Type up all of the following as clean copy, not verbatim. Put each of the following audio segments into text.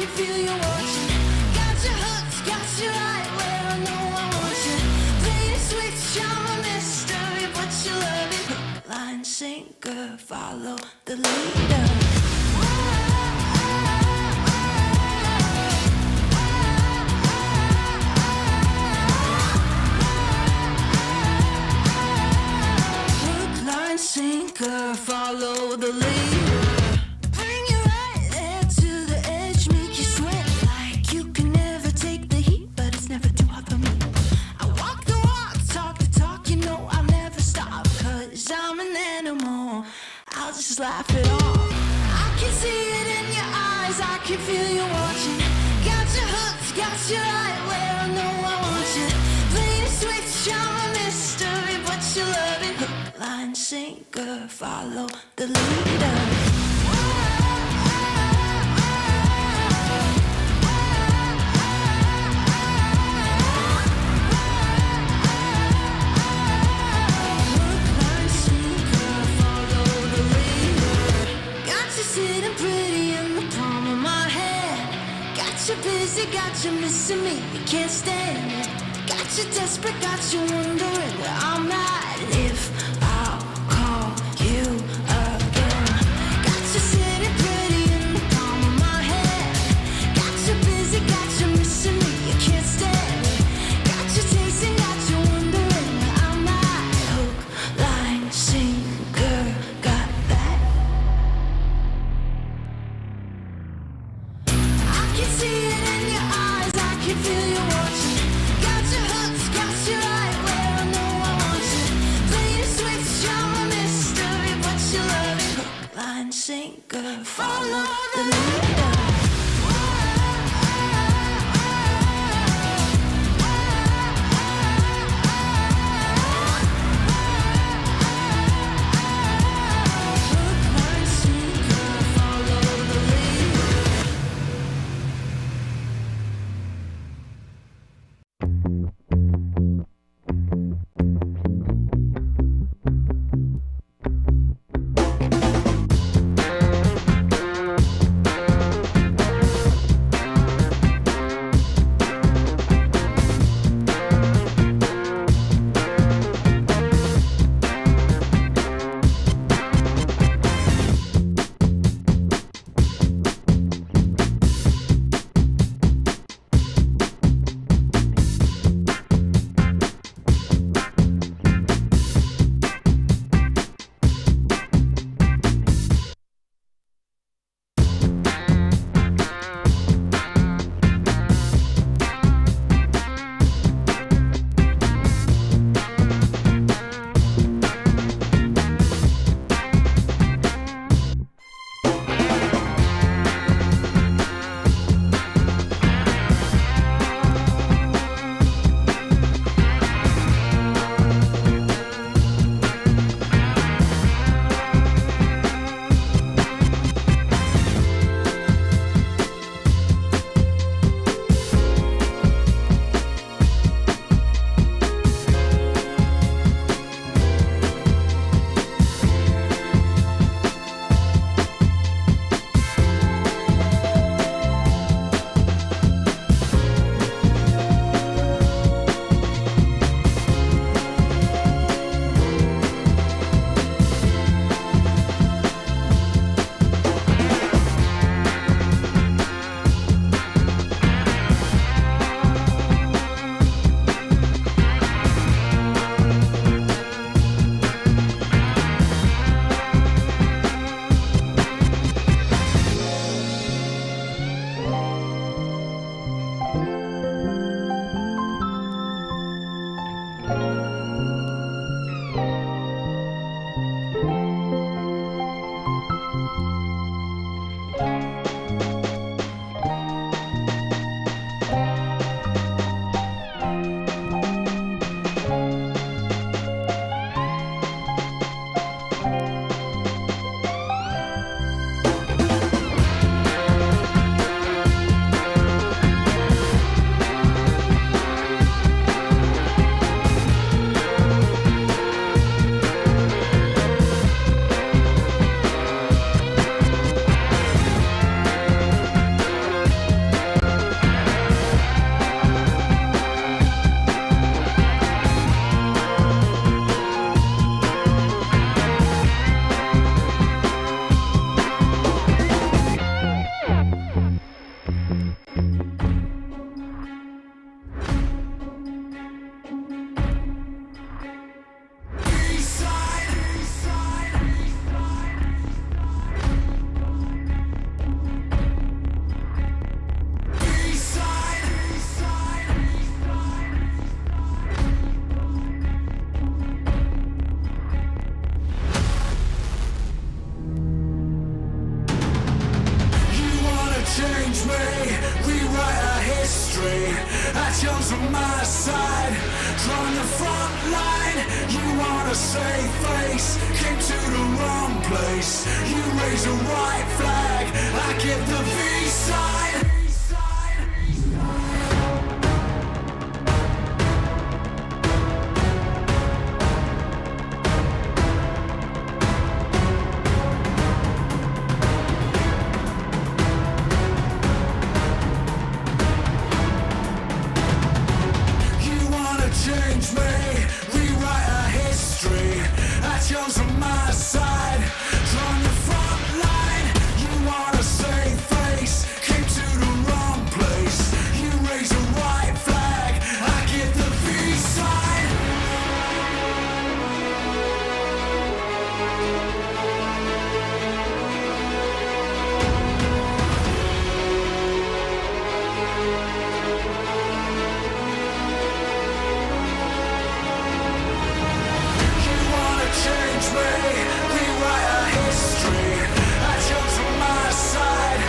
can feel you watching. Got your hooks, got you right where I know I want you. Play the switch, I'm a mystery, but you love it. Hook, line, sinker, follow the leader. Hook, line, sinker, follow the leader. Bring you right there to the edge, make you sweat like you can never take the heat, but it's never too hot for me. I walk the walk, talk the talk, you know I'll never stop, cause I'm an animal, I'll just laugh it off. I can see it in your eyes, I can feel you watching. Got your hooks, got you right where I know I want you. Play the switch, I'm a mystery, but you love it. Hook, line, sinker, follow the leader. Sitting pretty in the palm of my hand. Got you busy, got you missing me, you can't stand it. Got you desperate, got you wondering where I'm at. If I'll call you again. Got you sitting pretty in the palm of my hand. Got you busy, got you missing me, you can't stand it. Got you tasting, got you wondering where I'm at. Hook, line, sinker, got that. I can see it in your eyes, I can feel you watching. Got your hooks, got you right where I know I want you. Play the switch, I'm a mystery, but you love it. Hook, line, sinker, follow the leader. Hook, line, sinker, follow the leader. chose on my side, from the front line. You want to save face, came to the wrong place. You raise a white flag, I give the V sign. Change me, rewrite our history. I chose on my side, from the front line. You wanna save face, came to the wrong place. You raise a white flag, I give the V sign. Change me, rewrite our history. I chose on my side,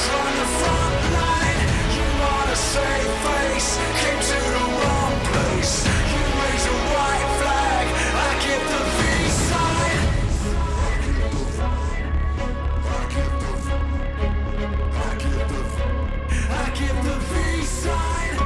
from the front line. You wanna save face, came to the wrong place. You raise a white flag, I give the V sign. I give the V sign.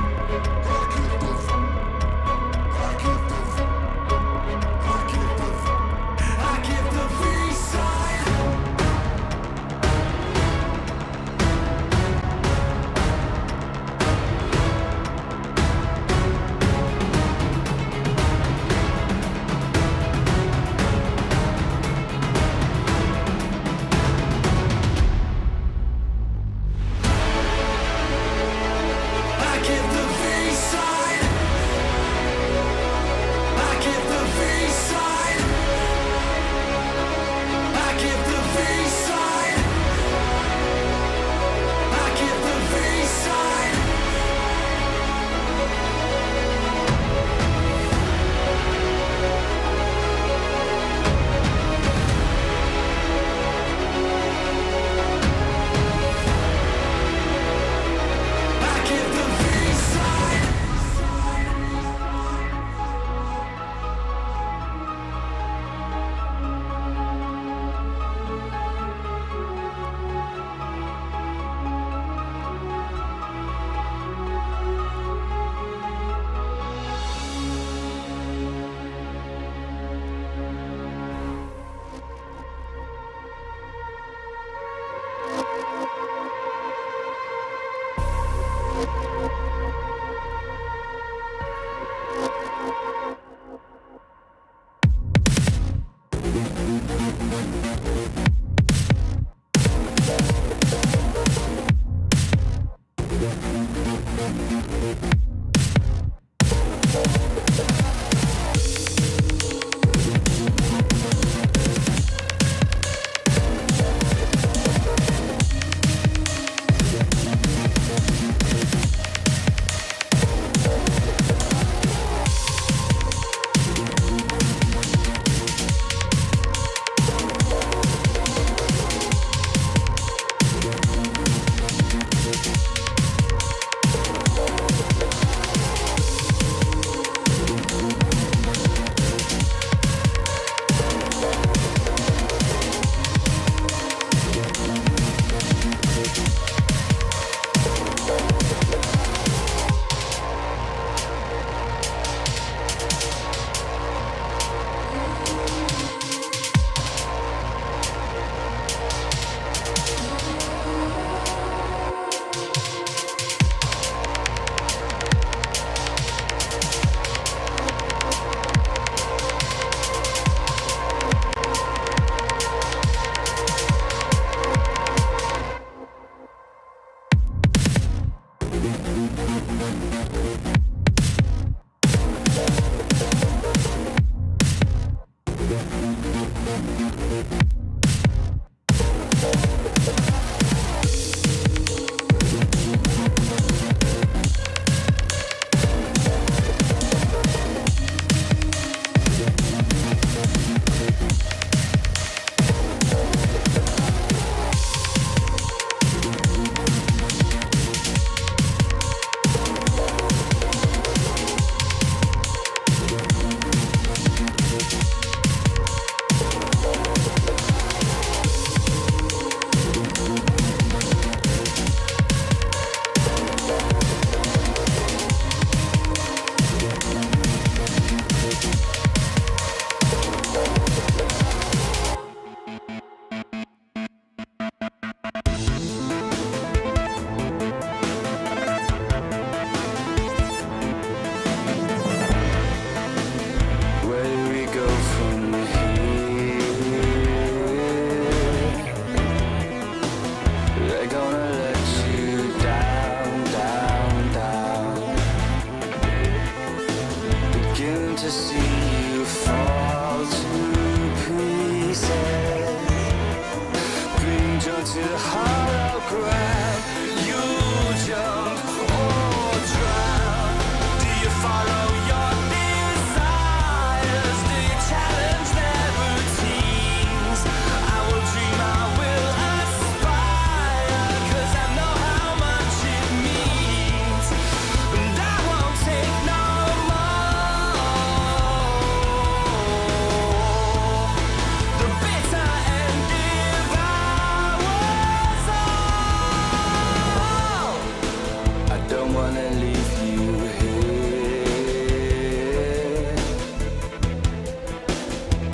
wanna leave you here.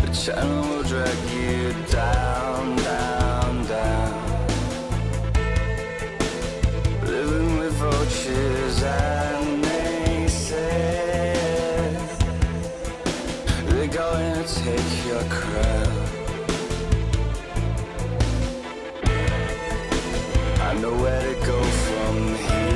The channel will drag you down, down, down. Living with vultures and naysayers. They're going to take your crown. I know where to go from here.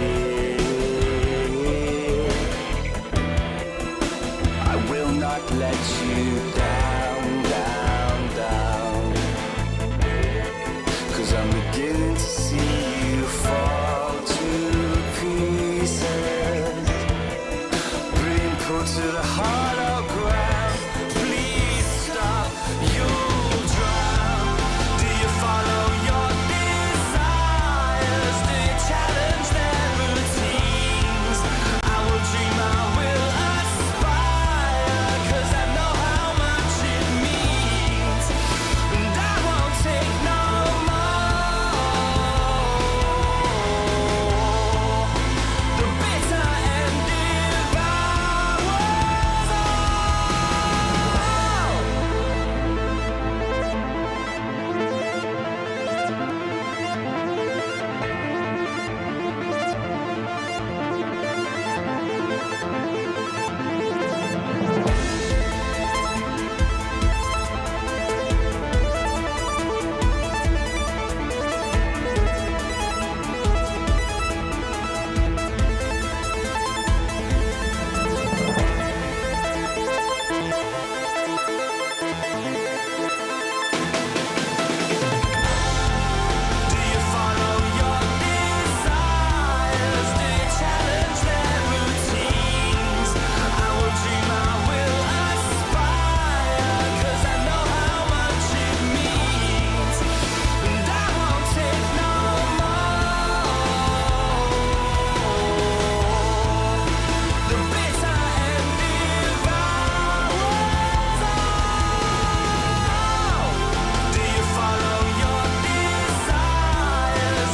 I will not let you down, down, down. 'Cause I'm beginning to see you fall to pieces, being pulled to the hollow ground. Please stop, you'll drown. Do you follow your desires? Do you challenge their routines? I will dream, I will aspire, 'cause I know how much it means. And I won't take no more. The bitter end devours all. Do you follow your desires? Do you challenge their routines? I will dream, I will aspire, 'cause I know how much it means. And I won't take no more. The bitter end devours all. Do you follow your desires?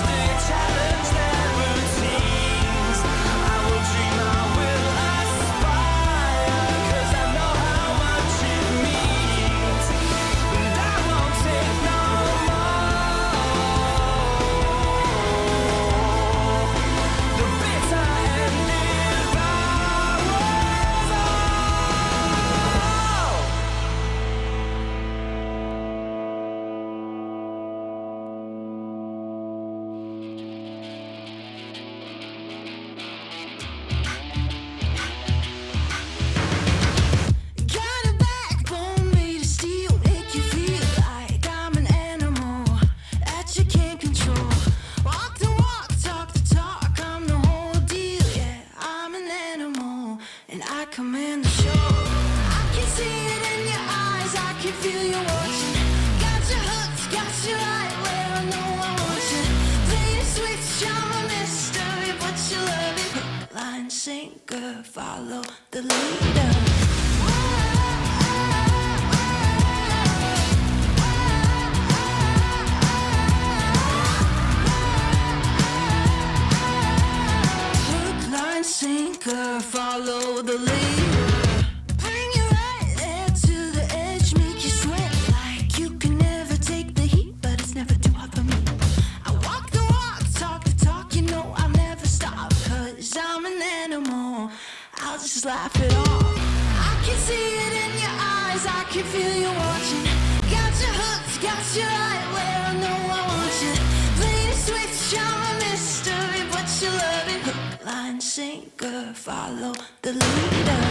Do you challenge their routines? I will dream, I will aspire, 'cause I know how much it means. And I won't take no more. The bitter end devours all. Got a backbone made of steel, make you feel like I'm an animal that you can't control. Walk the walk, talk the talk, I'm the whole deal. Yeah, I'm an animal and I command the show. I can see it in your eyes, I can feel you watching. Got you hooked, got you right where I know I want you. Play the switch, I'm a mystery, but you love it. Hook, line, sinker, follow the leader. Hook, line, sinker, follow the leader. Bring you right there to the edge, make you sweat like you can never take the heat, but it's never too hot for me. I walk the walk, talk the talk, you know I'll never stop, 'cause I'm an animal, I'll just laugh it off. I can see it in your eyes, I can feel you watching. Got you hooked, got you right where I know I want you. Play the switch, I'm a mystery, but you love it. Hook, line, sinker, follow the leader.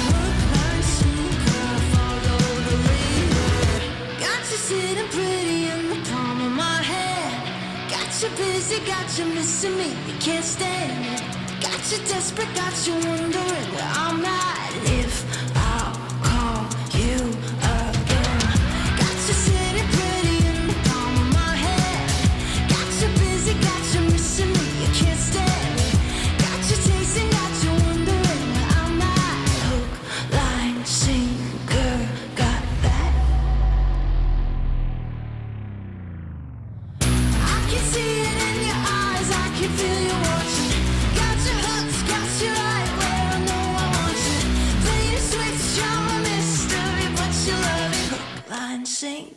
Hook, line, sinker, follow the leader. Got you sitting pretty in the palm of my hand. Got you busy, got you missing me, you can't stand it. Got you desperate, got you wondering where I'm at. If I'll call you again. Got you sitting pretty in the palm of my hand. Got you busy, got you missing me, you can't stand it. Got you chasing, got you wondering where I'm at. Hook, line, sinker.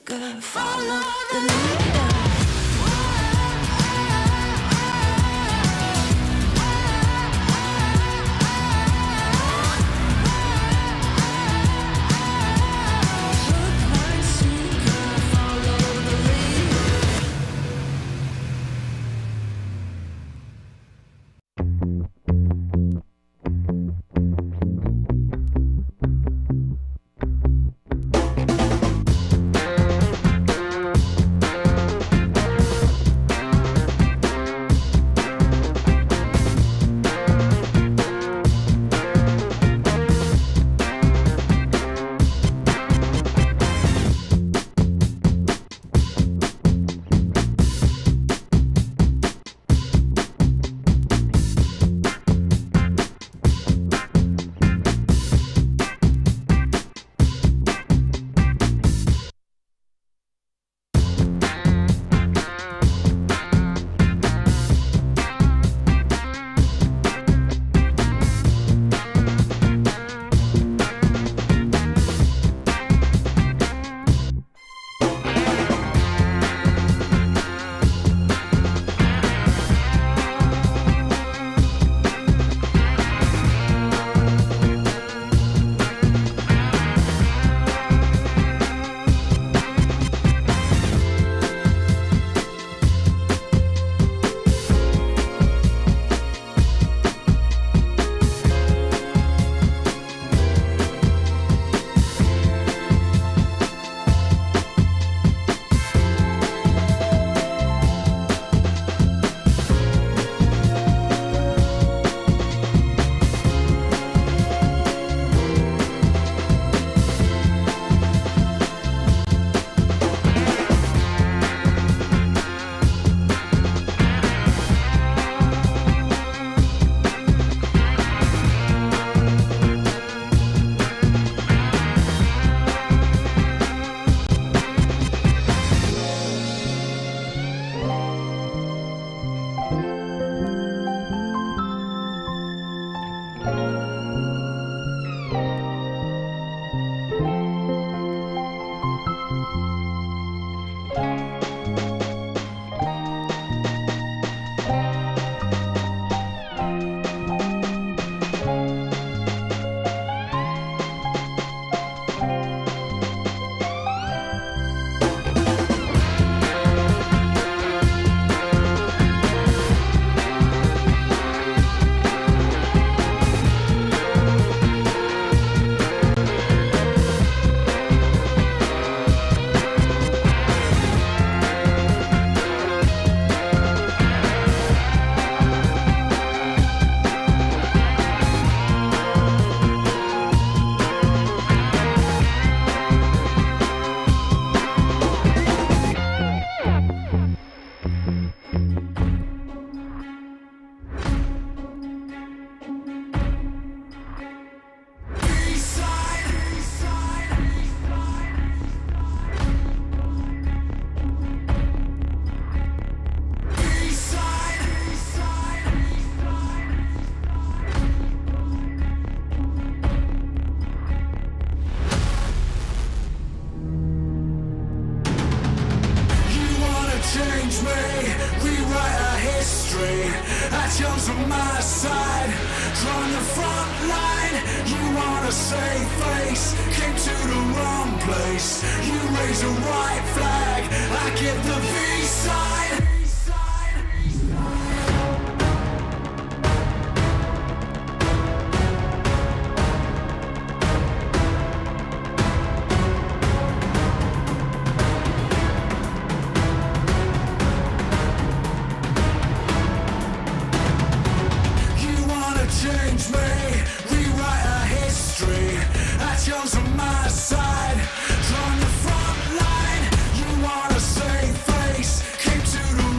sinker, follow the leader. To the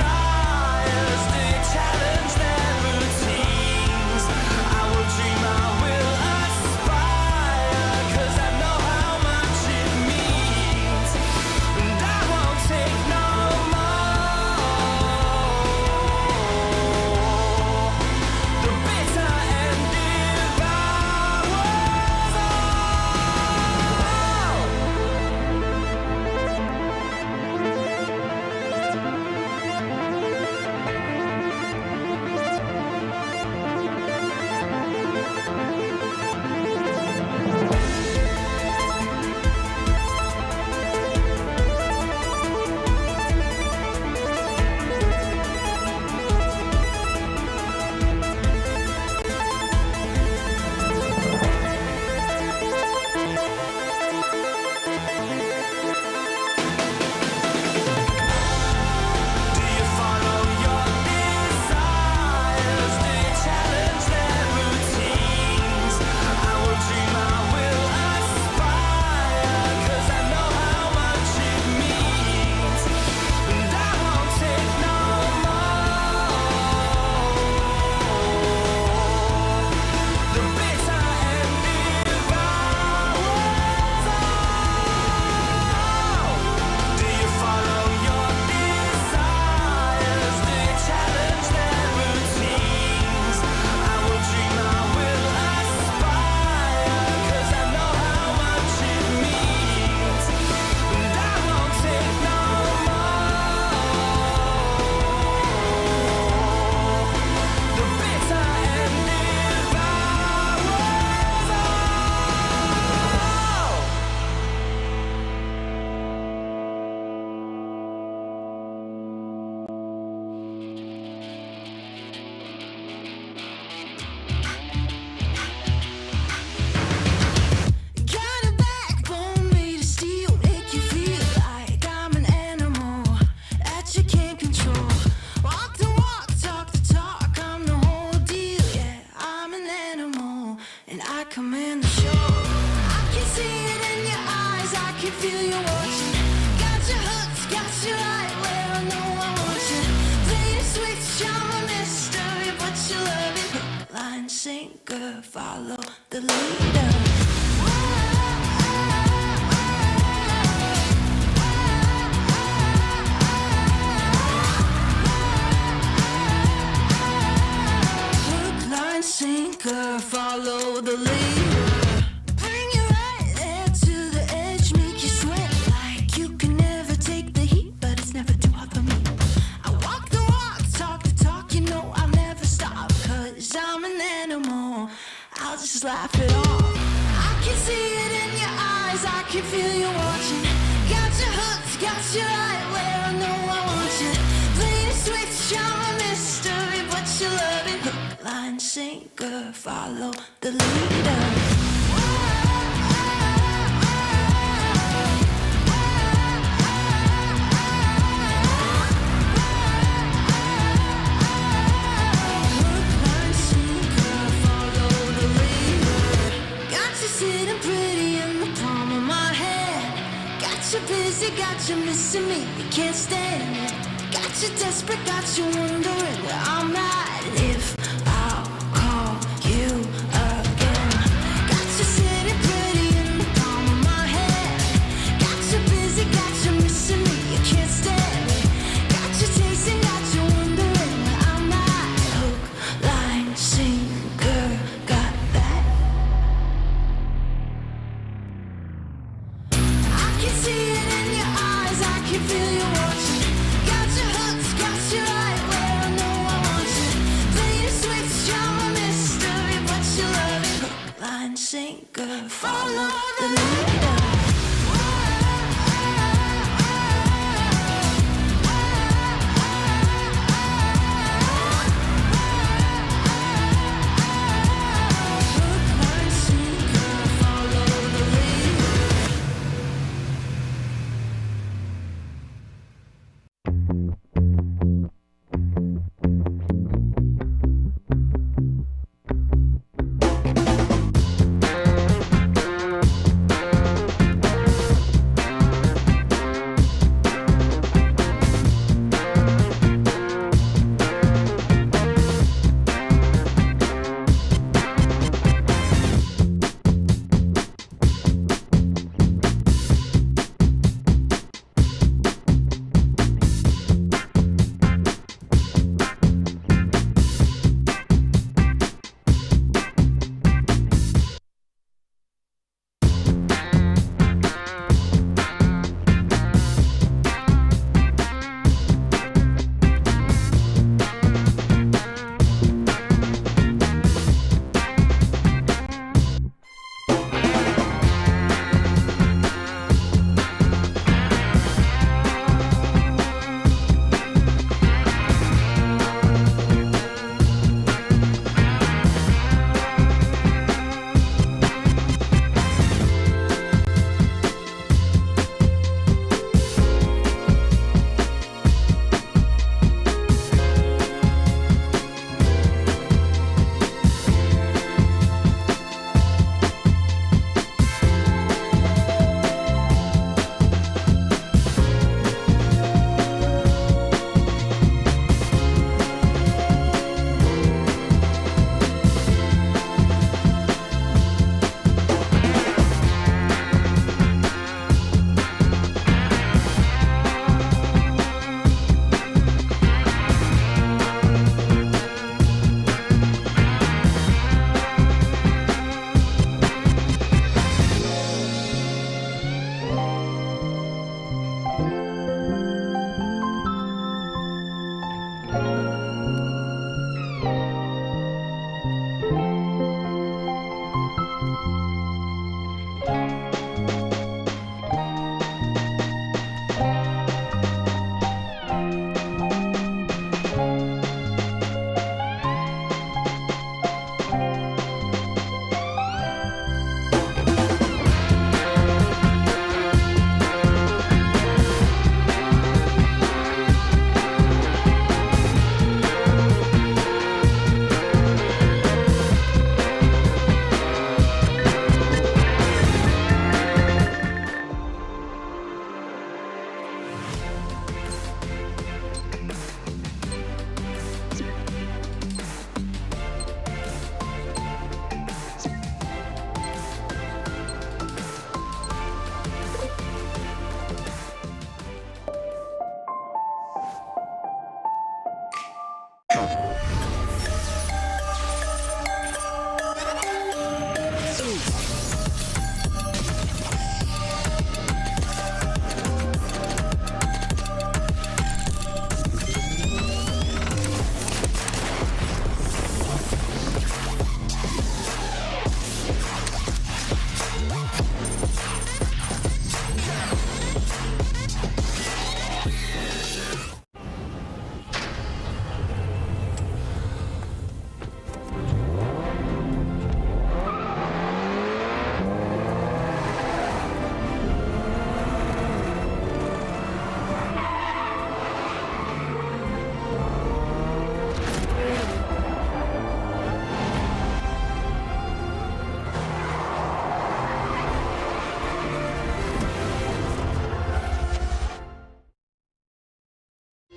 Desires, the feel you watching. Got you hooked, got you right where I know I want you. Play the switch, I'm a mystery, but you love it. Hook, line, sinker, follow the leader. Sinker, follow the leader. Bring you right there to the edge, make you sweat like you can never take the heat, but it's never too hot for me. I walk the walk, talk the talk, you know I'll never stop, cause I'm an animal, I'll just laugh it off. I can see it in your eyes, I can feel you watching. Got you hooked, got you right where I know I want you. Play the switch, I'm a mystery, but you love it. Hook, line, sinker, follow the leader. Busy, got you missing me, you can't stand it. Got you desperate, got you wondering where I'm at. If I'll call you again. Got you sitting pretty in the palm of my hand. Got you busy, got you missing me, you can't stand it. Got you chasing, got you wondering where I'm at. Hook, line, sinker, got that. I can see it in your eyes, I can feel you watching. Got you hooked, got you right where I know I want you. Play the switch, I'm a mystery, but you love it. Hook, line, sinker, follow the leader.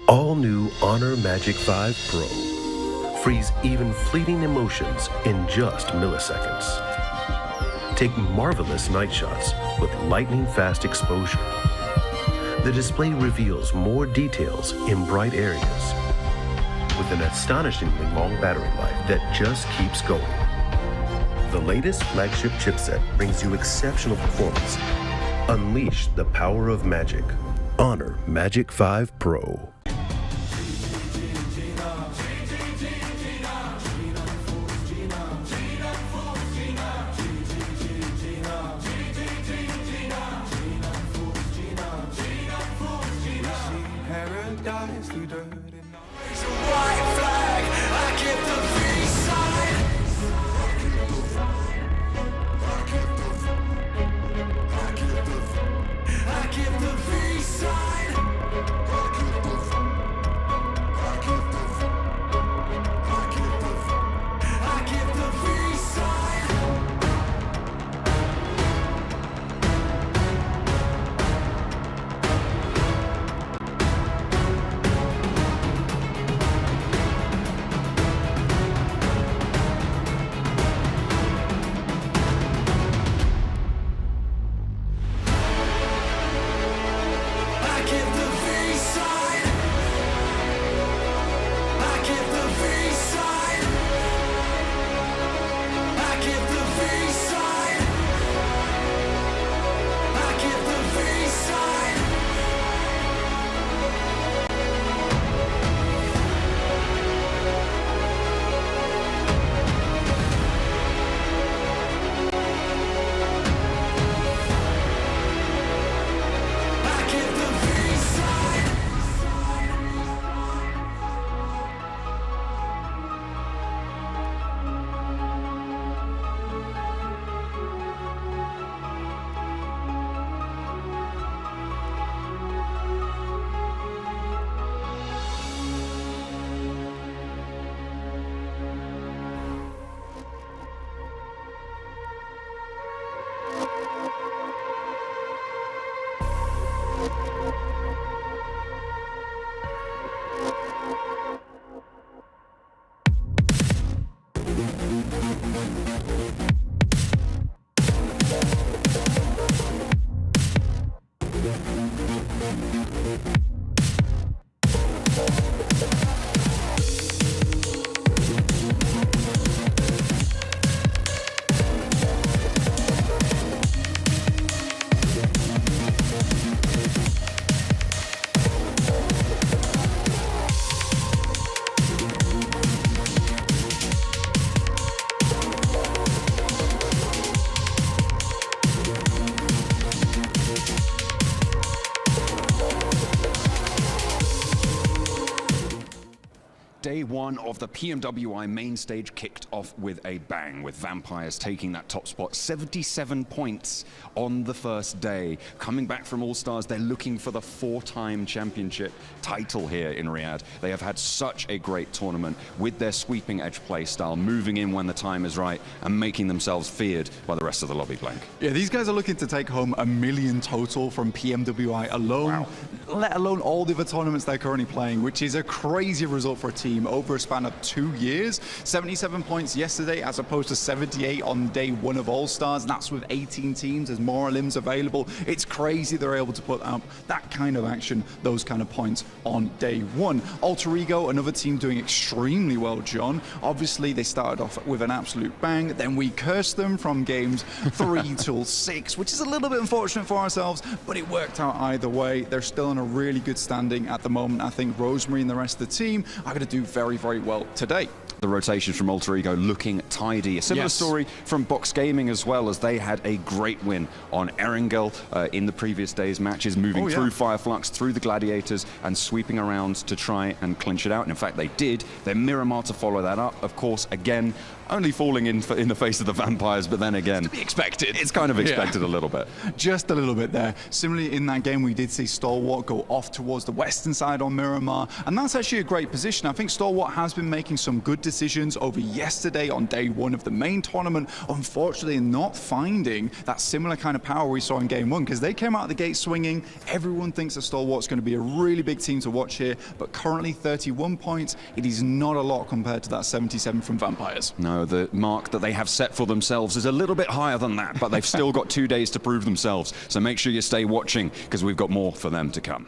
All new Honor Magic 5 Pro. Freeze even fleeting emotions in just milliseconds. Take marvelous night shots with lightning-fast exposure. The display reveals more details in bright areas with an astonishingly long battery life that just keeps going. The latest flagship chipset brings you exceptional performance. Unleash the power of magic. Honor Magic 5 Pro. Day one of the PMWI main stage kicked off with a bang, with Vampires taking that top spot. 77 points on the first day. Coming back from All-Stars, they're looking for the 4-time championship title here in Riyadh. They have had such a great tournament with their sweeping edge play style, moving in when the time is right and making themselves feared by the rest of the lobby. Blank. Yeah, these guys are looking to take home $1 million total from PMWI alone, let alone all the other tournaments they're currently playing, which is a crazy result for a team over a span of 2 years. 77 points yesterday as opposed to 78 on day one of All-Stars, and that's with 18 teams. There's more limbs available. It's crazy they're able to put up that kind of action, those kind of points on day one. Alter Ego, another team doing extremely well, John. Obviously, they started off with an absolute bang, then we cursed them from games 3 till 6, which is a little bit unfortunate for ourselves, but it worked out either way. They're still in a really good standing at the moment. I think Rosemary and the rest of the team are going to do very, very well today. The rotation from Alter Ego looking tidy. A similar story from Box Gaming as well, as they had a great win on Erangel in the previous day's matches, moving through Fire Flux, through the Gladiators, and sweeping around to try and clinch it out. And in fact, they did. Then Miramar to follow that up. Of course, again, only falling in the face of the Vampires, but then again, To be expected. it's kind of expected a little bit. Just a little bit there. Similarly, in that game, we did see Stalwart go off towards the western side on Miramar, and that's actually a great position. I think Stalwart has been making some good decisions over yesterday on day one of the main tournament. Unfortunately, not finding that similar kind of power we saw in game one, because they came out of the gate swinging. Everyone thinks that Stalwart's going to be a really big team to watch here, but currently 31 points. It is not a lot compared to that 77 from Vampires. No, the mark that they have set for themselves is a little bit higher than that, but they've still got 2 days to prove themselves. So make sure you stay watching, because we've got more for them to come.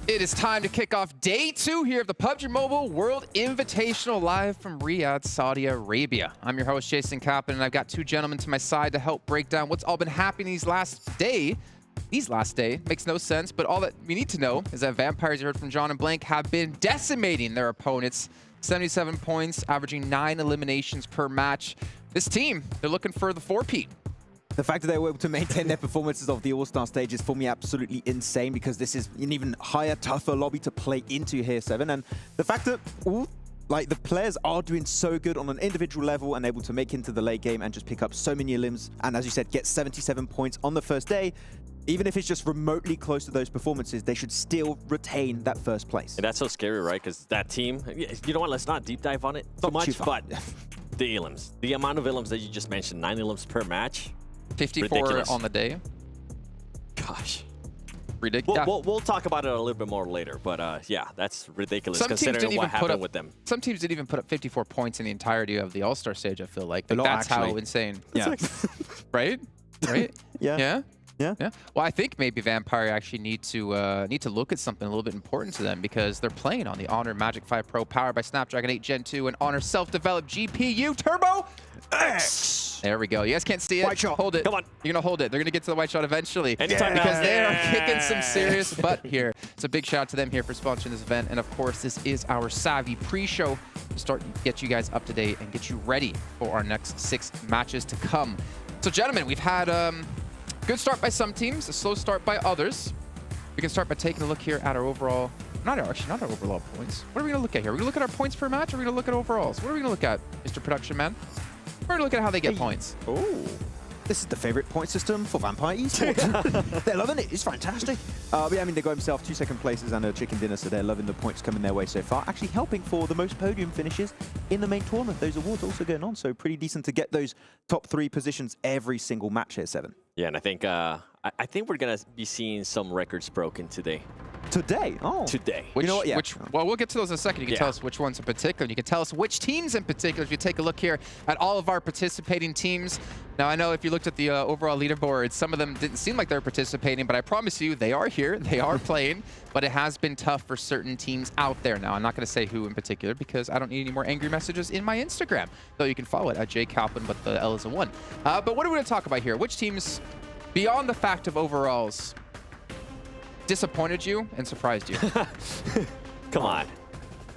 It is time to kick off day 2 here of the PUBG Mobile World Invitational live from Riyadh, Saudi Arabia. I'm your host, Jason Kaplan, and I've got 2 gentlemen to my side to help break down what's all been happening these last day. Makes no sense, but all that we need to know is that Vampires, you heard from John and Blank, have been decimating their opponents. 77 points, averaging 9 eliminations per match. This team, they're looking for the 4-peat. The fact that they were able to maintain their performances of the All-Star Stage is for me absolutely insane, because this is an even higher, tougher lobby to play into here, 7. And the fact that the players are doing so good on an individual level and able to make into the late game and just pick up so many limbs, and as you said, get 77 points on the first day, even if it's just remotely close to those performances, they should still retain that first place. And that's so scary, right? Because that team, you know what, let's not deep dive on it too much, but the elims, the amount of elims that you just mentioned, 9 elims per match, 54 ridiculous. on the day. Gosh. Ridiculous. We'll talk about it a little bit more later, but yeah, that's ridiculous considering what happened with them. Some teams didn't even put up 54 points in the entirety of the All-Star Stage, I feel like. A lot, That's actually. how insane. Yeah. Right? Right? Yeah. Yeah? Yeah. Yeah. Well, I think maybe Vampire actually need to look at something a little bit important to them, because they're playing on the Honor Magic 5 Pro powered by Snapdragon 8 Gen 2 and Honor self-developed GPU Turbo X. There we go. You guys can't see it. White shot. Hold it. Come on. You're gonna hold it. They're gonna get to the white shot eventually. Anytime now. Because they are kicking some serious butt here. So big shout out to them here for sponsoring this event. And of course, this is our Savvy pre-show to start get you guys up to date and get you ready for our next 6 matches to come. So gentlemen, we've had good start by some teams, a slow start by others. We can start by taking a look here at our overall, not our overall points. What are we gonna look at here? Are we gonna look at our points per match, or are we gonna look at overalls? What are we gonna look at, Mr. Production Man? We're gonna look at how they get points. Oh, this is the favorite point system for Vampire Esports. They're loving it. It's fantastic. But yeah, I mean, they got himself 2 second places and a chicken dinner, so they're loving the points coming their way so far. Actually helping for the most podium finishes in the main tournament. Those awards also going on, so pretty decent to get those top 3 positions every single match here, 7. Yeah, and I think we're gonna be seeing some records broken today. Today? Oh. Today. Which, You know what? Yeah. well, we'll get to those in a second. You can tell us which ones in particular. You can tell us which teams in particular. If you take a look here at all of our participating teams. Now, I know if you looked at the overall leaderboard, some of them didn't seem like they're participating, but I promise you, they are here. They are playing, but it has been tough for certain teams out there. Now, I'm not going to say who in particular, because I don't need any more angry messages in my Instagram, though you can follow it at jkaplan, but the L is a 1. But what are we going to talk about here? Which teams, beyond the fact of overalls, disappointed you and surprised you? Come on.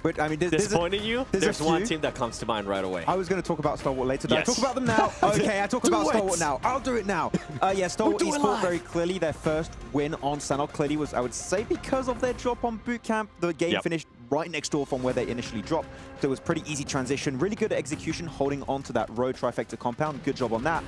But I mean, Disappointing you? There's one few. team that comes to mind right away. I was going to talk about Stalwart later. Did I Yes. talk about them now? Okay, I talk about it. Stalwart now. I'll do it now. Yeah, Stalwart Do it Esports live. very clearly their first win on Sanhok clearly was, I would say, because of their drop on boot camp. The game Yep. finished right next door from where they initially dropped. So it was pretty easy transition. Really good execution, holding on to that road trifecta compound. Good job on that.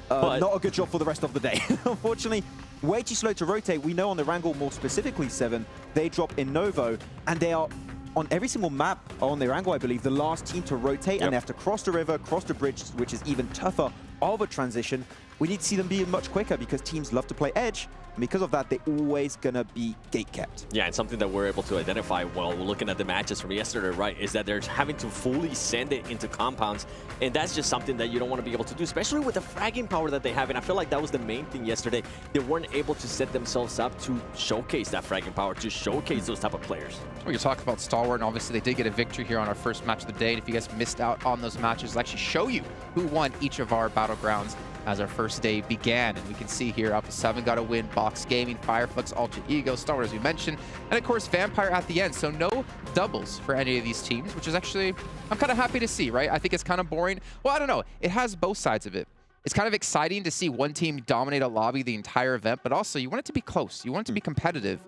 Not a good job for the rest of the day. Unfortunately, way too slow to rotate. We know on the Erangel, more specifically 7, they drop in Novo, and they are on every single map on the Erangel, I believe, the last team to rotate, and they have to cross the river, cross the bridge, which is even tougher of a transition. We need to see them be much quicker, because teams love to play edge, Because of that, they're always going to be gate-kept. Yeah, and something that we're able to identify while we're looking at the matches from yesterday, right, is that they're having to fully send it into compounds, and that's just something that you don't want to be able to do, especially with the fragging power that they have. And I feel like that was the main thing yesterday. They weren't able to set themselves up to showcase that fragging power, to showcase those type of players. Well, you're talking about Stalwart, and obviously they did get a victory here on our first match of the day. And if you guys missed out on those matches, I'll actually show you who won each of our battlegrounds as our first day began. And we can see here, Alpha7 got a win, Box Gaming, Flux, Ultra Ego, Stalwart, as we mentioned, and of course Vampire at the end. So no doubles for any of these teams, which is actually, I'm kind of happy to see, right? I think it's kind of boring. Well, I don't know. It has both sides of it. It's kind of exciting to see one team dominate a lobby the entire event, but also you want it to be close. You want it to be competitive.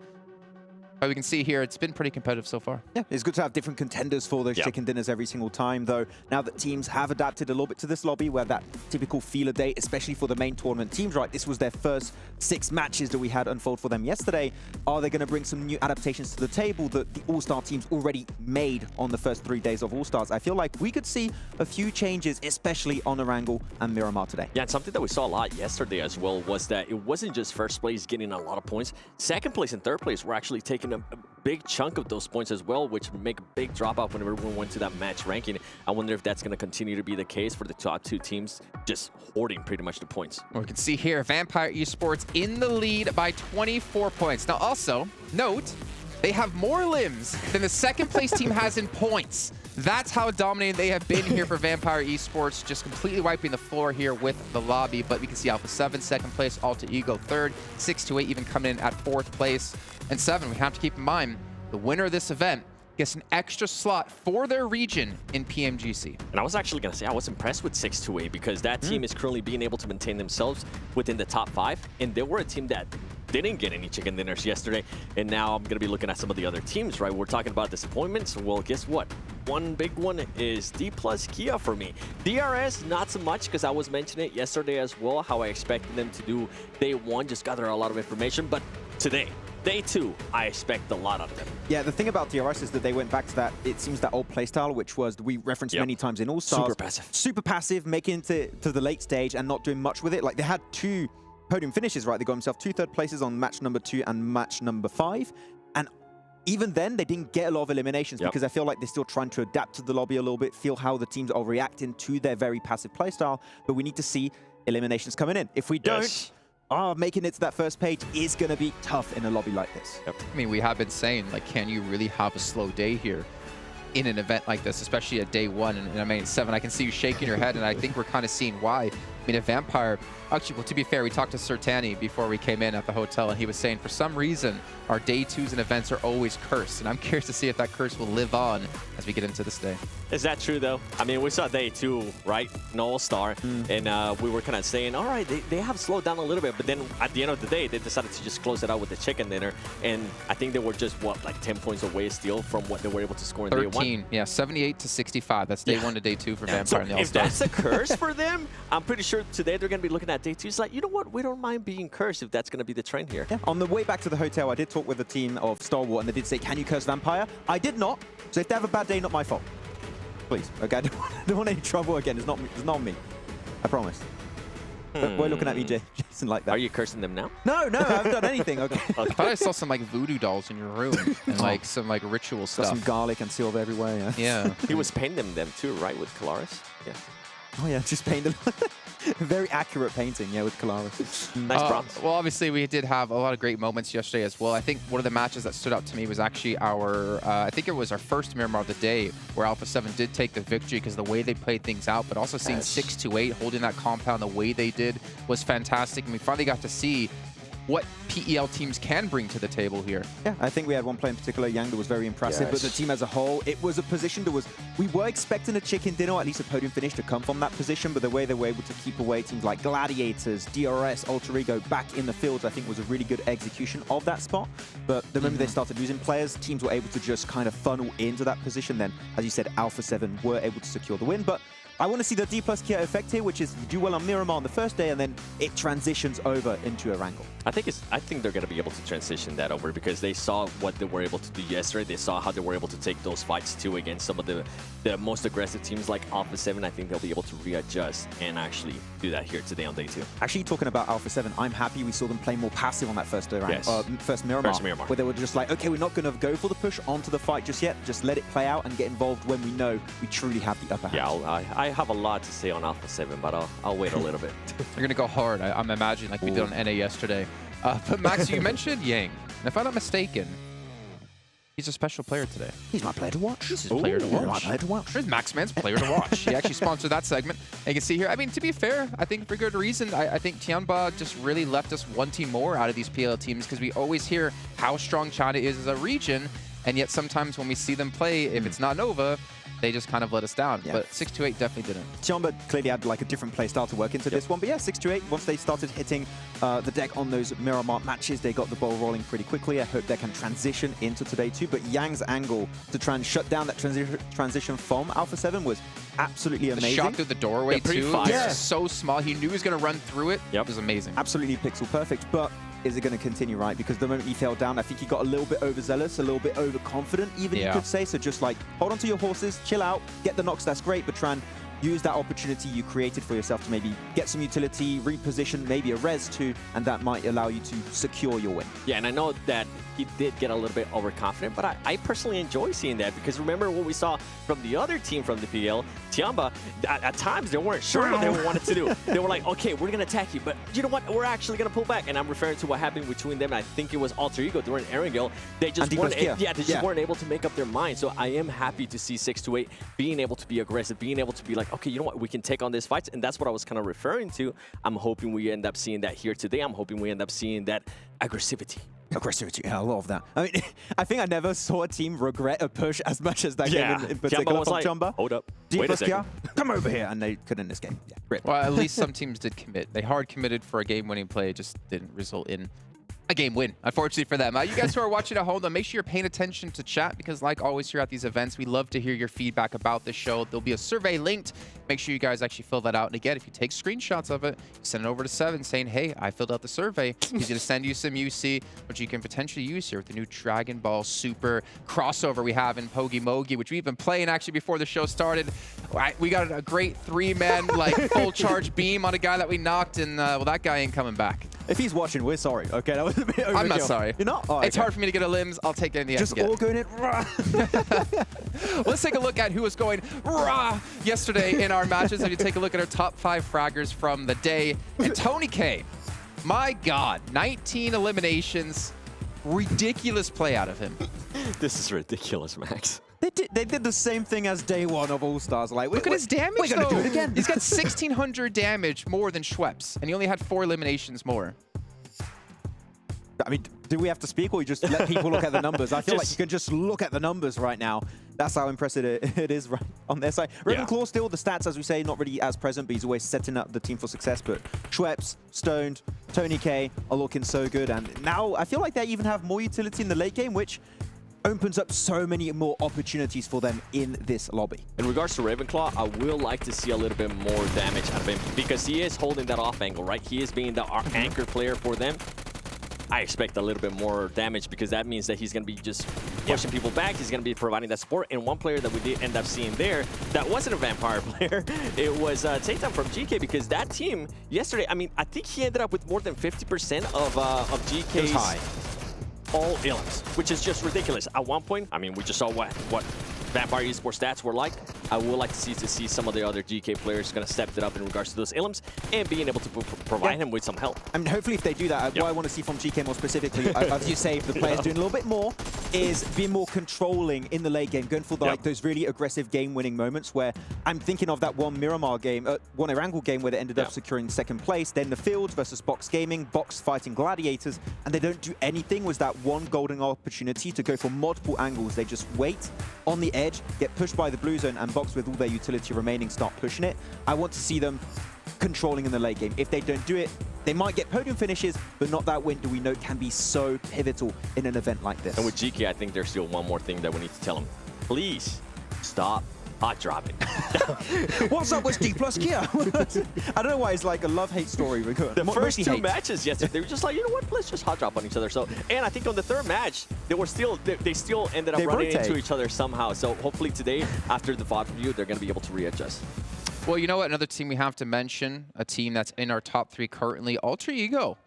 But we can see here, it's been pretty competitive so far. Yeah, it's good to have different contenders for those chicken dinners every single time, though. Now that teams have adapted a little bit to this lobby, where that typical feeler day, especially for the main tournament teams, right? This was their first 6 matches that we had unfold for them yesterday. Are they going to bring some new adaptations to the table that the All-Star teams already made on the first 3 days of All-Stars? I feel like we could see a few changes, especially on Erangel and Miramar today. Yeah, and something that we saw a lot yesterday as well was that it wasn't just first place getting a lot of points. Second place and third place were actually taking a big chunk of those points as well, which make a big drop off whenever everyone went to that match ranking. I wonder if that's going to continue to be the case for the top 2 teams, just hoarding pretty much the points. Well, we can see here, Vampire Esports in the lead by 24 points. Now also, note, they have more limbs than the second place team has in points. That's how dominating they have been here for Vampire Esports, just completely wiping the floor here with the lobby. But we can see Alpha7 second place, Alter Ego third, 628 even coming in at 4th place. And 7, we have to keep in mind, the winner of this event gets an extra slot for their region in PMGC. And I was actually going to say, I was impressed with 628 because that team is currently being able to maintain themselves within the top 5. And they were a team that didn't get any chicken dinners yesterday. And now I'm going to be looking at some of the other teams, right? We're talking about disappointments. Well, guess what? One big one is Dplus KIA for me. DRS, not so much, because I was mentioning it yesterday as well, how I expected them to do day 1, just gather a lot of information. But today, day 2, I expect a lot out of them. Yeah, the thing about DRS is that they went back to that, it seems, that old playstyle, which was, we referenced many times in All-Stars. Super passive. Super passive, making it to the late stage and not doing much with it. Like, they had 2 podium finishes, right? They got themselves 2 third places on match number 2 and match number 5. And even then, they didn't get a lot of eliminations because I feel like they're still trying to adapt to the lobby a little bit, feel how the teams are reacting to their very passive playstyle. But we need to see eliminations coming in. If we don't, making it to that first page is going to be tough in a lobby like this. I mean, we have been saying, like, can you really have a slow day here in an event like this, especially at day 1? And I mean, 7, I can see you shaking your head, and I think we're kind of seeing why. I mean, a Vampire, actually, well, to be fair, we talked to Sertani before we came in at the hotel, and he was saying for some reason our day 2s and events are always cursed, and I'm curious to see if that curse will live on as we get into this day. Is that true, though? I mean, we saw day 2, right, in All-Star, and we were kind of saying, all right, they have slowed down a little bit, but then at the end of the day, they decided to just close it out with the chicken dinner, and I think they were just, what, like 10 points away still from what they were able to score in day 1? 13, yeah, 78 to 65. That's day 1 to day 2 for Vampire so in the All-Stars. If that's a curse for them, I'm pretty sure today they're going to be looking at day 2. It's like, you know what? We don't mind being cursed if that's going to be the trend here. Yeah. On the way back to the hotel, I did talk with the team of Stalwart, and they did say, can you curse Vampire? I did not. So if they have a bad day, not my fault. Please. Okay, I don't want any trouble again. It's not me. It's not me. I promise. But we're looking at me, Jason, like that. Are you cursing them now? No, I haven't done anything. Okay. I thought I saw some like voodoo dolls in your room and like some like ritual stuff. Got some garlic and silver everywhere. Yeah. He was painting them too, right, with Colaris? Yeah. Oh yeah, just painted. Very accurate painting, yeah, with Colaris. Nice props. Well, obviously, we did have a lot of great moments yesterday as well. I think one of the matches that stood out to me was actually our, I think it was our first Miramar of the day, where Alpha7 did take the victory because the way they played things out, but also seeing 628 holding that compound the way they did was fantastic. And we finally got to see what PEL teams can bring to the table here. Yeah, I think we had one player in particular, Yang, that was very impressive, but the team as a whole, it was a position that was, we were expecting a chicken dinner, or at least a podium finish to come from that position, but the way they were able to keep away teams like Gladiators, DRS, Alter Ego back in the fields, I think was a really good execution of that spot. But the moment they started losing players, teams were able to just kind of funnel into that position. Then, as you said, Alpha7 were able to secure the win, but I want to see the Dplus KIA effect here, which is you do well on Miramar on the first day, and then it transitions over into Erangel. I think think they're going to be able to transition that over because they saw what they were able to do yesterday. They saw how they were able to take those fights too against some of the most aggressive teams like Alpha7. I think they'll be able to readjust and actually do that here today on day 2. Actually, talking about Alpha7, I'm happy we saw them play more passive on that first first Miramar, where they were just like, okay, we're not going to go for the push onto the fight just yet. Just let it play out and get involved when we know we truly have the upper hand. Yeah, I have a lot to say on Alpha7, but I'll wait a little bit. They're going to go hard. I'm imagining like we did on NA yesterday. But Max, you mentioned Yang. And if I'm not mistaken, he's a special player today. He's my player to watch. He's his player to watch. My player to watch. Here's Max Man's player to watch. He actually sponsored that segment. And you can see here, I mean, to be fair, I think for good reason, I think Tianba just really left us one team more out of these PL teams because we always hear how strong China is as a region. And yet sometimes when we see them play, if it's not Nova, they just kind of let us down. Yeah. But 628 definitely didn't. Tianba clearly had like a different play style to work into this one. But yeah, 628, once they started hitting the deck on those Miramar matches, they got the ball rolling pretty quickly. I hope they can transition into today too. But Yang's angle to try and shut down that transition from Alpha7 was absolutely amazing. The shot through the doorway too. Yeah. So small. He knew he was going to run through it. It was amazing. Absolutely pixel perfect. But is it going to continue, right? Because the moment he fell down, I think he got a little bit overzealous, a little bit overconfident, even you could say. So just like, hold on to your horses, chill out, get the knocks, that's great, but try and use that opportunity you created for yourself to maybe get some utility, reposition, maybe a res too, and that might allow you to secure your win. Yeah, and I know that he did get a little bit overconfident, but I personally enjoy seeing that because remember what we saw from the other team from the PL, Tianba, at times they weren't sure what they wanted to do. They were like, okay, we're going to attack you, but you know what? We're actually going to pull back. And I'm referring to what happened between them. I think it was Alter Ego during Erangel. They just weren't, weren't able to make up their mind. So I am happy to see 628 being able to be aggressive, being able to be like, okay, you know what? We can take on this fight. And that's what I was kind of referring to. I'm hoping we end up seeing that here today. I'm hoping we end up seeing that aggressivity. Aggressivity, yeah, a lot of that. I mean, I think I never saw a team regret a push as much as that game in particular from Tianba. Hold up, Dplus KIA, come over here, and they couldn't escape. Yeah, great. Well, at least some teams did commit. They hard committed for a game-winning play, it just didn't result in a game win, unfortunately for them. You guys who are watching at home, though, make sure you're paying attention to chat because like always here at these events, we love to hear your feedback about the show. There'll be a survey linked. Make sure you guys actually fill that out. And again, if you take screenshots of it, send it over to 7 saying, hey, I filled out the survey. He's going to send you some UC, which you can potentially use here with the new Dragon Ball Super crossover we have in Pogi Mogi, which we've been playing actually before the show started. We got a great 3-man like full charge beam on a guy that we knocked, and well, that guy ain't coming back. If he's watching, we're sorry. Okay, that was a bit overkill. I'm not sorry. You're not? Oh, it's hard for me to get a limbs. I'll take it in the end. Just all going in. Let's take a look at who was going rah yesterday in our matches. If you take a look at our top 5 fraggers from the day. And Tony K, my God, 19 eliminations. Ridiculous play out of him. This is ridiculous, Max. They did the same thing as day 1 of All-Stars. Like, look at his damage, we're going to do it again. He's got 1,600 damage more than Schweppes, and he only had 4 eliminations more. I mean, do we have to speak, or you just let people look at the numbers? I feel like you can just look at the numbers right now. That's how impressive it is right on their side. Ravenclaw still, the stats, as we say, not really as present, but he's always setting up the team for success. But Schweppes, Stoned, Tony K are looking so good. And now I feel like they even have more utility in the late game, which opens up so many more opportunities for them in this lobby. In regards to Ravenclaw, I will like to see a little bit more damage out of him because he is holding that off angle, right? He is being the anchor player for them. I expect a little bit more damage because that means that he's going to be just pushing people back. He's going to be providing that support. And one player that we did end up seeing there that wasn't a vampire player, it was Takedown from GK because that team yesterday, I mean, I think he ended up with more than 50% of GK's all ilms, which is just ridiculous. At one point, I mean, we just saw what Vampire Esports stats were like. I would like to see some of the other GK players going to step it up in regards to those ilms and being able to provide him with some help. I mean, hopefully if they do that, what I want to see from GK more specifically, as you say, if the players doing a little bit more, is being more controlling in the late game, going for like those really aggressive game-winning moments where I'm thinking of that one Miramar game, one Erangel game where they ended up securing 2nd place, then the Fields versus Box Gaming, Box fighting Gladiators, and they don't do anything. Was that one golden opportunity to go for multiple angles. They just wait on the edge, get pushed by the blue zone, and Box with all their utility remaining start pushing it. I want to see them controlling in the late game. If they don't do it, they might get podium finishes, but not that win do we know can be so pivotal in an event like this. And with GK, I think there's still one more thing that we need to tell them. Please stop hot dropping. What's up with Dplus KIA? I don't know why it's like a love-hate story. The first two matches yesterday, they were just like, you know what, let's just hot drop on each other. So, and I think on the third match, they still ended up running into each other somehow. So hopefully today, after the VOD review, they're going to be able to readjust. Well, you know what? Another team we have to mention, a team that's in our top 3 currently, Alter Ego.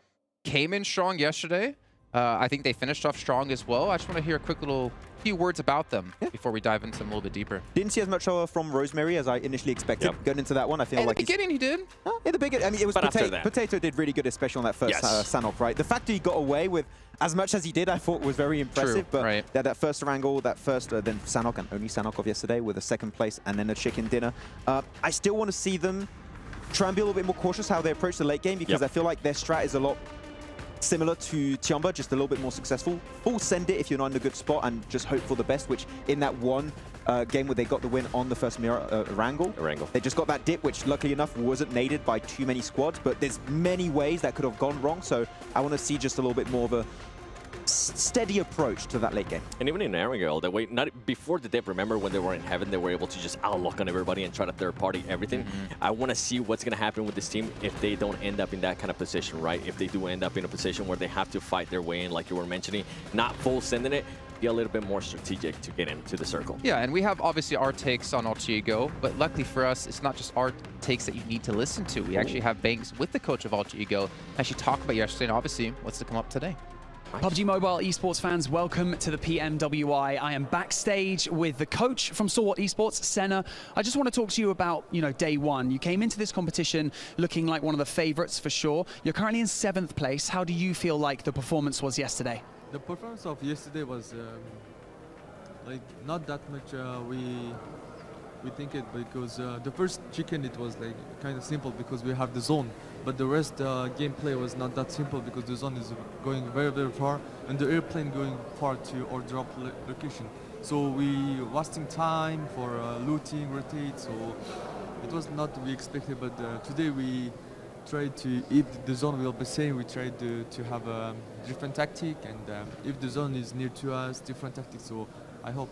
Came in strong yesterday. I think they finished off strong as well. I just want to hear a quick little few words about them before we dive into them a little bit deeper. Didn't see as much from Rosemary as I initially expected. Going into that one, I feel like in the beginning he did. In the beginning, I mean, it was Potato did really good, especially on that first Sanhok, right? The fact that he got away with as much as he did, I thought was very impressive. But that first Erangel, that first then Sanhok and only Sanhok of yesterday with a second place and then a chicken dinner. I still want to see them try and be a little bit more cautious how they approach the late game, because I feel like their strat is a lot similar to Tiamba, just a little bit more successful. Full send it if you're not in a good spot and just hope for the best, which in that one game where they got the win on the first Erangel, they just got that dip, which luckily enough wasn't naded by too many squads, but there's many ways that could have gone wrong, so I want to see just a little bit more of a steady approach to that late game. And even in Erangel, the way before the dip, remember when they were in heaven, they were able to just outlook on everybody and try to third party everything. I want to see what's going to happen with this team if they don't end up in that kind of position, right? If they do end up in a position where they have to fight their way in, like you were mentioning, not full sending it, be a little bit more strategic to get into the circle. Yeah, and we have obviously our takes on Alter Ego, but luckily for us, it's not just our takes that you need to listen to. We actually have bangs with the coach of Alter Ego, actually talk about yesterday, and obviously what's to come up today. PUBG Mobile esports fans, welcome to the PMWI. I am backstage with the coach from World Esports, Senna. I just want to talk to you about, day one. You came into this competition looking like one of the favorites for sure. You're currently in 7th place. How do you feel like the performance was yesterday? The performance of yesterday was like not that much we think it, because the first chicken, it was like kind of simple because we have the zone, but the rest gameplay was not that simple because the zone is going very, very far and the airplane going far to our drop location. So we wasting time for looting, rotate, so it was not what we expected, but today we tried to, if the zone will be same, we tried to have a different tactic, and if the zone is near to us, different tactics, so I hope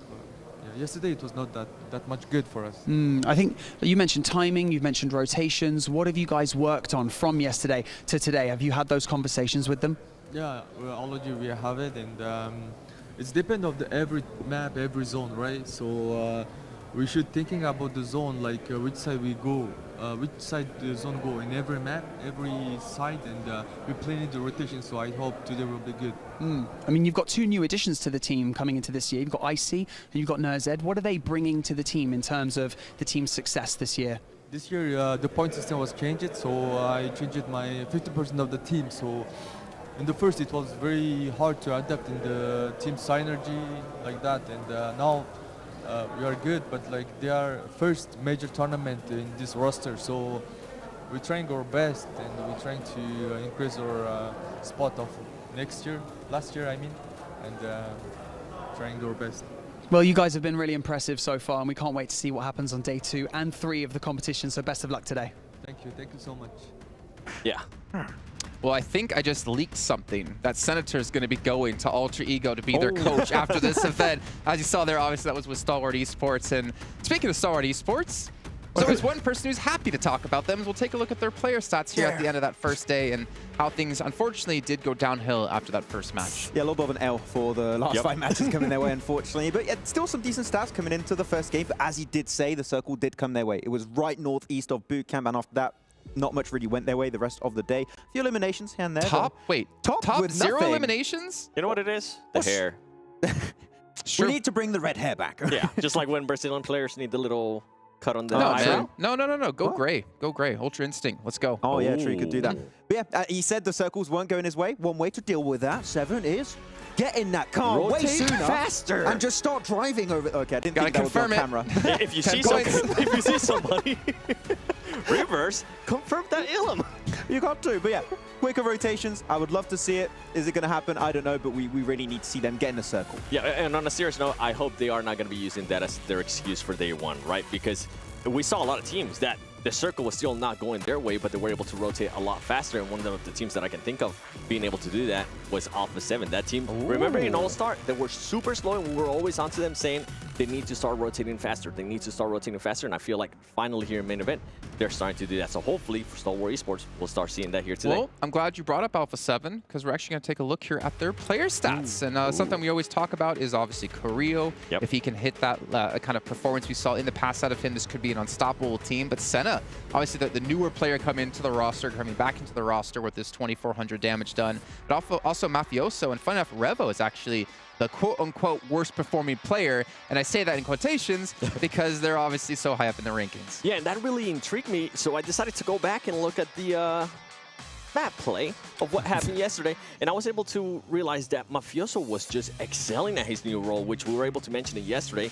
yesterday it was not that much good for us. I think you mentioned timing, you've mentioned rotations. What have you guys worked on from yesterday to today? Have you had those conversations with them? Yeah, well, already we have it, and it's depend of every map, every zone, right? So we should thinking about the zone, like which side we go, which side the zone go in every map, every side, and we planning the rotation, so I hope today will be good. I mean, you've got 2 new additions to the team coming into this year. You've got Icy and you've got Nerzed. What are they bringing to the team in terms of the team's success this year? This year, the point system was changed, so I changed my 50% of the team. So in the first, it was very hard to adapt in the team synergy like that, and now we are good, but like they are first major tournament in this roster, so we're trying our best and we're trying to increase our spot of last year I mean, and trying our best. Well, you guys have been really impressive so far, and we can't wait to see what happens on day 2 and 3 of the competition, so best of luck today. Thank you so much. Yeah. Well, I think I just leaked something. That Senator is going to be going to Alter Ego to be their coach after this event. As you saw there, obviously that was with World Esports. And speaking of World Esports, so there's one person who's happy to talk about them. We'll take a look at their player stats here at the end of that first day and how things unfortunately did go downhill after that first match. Yeah, a little bit of an L for the last 5 matches coming their way, unfortunately. But yeah, still some decent stats coming into the first game. But as he did say, the circle did come their way. It was right northeast of boot camp, and after that, not much really went their way the rest of the day. A few eliminations here and there. Top with 0 nothing. eliminations? You know what it is? The hair. We need to bring the red hair back. Yeah, just like when Brazilian players need the little cut on the eyebrow. No. Go gray. Go gray. Ultra Instinct. Let's go. Oh, yeah, true. You could do that. But yeah, he said the circles weren't going his way. One way to deal with that, 7, is get in that car way sooner, faster, and just start driving over. Okay, I didn't think that was on camera. If you see somebody reverse, confirm that ilum. You got to, but yeah, quicker rotations. I would love to see it. Is it going to happen? I don't know, but we really need to see them get in the circle. Yeah, and on a serious note, I hope they are not going to be using that as their excuse for day 1, right? Because we saw a lot of teams that the circle was still not going their way, but they were able to rotate a lot faster. And one of the teams that I can think of being able to do that was Alpha7. That team, remember in All-Star, they were super slow, and we were always onto them saying, they need to start rotating faster. They need to start rotating faster, and I feel like finally here in main event, they're starting to do that. So hopefully for Stalwart Esports, we'll start seeing that here today. Well, I'm glad you brought up Alpha7 because we're actually going to take a look here at their player stats. And something we always talk about is obviously Carrillo. Yep. If he can hit that kind of performance we saw in the past out of him, this could be an unstoppable team. But Senna, obviously the newer player coming into the roster, coming back into the roster with this 2,400 damage done. But also Mafioso, and fun enough, Revo is actually the quote-unquote worst performing player, and I say that in quotations because they're obviously so high up in the rankings. Yeah, and that really intrigued me, so I decided to go back and look at the map play of what happened yesterday, and I was able to realize that Mafioso was just excelling at his new role, which we were able to mention it yesterday.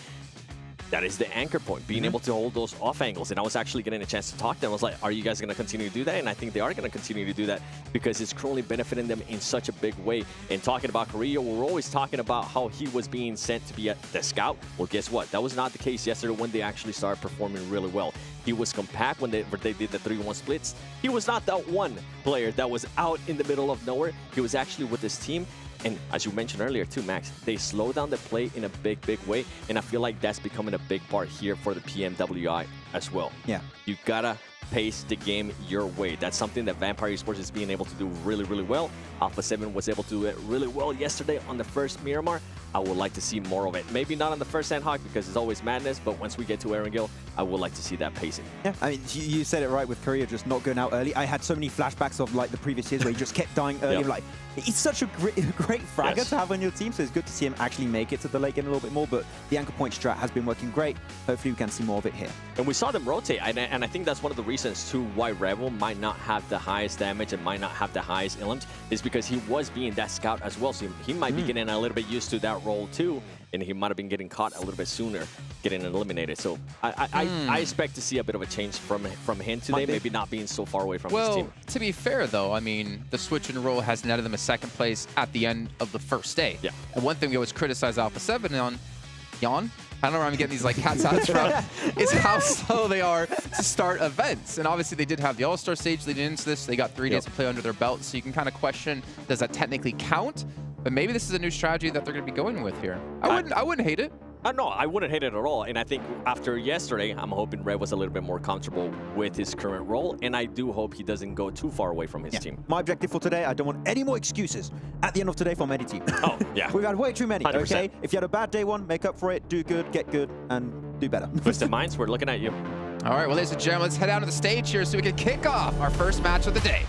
That is the anchor point, being able to hold those off angles. And I was actually getting a chance to talk to them. I was like, are you guys going to continue to do that? And I think they are going to continue to do that because it's currently benefiting them in such a big way. And talking about Carrillo, we're always talking about how he was being sent to be the scout. Well, guess what? That was not the case yesterday when they actually started performing really well. He was compact when they did the 3-1 splits. He was not that one player that was out in the middle of nowhere. He was actually with his team. And as you mentioned earlier too, Max, they slow down the play in a big way. And I feel like that's becoming a big part here for the PMWI as well. Yeah. You gotta pace the game your way. That's something that Vampire Esports is being able to do really well. Alpha7 was able to do it really well yesterday on the first Miramar. I would like to see more of it. Maybe not on the first Sanhok because it's always madness, but once we get to Erangel, I would like to see that pacing. Yeah, I mean, you said it right with Korea just not going out early. I had so many flashbacks of like the previous years where he just kept dying early. Yep. Like, he's such a great fragger to have on your team, so it's good to see him actually make it to the late game a little bit more, but the anchor point strat has been working great. Hopefully we can see more of it here. And we saw them rotate, and I think that's one of the reasons too why Rebel might not have the highest damage and might not have the highest illims is because he was being that scout as well, so he might be getting a little bit used to that role too, and he might have been getting caught a little bit sooner, getting eliminated. So I expect to see a bit of a change from him today, maybe not being so far away from his team. Well, to be fair though, I mean, the switch and roll has netted them a second place at the end of the first day. Yeah. And one thing we always criticize Alpha7 on, I don't know where I'm getting these like cat sounds from, is how slow they are to start events. And obviously they did have the All-Star Stage leading into this. They got 3 days to play under their belt, so you can kind of question, does that technically count? But maybe this is a new strategy that they're going to be going with here. I wouldn't hate it. No, I wouldn't hate it at all. And I think after yesterday, I'm hoping Red was a little bit more comfortable with his current role. And I do hope he doesn't go too far away from his team. My objective for today, I don't want any more excuses at the end of today from any team. Oh, yeah. We've had way too many, 100%. okay? If you had a bad day one, make up for it, do good, get good, and do better. Twisted Minds, we're looking at you. All right, well, ladies and gentlemen, let's head out to the stage here so we can kick off our first match of the day.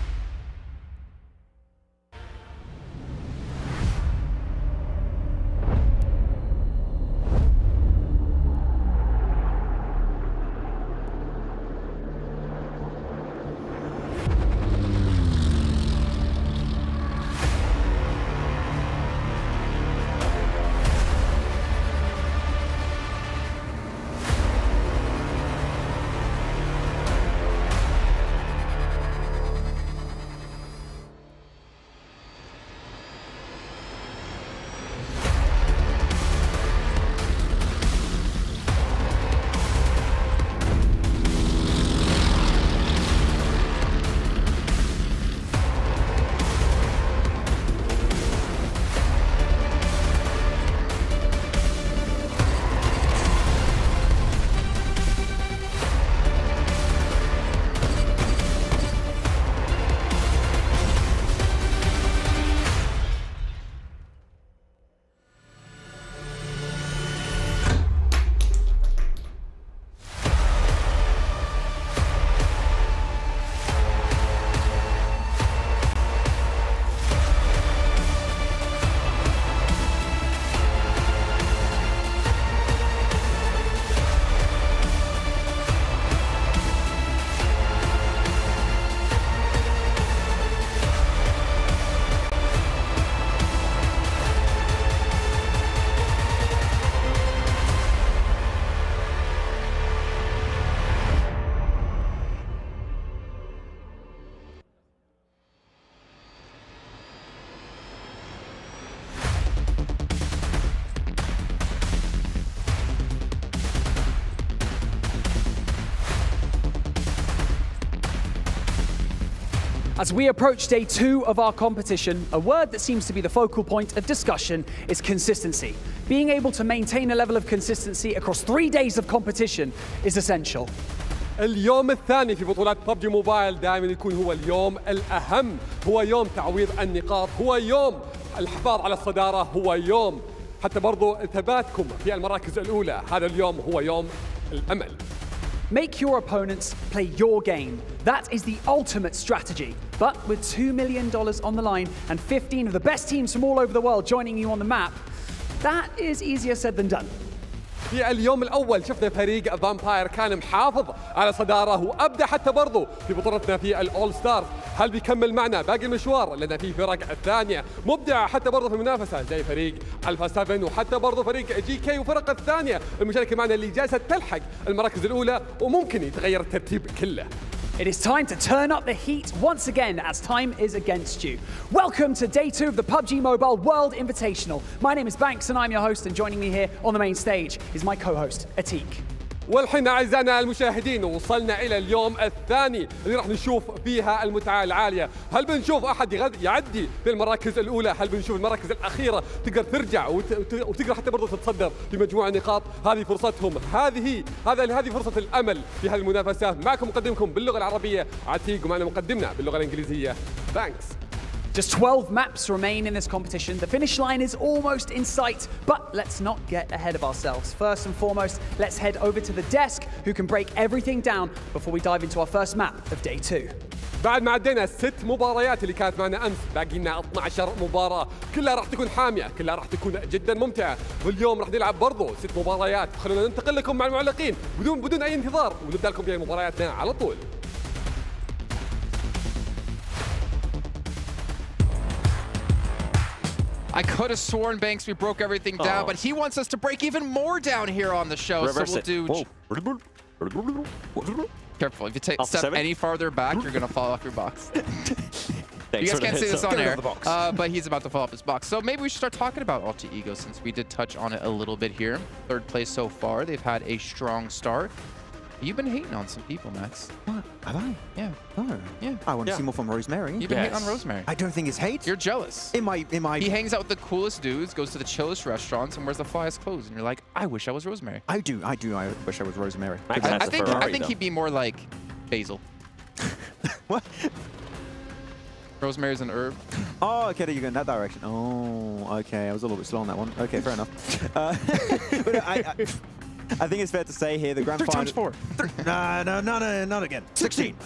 As we approach day 2 of our competition, a word that seems to be the focal point of discussion is consistency. Being able to maintain a level of consistency across 3 days of competition is essential. اليوم الثاني في بطولات PUBG موبايل دائما يكون هو اليوم الأهم، هو يوم تعويض النقاط، هو يوم الحفاظ على الصدارة، هو يوم حتى برضو ثباتكم في المراكز الأولى. هذا اليوم هو يوم الأمل. Make your opponents play your game. That is the ultimate strategy. But with $2 million on the line and 15 of the best teams from all over the world joining you on the map, that is easier said than done. في اليوم الأول شفنا فريق فامباير كان محافظ على صدارة وأبدأ حتى برضو في بطولتنا في الأول ستارز. هل بيكمل معنا باقي المشوار؟ لأن في فرق الثانية مبدعة حتى برضو في المنافسة زي فريق ألفا 7 وحتى برضو فريق جي كي وفرق الثانية المشاركة معنا اللي جالسة تلحق المراكز الأولى وممكن يتغير الترتيب كله. It is time to turn up the heat once again as time is against you. Welcome to day 2 of the PUBG Mobile World Invitational. My name is Banks and I'm your host, and joining me here on the main stage is my co-host, Atik. والحين أعزائنا المشاهدين وصلنا إلى اليوم الثاني اللي راح نشوف فيها المتعة العالية. هل بنشوف أحد يعدي في المراكز الأولى؟ هل بنشوف المراكز الأخيرة تقدر ترجع وتقدر حتى برضو تتصدر بمجموعة نقاط؟ هذه فرصتهم، هذه فرصة الأمل في هذه المنافسة. معكم مقدمكم باللغة العربية عتيق ومعنا مقدمنا باللغة الإنجليزية بانكس. Just 12 maps remain in this competition. The finish line is almost in sight, but let's not get ahead of ourselves. First and foremost, let's head over to the desk who can break everything down before we dive into our first map of day 2. بعد ما عدينا 6 مباريات اللي كانت معنا امس، باقي لنا 12 مباراه، كلها راح تكون حاميه، كلها راح تكون جدا ممتعه، واليوم راح نلعب برضو 6 مباريات. خلونا ننتقل لكم مع المعلقين بدون اي انتظار ونبدا لكم في مبارياتنا على طول. I could have sworn, Banks, we broke everything down, but he wants us to break even more down here on the show. Reverse so we'll it. do. Careful, if you step any farther back, you're going to fall off your box. You guys can't see this on air, but he's about to fall off his box. So maybe we should start talking about Alter Ego, since we did touch on it a little bit here. 3rd place so far. They've had a strong start. You've been hating on some people, Max. What? Have I? Yeah. Oh. Yeah. I want to see more from Rosemary. You've been hating on Rosemary. I don't think it's hate. You're jealous. In my He hangs out with the coolest dudes, goes to the chillest restaurants, and wears the flyest clothes. And you're like, I wish I was Rosemary. I do. I wish I was Rosemary. I think he'd be more like Basil. What? Rosemary's an herb. Oh, okay, there you go in that direction. Oh, okay. I was a little bit slow on that one. Okay, fair enough. But I think it's fair to say here the grand final. 3 times 4. No, not again. 16.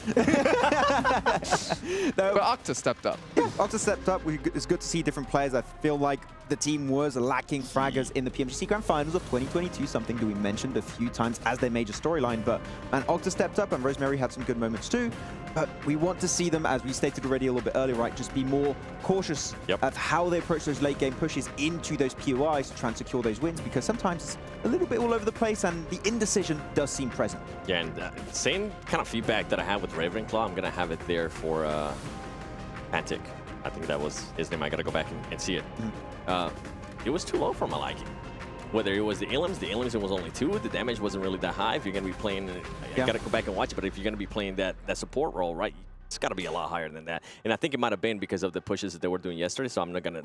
No. But Octa stepped up. Yeah, Octa stepped up. It's good to see different players. I feel like the team was lacking fraggers in the PMGC Grand Finals of 2022, something that we mentioned a few times as their major storyline. But Octa stepped up, and Rosemary had some good moments too. But we want to see them, as we stated already a little bit earlier, right, just be more cautious of how they approach those late game pushes into those POIs to try and secure those wins, because sometimes it's a little bit all over the place and the indecision does seem present. Yeah, and same kind of feedback that I had with Ravenclaw, I'm going to have it there for Pantic. I think that was his name. I got to go back and see it. It was too low for my liking. Whether it was the Elims it was only 2. The damage wasn't really that high. If you're going to be playing, I got to go back and watch it, but if you're going to be playing that support role, right, it's got to be a lot higher than that. And I think it might have been because of the pushes that they were doing yesterday, so I'm not going to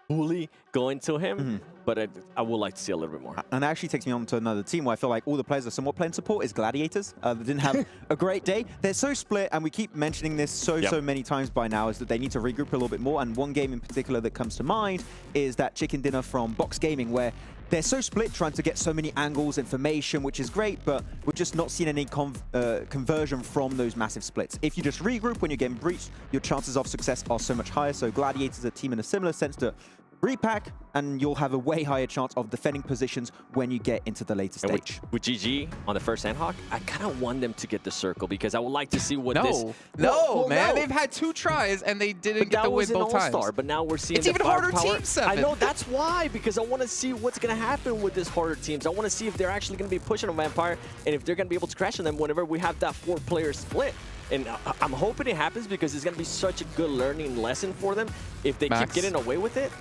fully go into him, but I would like to see a little bit more. And that actually takes me on to another team where I feel like all the players are somewhat playing support is Gladiators. They didn't have a great day. They're so split, and we keep mentioning this so many times by now, is that they need to regroup a little bit more. And one game in particular that comes to mind is that chicken dinner from Box Gaming, where they're so split, trying to get so many angles, information, which is great, but we're just not seeing any conversion from those massive splits. If you just regroup when you're getting breached, your chances of success are so much higher. So Gladiators are a team in a similar sense to repack, and you'll have a way higher chance of defending positions when you get into the later stage. With GG on the first Sanhok, I kind of want them to get the circle, because I would like to see what this... No, man. They've had 2 tries, and they didn't get the win both times. But now we're seeing it's even harder team 7. I know, that's why, because I want to see what's going to happen with this harder teams. I want to see if they're actually going to be pushing on Vampire, and if they're going to be able to crash on them whenever we have that 4-player split. And I'm hoping it happens, because it's going to be such a good learning lesson for them if they keep getting away with it.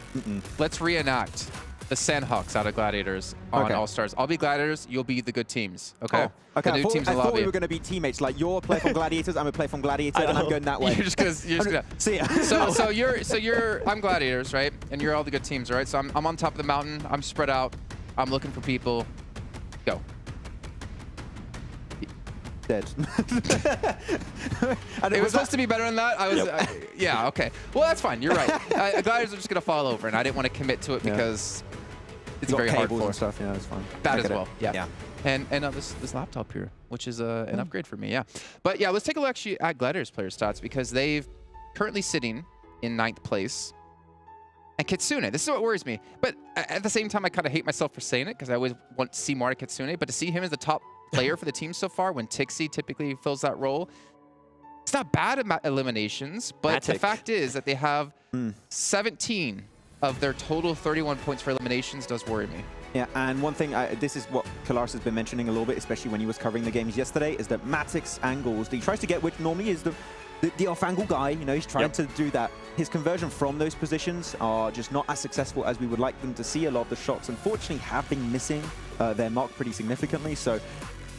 Let's reenact the Sanhoks out of Gladiators on All-Stars. I'll be Gladiators, you'll be the good teams, okay? Oh, okay. The new teams I in the thought we lobby. were going to be teammates. Like, you're play from Gladiators, I'm going to play from Gladiator, and I'm going that way. You're just gonna See ya. I'm Gladiators, right? And you're all the good teams, right? So I'm on top of the mountain, I'm spread out, I'm looking for people. Go. Dead. It was supposed to be better than that. I was, yeah, okay. Well, that's fine. You're right. Gladiators are just gonna fall over, and I didn't want to commit to it because it's very hard for and stuff. Yeah, it's fine. That as well. Yeah. And this laptop here, which is an upgrade for me. Yeah. But yeah, let's take a look actually at Gladiators player stats because they've currently sitting in 9th place. And Kitsune, this is what worries me. But at the same time, I kind of hate myself for saying it because I always want to see more of Kitsune. But to see him as the top player for the team so far, when Tixie typically fills that role, it's not bad at eliminations. But the fact is that they have 17 of their total 31 points for eliminations does worry me. Yeah, and one thing, this is what Kalaris has been mentioning a little bit, especially when he was covering the games yesterday, is that Matic's angles that he tries to get, which normally is the off-angle guy, you know, he's trying to do that. His conversion from those positions are just not as successful as we would like them to see. A lot of the shots, unfortunately, have been missing their mark pretty significantly. So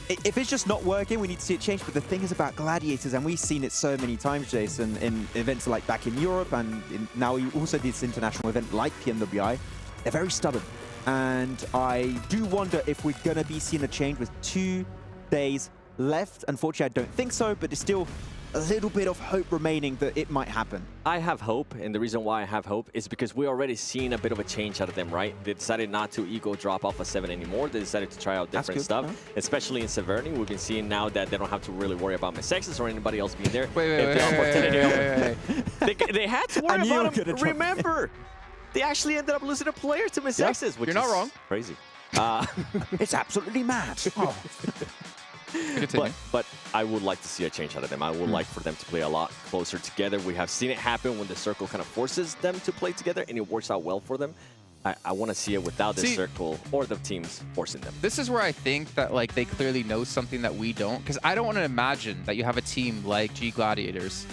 if it's just not working, we need to see it change. But the thing is about Gladiators, and we've seen it so many times, Jason, in events like back in Europe, and now we also did this international event like PMWI, they're very stubborn. And I do wonder if we're going to be seeing a change with 2 days left. Unfortunately, I don't think so, but it's still a little bit of hope remaining that it might happen. I have hope, and the reason why I have hope is because we're already seeing a bit of a change out of them, right? They decided not to ego drop Alpha7 anymore. They decided to try out different stuff, especially in Severity. We've been seeing now that they don't have to really worry about Misexes or anybody else being there. Wait. They had to worry about them. Remember, they actually ended up losing a player to Misexes, which You're not is wrong. Crazy. It's absolutely mad. But I would like to see a change out of them. I would like for them to play a lot closer together. We have seen it happen when the circle kind of forces them to play together, and it works out well for them. I want to see it without the circle or the teams forcing them. This is where I think that like they clearly know something that we don't, because I don't want to imagine that you have a team like G Gladiators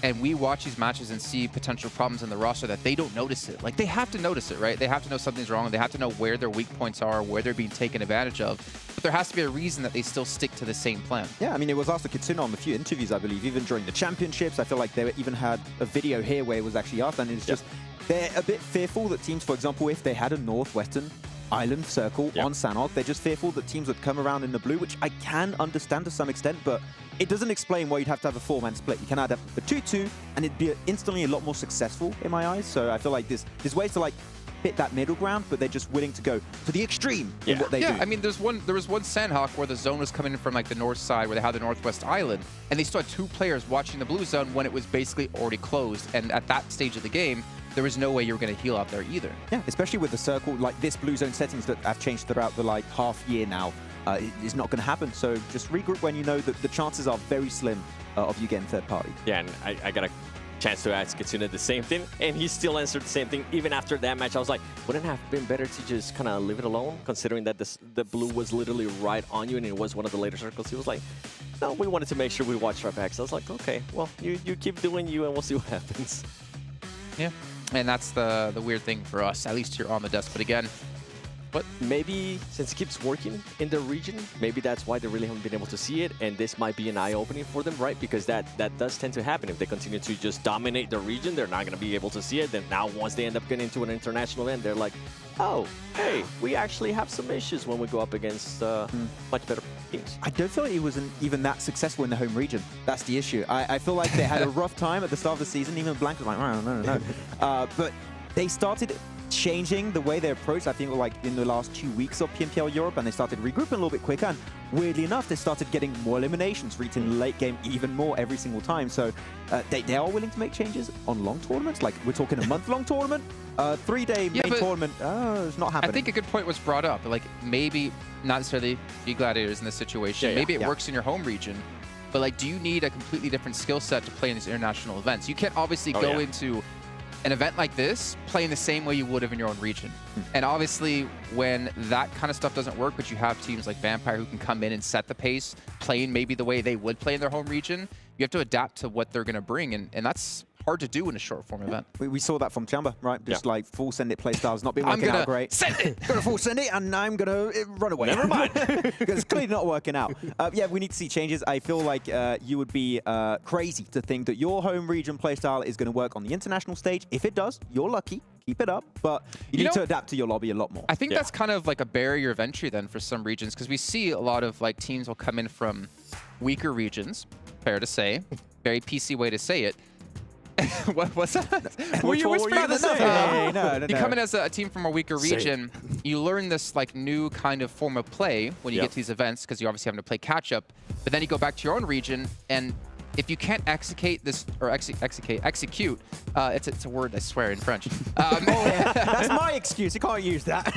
and we watch these matches and see potential problems in the roster that they don't notice it. Like, they have to notice it, right? They have to know something's wrong. They have to know where their weak points are, where they're being taken advantage of. But there has to be a reason that they still stick to the same plan. Yeah, I mean, it was asked to Kitsune on a few interviews, I believe, even during the championships. I feel like they even had a video here where it was actually asked, and it's just, they're a bit fearful that teams, for example, if they had a Northwestern Island circle on Sanhok, they're just fearful that teams would come around in the blue, which I can understand to some extent, but it doesn't explain why you'd have to have a 4-man split. You can add up a 2-2, and it'd be instantly a lot more successful in my eyes. So I feel like there's ways to like hit that middle ground, but they're just willing to go to the extreme in what they do. I mean, there was one Sanhok where the zone was coming in from like the north side where they had the Northwest Island, and they still had 2 players watching the blue zone when it was basically already closed. And at that stage of the game, there was no way you were going to heal out there either. Yeah, especially with the circle, like this blue zone settings that have changed throughout the like half year now. It's not going to happen. So just regroup when you know that the chances are very slim of you getting third party. Yeah, and I got a chance to ask Kitsune the same thing, and he still answered the same thing. Even after that match, I was like, wouldn't it have been better to just kind of leave it alone, considering that the blue was literally right on you and it was one of the later circles? He was like, no, we wanted to make sure we watched our backs. I was like, okay, well, you keep doing you and we'll see what happens. Yeah, and that's the weird thing for us, at least here on the desk. But again, but maybe since it keeps working in the region, maybe that's why they really haven't been able to see it, and this might be an eye-opening for them, right? Because that does tend to happen. If they continue to just dominate the region, they're not going to be able to see it. Then now once they end up getting into an international event, they're like, oh, hey, we actually have some issues when we go up against much better teams. I don't feel like it wasn't even that successful in the home region. That's the issue. I feel like they had a rough time at the start of the season. Even Blank was like, no. But they started changing the way they approach. I think like in the last 2 weeks of PMPL Europe, and they started regrouping a little bit quicker, and weirdly enough they started getting more eliminations, reaching the late game even more every single time. So they are willing to make changes on long tournaments. Like, we're talking a month-long tournament, 3-day main tournament. It's not happening. I think a good point was brought up. Like, maybe not necessarily G Gladiators in this situation. Maybe it works in your home region, but like, do you need a completely different skill set to play in these international events? You can't obviously go into an event like this playing the same way you would have in your own region. And obviously when that kind of stuff doesn't work, but you have teams like Vampire who can come in and set the pace, playing maybe the way they would play in their home region, you have to adapt to what they're going to bring. And that's hard to do in a short form event. We saw that from Chamber, right? Just like full send it playstyles not been working out great. Send it. Gonna full send it, and I'm gonna run away. Never mind. Because it's clearly not working out. Yeah, we need to see changes. I feel like you would be crazy to think that your home region playstyle is going to work on the international stage. If it does, you're lucky. Keep it up, but you need to adapt to your lobby a lot more. I think that's kind of like a barrier of entry then for some regions, because we see a lot of like teams will come in from weaker regions. Fair to say, very PC way to say it. What's that? Were you whispering to say? No. You come in as a team from a weaker region, you learn this like new kind of form of play when you get to these events, because you're obviously having to play catch up. But then you go back to your own region, and if you can't execute this or execute, it's a word I swear in French. That's my excuse. You can't use that.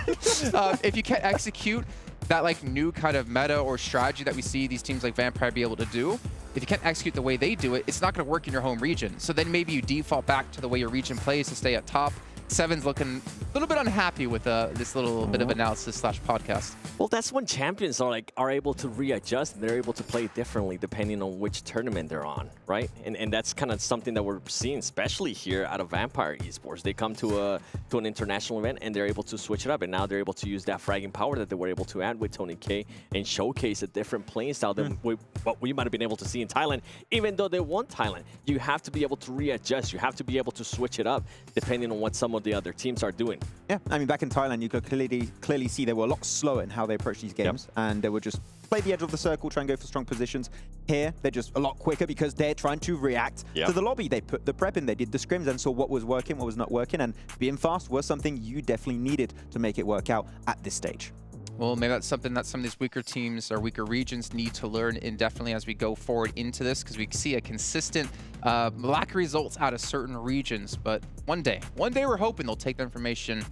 If you can't execute that like new kind of meta or strategy that we see these teams like Vampire be able to do, if you can't execute the way they do it, it's not going to work in your home region. So then maybe you default back to the way your region plays to stay at top. Seven's looking a little bit unhappy with this little bit of analysis / podcast. Well, that's when champions are able to readjust, and they're able to play differently depending on which tournament they're on, right? And that's kind of something that we're seeing, especially here out of Vampire Esports. They come to an international event, and they're able to switch it up, and now they're able to use that fragging power that they were able to add with Tony K and showcase a different playing style than what we might have been able to see in Thailand. Even though they won Thailand, you have to be able to readjust. You have to be able to switch it up depending on what some of the other teams are doing. Yeah, I mean, back in Thailand, you could clearly see they were a lot slower in how they approach these games, and they would just play the edge of the circle, try and go for strong positions. Here, they're just a lot quicker because they're trying to react to the lobby. They put the prep in, they did the scrims and saw what was working, what was not working, and being fast was something you definitely needed to make it work out at this stage. Well, maybe that's something that some of these weaker teams or weaker regions need to learn indefinitely as we go forward into this, because we see a consistent lack of results out of certain regions. But one day we're hoping they'll take the information,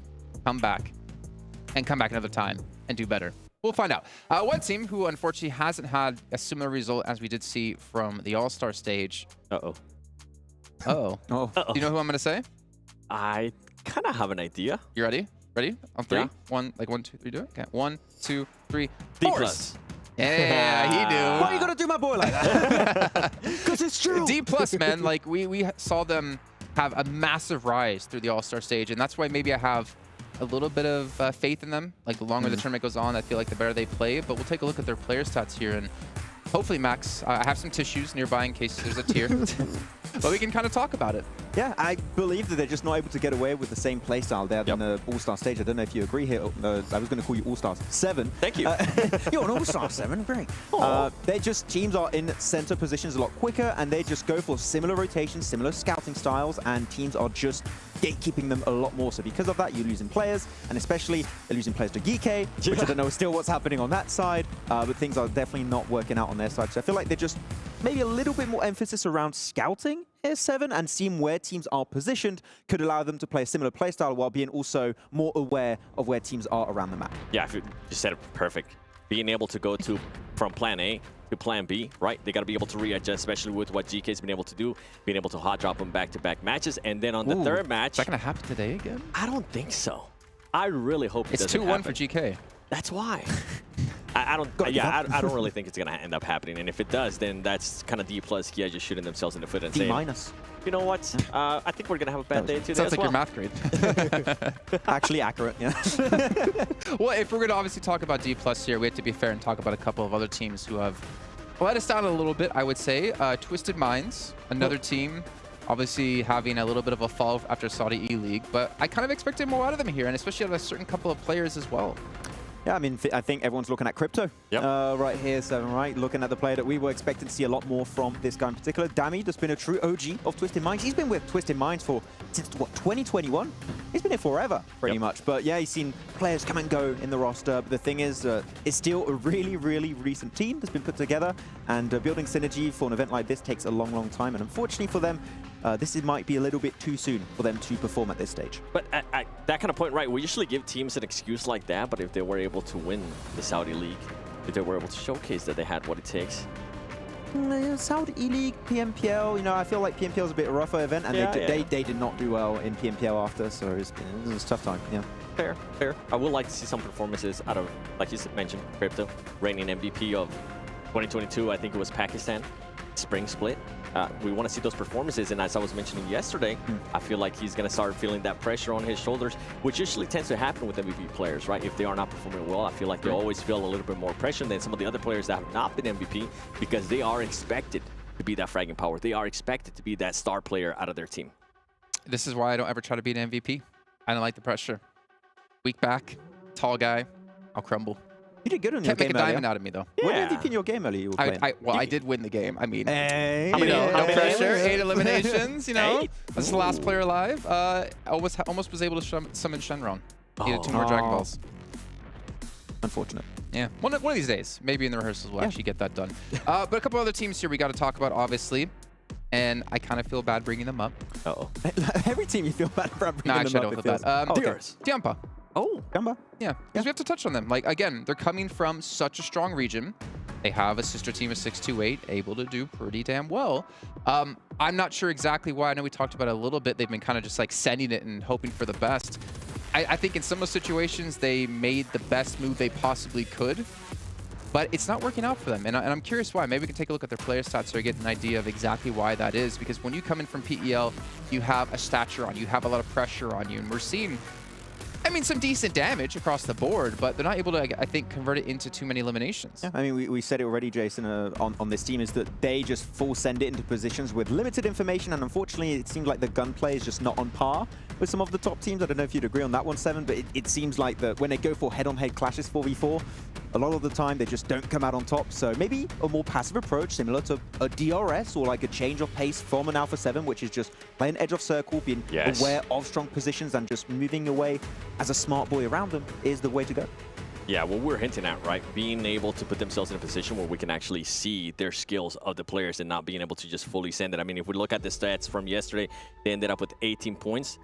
come back another time and do better. We'll find out. One team who unfortunately hasn't had a similar result as we did see from the All-Star stage. Uh-oh. Uh-oh. Do you know who I'm going to say? I kind of have an idea. You ready? Ready? On three? Yeah. One, 1, 2, 3, do it? Okay. 1, 2, 3. Dplus. Yeah, he knew. Why are you going to do my boy like that? Because it's true. Dplus, man, like we saw them have a massive rise through the All-Star stage, and that's why maybe I have a little bit of faith in them. Like the longer the tournament goes on, I feel like the better they play. But we'll take a look at their player stats here, and hopefully, Max, I have some tissues nearby in case there's a tear. But we can kind of talk about it. Yeah, I believe that they're just not able to get away with the same playstyle there than the All-Star stage. I don't know if you agree here. I was going to call you All-Stars 7. Thank you. You're an All-Star 7, great. They're just, teams are in center positions a lot quicker, and they just go for similar rotations, similar scouting styles, and teams are just gatekeeping them a lot more. So because of that, you're losing players, and especially they're losing players to Geek, which I don't know still what's happening on that side, but things are definitely not working out on their side. So I feel like they're just maybe a little bit more emphasis around scouting here, 7, and seeing where teams are positioned could allow them to play a similar playstyle while being also more aware of where teams are around the map. Yeah, you said it perfect. Being able to go from plan A to plan B, right? They got to be able to readjust, especially with what GK's been able to do, being able to hot drop them back-to-back matches, and then on the third match... Is that going to happen today again? I don't think so. I really hope it doesn't happen. It's 2-1 for GK. That's why. I don't really think it's going to end up happening. And if it does, then that's kind of Dplus KIA just shooting themselves in the foot and saying, you know what? I think we're going to have a bad day today. Sounds like your math grade. Actually accurate, yeah. Well, if we're going to obviously talk about Dplus here, we have to be fair and talk about a couple of other teams who have let us down a little bit, I would say. Twisted Minds, another team, obviously having a little bit of a fall after Saudi E-League, but I kind of expected more out of them here, and especially out of a certain couple of players as well. Yeah, I mean, I think everyone's looking at Crypto right here, 7, right? Looking at the player that we were expecting to see a lot more from this guy in particular. Dami, that's been a true OG of Twisted Minds. He's been with Twisted Minds since, what, 2021? He's been here forever, pretty much. But yeah, he's seen players come and go in the roster. But the thing is, it's still a really, really recent team that's been put together. And building synergy for an event like this takes a long, long time. And unfortunately for them, this might be a little bit too soon for them to perform at this stage. But at that kind of point, right, we usually give teams an excuse like that, but if they were able to win the Saudi League, if they were able to showcase that they had what it takes. Saudi E-League, PMPL, you know, I feel like PMPL is a bit of a rougher event, and they did not do well in PMPL after, so it was a tough time, yeah. Fair. I would like to see some performances out of, like you mentioned, Crypto, reigning MVP of 2022, I think it was Pakistan, spring split. We want to see those performances, and as I was mentioning yesterday, I feel like he's going to start feeling that pressure on his shoulders, which usually tends to happen with MVP players, right? If they are not performing well, I feel like they always feel a little bit more pressure than some of the other players that have not been MVP, because they are expected to be that fragging power. They are expected to be that star player out of their team. This is why I don't ever try to beat an MVP. I don't like the pressure. Weak back, tall guy, I'll crumble. You did good in your game. Can't make a diamond out of me, though. What did you think in your game earlier you were playing? Well, I did win the game. I mean, Hey. no pressure, 8 eliminations, you know. That's the last player alive. Almost was able to summon Shenron. Needed 2 more Dragon Balls. Unfortunate. Yeah, one of these days. Maybe in the rehearsals we'll actually get that done. But a couple other teams here we got to talk about, obviously. And I kind of feel bad bringing them up. Uh-oh. Every team you feel bad for bringing them up. Actually, I don't feel bad. DRS. Diampa. Oh, Gamba. Yeah, because we have to touch on them. Like, again, they're coming from such a strong region. They have a sister team of 628, able to do pretty damn well. I'm not sure exactly why. I know we talked about it a little bit. They've been kind of just like sending it and hoping for the best. I think in some of those situations, they made the best move they possibly could. But it's not working out for them, and I'm curious why. Maybe we can take a look at their player stats so I get an idea of exactly why that is. Because when you come in from PEL, you have a stature on you, have a lot of pressure on you, and we're seeing, I mean, some decent damage across the board, but they're not able to, I think, convert it into too many eliminations. Yeah, I mean, we said it already, Jason, on this team, is that they just full send it into positions with limited information, and unfortunately, it seems like the gunplay is just not on par with some of the top teams. I don't know if you'd agree on that one, Seven, but it seems like that when they go for head-on-head clashes 4v4, a lot of the time they just don't come out on top. So maybe a more passive approach, similar to a DRS or like a change of pace from an Alpha7, which is just playing edge of circle, being aware of strong positions and just moving away as a smart boy around them is the way to go. Yeah, what we're hinting at, right? Being able to put themselves in a position where we can actually see their skills of the players and not being able to just fully send it. I mean, if we look at the stats from yesterday, they ended up with 18 points.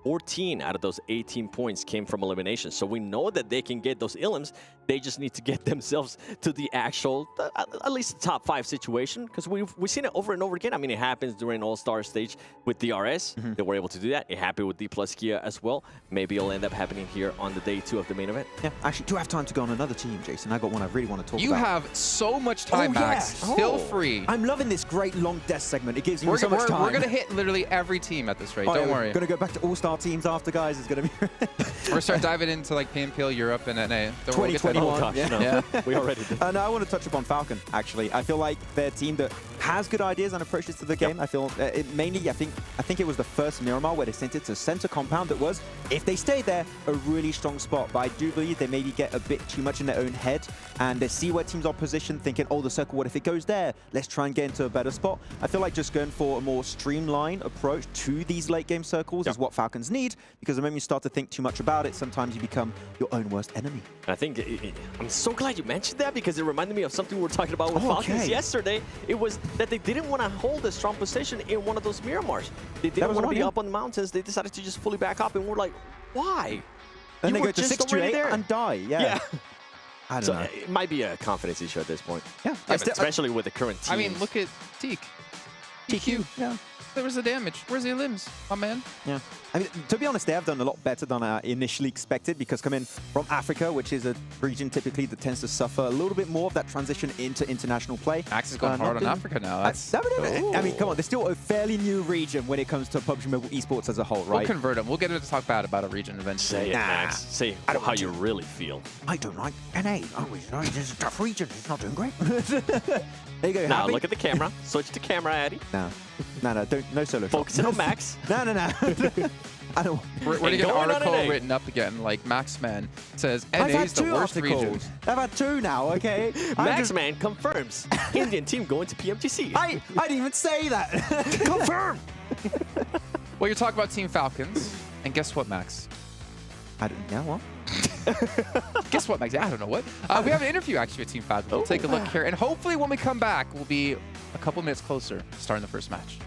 14 out of those 18 points came from elimination. So we know that they can get those elims. They just need to get themselves to the actual, at least the top 5 situation, because we've seen it over and over again. I mean, it happens during All-Star Stage with DRS. They were able to do that. It happened with Dplus KIA as well. Maybe it'll end up happening here on the day 2 of the main event. Yeah, actually, do have time to go on another team, Jason. I got one I really want to talk about. You have so much time, Max. Feel free. I'm loving this great long death segment. It gives me so much time. We're going to hit literally every team at this rate. Don't worry. We're going to go back to All-Star teams after, guys. It's going to be... We're going to start diving into like PMPL Europe and NA. 2021. Oh, gosh, no. We already did. No, I want to touch upon Falcon, actually. I feel like they're a team that has good ideas and approaches to the game. I feel mainly, I think it was the first Miramar where they sent it to center compound that was, if they stay there, a really strong spot. But I do believe they maybe get a bit too much in their own head and they see where teams are positioned, thinking, oh, the circle, what if it goes there? Let's try and get into a better spot. I feel like just going for a more streamlined approach to these late game circles is what Falcons need, because the moment you start to think too much about it, sometimes you become your own worst enemy. I think I'm so glad you mentioned that, because it reminded me of something we were talking about with Falcons yesterday. It was that they didn't want to hold a strong position in one of those Miramars. They didn't want to be up on the mountains. They decided to just fully back up, and we're like, why? Then they go to 6-8 and die. Yeah. I don't know. It might be a confidence issue at this point. Yeah. Especially with the current team. I mean, look at Teak. TQ. Yeah. There was the damage. Where's the limbs, my man? Yeah. I mean, to be honest, they have done a lot better than I initially expected, because coming from Africa, which is a region typically that tends to suffer a little bit more of that transition into international play. Max is going hard on Africa now. I mean, come on, they're still a fairly new region when it comes to PUBG Mobile Esports as a whole, right? We'll convert them. We'll get to talk bad about a region eventually. Say it, Max. Say how you really feel. I don't like NA. Oh, it's a tough region. It's not doing great. There you go. Now look at the camera. Switch to camera, Addy. No, don't, no solo. Focusing on Max. No. I don't. We're going to get an article written up again, like Maxman says, NA is the worst region. I've had 2 now, okay? Maxman confirms Indian team going to PMTC. I didn't even say that. Confirm. Well, you're talking about Team Falcons, and guess what, Max? I don't know what. Guess what, Max? I don't know what. We have an interview actually with Team Falcons. We'll take a look here, and hopefully when we come back, we'll be a couple minutes closer to starting the first match.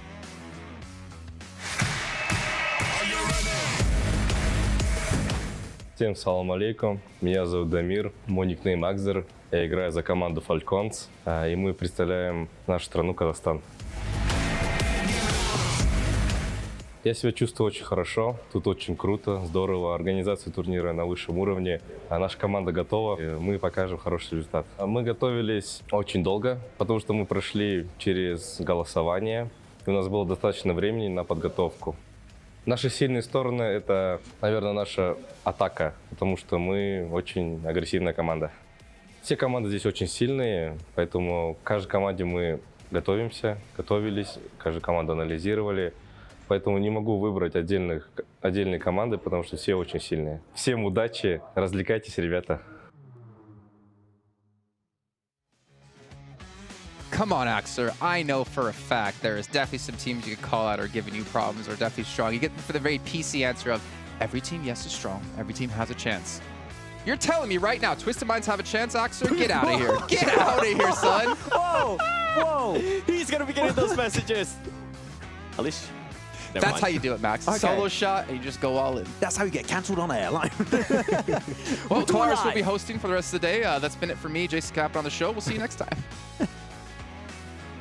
Всем салам алейкум, меня зовут Дамир, мой никнейм Акзер, я играю за команду Falcons, и мы представляем нашу страну Казахстан. Я себя чувствую очень хорошо, тут очень круто, здорово, организация турнира на высшем уровне, а наша команда готова, и мы покажем хороший результат. Мы готовились очень долго, потому что мы прошли через голосование, и у нас было достаточно времени на подготовку. Наши сильные стороны — это, наверное, наша атака, потому что мы очень агрессивная команда. Все команды здесь очень сильные, поэтому к каждой команде мы готовимся, готовились, каждую команду анализировали. Поэтому не могу выбрать отдельные команды, потому что все очень сильные. Всем удачи, развлекайтесь, ребята. Come on, Axer. I know for a fact there is definitely some teams you could call out or giving you problems or definitely strong. You get for the very PC answer of every team, yes, is strong. Every team has a chance. You're telling me right now Twisted Minds have a chance, Axer? Get out of here. Get out of here, son. Whoa, whoa. He's going to be getting those messages. At least... That's how you do it, Max. Okay. Solo shot, and you just go all in. That's how you get cancelled on air. Well, Taurus will be hosting for the rest of the day. That's been it for me, Jason Captain, on the show. We'll see you next time.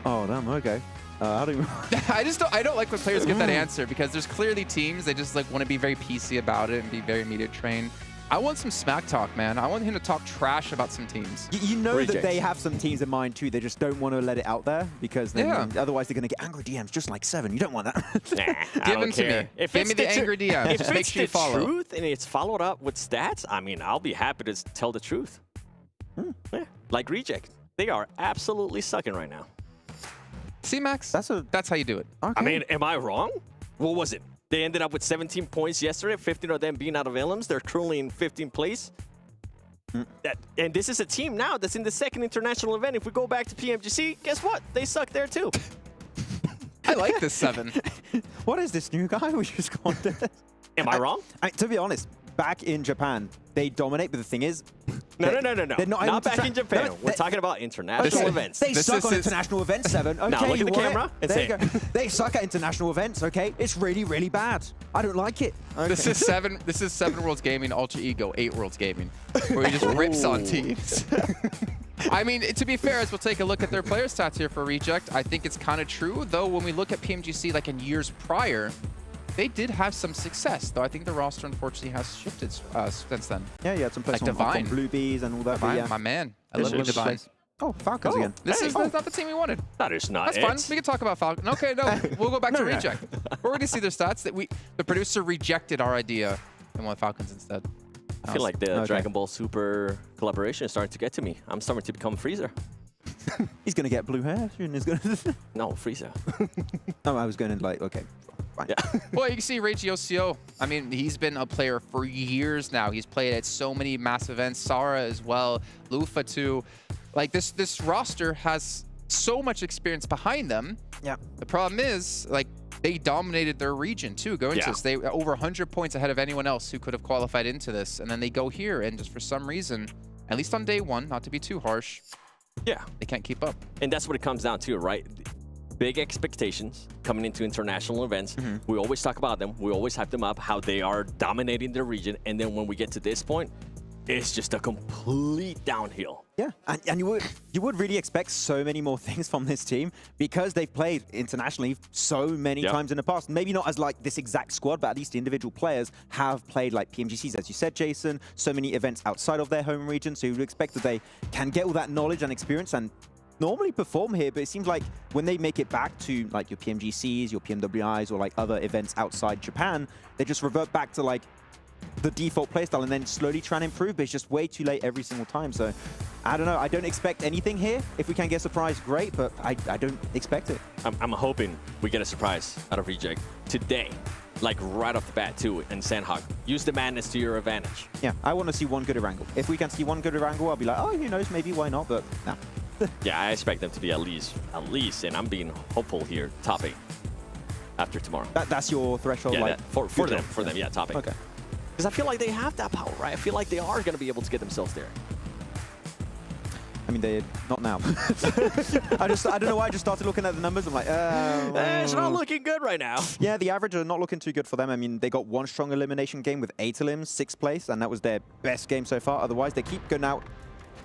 Oh, damn, okay. How do you... I don't like when players get that answer, because there's clearly teams, they just like want to be very PC about it and be very media trained. I want some smack talk, man. I want him to talk trash about some teams. You know that they have some teams in mind too. They just don't want to let it out there, because then otherwise they're going to get angry DMs just like 7. You don't want that. Nah, Give them to me. Give me the angry DMs. If just make sure you follow. If it's the truth and it's followed up with stats, I mean, I'll be happy to tell the truth. Yeah. Like Reject. They are absolutely sucking right now. See, Max? That's how you do it. Okay. I mean, am I wrong? What was it? They ended up with 17 points yesterday, 15 of them being out of elims. They're currently in 15th place. And this is a team now that's in the second international event. If we go back to PMGC, guess what? They suck there too. I like this 7. What is this new guy we just got? Am I wrong? To be honest, back in Japan, they dominate, but the thing is... No. They're not back in Japan. We're talking about international events. They suck on international events, 7. Okay, now look at the camera. There you go. They suck at international events, okay? It's really, really bad. I don't like it. Okay. This is 7 Worlds Gaming, Ultra Ego, 8 Worlds Gaming, where he just rips on teams. I mean, to be fair, as we'll take a look at their player stats here for Reject, I think it's kind of true, though when we look at PMGC like in years prior, they did have some success, though I think the roster unfortunately has shifted since then. Yeah, you had some players like on Blue Bees and all that. Divine, yeah. my man. I love Divine. Oh, Falcons again. This is not the team we wanted. That is not That's fine. We can talk about Falcons. Okay, no, we'll go back to Reject. We're going to see their stats. The producer rejected our idea and went Falcons instead. I feel like the Dragon Ball Super collaboration is starting to get to me. I'm starting to become Freezer. He's going to get blue hair. No, Freezer. Oh, I was going to like, okay. Fine. Yeah. Well, you can see Reiji Osio. I mean, he's been a player for years now. He's played at so many massive events. Sara as well. Lufa too. Like this roster has so much experience behind them. Yeah. The problem is, like, they dominated their region too going into this. They were over 100 points ahead of anyone else who could have qualified into this. And then they go here and just for some reason, at least on day 1, not to be too harsh, yeah, they can't keep up. And that's what it comes down to, right? Big expectations coming into international events. We always talk about them. We always hype them up, how they are dominating their region. And then when we get to this point, it's just a complete downhill. Yeah, and you would really expect so many more things from this team because they've played internationally so many times in the past. Maybe not as like this exact squad, but at least the individual players have played like PMGCs, as you said, Jason, so many events outside of their home region. So you would expect that they can get all that knowledge and experience and normally perform here, but it seems like when they make it back to like your PMGCs, your PMWIs, or like other events outside Japan, they just revert back to like the default playstyle and then slowly try and improve, but it's just way too late every single time. So I don't know. I don't expect anything here. If we can get a surprise, great, but I don't expect it. I'm hoping we get a surprise out of Reject today, like right off the bat too, and Sanhok. Use the madness to your advantage. Yeah, I want to see one good Erangel. If we can see one good Erangel, I'll be like, oh, who knows, maybe, why not, but nah. Yeah, I expect them to be at least, and I'm being hopeful here, top 8 after tomorrow. That's your threshold, yeah, like for them, yeah, top 8. Okay. Because I feel like they have that power, right? I feel like they are going to be able to get themselves there. I mean, they're not now. I don't know why I just started looking at the numbers. I'm like, it's not looking good right now. Yeah, the average are not looking too good for them. I mean, they got one strong elimination game with 8 elims, 6th place, and that was their best game so far. Otherwise, they keep going out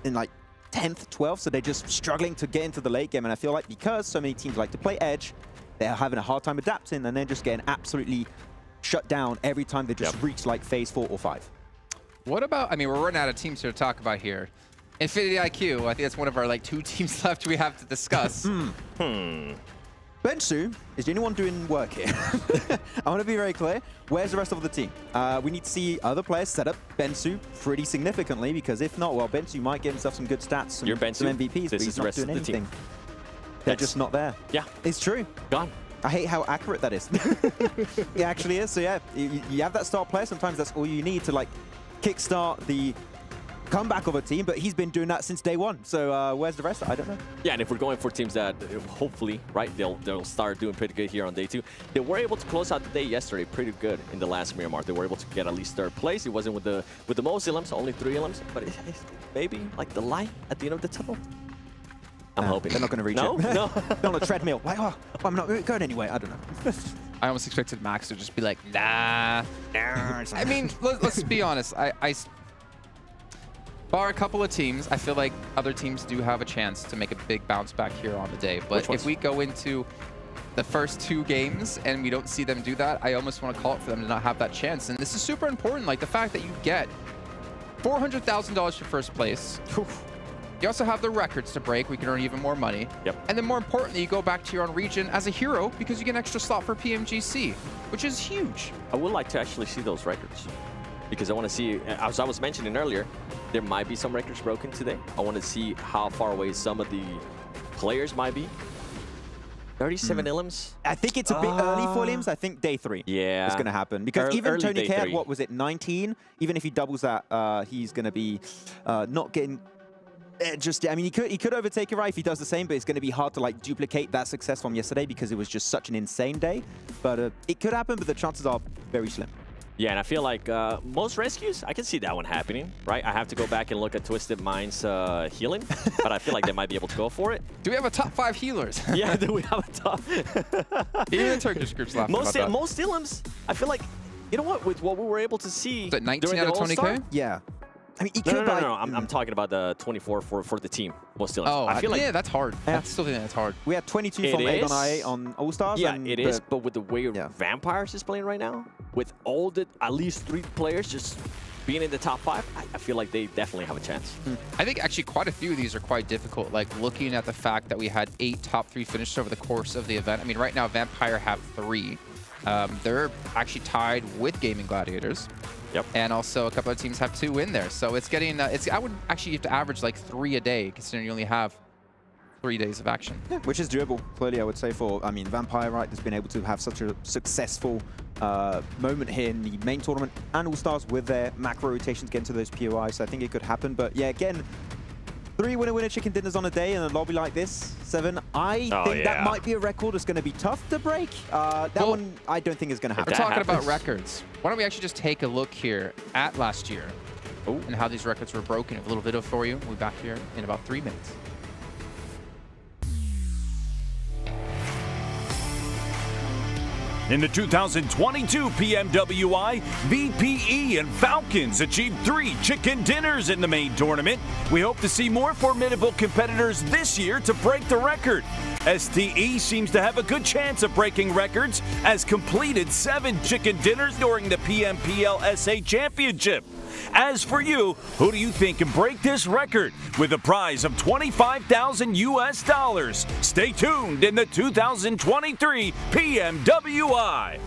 in like 10th, 12th, so they're just struggling to get into the late game. And I feel like because so many teams like to play Edge, they're having a hard time adapting, and they're just getting absolutely shut down every time they just reach like phase 4 or 5. What about, I mean, we're running out of teams here to talk about here. Infinity IQ, I think that's one of our like 2 teams left we have to discuss. Bensu is the only one doing work here. I want to be very clear. Where's the rest of the team? We need to see other players set up Bensu pretty significantly, because if not, well, Bensu might get himself some good stats, some MVPs, but he's not doing anything. They're just not there. Yeah. It's true. Gone. I hate how accurate that is. It actually is. So yeah, you have that star player. Sometimes that's all you need to like kickstart the comeback of a team, but he's been doing that since day 1. So where's the rest? I don't know. Yeah, and if we're going for teams that hopefully, right, they'll start doing pretty good here on day 2. They were able to close out the day yesterday pretty good in the last Miramar. They were able to get at least 3rd place. It wasn't with the most elims, only 3 elims, but it's maybe like the light at the end of the tunnel. I'm hoping. They're not going to reach it. No? They're on a treadmill. Like, oh, I'm not going anyway. I don't know. I almost expected Max to just be like, nah. I mean, let's be honest. I bar a couple of teams, I feel like other teams do have a chance to make a big bounce back here on the day. But if we go into the first 2 games and we don't see them do that, I almost want to call it for them to not have that chance. And this is super important. Like the fact that you get $400,000 for first place. You also have the records to break. We can earn even more money. Yep. And then more importantly, you go back to your own region as a hero because you get an extra slot for PMGC, which is huge. I would like to actually see those records because I want to see, as I was mentioning earlier, there might be some records broken today. I want to see how far away some of the players might be. 37 elims? I think it's a bit early for elims. I think day 3 is going to happen. Because even Tony K had, what was it, 19? Even if he doubles that, he's going to be not getting... I mean, he could overtake it, right, if he does the same, but it's going to be hard to like duplicate that success from yesterday because it was just such an insane day. But it could happen, but the chances are very slim. Yeah, and I feel like most rescues, I can see that one happening, right? I have to go back and look at Twisted Mind's healing, but I feel like they might be able to go for it. Do we have a top 5 healers? Yeah, do we have a top? Even the Turkish groups laughing about that. Most elims, I feel like, you know what, with what we were able to see. Is it 19 out of 20K? Yeah. I mean, he could no. I'm talking about the 24 for the team. Most elims. Oh, I feel like that's hard. I still think that's hard. We had 22 from Aegon IA on All-Stars. Yeah, it is, but with the way Vampires is playing right now, with all the, at least 3 players just being in the top 5, I feel like they definitely have a chance. I think actually quite a few of these are quite difficult. Like looking at the fact that we had 8 top 3 finishes over the course of the event. I mean, right now Vampire have 3. They're actually tied with Gaming Gladiators. Yep. And also a couple of teams have 2 in there. So it's getting, I would actually have to average like 3 a day, considering you only have 3 days of action. Yeah, which is doable, clearly, I would say, for, I mean, Vampire, right, has been able to have such a successful moment here in the main tournament and All-Stars with their macro rotations getting to those POIs. So I think it could happen. But yeah, again, 3 winner-winner chicken dinners on a day in a lobby like this, 7. I think that might be a record that's going to be tough to break. That one, I don't think is going to happen. We're talking about records. Why don't we actually just take a look here at last year and how these records were broken. A little video for you. We'll be back here in about 3 minutes. In the 2022 PMWI, VPE and Falcons achieved 3 chicken dinners in the main tournament. We hope to see more formidable competitors this year to break the record. STE seems to have a good chance of breaking records, as completed 7 chicken dinners during the PMPL SA Championship. As for you, who do you think can break this record with a prize of $25,000 US? Stay tuned in the 2023 PMWI.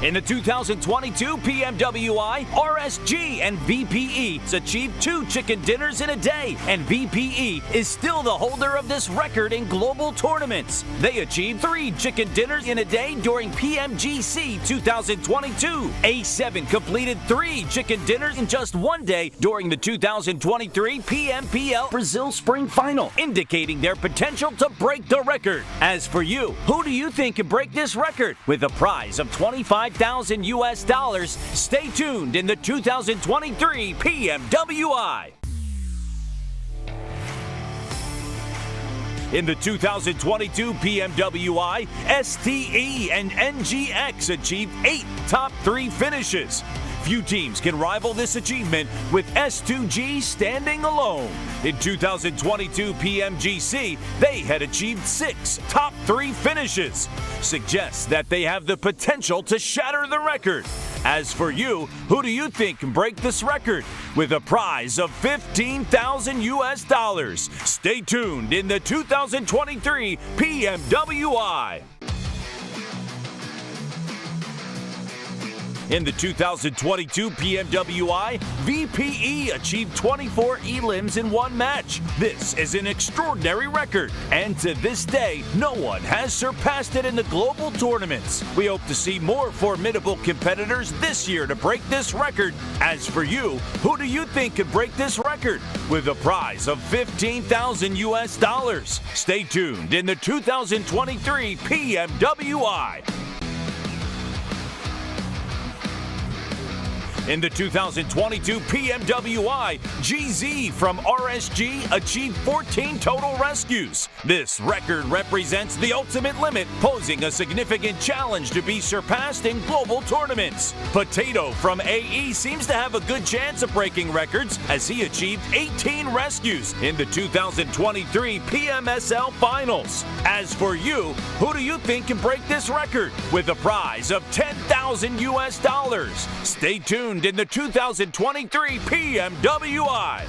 In the 2022 PMWI, RSG and VPE achieved 2 chicken dinners in a day, and VPE is still the holder of this record in global tournaments. They achieved 3 chicken dinners in a day during PMGC 2022. A7 completed 3 chicken dinners in just 1 day during the 2023 PMPL Brazil Spring Final, indicating their potential to break the record. As for you, who do you think can break this record with a prize of $25,000 US? Stay tuned in the 2023 PMWI. In the 2022 PMWI, STE and NGX achieved 8 top 3 finishes. Few teams can rival this achievement, with S2G standing alone. In 2022 PMGC, they had achieved 6 top 3 finishes. Suggests that they have the potential to shatter the record. As for you, who do you think can break this record? With a prize of $15,000. Stay tuned in the 2023 PMWI. In the 2022 PMWI, VPE achieved 24 elims in one match. This is an extraordinary record, and to this day, no one has surpassed it in the global tournaments. We hope to see more formidable competitors this year to break this record. As for you, who do you think could break this record? With a prize of $15,000. Stay tuned in the 2023 PMWI. In the 2022 PMWI, GZ from RSG achieved 14 total rescues. This record represents the ultimate limit, posing a significant challenge to be surpassed in global tournaments. Potato from AE seems to have a good chance of breaking records, as he achieved 18 rescues in the 2023 PMSL Finals. As for you, who do you think can break this record? With a prize of $10,000. Stay tuned in the 2023 PMWI.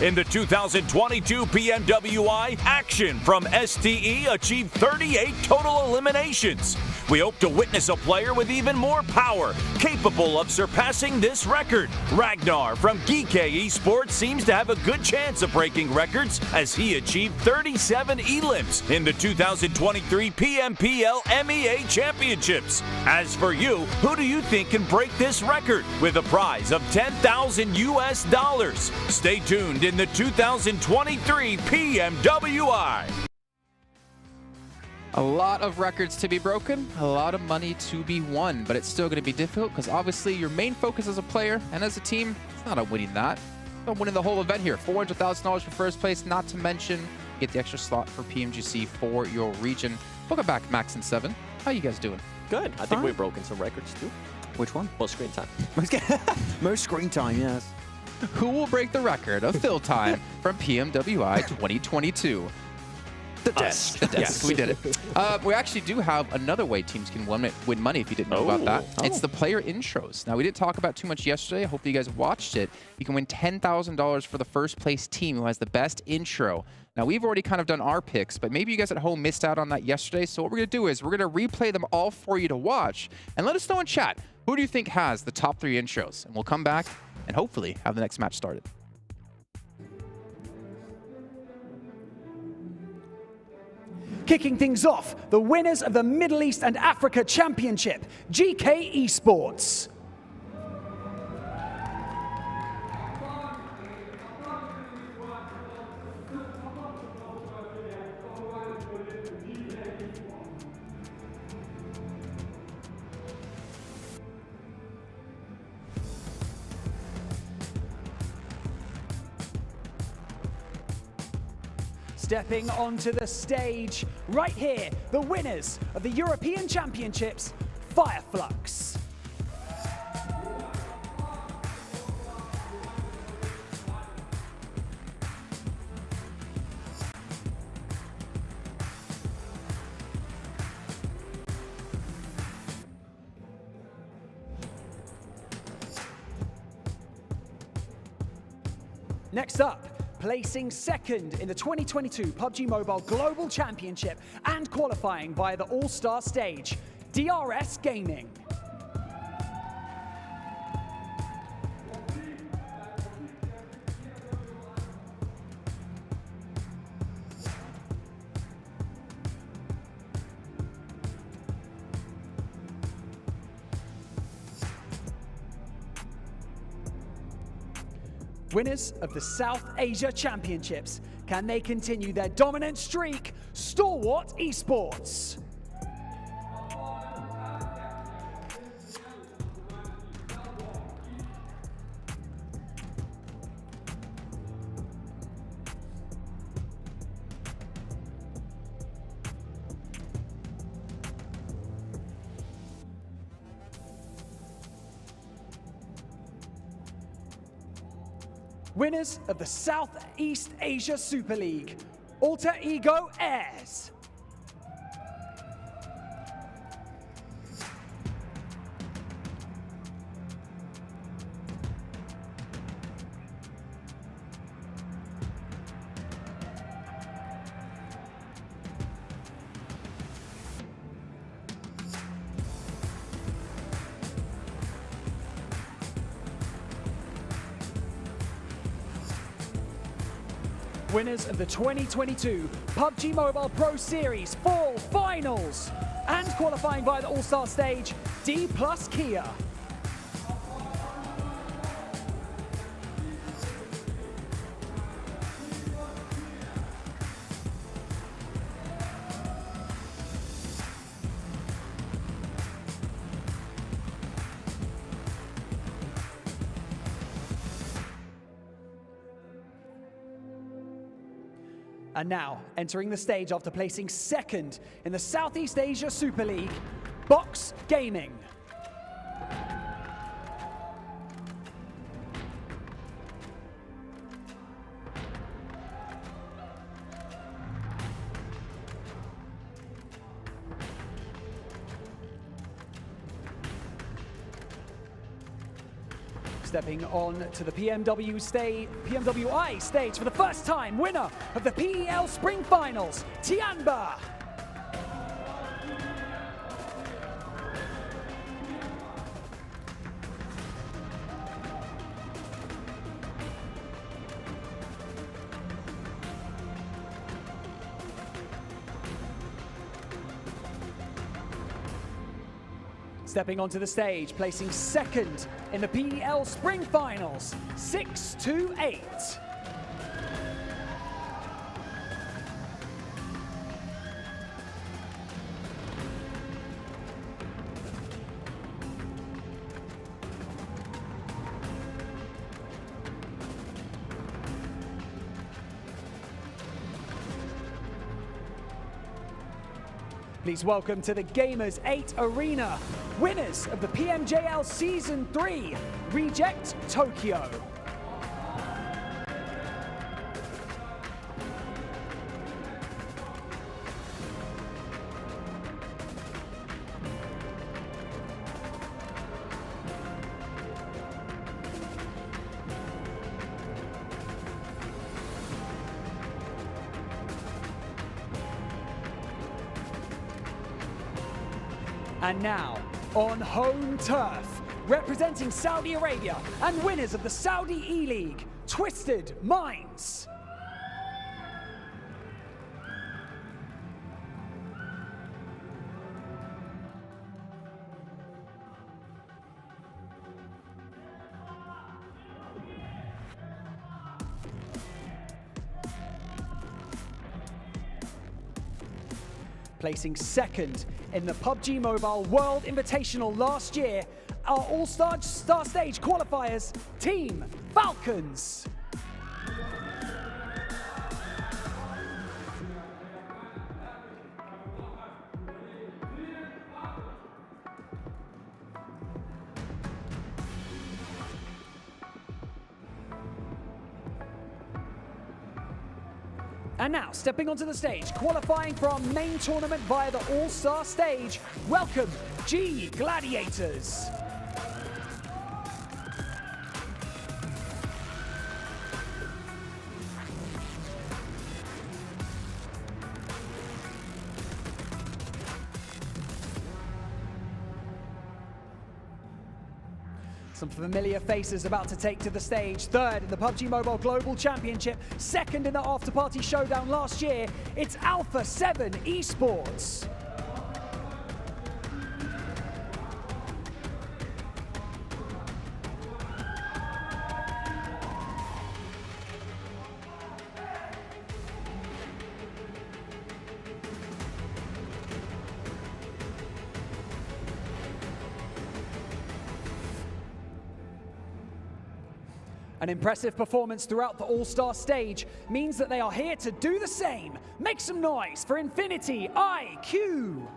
In the 2022 PMWI, Action from STE achieved 38 total eliminations. We hope to witness a player with even more power, capable of surpassing this record. Ragnar from DRS Esports seems to have a good chance of breaking records, as he achieved 37 elims in the 2023 PMPL MEA Championships. As for you, who do you think can break this record? With a prize of $10,000. Stay tuned in the 2023 PMWI. A lot of records to be broken, a lot of money to be won, but it's still going to be difficult because obviously your main focus as a player and as a team, it's not on winning that. It's on winning the whole event here. $400,000 for first place, not to mention get the extra slot for PMGC for your region. Welcome back, Max and Seven. How you guys doing? Good. I think we've broken some records too. Which one? Most screen time. Most screen time, yes. Who will break the record of fill time from PMWI 2022? The desk. Yes, we did it. We actually do have another way teams can win money if you didn't know about that. It's the player intros. Now, we didn't talk about too much yesterday. I hope you guys watched it. You can win $10,000 for the first place team who has the best intro. Now, we've already kind of done our picks, but maybe you guys at home missed out on that yesterday. So what we're going to do is we're going to replay them all for you to watch. And let us know in chat, who do you think has the top 3 intros? And we'll come back and hopefully have the next match started. Kicking things off, the winners of the Middle East and Africa Championship, GK Esports. Stepping onto the stage, right here, the winners of the European Championships, Flux. Next up, placing second in the 2022 PUBG Mobile Global Championship and qualifying via the All-Star Stage, DRS Gaming. Winners of the South Asia Championships. Can they continue their dominant streak? Stalwart Esports. winners of the Southeast Asia Super League, Alter Ego Airs. Winners of the 2022 PUBG Mobile Pro Series Fall Finals and qualifying via the All-Star Stage, Dplus KIA. And now, entering the stage after placing second in the Southeast Asia Super League, Box Gaming. Stepping on to the PMWI stage for the first time, winner of the PEL Spring Finals, Tianba. Stepping onto the stage, placing second in the PEL Spring Finals, 6-8. Please welcome to the Gamers8 Arena, winners of the PMJL Season 3, Reject Tokyo. And now, on home turf, representing Saudi Arabia and winners of the Saudi E-League, Twisted Minds. Placing second in the PUBG Mobile World Invitational last year, our All-Star Stage qualifiers, Team Falcons. And now, stepping onto the stage, qualifying for our main tournament via the All-Star Stage, welcome, G Gladiators. Some familiar faces about to take to the stage. Third in the PUBG Mobile Global Championship. Second in the after-party showdown last year. It's Alpha7 Esports. An impressive performance throughout the All-Star Stage means that they are here to do the same. Make some noise for Infinity IQ.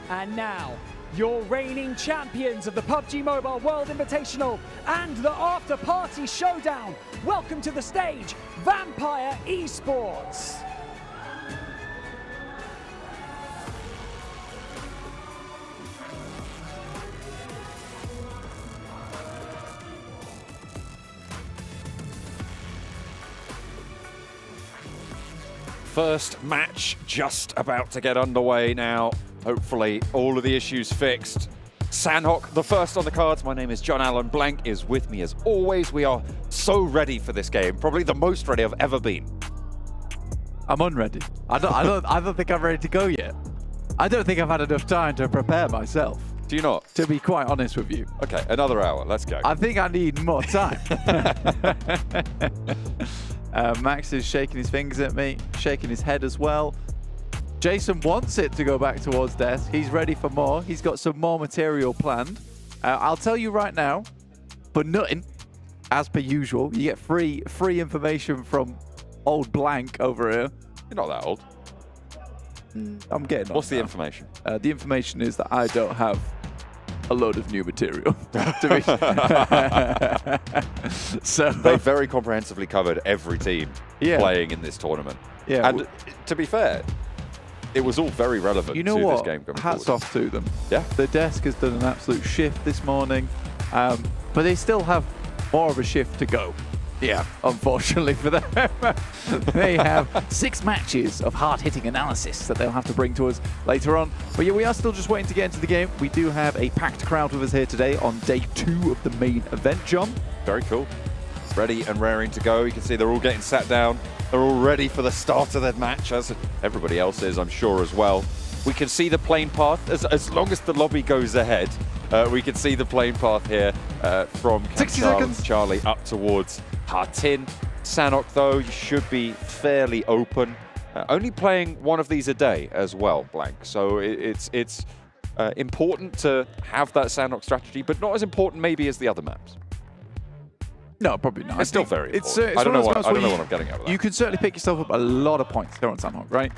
And now, your reigning champions of the PUBG Mobile World Invitational and the After Party Showdown. Welcome to the stage, Vampire Esports. First match just about to get underway now. Hopefully all of the issues fixed. Sanhok, the first on the cards. My name is John Allen. Blank is with me as always. We are so ready for this game. Probably the most ready I've ever been. I'm unready. I don't think I'm ready to go yet. I don't think I've had enough time to prepare myself. Do you not? To be quite honest with you. Okay, another hour. Let's go. I think I need more time. Max is shaking his fingers at me, shaking his head as well. Jason wants it to go back towards death. He's ready for more. He's got some more material planned. I'll tell you right now, but nothing, as per usual. You get free information from old Blank over here. You're not that old. I'm getting on. What's the information? The information is that I don't have a load of new material. So they very comprehensively covered every team playing in this tournament. Yeah, and to be fair, it was all very relevant you know to what? this game going Hats forward. off to them. Yeah. The desk has done an absolute shift this morning, but they still have more of a shift to go. Yeah, unfortunately for them. They have 6 matches of hard-hitting analysis that they'll have to bring to us later on. But yeah, we are still just waiting to get into the game. We do have a packed crowd with us here today on day 2 of the main event, John. Very cool. Ready and raring to go. You can see they're all getting sat down. They're all ready for the start of their match, as everybody else is, I'm sure, as well. We can see the plane path. As long as the lobby goes ahead, we can see the plane path here from 60 seconds. Charlie up towards Hartin. Sanhok, though, you should be fairly open. Only playing one of these a day as well, Blank. So it's important to have that Sanhok strategy, but not as important maybe as the other maps. No, probably not. It's still very it's important. I don't know what I'm getting at with that. You can certainly pick yourself up a lot of points here on Sanhok, right?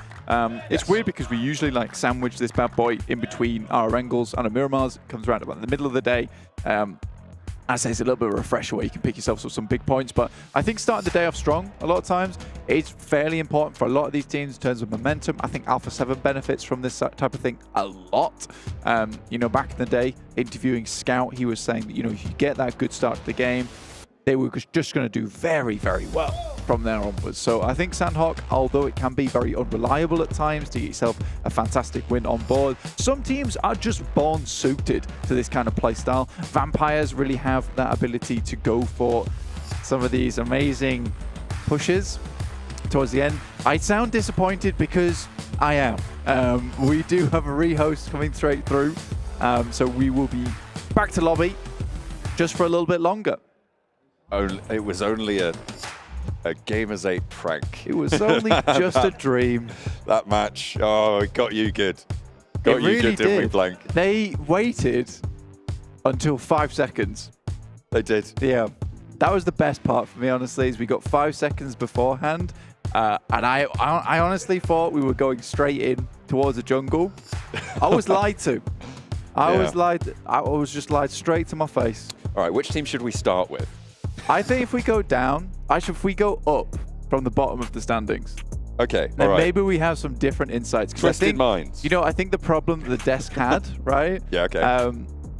It's weird because we usually like sandwich this bad boy in between our Erangels and our Miramars. It comes around about in the middle of the day. I say it's a little bit of a refresher where you can pick yourself up some big points, but I think starting the day off strong a lot of times is fairly important for a lot of these teams in terms of momentum. I think Alpha7 benefits from this type of thing a lot. You know, back in the day, interviewing Scout, he was saying that, you know, if you get that good start to the game, they were just going to do very, very well from there onwards. So I think Sanhok, although it can be very unreliable at times to get yourself a fantastic win on board, some teams are just born suited to this kind of play style. Vampires really have that ability to go for some of these amazing pushes towards the end. I sound disappointed because I am. We do have a rehost coming straight through, so we will be back to lobby just for a little bit longer. It was only a Gamers8 prank. It was only just a dream. That match, oh, it got you good. Got you really good, didn't we, did. Blank? They waited until 5 seconds. They did. Yeah. That was the best part for me, honestly, is we got 5 seconds beforehand. And I honestly thought we were going straight in towards the jungle. I was lied to. I was just lied straight to my face. All right, which team should we start with? I think if we go down, if we go up from the bottom of the standings, okay, then maybe we have some different insights. Twisted minds. You know, I think the problem that the desk had, right? Yeah, okay.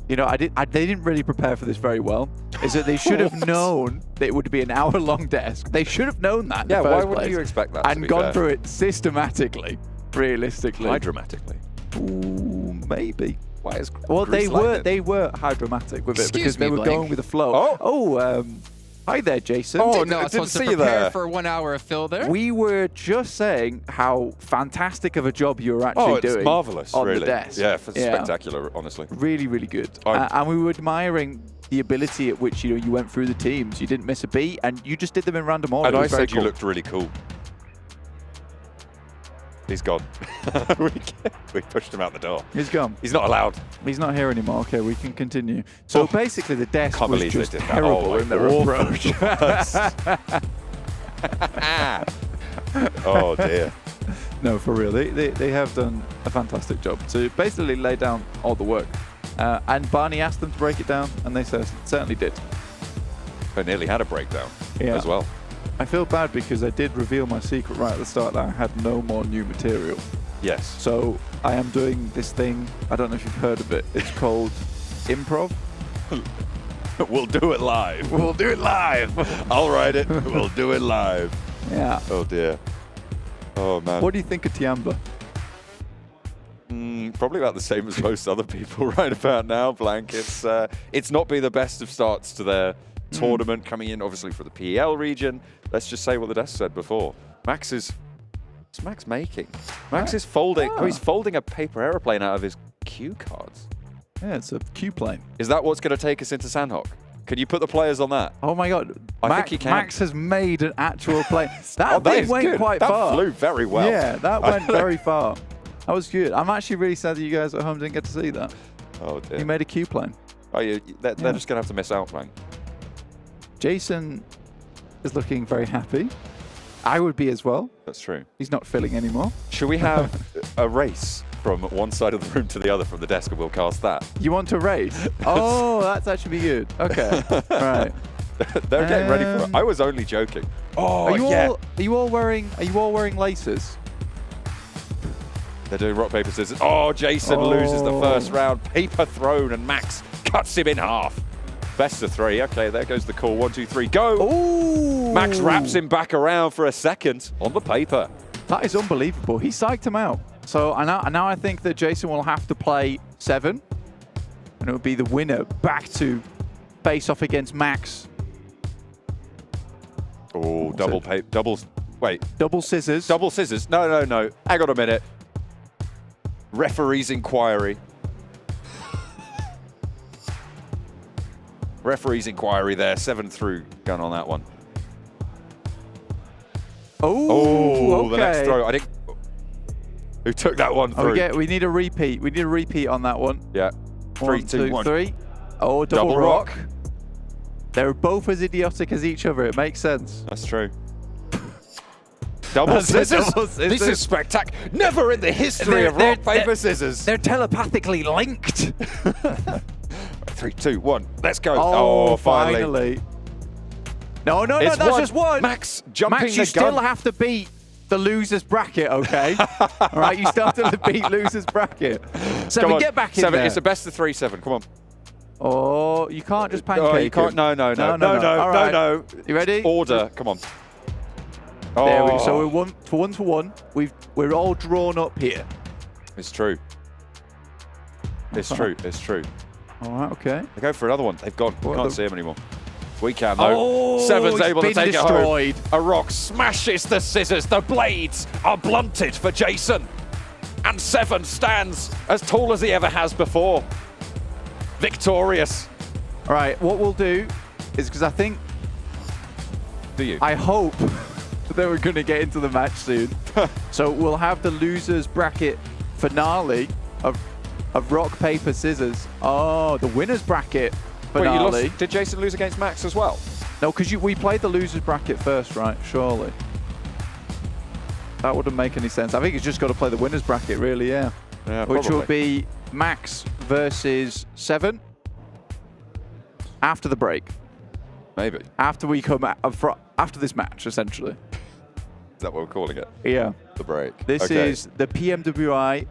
You know, they didn't really prepare for this very well. Is that they should have known that it would be an hour-long desk. They should have known that. Yeah, in the why first wouldn't place, you expect that? And gone through it systematically, realistically, hydromatically. Ooh, maybe. Why is well, Bruce they were hydromatic with it. Excuse because me, they were Blake. going with the flow. Hi there, Jason. Oh, no, I was supposed to prepare for 1 hour of fill there. We were just saying how fantastic of a job you were actually doing. It's marvelous, on really. the desk. Yeah, spectacular, honestly. Really, really good. And we were admiring the ability at which you went through the teams. You didn't miss a beat, and you just did them in random order. And I said cool. you looked really cool. He's gone. we pushed him out the door. He's gone. He's not allowed. He's not here anymore. Okay, we can continue. So basically, the desk Can't was believe just they did that. terrible in their approach. Oh dear. No, for real. They have done a fantastic job to basically lay down all the work. And Barney asked them to break it down, and they certainly did. They nearly had a breakdown as well. I feel bad because I did reveal my secret right at the start that I had no more new material. Yes. So I am doing this thing, I don't know if you've heard of it, it's called improv. We'll do it live. We'll do it live. I'll write it. We'll do it live. Yeah. Oh dear. Oh man. What do you think of Tiamba? Probably about the same as most other people right about now, Blank. It's not been the best of starts to their tournament, coming in obviously for the PEL region. Let's just say what the desk said before. What's Max making? Max is folding. Oh, he's folding a paper aeroplane out of his cue cards. Yeah, it's a cue plane. Is that what's going to take us into Sanhok? Can you put the players on that? Oh my god. I think he can. Max has made an actual plane. That went good. quite far. That flew very well. Yeah, that went very far. That was good. I'm actually really sad that you guys at home didn't get to see that. Oh dear. He made a cue plane. Oh, they're just going to have to miss out, Blank. Jason is looking very happy. I would be as well. That's true. He's not filling anymore. Should we have a race from one side of the room to the other from the desk, and we'll cast that? You want to race? Oh, that's actually good. Okay. Right. They're getting ready for it. I was only joking. Oh, are you all wearing laces? They're doing rock, paper, scissors. Oh, Jason loses the first round. Paper thrown, and Max cuts him in half. Best of 3. Okay, there goes the call. 1, 2, 3, go. Ooh. Max wraps him back around for a second on the paper. That is unbelievable. He psyched him out. So now I think that Jason will have to play 7, and it will be the winner back to face off against Max. Oh, double scissors. Double scissors. No. Hang on a minute. Referee's inquiry. Referee's inquiry there. 7 through gun on that one. Oh, okay. The next throw. I think. Who took that one through? We need a repeat. We need a repeat on that one. Yeah. 3, 2, 1. 3. Oh, double rock. They're both as idiotic as each other. It makes sense. That's true. Double scissors. This is spectacular. Never in the history of rock, paper, scissors. They're telepathically linked. 3, 2, 1. Let's go. Oh, finally. No, that's just one. Max jumping Max, you still have to beat the loser's bracket, okay? All right, you still have to beat loser's bracket. 7, get back in there. It's a best of 3, 7. Come on. Oh, you can't just pancake. Oh, you can't. No. No. You ready? Order. Come on. There we go. So we're 1 to 1. We're all drawn up here. It's true. It's true. All right, okay. They go for another one. They've gone. We can't see him anymore. We can, though. 7's able to take destroyed. it home. A rock smashes the scissors. The blades are blunted for Jason. And 7 stands as tall as he ever has before. Victorious. All right, what we'll do is, because I think... I hope that we're going to get into the match soon. So we'll have the losers bracket finale of rock, paper, scissors. Oh, the winners bracket finale. Wait, did Jason lose against Max as well? No, because we played the losers bracket first, right? Surely. That wouldn't make any sense. I think he's just got to play the winners bracket, really, yeah. Which will be Max versus 7 after the break. Maybe. After we come after this match, essentially. Is that what we're calling it? Yeah. The break. This is the PMWI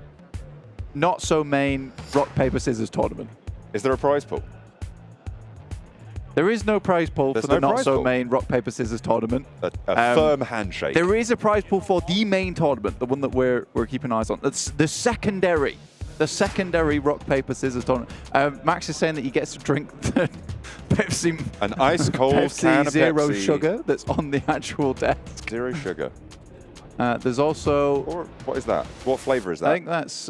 not so main rock, paper, scissors tournament. Is there a prize pool? There is no prize pool for the not so main rock, paper, scissors tournament. A firm handshake. There is a prize pool for the main tournament, the one that we're keeping eyes on. That's the secondary rock, paper, scissors tournament. Max is saying that he gets to drink the Pepsi, an ice cold can of Zero Pepsi. Sugar that's on the actual desk. Zero sugar. There's also... what is that? What flavor is that? I think that's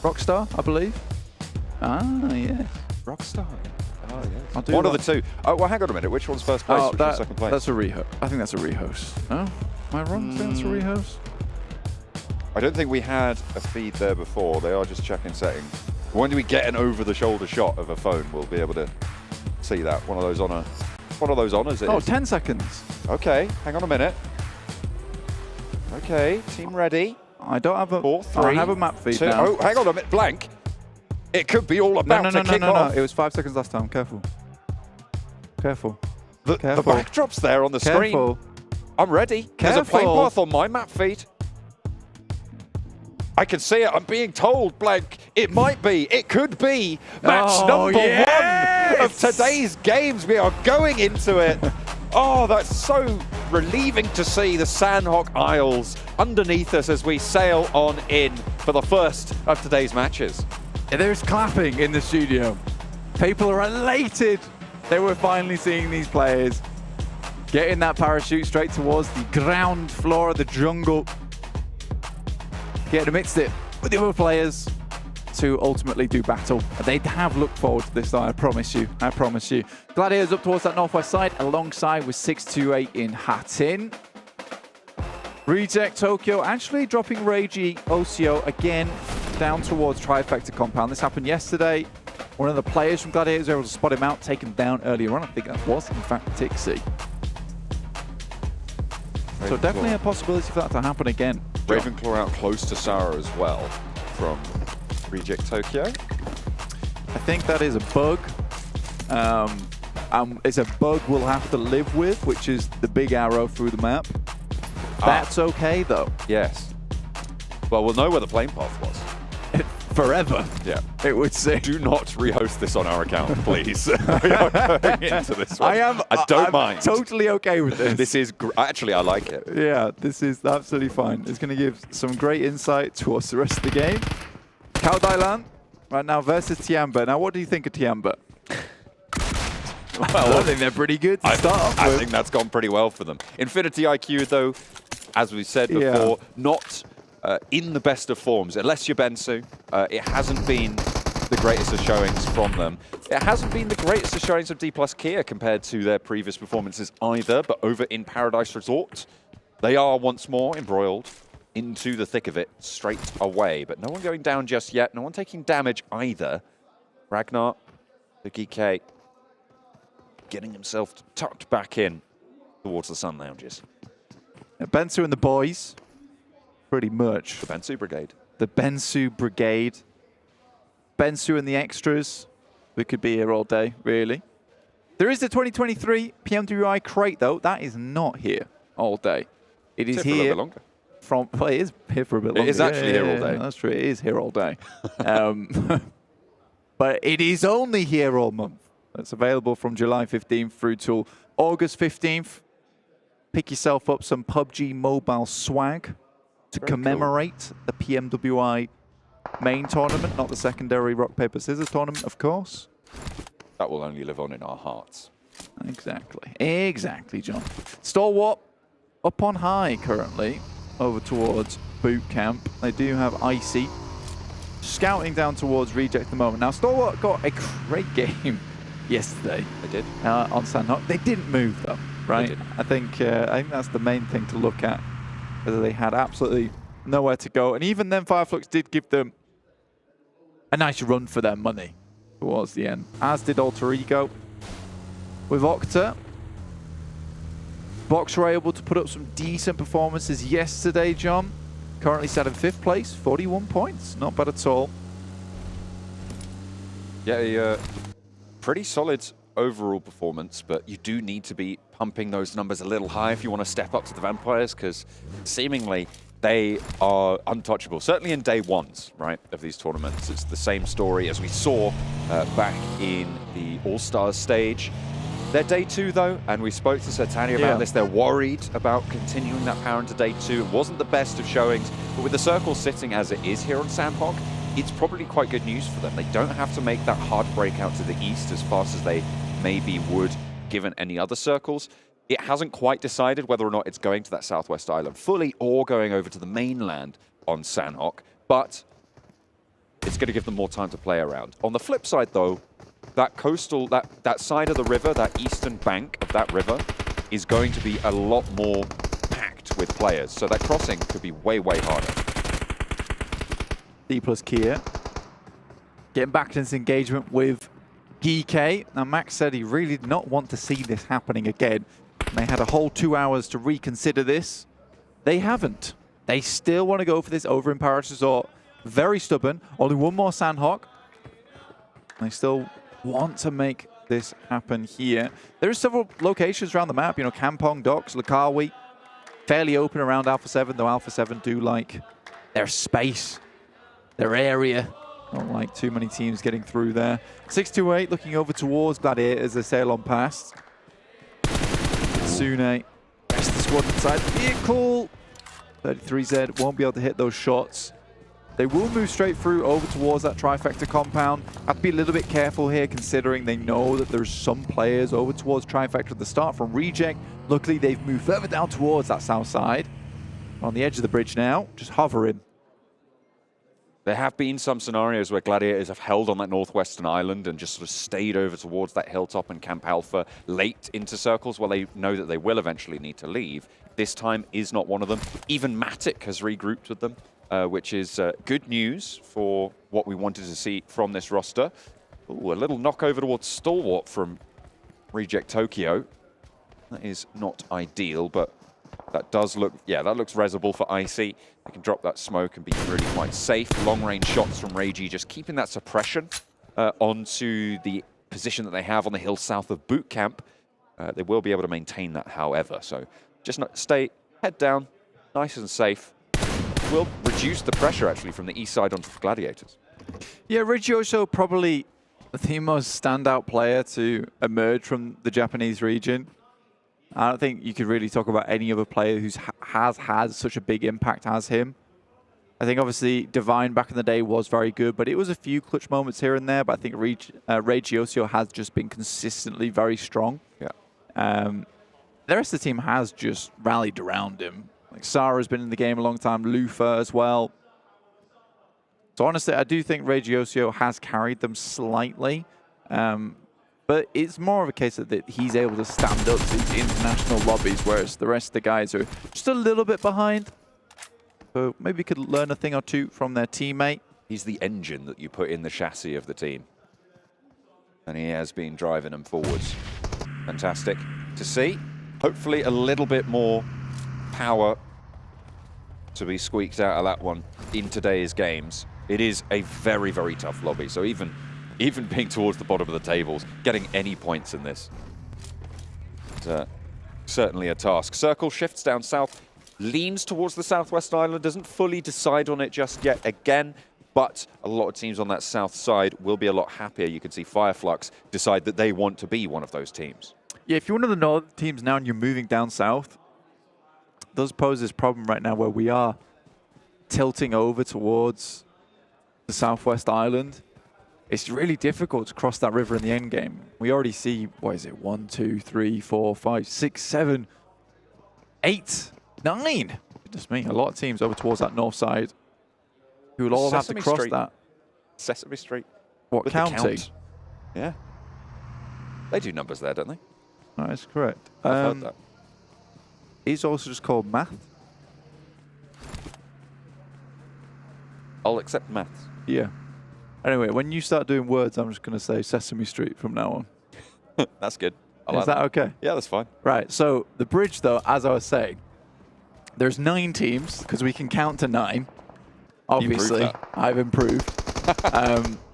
Rockstar, I believe. Ah, yes. Rockstar. Oh, yes. One of the two. Oh, well, hang on a minute. Which one's first place? Which one's second place? That's a rehost. I think that's a rehost. Oh, am I wrong? I think that's a rehost. I don't think we had a feed there before. They are just checking settings. When do we get an over-the-shoulder shot of a phone? We'll be able to see that. One of those honors. It 10 seconds. Okay, hang on a minute. Okay, team ready. I don't have a 4, 3, I have a map feed 2. now. Oh, hang on a minute, blank. It could be all about to kick off. It was 5 seconds last time. Careful. Careful. The backdrop's there on the screen. I'm ready. There's a plane path on my map feed. I can see it. I'm being told, blank. It might be. It could be match number 1 of today's games. We are going into it. Oh, that's so relieving to see the Sanhok Isles underneath us as we sail on in for the first of today's matches. There's clapping in the studio. People are elated that we're finally seeing these players getting that parachute straight towards the ground floor of the jungle. Get amidst it with the other players to ultimately do battle. They have looked forward to this, though, I promise you. I promise you. Gladiators up towards that northwest side, alongside with 628 in Hatin. Reject Tokyo actually dropping Reiji Osio again down towards Trifecta compound. This happened yesterday. One of the players from Gladiators was able to spot him out, take him down earlier on. I think that was, in fact, Tixie. So definitely a possibility for that to happen again. Ravenclaw out close to Sarah as well from Reject Tokyo. I think that is a bug. It's a bug we'll have to live with, which is the big arrow through the map. That's okay, though. Yes. Well, we'll know where the plane path was. Forever. Yeah. It would say. Do not rehost this on our account, please. We are going into this one. I don't mind. Totally okay with this. This is actually, I like it. Yeah, this is absolutely fine. It's going to give some great insight towards the rest of the game. Cao Dailan right now versus Tiamba. Now, what do you think of Tiamba? Well, I think they're pretty good to start off with. I think that's gone pretty well for them. Infinity IQ, though, as we said before, not in the best of forms. Unless you're Bensu, it hasn't been the greatest of showings from them. It hasn't been the greatest of showings of Dplus KIA compared to their previous performances either, but over in Paradise Resort, they are once more embroiled into the thick of it straight away. But no one going down just yet. No one taking damage either. Ragnar, the GK, getting himself tucked back in towards the Sun Lounges. Bensu and the boys, pretty much. The Bensu Brigade. The Bensu Brigade. Bensu and the extras. We could be here all day, really. There is the 2023 PMWI crate, though. That is not here all day. It is here. For a bit longer. Well, it is here for a bit longer. It is actually here all day. That's true. It is here all day. But it is only here all month. It's available from July 15th through till August 15th. Pick yourself up some PUBG Mobile swag to commemorate the PMWI Main Tournament, not the secondary rock, paper, scissors tournament, of course. That will only live on in our hearts. Exactly. Exactly, John. Stalwart up on high currently, over towards boot camp. They do have Icy scouting down towards Reject at the moment. Now, Stalwart got a great game yesterday. They did. On Sanhok. They didn't move, though, right? I think that's the main thing to look at. Whether they had absolutely nowhere to go. And even then, Fireflux did give them a nice run for their money towards the end, as did Alter Ego. With Octa, Box were able to put up some decent performances yesterday, John. Currently sat in 5th place, 41 points. Not bad at all. Yeah, pretty solid overall performance, but you do need to be pumping those numbers a little high if you want to step up to the Vampires, because seemingly they are untouchable. Certainly in day ones, right, of these tournaments. It's the same story as we saw back in the Allstars stage. They're day 2, though, and we spoke to Sertania about this. They're worried about continuing that power into day 2. It wasn't the best of showings, but with the circle sitting as it is here on Sanhok, it's probably quite good news for them. They don't have to make that hard break out to the east as fast as they maybe would given any other circles. It hasn't quite decided whether or not it's going to that southwest island fully or going over to the mainland on Sanhok, but it's going to give them more time to play around. On the flip side, though, that coastal, that side of the river, that eastern bank of that river, is going to be a lot more packed with players. So that crossing could be way, way harder. Dplus KIA getting back to this engagement with GK. Now, Max said he really did not want to see this happening again. They had a whole 2 hours to reconsider this. They haven't. They still want to go for this over in Paradise Resort. Very stubborn. Only one more Sanhok. They still want to make this happen here. There are several locations around the map. You know, Kampong, Docks, Lakawi. Fairly open around Alpha7, though Alpha7 do like their space, their area. Don't like too many teams getting through there. 628 looking over towards Gladiator as they sail on past. Sune, rest of the squad inside the vehicle. 33Z won't be able to hit those shots. They will move straight through over towards that trifecta compound. Have to be a little bit careful here considering they know that there's some players over towards trifecta at the start from Reject. Luckily, they've moved further down towards that south side. On the edge of the bridge now, just hovering. There have been some scenarios where Gladiators have held on that northwestern island and just sort of stayed over towards that hilltop and Camp Alpha late into circles where they know that they will eventually need to leave. This time is not one of them. Even Matic has regrouped with them, which is good news for what we wanted to see from this roster. Ooh, a little knock over towards Stalwart from Reject Tokyo. That is not ideal, but that does look, yeah, that looks resable for Icy. They can drop that smoke and be really quite safe. Long-range shots from Reiji, just keeping that suppression onto the position that they have on the hill south of Boot Camp. They will be able to maintain that, however. So just stay head down, nice and safe. Will reduce the pressure, actually, from the east side onto the Gladiators. Yeah, Regioso probably the most standout player to emerge from the Japanese region. I don't think you could really talk about any other player who has had such a big impact as him. I think obviously Divine back in the day was very good, but it was a few clutch moments here and there. But I think Regioso has just been consistently very strong. Yeah. The rest of the team has just rallied around him. Like Sarah's been in the game a long time, Lufa as well. So honestly, I do think Regioso has carried them slightly. But it's more of a case that he's able to stand up to these international lobbies, whereas the rest of the guys are just a little bit behind. So maybe could learn a thing or two from their teammate. He's the engine that you put in the chassis of the team. And he has been driving them forwards. Fantastic to see. Hopefully a little bit more power to be squeaked out of that one in today's games. It is a very, very tough lobby. So even being towards the bottom of the tables, getting any points in this, certainly a task. Circle shifts down south, leans towards the southwest island, doesn't fully decide on it just yet again, but a lot of teams on that south side will be a lot happier. You can see Fireflux decide that they want to be one of those teams. Yeah, if you're one of the northern teams now and you're moving down south, it does pose this problem right now where we are tilting over towards the southwest island. It's really difficult to cross that river in the end game. We already see, what is it, 1, 2, 3, 4, 5, 6, 7, 8, 9. Just me, a lot of teams over towards that north side who will all have to cross that. Sesame Street. What, county? Yeah. They do numbers there, don't they? No, that's correct. I've heard that. It's also just called math. I'll accept maths. Yeah. Anyway, when you start doing words, I'm just going to say Sesame Street from now on. That's good. Is that okay? Yeah, that's fine. Right, so the bridge, though, as I was saying, there's 9 teams, because we can count to 9. Obviously, I've improved.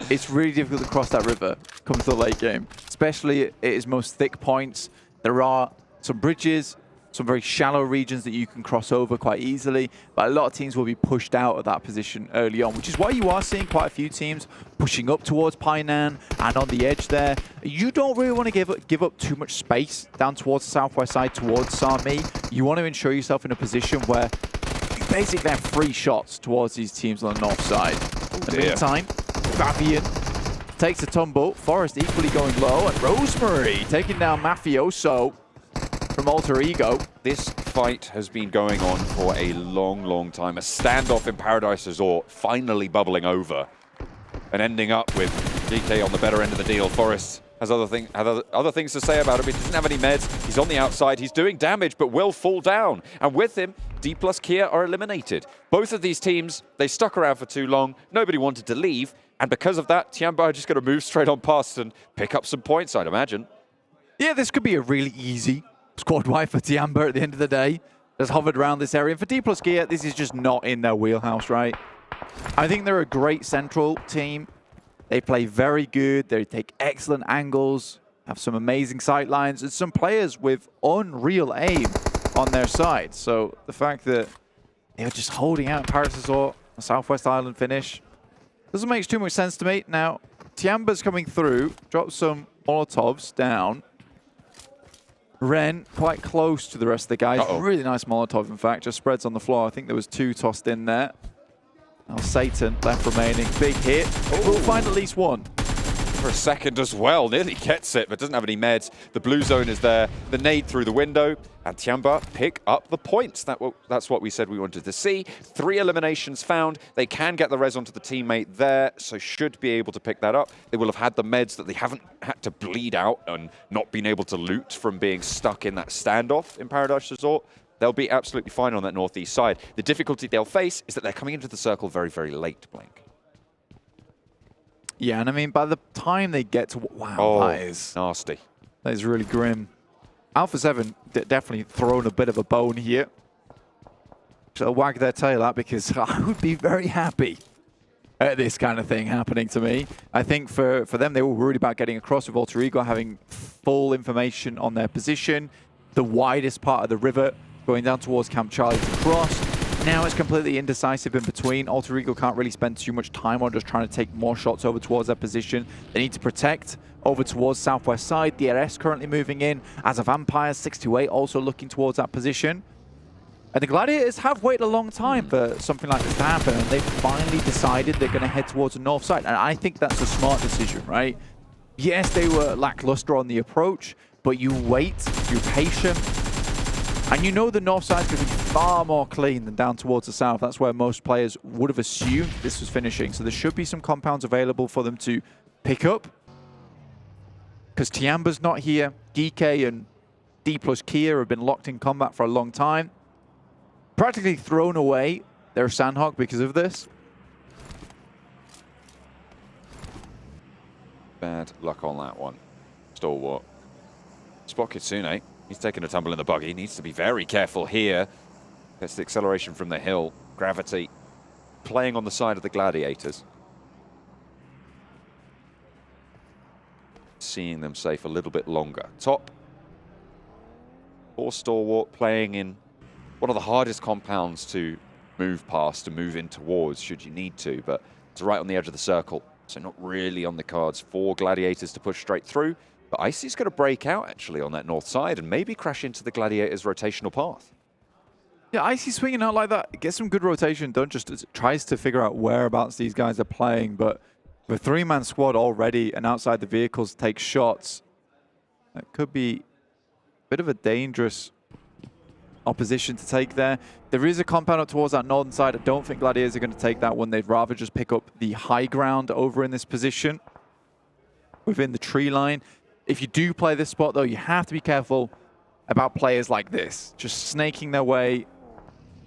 It's really difficult to cross that river, comes to the late game, especially at its most thick points. There are some bridges, some very shallow regions that you can cross over quite easily, but a lot of teams will be pushed out of that position early on, which is why you are seeing quite a few teams pushing up towards Painan and on the edge there. You don't really want to give up too much space down towards the southwest side, towards Sami. You want to ensure yourself in a position where you basically have free shots towards these teams on the north side. In the meantime, Fabian takes a tumble. Forest equally going low, and Rosemary taking down Mafioso from Alter Ego. This fight has been going on for a long, long time. A standoff in Paradise Resort finally bubbling over and ending up with DK on the better end of the deal. Forest has other things to say about him. He doesn't have any meds. He's on the outside. He's doing damage, but will fall down. And with him, Dplus KIA are eliminated. Both of these teams, they stuck around for too long. Nobody wanted to leave. And because of that, Tianba are just going to move straight on past and pick up some points, I'd imagine. Yeah, this could be a really easy squad wipe for Tianba at the end of the day. has hovered around this area. And for Dplus KIA, this is just not in their wheelhouse, right? I think they're a great central team. They play very good. They take excellent angles, have some amazing sight lines, and some players with unreal aim on their side. So the fact that they're just holding out Paris Resort, a Southwest Island finish, doesn't make too much sense to me. Now, Tiamba's coming through, drops some Molotovs down. Ren quite close to the rest of the guys. Really nice Molotov, in fact, just spreads on the floor. I think there was 2 tossed in there. Now Satan left remaining. Big hit. We'll find at least one. For a second as well, nearly gets it, but doesn't have any meds. The blue zone is there, the nade through the window, and Tiamba pick up the points. That's what we said we wanted to see. 3 eliminations found. They can get the res onto the teammate there, so should be able to pick that up. They will have had the meds that they haven't had to bleed out and not been able to loot from being stuck in that standoff in Paradise Resort. They'll be absolutely fine on that northeast side. The difficulty they'll face is that they're coming into the circle very, very late, Blink. Yeah, and I mean, by the time they get to... Wow, that is... nasty. That is really grim. Alpha7 definitely thrown a bit of a bone here. So I'll wag their tail at, because I would be very happy at this kind of thing happening to me. I think for them, they were worried about getting across with Alter Ego, having full information on their position, the widest part of the river, going down towards Camp Charlie to cross. Now it's completely indecisive in between. Alter Ego can't really spend too much time on just trying to take more shots over towards their position. They need to protect over towards southwest side. DRS currently moving in as a Vampire. 628 also looking towards that position. And the Gladiators have waited a long time for something like this to happen, and they've finally decided they're going to head towards the north side. And I think that's a smart decision, right? Yes, they were lackluster on the approach, but you wait, you're patient, and you know the north side is going to be far more clean than down towards the south. That's where most players would have assumed this was finishing. So there should be some compounds available for them to pick up. Because Tiamba's not here. DK and Dplus KIA have been locked in combat for a long time. Practically thrown away their Sanhok because of this. Bad luck on that one. Stalwart. Spot Kitsune. He's taking a tumble in the buggy. He needs to be very careful here. Gets the acceleration from the hill. Gravity playing on the side of the Gladiators. Seeing them safe a little bit longer. Top. Or Stalwart playing in one of the hardest compounds to move past, to move in towards, should you need to. But it's right on the edge of the circle. So not really on the cards for Gladiators to push straight through. But Icy's going to break out, actually, on that north side and maybe crash into the Gladiators' rotational path. Yeah, Icy swinging out like that. Get some good rotation done. Just tries to figure out whereabouts these guys are playing. But with a 3-man squad already and outside the vehicles take shots, that could be a bit of a dangerous opposition to take there. There is a compound up towards that northern side. I don't think Gladiators are going to take that one. They'd rather just pick up the high ground over in this position within the tree line. If you do play this spot, though, you have to be careful about players like this. Just snaking their way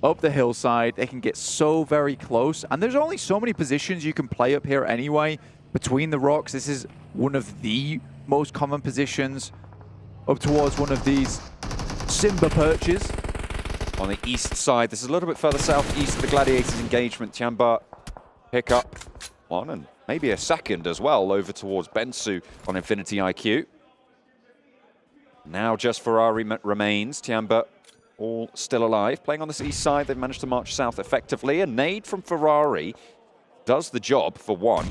up the hillside. They can get so very close. And there's only so many positions you can play up here anyway. Between the rocks, this is one of the most common positions up towards one of these Simba perches. On the east side, this is a little bit further southeast of the Gladiators' engagement. Tiamba pick up one and maybe a second as well over towards Bensu on Infinity IQ. Now just Ferrari remains. Tiamba all still alive. Playing on this east side, they've managed to march south effectively. A nade from Ferrari does the job for one.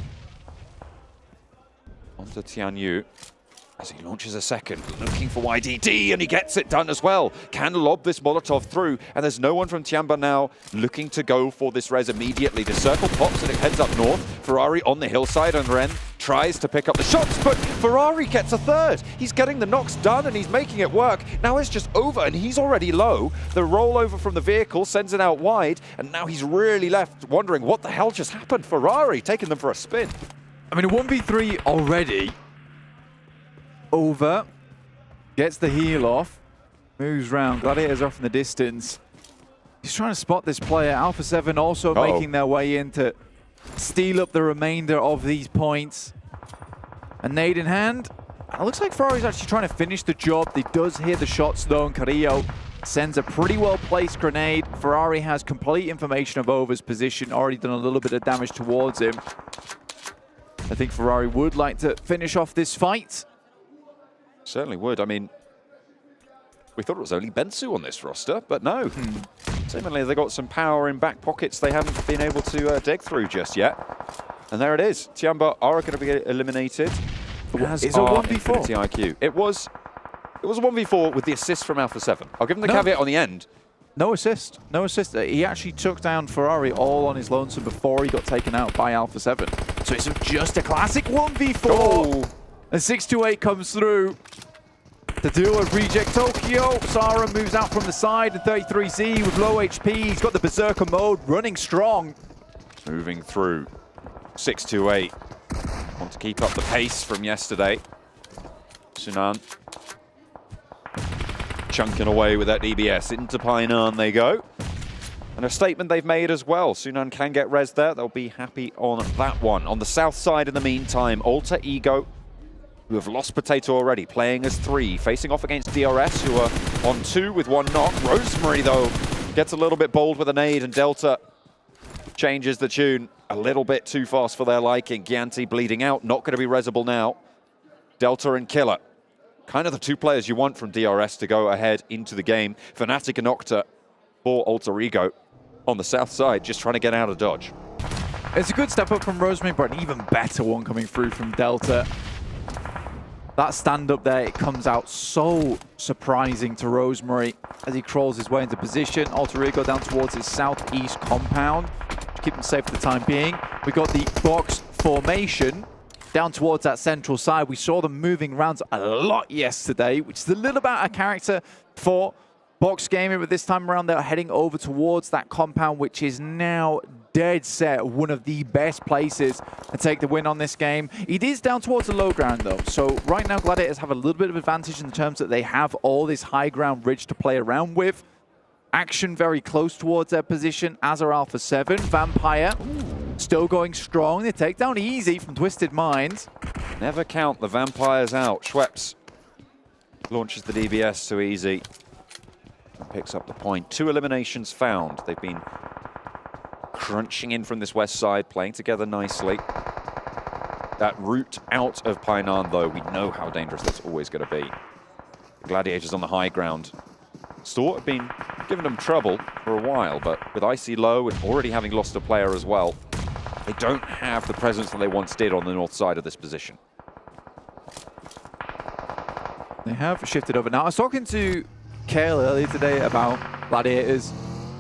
Onto Tianyu as he launches a second, looking for YDD, and he gets it done as well. Can lob this Molotov through, and there's no one from Tiamba now looking to go for this res immediately. The circle pops and it heads up north. Ferrari on the hillside, and Ren tries to pick up the shots, but Ferrari gets a third. He's getting the knocks done, and he's making it work. Now it's just over, and he's already low. The rollover from the vehicle sends it out wide, and now he's really left wondering what the hell just happened. Ferrari taking them for a spin. I mean, a 1v3 already. Over, gets the heel off, moves round. Gladiators off in the distance. He's trying to spot this player. Alpha7 also making their way in to steal up the remainder of these points. A nade in hand. It looks like Ferrari's actually trying to finish the job. He does hear the shots though, and Carrillo sends a pretty well-placed grenade. Ferrari has complete information of Over's position, already done a little bit of damage towards him. I think Ferrari would like to finish off this fight. Certainly would. I mean, we thought it was only Bensu on this roster, but no. Seemingly they got some power in back pockets they haven't been able to dig through just yet. And there it is. Tiamba are going to be eliminated. It's a 1v4. IQ. It was a 1v4 with the assist from Alpha7. I'll give him the caveat on the end. No assist. No assist. He actually took down Ferrari all on his lonesome before he got taken out by Alpha7. So it's just a classic 1v4. Oh. And 628 comes through to deal with Reject Tokyo. Sara moves out from the side, and 33Z with low HP. He's got the Berserker mode, running strong. Moving through. 628. Want to keep up the pace from yesterday. Sunan chunking away with that DBS. Into Painan they go. And a statement they've made as well. Sunan can get res there. They'll be happy on that one. On the south side in the meantime, Alter Ego, who have lost Potato already, playing as 3, facing off against DRS, who are on 2 with 1 knock. Rosemary, though, gets a little bit bold with a nade, and Delta changes the tune a little bit too fast for their liking. Gianti bleeding out, not going to be resable now. Delta and Killer, kind of the 2 players you want from DRS to go ahead into the game. Fnatic and Octa for Alter Ego on the south side, just trying to get out of dodge. It's a good step up from Rosemary, but an even better one coming through from Delta. That stand-up there, it comes out so surprising to Rosemary as he crawls his way into position. Alter Ego down towards his southeast compound. Keep him safe for the time being. We got the box formation down towards that central side. We saw them moving around a lot yesterday, which is a little bit out of character for Box Gaming, but this time around they're heading over towards that compound, which is now dead set one of the best places to take the win on this game. It is down towards the low ground though, so right now Gladiators have a little bit of advantage in terms that they have all this high ground ridge to play around with. Action very close towards their position, as are Alpha7. Vampire still going strong. They take down easy from Twisted Minds. Never count the Vampires out. Schweppes launches the DBS too easy and picks up the point. 2 eliminations found. They've been crunching in from this west side, playing together nicely. That route out of Painan, though, we know how dangerous that's always going to be. The Gladiators on the high ground. Sort have been giving them trouble for a while, but with Icy low and already having lost a player as well, they don't have the presence that they once did on the north side of this position. They have shifted over. Now, I was talking to Kale earlier today about Gladiators,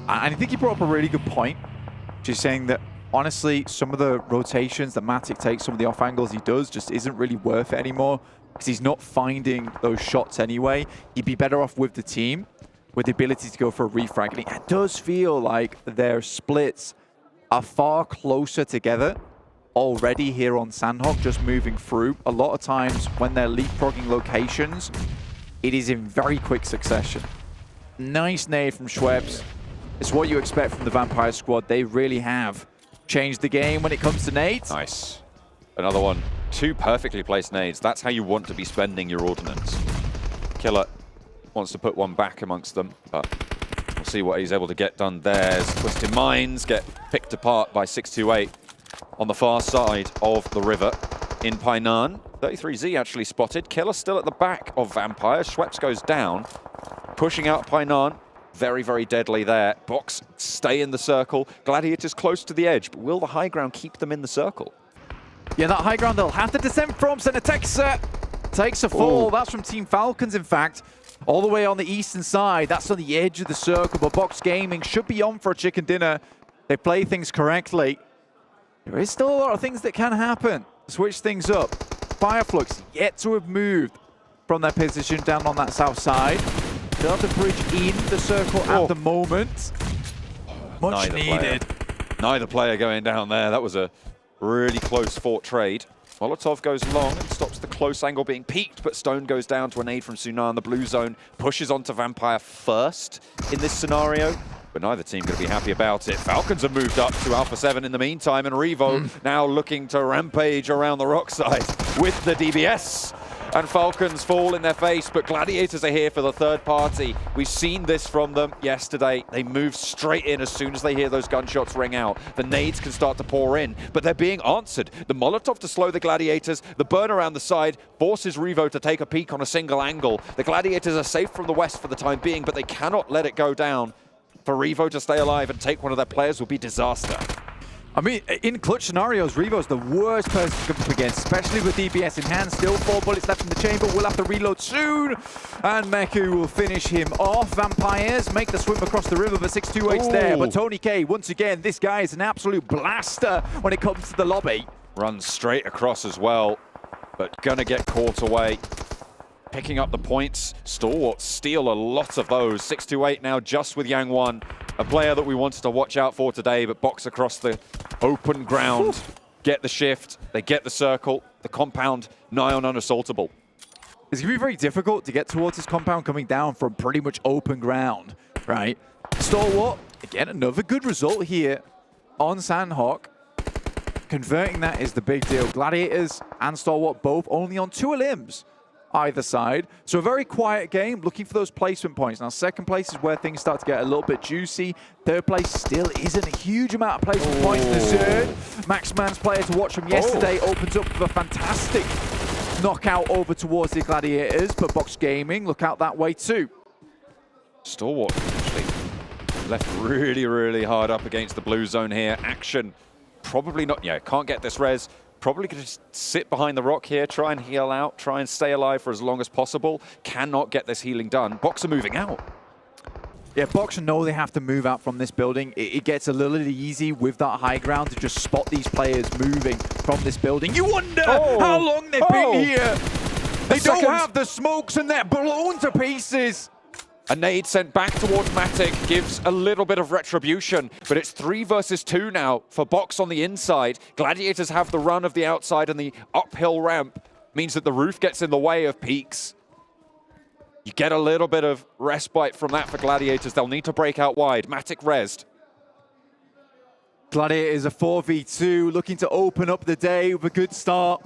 and I think he brought up a really good point. She's saying that, honestly, some of the rotations that Matic takes, some of the off angles he does, just isn't really worth it anymore because he's not finding those shots anyway. He'd be better off with the team, with the ability to go for a refrag. And it does feel like their splits are far closer together already here on Sanhok, just moving through. A lot of times when they're leapfrogging locations, it is in very quick succession. Nice nade from Schweppes. It's what you expect from the Vampire squad. They really have changed the game when it comes to nades. Nice. Another one. 2 perfectly placed nades. That's how you want to be spending your ordnance. Killer wants to put one back amongst them, but we'll see what he's able to get done there. As Twisted Minds get picked apart by 628 on the far side of the river in Painan. 33Z actually spotted. Killer still at the back of Vampire. Schweppes goes down, pushing out Painan. Very, very deadly there. Box stay in the circle. Gladiators close to the edge, but will the high ground keep them in the circle? Yeah, that high ground they'll have to descend from. Senetexa takes a fall. Ooh. That's from Team Falcons, in fact. All the way on the eastern side. That's on the edge of the circle, but Box Gaming should be on for a chicken dinner. They play things correctly. There is still a lot of things that can happen. Switch things up. Fireflux yet to have moved from their position down on that south side. They'll have the bridge in the circle at the moment. Much needed. Neither player going down there. That was a really close fought trade. Molotov goes long and stops the close angle being peaked, but Stone goes down to an aid from Sunan. The blue zone pushes onto Vampire first in this scenario, but neither team going to be happy about it. Falcons have moved up to Alpha7 in the meantime, and Revo now looking to rampage around the rock side with the DBS. and Falcons fall in their face, but Gladiators are here for the third party. We've seen this from them yesterday. They move straight in as soon as they hear those gunshots ring out. The nades can start to pour in, but they're being answered. The Molotov to slow the Gladiators, the burn around the side forces Revo to take a peek on a single angle. The Gladiators are safe from the west for the time being, but they cannot let it go down. For Revo to stay alive and take one of their players would be disaster. I mean, in clutch scenarios, Revo's the worst person to come up against, especially with DPS in hand. Still 4 bullets left in the chamber. We'll have to reload soon. And Meku will finish him off. Vampires make the swim across the river, but 628's there. But Tony K, once again, this guy is an absolute blaster when it comes to the lobby. Runs straight across as well, but gonna get caught away. Picking up the points. Stalwarts steal a lot of those. 628 now just with Yang1. A player that we wanted to watch out for today, but box across the open ground. Get the shift, they get the circle, the compound nigh on unassaultable. It's going to be very difficult to get towards this compound coming down from pretty much open ground, right? Stalwart, again, another good result here on Sanhok. Converting that is the big deal. Gladiators and Stalwart both only on 2 limbs either side. So a very quiet game, looking for those placement points. Now, second place is where things start to get a little bit juicy. Third place still isn't a huge amount of placement points. The third, Max Mann's player to watch from yesterday opens up with a fantastic knockout over towards the Gladiators, but Box Gaming look out that way too. Stalwart actually left really, really hard up against the blue zone here. Action, probably not, yeah, can't get this res. Probably could just sit behind the rock here, try and heal out, try and stay alive for as long as possible. Cannot get this healing done. Boxer moving out. Yeah, Boxer know they have to move out from this building. It gets a little easy with that high ground to just spot these players moving from this building. You wonder how long they've been here. They don't have the smokes and they're blown to pieces. A nade sent back towards Matic gives a little bit of retribution, but it's 3 versus 2 now for Box on the inside. Gladiators have the run of the outside, and the uphill ramp means that the roof gets in the way of Peaks. You get a little bit of respite from that for Gladiators. They'll need to break out wide. Matic rezzed. Gladiators a 4v2, looking to open up the day with a good start.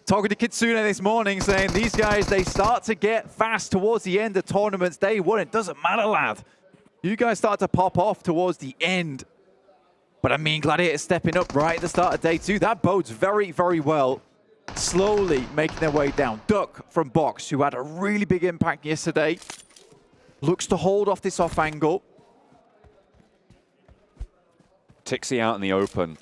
Talking to Kitsune this morning, saying these guys, they start to get fast towards the end of tournaments. Day 1, it doesn't matter, lad. You guys start to pop off towards the end. But I mean, Gladiators stepping up right at the start of day 2. That bodes very, very well. Slowly making their way down. Duck from Box, who had a really big impact yesterday, looks to hold off this off angle. Tixie out in the open.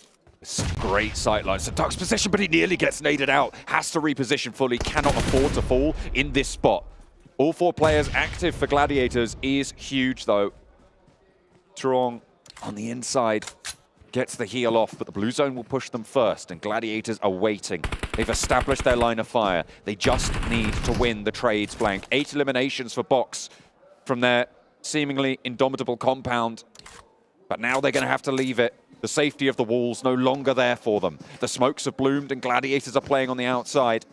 Great sight line. So Duck's position, but he nearly gets naded out. Has to reposition fully. Cannot afford to fall in this spot. All 4 players active for Gladiators is huge, though. Trong on the inside gets the heal off, but the blue zone will push them first, and Gladiators are waiting. They've established their line of fire. They just need to win the trades blank. 8 eliminations for Box from their seemingly indomitable compound. But now they're going to have to leave it. The safety of the walls no longer there for them. The smokes have bloomed and Gladiators are playing on the outside.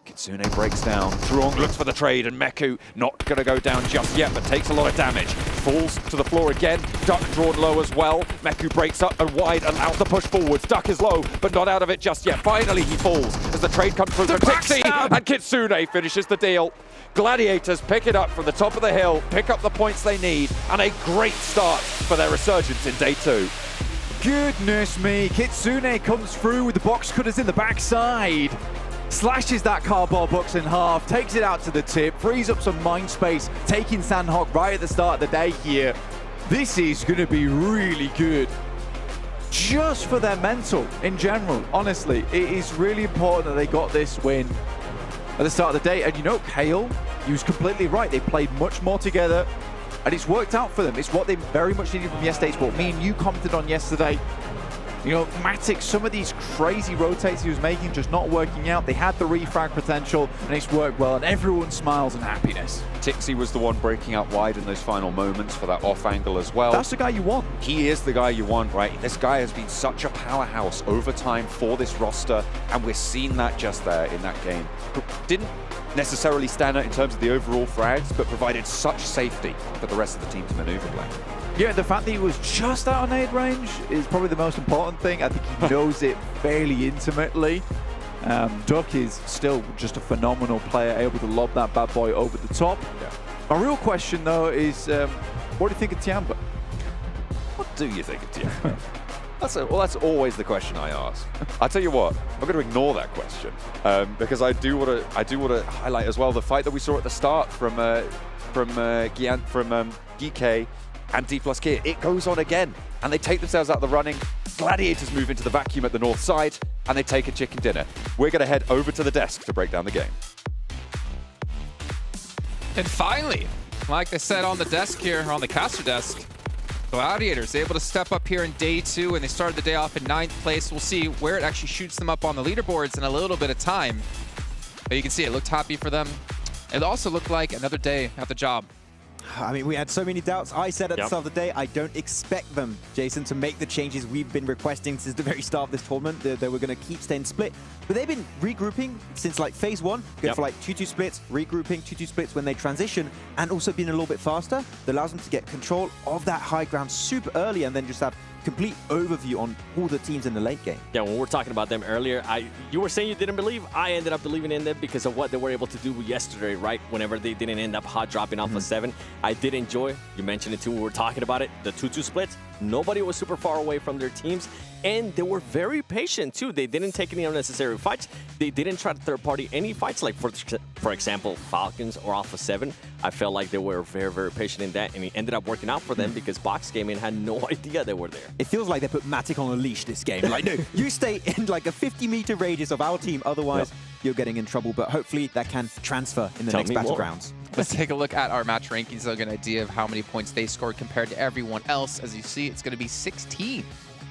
Kitsune breaks down. Truong looks for the trade and Meku not going to go down just yet, but takes a lot of damage. Falls to the floor again. Duck drawn low as well. Meku breaks up and wide, allows the push forwards. Duck is low, but not out of it just yet. Finally he falls as the trade comes through to Pixie, and Kitsune finishes the deal. Gladiators pick it up from the top of the hill, pick up the points they need, and a great start for their resurgence in day 2. Goodness me, Kitsune comes through with the box cutters in the backside. Slashes that cardboard box in half, takes it out to the tip, frees up some mind space, taking Sanhok right at the start of the day here. This is going to be really good. Just for their mental in general, honestly. It is really important that they got this win at the start of the day. And you know, Kale, he was completely right. They played much more together, and it's worked out for them. It's what they very much needed from yesterday's sport. Me and you commented on yesterday. You know, Matic, some of these crazy rotates he was making just not working out. They had the refrag potential, and it's worked well, and everyone smiles in happiness. Tixie was the one breaking out wide in those final moments for that off angle as well. That's the guy you want. He is the guy you want, right? This guy has been such a powerhouse over time for this roster, and we're seeing that just there in that game. Didn't necessarily stand out in terms of the overall frags, but provided such safety for the rest of the team to maneuver play. Yeah, the fact that he was just out of nade range is probably the most important thing. I think he knows it fairly intimately. Duck is still just a phenomenal player, able to lob that bad boy over the top. My real question, though, is what do you think of Tiamba? What do you think of Tiamba? Well, that's always the question I ask. I'll tell you what, I'm going to ignore that question because I do want to highlight as well the fight that we saw at the start from GK and Dplus KIA. It goes on again, and they take themselves out of the running. Gladiators move into the vacuum at the north side, and they take a chicken dinner. We're going to head over to the desk to break down the game. And finally, like they said on the desk here, on the caster desk, Gladiators able to step up here in day 2, and they started the day off in 9th place. We'll see where it actually shoots them up on the leaderboards in a little bit of time. But you can see it looked happy for them. It also looked like another day at the job. I mean, we had so many doubts. I said at the start of the day, I don't expect them, Jason, to make the changes we've been requesting since the very start of this tournament. They were going to keep staying split. But they've been regrouping since like phase 1, going for like 2-2 splits, regrouping, 2-2 splits when they transition, and also being a little bit faster. That allows them to get control of that high ground super early and then just have complete overview on all the teams in the late game. Yeah, when we were talking about them earlier, you were saying you didn't believe. I ended up believing in them because of what they were able to do yesterday, right? Whenever they didn't end up hot dropping Alpha7. I did enjoy, you mentioned it too, we were talking about it, the 2-2 splits. Nobody was super far away from their teams, and they were very patient too. They didn't take any unnecessary fights. They didn't try to third-party any fights, like for example, Falcons or Alpha7. I felt like they were very, very patient in that, and it ended up working out for them because Box Gaming had no idea they were there. It feels like they put Matic on a leash this game. Like, no, you stay in like a 50-meter radius of our team, otherwise you're getting in trouble. But hopefully that can transfer in the next battlegrounds. Let's take a look at our match rankings to get an idea of how many points they scored compared to everyone else. As you see, it's going to be 16.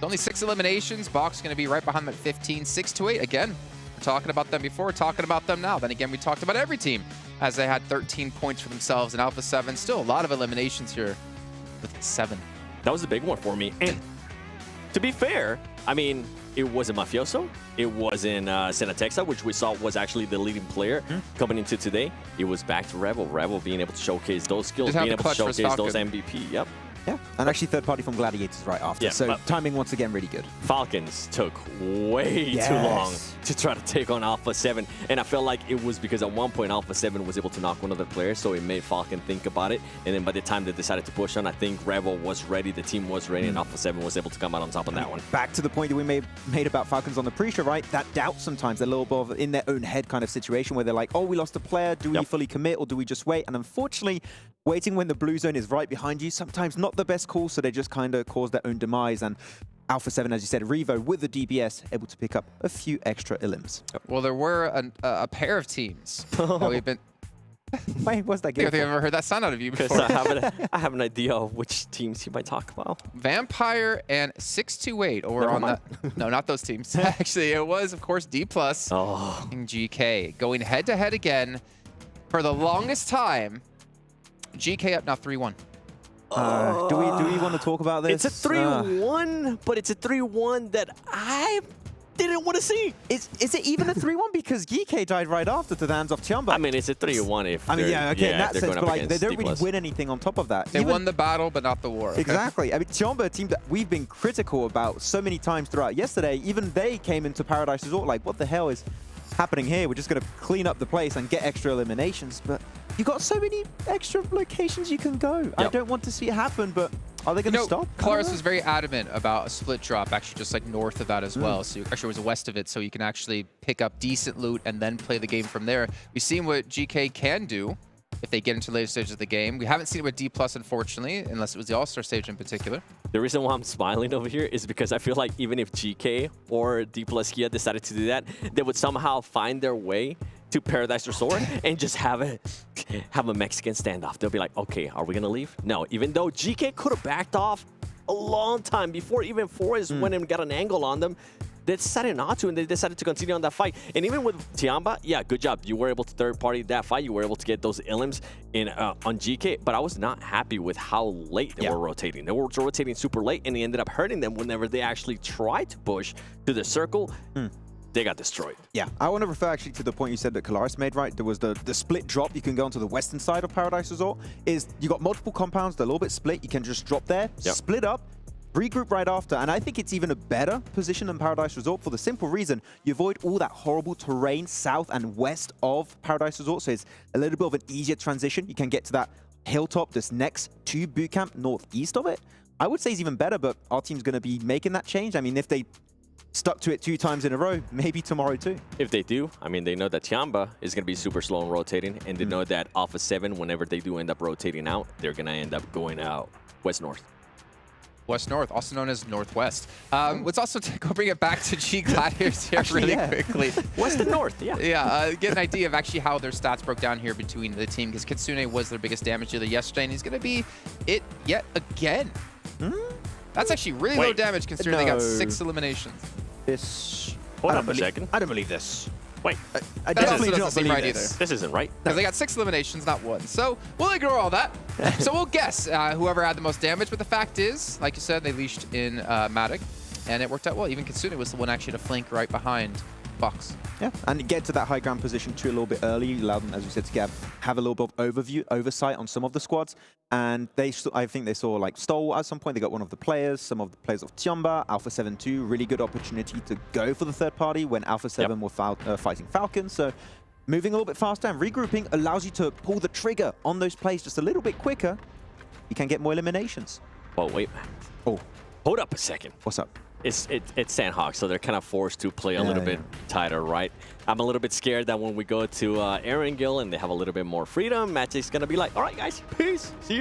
Only 6 eliminations. Box going to be right behind them at 15. 6-8. Again, we're talking about them before. We're talking about them now. Then again, we talked about every team as they had 13 points for themselves. And Alpha7, still a lot of eliminations here with 7. That was a big one for me. And to be fair, I mean, it wasn't Mafioso. It wasn't Senatexa, which we saw was actually the leading player coming into today. It was back to Rebel. Rebel being able to showcase those skills, being able to showcase those MVP. Yep. Yeah, and actually third party from Gladiators right after. So timing once again really good. Falcons took way too long to try to take on Alpha7, and I felt like it was because at one point Alpha7 was able to knock one of their players, so it made Falcon think about it. And then by the time they decided to push on, I think Rebel was ready, the team was ready, and Alpha7 was able to come out on top on that one. Back to the point that we made about Falcons on the pre-show, right? That doubt sometimes, a little bit of in their own head kind of situation where they're like, oh, we lost a player, do we fully commit or do we just wait? And unfortunately, waiting when the blue zone is right behind you, sometimes not the best call, so they just kind of cause their own demise. And Alpha7, as you said, Revo with the DBS, able to pick up a few extra illims. Well, there were a pair of teams that we've been... Wait, what's that? I think I've never heard that sound out of you before. I have an idea of which teams you might talk about. Vampire and 628 over on that. No, not those teams. Actually, it was, of course, Dplus and GK going head-to-head again for the longest time. GK up now 3-1. Do we want to talk about this? It's a 3-1, but it's a 3-1 that I didn't want to see. Is it even a 3-1? Because GK died right after to the hands of Tiamba. I mean, it's a 3-1 if I mean, in that sense, but like, they don't Dplus. really win anything on top of that. They won the battle, but not the war. Okay? Exactly. I mean, Tiamba, a team that we've been critical about so many times throughout yesterday, even they came into Paradise Resort like, what the hell is happening here? We're just going to clean up the place and get extra eliminations. But you got so many extra locations you can go. I don't want to see it happen, but are they going to stop? Claris was very adamant about a split drop, actually just like north of that as well. So actually it was west of it, so you can actually pick up decent loot and then play the game from there. We've seen what GK can do if they get into the later stages of the game. We haven't seen it with Dplus, unfortunately, unless it was the All-Star stage in particular. The reason why I'm smiling over here is because I feel like even if GK or Dplus KIA decided to do that, they would somehow find their way to Paradise Resort and just have a Mexican standoff. They'll be like, okay, are we going to leave? No, even though GK could have backed off a long time before even Forrest went and got an angle on them. They decided not to, and they decided to continue on that fight. And even with Tiamba, yeah, good job. You were able to third-party that fight. You were able to get those illims in on GK, but I was not happy with how late they were rotating. They were rotating super late, and they ended up hurting them whenever they actually tried to push to the circle. They got destroyed. Yeah, I want to refer actually to the point you said that Claris made, right? There was the split drop. You can go onto the western side of Paradise Resort. Is you got multiple compounds, they're a little bit split. You can just drop there, split up, regroup right after, and I think it's even a better position than Paradise Resort for the simple reason you avoid all that horrible terrain south and west of Paradise Resort, so it's a little bit of an easier transition. You can get to that hilltop that's next to bootcamp northeast of it. I would say it's even better, but our team's going to be making that change. I mean, if they stuck to it 2 times in a row, maybe tomorrow too. If they do, I mean, they know that Tiamba is going to be super slow and rotating, and they know that Alpha7, whenever they do end up rotating out, they're going to end up going out west-north. West-north, also known as northwest. Let's also go bring it back to G Gladiators here really quickly. West and north, yeah. Yeah, get an idea of actually how their stats broke down here between the team, because Kitsune was their biggest damage dealer yesterday, and he's going to be it yet again. That's actually really low damage considering they got 6 eliminations. Hold on a second. I don't believe this. Wait, I definitely don't seem believe right this. either. This isn't right. Because they got 6 eliminations, not 1. So we'll ignore all that. So we'll guess whoever had the most damage. But the fact is, like you said, they leashed in Matic, and it worked out well. Even Kitsune was the one actually to flank right behind Fox. Yeah, and get to that high ground position too a little bit early, allowed them, as we said, to have a little bit of oversight on some of the squads. And I think they saw like Stole at some point. They got one of the players, some of the players of Tiamba, Alpha7 too. Really good opportunity to go for the third party when Alpha7 were fighting Falcons. So moving a little bit faster and regrouping allows you to pull the trigger on those plays just a little bit quicker. You can get more eliminations. Oh, wait. Oh, hold up a second. What's up? It's Sanhok, so they're kind of forced to play a little bit tighter, right? I'm a little bit scared that when we go to Erangel and they have a little bit more freedom, Magic's going to be like, all right, guys, peace. See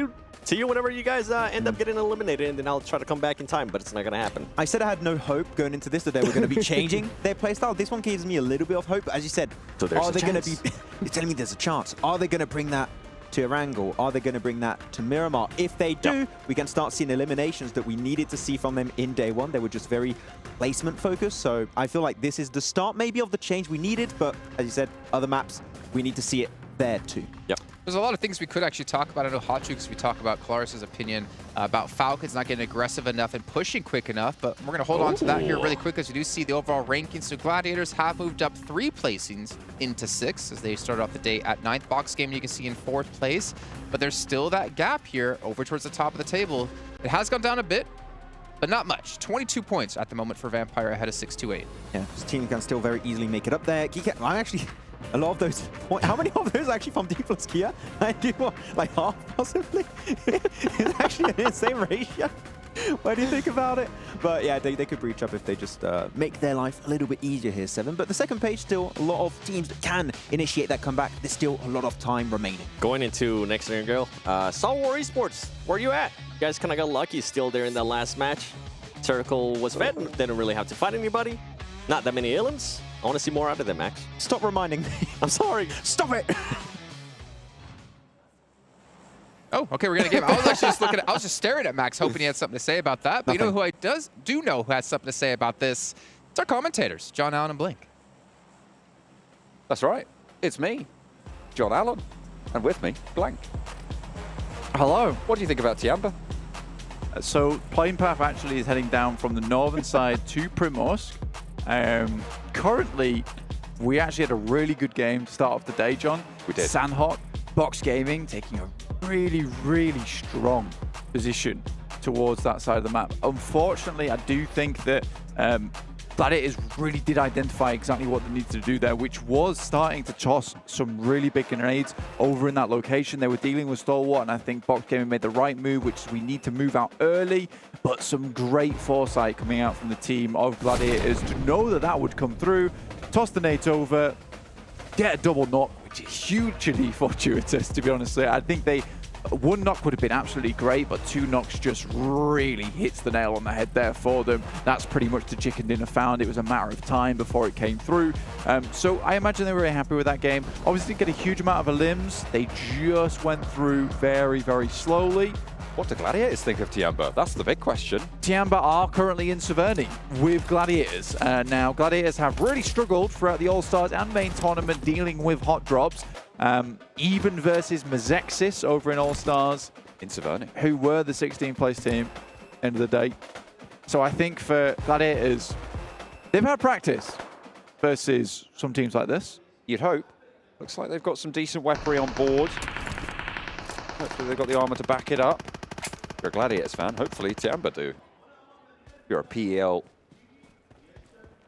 you whenever you guys end up getting eliminated, and then I'll try to come back in time, but it's not going to happen. I said I had no hope going into this, that they were going to be changing their playstyle. This one gives me a little bit of hope. As you said, so are they going to be... You're telling me there's a chance. Are they going to bring that to Erangel? Are they going to bring that to Miramar? If they do, we can start seeing eliminations that we needed to see from them in day one. They were just very placement focused. So I feel like this is the start maybe of the change we needed. But as you said, other maps, we need to see it there too. Yep. There's a lot of things we could actually talk about. I know Hot Jukes, we talk about Claris's opinion about Falcons not getting aggressive enough and pushing quick enough, but we're going to hold on to that here really quick as you do see the overall rankings. So Gladiators have moved up 3 placings into 6 as they started off the day at 9th. Box Game you can see in 4th place, but there's still that gap here over towards the top of the table. It has gone down a bit, but not much. 22 points at the moment for Vampire ahead of 628. Yeah, this team can still very easily make it up there. I actually... A lot of those, how many of those are actually from Dplus KIA? I do like half possibly. It's actually an insane ratio. What do you think about it? But yeah, they could breach up if they just make their life a little bit easier here, 7. But the second page, still a lot of teams that can initiate that comeback. There's still a lot of time remaining. Going into next Erangel, World Esports, where you at? You guys kind of got lucky still there in that last match. Circle was fed, didn't really have to fight anybody. Not that many elims. I want to see more out of them, Max. Stop reminding me. I'm sorry. Stop it. Oh, okay, we're gonna game. I was actually just looking at, I was just staring at Max, hoping he had something to say about that. But you know who I do know who has something to say about this? It's our commentators, John Allen and Blink. That's right. It's me, John Allen, and with me, Blank. Hello. What do you think about Tiamba? So plane path actually is heading down from the northern side to Primorsk. Currently, we actually had a really good game to start off the day, John. We did. Sanhok, Box Gaming taking a really, really strong position towards that side of the map. Unfortunately, I do think that Gladiators really did identify exactly what they needed to do there, which was starting to toss some really big grenades over in that location. They were dealing with Stalwart, and I think Box Gaming made the right move, which is we need to move out early, but some great foresight coming out from the team of Gladiators to know that that would come through, toss the nades over, get a double knock, which is hugely fortuitous, to be honest. I think one knock would have been absolutely great, but 2 knocks just really hits the nail on the head there for them. That's pretty much the chicken dinner found. It was a matter of time before it came through. So I imagine they were very happy with that game. Obviously didn't get a huge amount of elims. They just went through very, very slowly. What do Gladiators think of Tiamba? That's the big question. Tiamba are currently in Severny with Gladiators. Now, Gladiators have really struggled throughout the All-Stars and Main Tournament dealing with hot drops. Even versus Mazexis over in All-Stars. In Severny. Who were the 16th place team, end of the day. So I think for Gladiators, they've had practice versus some teams like this. You'd hope. Looks like they've got some decent weaponry on board. Hopefully they've got the armor to back it up. If you're a Gladiators fan, hopefully Tiamba do. you're a PEL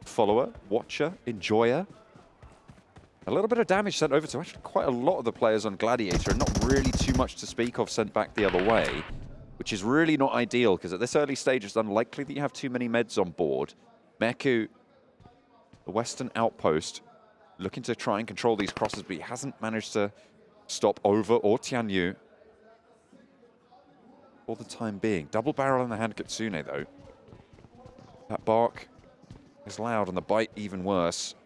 follower, watcher, enjoyer. A little bit of damage sent over to actually quite a lot of the players on Gladiator, and not really too much to speak of sent back the other way, which is really not ideal, because at this early stage, it's unlikely that you have too many meds on board. Meku, the Western outpost, looking to try and control these crosses, but he hasn't managed to stop Over or Tianyu for the time being. Double barrel in the hand, Kitsune, though. That bark is loud, and the bite even worse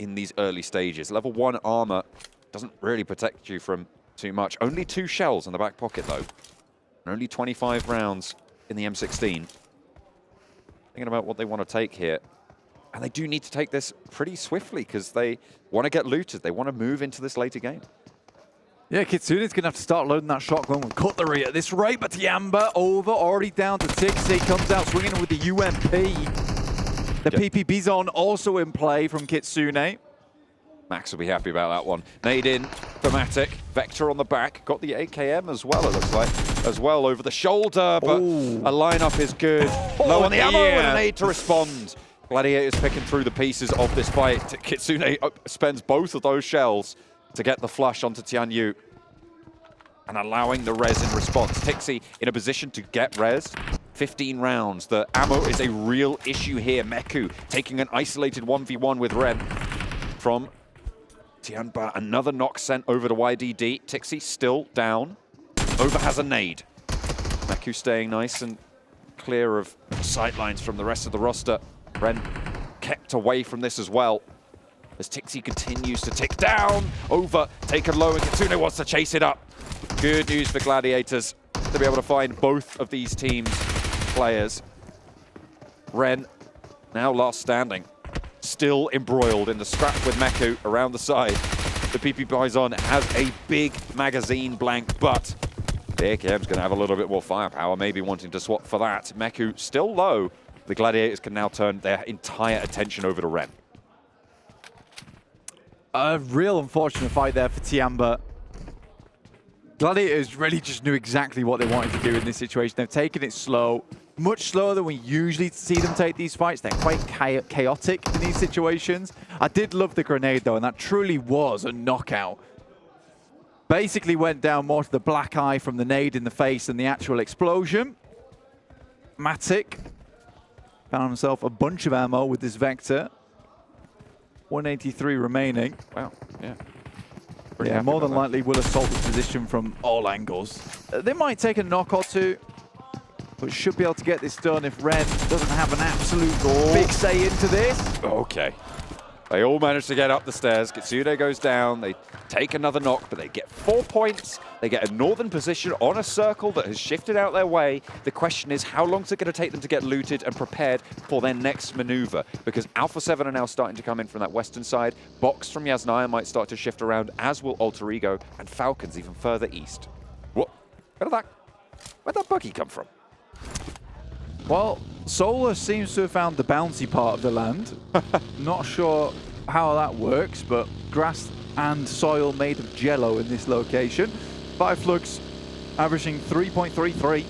in these early stages. Level 1 armor doesn't really protect you from too much. Only 2 shells in the back pocket, though. And only 25 rounds in the M16. Thinking about what they want to take here. And they do need to take this pretty swiftly, because they want to get looted. They want to move into this later game. Yeah, Kitsune's going to have to start loading that shotgun with cutlery at this rate, but Tiamba Over already down to Tixi, comes out swinging with the UMP. The PPB's on, also in play from Kitsune. Max will be happy about that one. Nade in, Thematic, Vector on the back, got the AKM as well, it looks like, as well over the shoulder, but a lineup is good. Low on the ammo and a nade to respond. Gladiator's picking through the pieces of this fight. Kitsune spends both of those shells to get the flush onto Tianyu and allowing the res in response. Tixi in a position to get res. 15 rounds. The ammo is a real issue here. Meku taking an isolated 1v1 with Ren from Tianba. Another knock sent over to YDD. Tixi still down. Over has a nade. Meku staying nice and clear of sightlines from the rest of the roster. Ren kept away from this as well, as Tixi continues to tick down. Over, taken low, and Kitsune wants to chase it up. Good news for Gladiators to be able to find both of these teams' players. Ren, now last standing, still embroiled in the scrap with Meku around the side. The PP Bison has a big magazine blank, but the AKM's going to have a little bit more firepower, maybe wanting to swap for that. Meku still low. The Gladiators can now turn their entire attention over to Ren. A real unfortunate fight there for Tiamba. Gladiators really just knew exactly what they wanted to do in this situation. They've taken it slow, much slower than we usually see them take these fights. They're quite chaotic in these situations. I did love the grenade, though, and that truly was a knockout. Basically went down more to the black eye from the nade in the face than the actual explosion. Matic found himself a bunch of ammo with this Vector. 183 remaining. Wow, yeah. Yeah, more than likely will assault this position from all angles. They might take a knock or two, but should be able to get this done if Ren doesn't have an absolute big say into this. Okay. They all manage to get up the stairs. Kitsune goes down. They take another knock, but they get 4 points. They get a northern position on a circle that has shifted out their way. The question is, how long is it going to take them to get looted and prepared for their next maneuver? Because Alpha7 are now starting to come in from that western side. Box from Yasnaya might start to shift around, as will Alter Ego, and Falcons even further east. What? Where'd that buggy come from? Well, Solar seems to have found the bouncy part of the land. Not sure how that works, but grass and soil made of jello in this location. 5 Flux averaging 3.33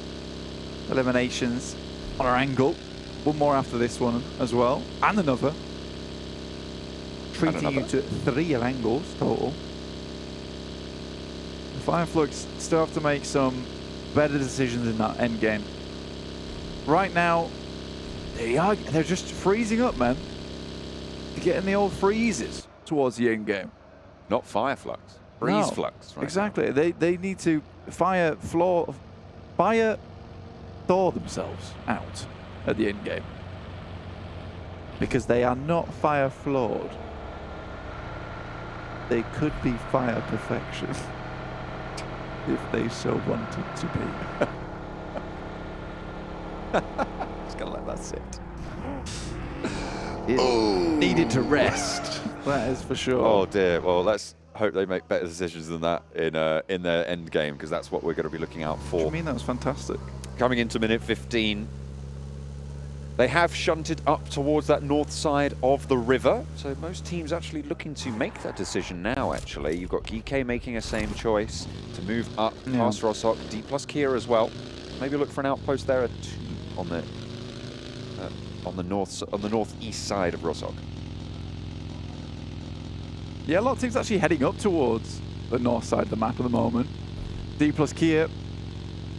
eliminations on Erangel. One more after this one as well, and another. Treating you to 3 Erangels total. The 5 Flux still have to make some better decisions in that end game. Right now, they're just freezing up, man. They're getting the old freezes towards the end game. Not fire flux, freeze flux. Right exactly. Now. They need to fire thaw themselves out at the end game, because they are not fire flawed. They could be fire perfection if they so wanted to be. Just gonna let that sit. It needed to rest. That is for sure. Oh dear. Well, let's hope they make better decisions than that in their end game, because that's what we're going to be looking out for. What do you mean? That was fantastic. Coming into minute 15, they have shunted up towards that north side of the river. So most teams actually looking to make that decision now. Actually, you've got GK making a same choice to move up past Rosok, Dplus KIA as well. Maybe look for an outpost there, a 2 on the on the northeast side of Rosok. Yeah, a lot of teams actually heading up towards the north side of the map at the moment. Dplus KIA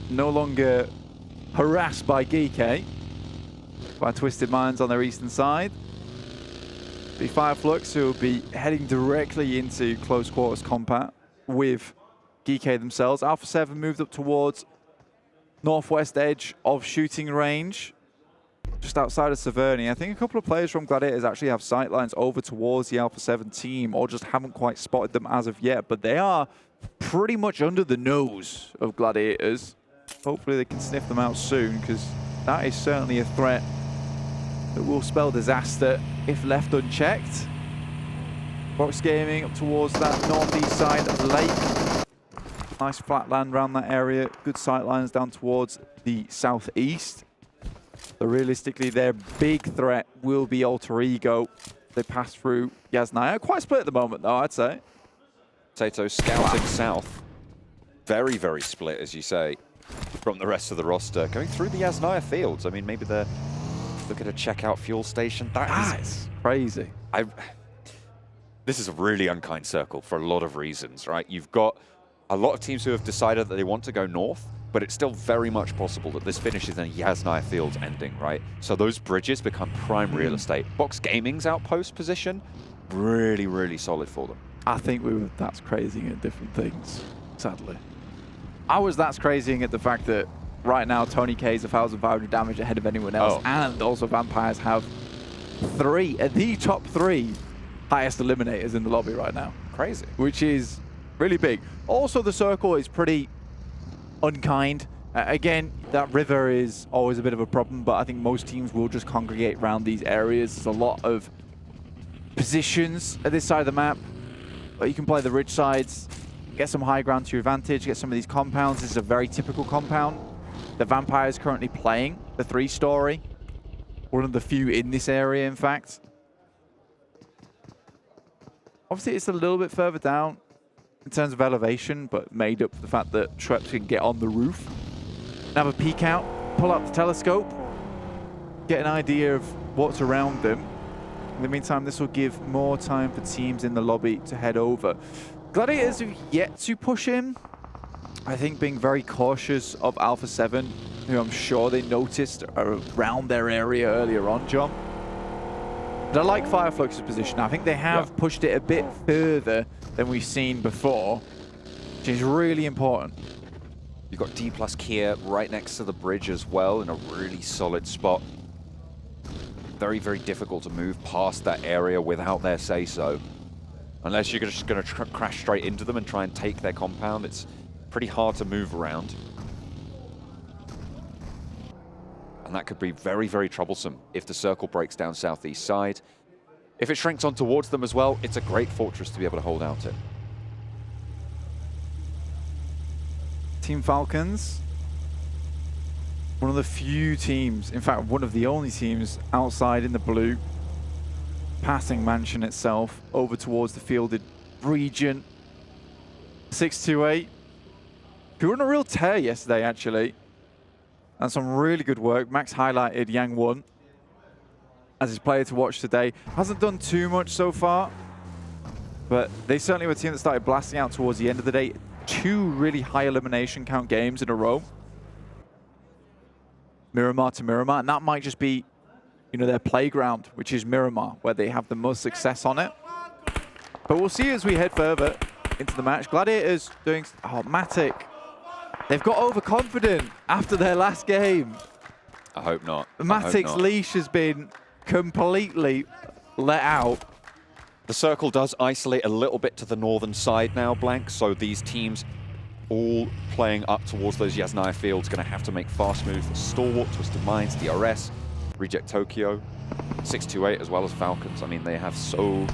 no longer harassed by GK, by Twisted Minds on their eastern side. Be Flux, who will be heading directly into close quarters combat with GK themselves. Alpha7 moved up towards northwest edge of shooting range, just outside of Severny. I think a couple of players from Gladiators actually have sightlines over towards the Alpha7 team, or just haven't quite spotted them as of yet, but they are pretty much under the nose of Gladiators. Hopefully they can sniff them out soon, because that is certainly a threat that will spell disaster if left unchecked. Box Gaming up towards that northeast side of the lake. Nice flat land around that area. Good sightlines down towards the southeast. So realistically, their big threat will be Alter Ego. They pass through Yasnaya. Quite split at the moment, though, I'd say. Tato scouting south. Very, very split, as you say, from the rest of the roster. Going through the Yasnaya fields. I mean, maybe they're looking to check out fuel station. That is crazy. This is a really unkind circle for a lot of reasons, right? You've got a lot of teams who have decided that they want to go north, but it's still very much possible that this finishes in a Yasnaya Fields ending, right? So those bridges become prime real estate. Box Gaming's outpost position, really, really solid for them. I think we were that's crazying at different things, sadly. I was that's crazying at the fact that right now Tony K is 1,500 damage ahead of anyone else, and also Vampires have the top three highest eliminators in the lobby right now. Crazy. Which is really big. Also, the circle is pretty unkind. Again, that river is always a bit of a problem, but I think most teams will just congregate around these areas. There's a lot of positions at this side of the map, but you can play the ridge sides, get some high ground to your advantage, get some of these compounds. This is a very typical compound. The Vampire is currently playing the 3-story. One of the few in this area, in fact. Obviously, it's a little bit further down in terms of elevation, but made up for the fact that Schweppes can get on the roof, have a peek out, pull up the telescope, get an idea of what's around them. In the meantime, this will give more time for teams in the lobby to head over. Gladiators have yet to push in. I think being very cautious of Alpha7, who I'm sure they noticed around their area earlier on, John. But I like Flux's position. I think they have pushed it a bit further than we've seen before, which is really important. You've got Dplus KIA right next to the bridge as well, in a really solid spot. Very, very difficult to move past that area without their say-so. Unless you're just going to crash straight into them and try and take their compound, it's pretty hard to move around. And that could be very, very troublesome if the circle breaks down southeast side. If it shrinks on towards them as well, it's a great fortress to be able to hold out in. Team Falcons, one of the few teams, in fact, one of the only teams outside in the blue, passing Mansion itself over towards the fielded region. 628. Who were on a real tear yesterday, actually. And some really good work. Max highlighted Yang Won as his player to watch today. Hasn't done too much so far, but they certainly were a team that started blasting out towards the end of the day. 2 really high elimination count games in a row. Miramar to Miramar, and that might just be, you know, their playground, which is Miramar, where they have the most success on it. But we'll see as we head further into the match. Gladiators doing, Matic. They've got overconfident after their last game. I hope not. Matic's leash has been completely let out. The circle does isolate a little bit to the northern side now, Blank, so these teams all playing up towards those Yasnaya fields going to have to make fast moves. Stalwart, Twisted Minds, DRS, Reject Tokyo, 628 as well as Falcons. I mean, they have so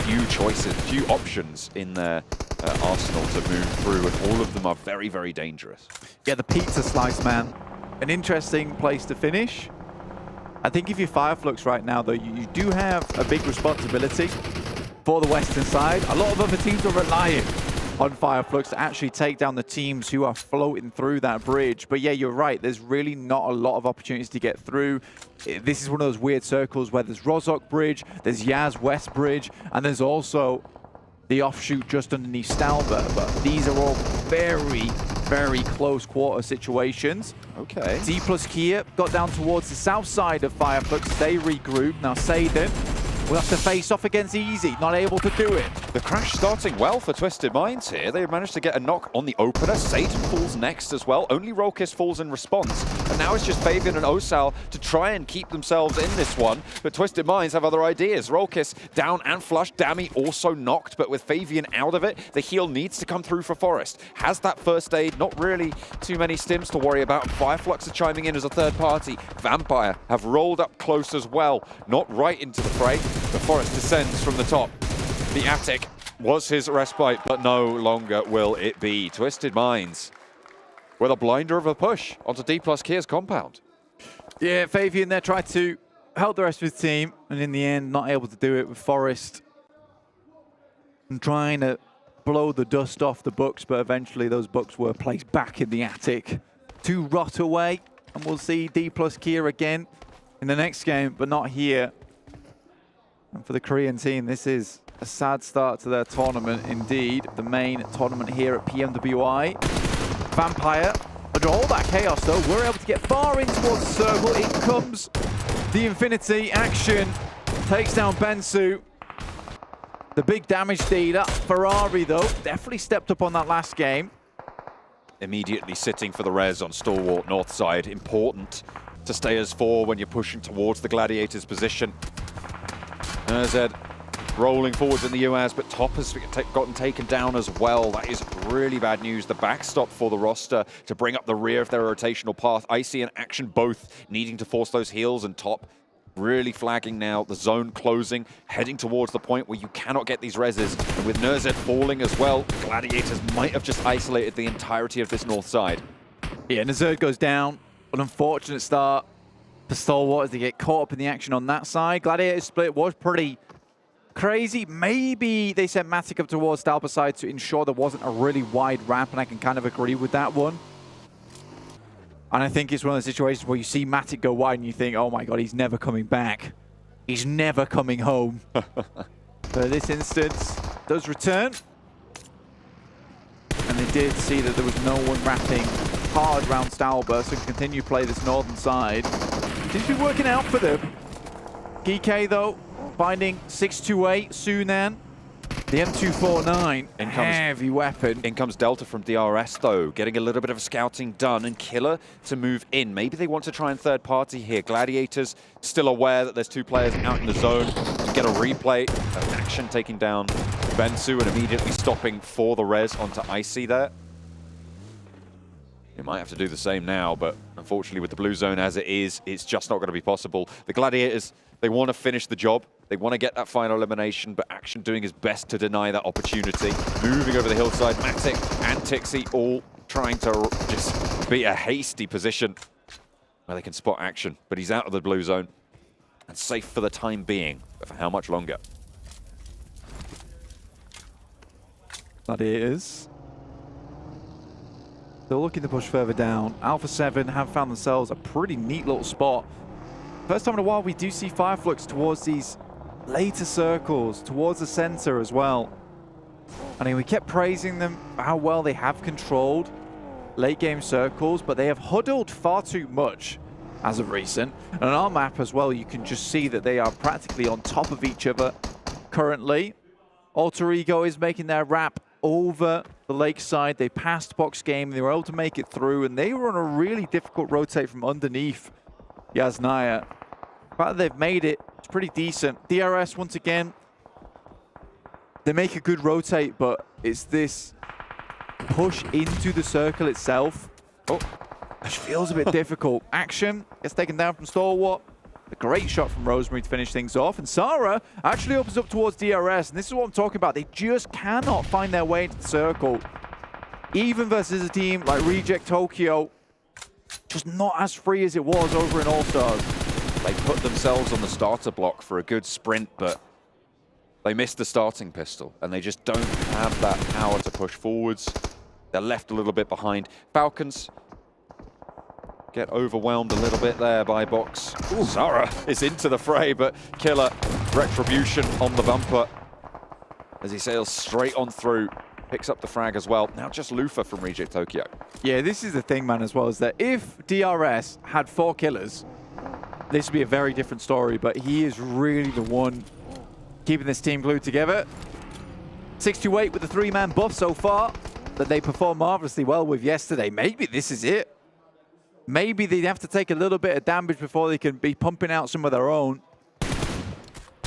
few choices, few options in their arsenal to move through, and all of them are very, very dangerous. Yeah, the pizza slice, man. An interesting place to finish. I think if you're Flux right now, though, you do have a big responsibility for the western side. A lot of other teams are relying on Fireflux to actually take down the teams who are floating through that bridge. But yeah, you're right. There's really not a lot of opportunities to get through. This is one of those weird circles where there's Rozhok Bridge, there's Yaz West Bridge, and there's also the offshoot just underneath Stalber. But these are all very, very close quarter situations. Okay. Dplus KIA got down towards the south side of Fireflux. They regrouped. Now Satan will have to face off against Easy, not able to do it. The crash starting well for Twisted Minds here. They managed to get a knock on the opener. Satan falls next as well. Only Rolkis falls in response. And now it's just Fabian and Osal to try and keep themselves in this one. But Twisted Minds have other ideas. Rolkis down and flushed. Dammy also knocked, but with Fabian out of it, the heal needs to come through for Forest. Has that first aid, not really too many stims to worry about. Fireflux are chiming in as a third party. Vampire have rolled up close as well. Not right into the fray. The Forest descends from the top. The attic was his respite, but no longer will it be. Twisted Minds with a blinder of a push onto Dplus KIA's compound. Yeah, Fabian there tried to help the rest of his team, and in the end, not able to do it with Forest. And trying to blow the dust off the books, but eventually those books were placed back in the attic to rot away. And we'll see Dplus KIA again in the next game, but not here. And for the Korean team, this is a sad start to their tournament indeed. The main tournament here at PMWI. Vampire, under all that chaos though, we're able to get far in towards the circle. In comes the Infinity action. Takes down Bensu. The big damage dealer. Ferrari though, definitely stepped up on that last game. Immediately sitting for the res on Stalwart North side. Important to stay as 4 when you're pushing towards the Gladiators position. Zed rolling forwards in the UAS, but Top has gotten taken down as well. That is really bad news. The backstop for the roster to bring up the rear of their rotational path. Icy and Action both needing to force those heals, and Top really flagging now. The zone closing, heading towards the point where you cannot get these reses. And with Nurzed falling as well, Gladiators might have just isolated the entirety of this north side. Yeah, Nurzed goes down. An unfortunate start for Stalwart as they get caught up in the action on that side. Gladiator split was pretty crazy. Maybe they sent Matic up towards Stalber's side to ensure there wasn't a really wide ramp, and I can kind of agree with that one. And I think it's one of the situations where you see Matic go wide and you think, oh my god, he's never coming back. He's never coming home. But in this instance, does return. And they did see that there was no one wrapping hard around Stalber, so can continue to play this northern side. Seems to be working out for them. GK though, finding 628, Sunan. The M249, heavy weapon. In comes Delta from DRS though, getting a little bit of scouting done, and Killer to move in. Maybe they want to try and third party here. Gladiators still aware that there's 2 players out in the zone. To get a replay of Action taking down Bensu and immediately stopping for the res onto Icy there. You might have to do the same now, but unfortunately with the blue zone as it is, it's just not going to be possible. The Gladiators, they want to finish the job. They want to get that final elimination, but Action doing his best to deny that opportunity. Moving over the hillside, Matic and Tixie all trying to just be a hasty position where they can spot Action, but he's out of the blue zone and safe for the time being, but for how much longer? Gladiators. They're looking to push further down. Alpha7 have found themselves a pretty neat little spot. First time in a while we do see Fireflux towards these later circles, towards the center as well. I mean, we kept praising them for how well they have controlled late game circles, but they have huddled far too much as of recent. And on our map as well, you can just see that they are practically on top of each other currently. Alter Ego is making their wrap over the lakeside. They passed box game, they were able to make it through, and they were on a really difficult rotate from underneath Yasnaya. The fact that they've made it, it's pretty decent. DRS, once again, they make a good rotate, but it's this push into the circle itself. Oh, which feels a bit difficult. Action gets taken down from Stalwart. A great shot from Rosemary to finish things off. And Sarah actually opens up towards DRS. And this is what I'm talking about. They just cannot find their way into the circle. Even versus a team like Reject Tokyo, just not as free as it was over in All-Stars. They put themselves on the starter block for a good sprint, but They missed the starting pistol, and they just don't have that power to push forwards. They're left a little bit behind. Falcons get overwhelmed a little bit there by Box. Ooh, Zara is into the fray, but Killer, retribution on the bumper as he sails straight on through. Picks up the frag as well. Now just Lufa from Reject Tokyo. Yeah, this is the thing, man, as well, is that if DRS had 4 killers, this would be a very different story, but he is really the one keeping this team glued together. 628 with the 3-man buff so far that they performed marvelously well with yesterday. Maybe this is it. Maybe they have to take a little bit of damage before they can be pumping out some of their own.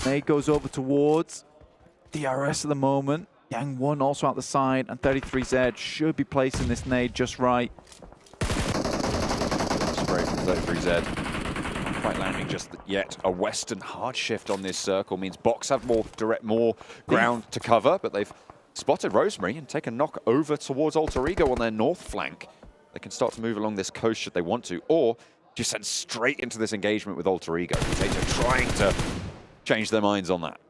Nade goes over towards DRS at the moment. Yang 1 also out the side, and 33Z should be placing this nade just right. Spray from 33Z. Quite landing just yet. A Western hard shift on this circle means Box have more ground to cover, but they've spotted Rosemary and taken knock over towards Alter Ego on their north flank. They can start to move along this coast should they want to, or just send straight into this engagement with Alter Ego. Potato trying to change their minds on that.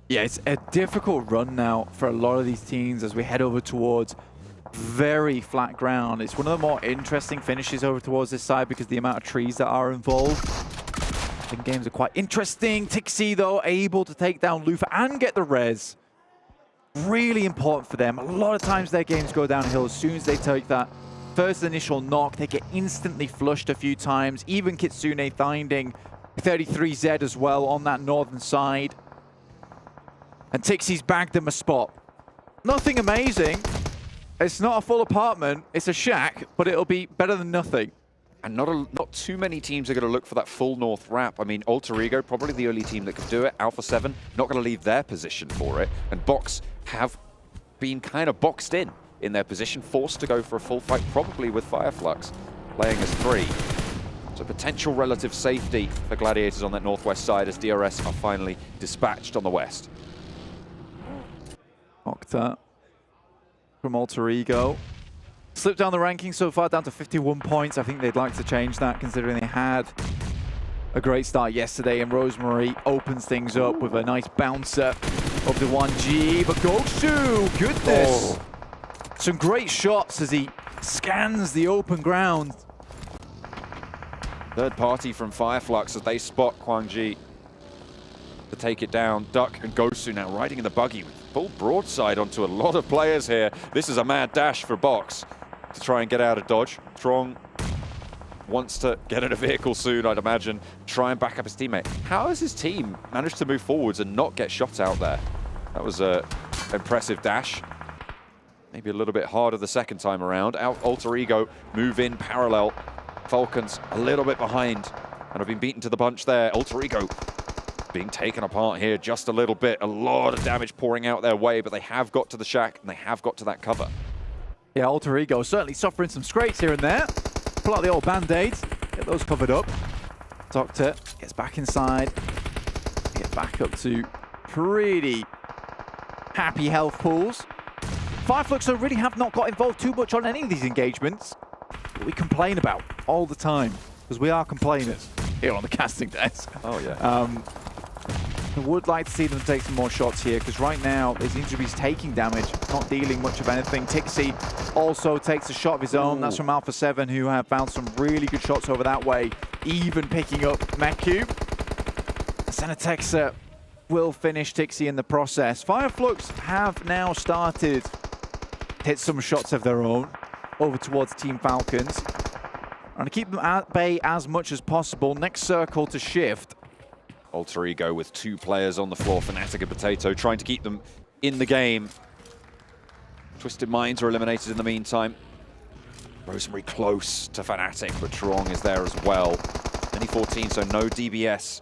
Yeah, it's a difficult run now for a lot of these teams as we head over towards very flat ground. It's one of the more interesting finishes over towards this side because the amount of trees that are involved. I think games are quite interesting. Tixi, though, able to take down Lufa and get the res. Really important for them. A lot of times their games go downhill as soon as they take that first initial knock. They get instantly flushed a few times. Even Kitsune finding 33Z as well on that northern side. And Tixi's bagged them a spot. Nothing amazing. It's not a full apartment, it's a shack, but it'll be better than nothing. And not too many teams are going to look for that full north wrap. I mean, Alter Ego, probably the only team that could do it. Alpha7, not going to leave their position for it. And Box have been kind of boxed in their position, forced to go for a full fight, probably with Fireflux playing as 3. So potential relative safety for Gladiators on that northwest side as DRS are finally dispatched on the west. Octa from Alter Ego. Slipped down the rankings so far, down to 51 points. I think they'd like to change that, considering they had a great start yesterday, and Rosemary opens things up with a nice bouncer of the 1G. But Gosu, goodness! Oh. Some great shots as he scans the open ground. Third party from Fireflux as they spot Kwangji to take it down. Duck and Gosu now riding in the buggy with full broadside onto a lot of players here. This is a mad dash for Box to try and get out of dodge. Trong wants to get in a vehicle soon, I'd imagine, try and back up his teammate. How has his team managed to move forwards and not get shot out there? That was an impressive dash. Maybe a little bit harder the second time around. Alter Ego move in parallel. Falcons a little bit behind and have been beaten to the punch there. Alter Ego being taken apart here just a little bit. A lot of damage pouring out their way, but they have got to the shack and they have got to that cover. Yeah, Alter Ego certainly suffering some scrapes here and there. Pull out the old band-aids, get those covered up. Doctor gets back inside, get back up to pretty happy health pools. Fireflux really have not got involved too much on any of these engagements that we complain about all the time, because we are complainers here on the casting desk. Oh, yeah. I would like to see them take some more shots here, because right now, his injuries taking damage, not dealing much of anything. Tixi also takes a shot of his own. That's from Alpha7, who have found some really good shots over that way, even picking up Meku. Senatexa will finish Tixi in the process. Fireflux have now started to hit some shots of their own over towards Team Falcons. And to keep them at bay as much as possible. Next circle to shift. Alter Ego with 2 players on the floor, Fnatic and Potato, trying to keep them in the game. Twisted Minds are eliminated in the meantime. Rosemary close to Fnatic, but Trong is there as well. Only 14, so no DBS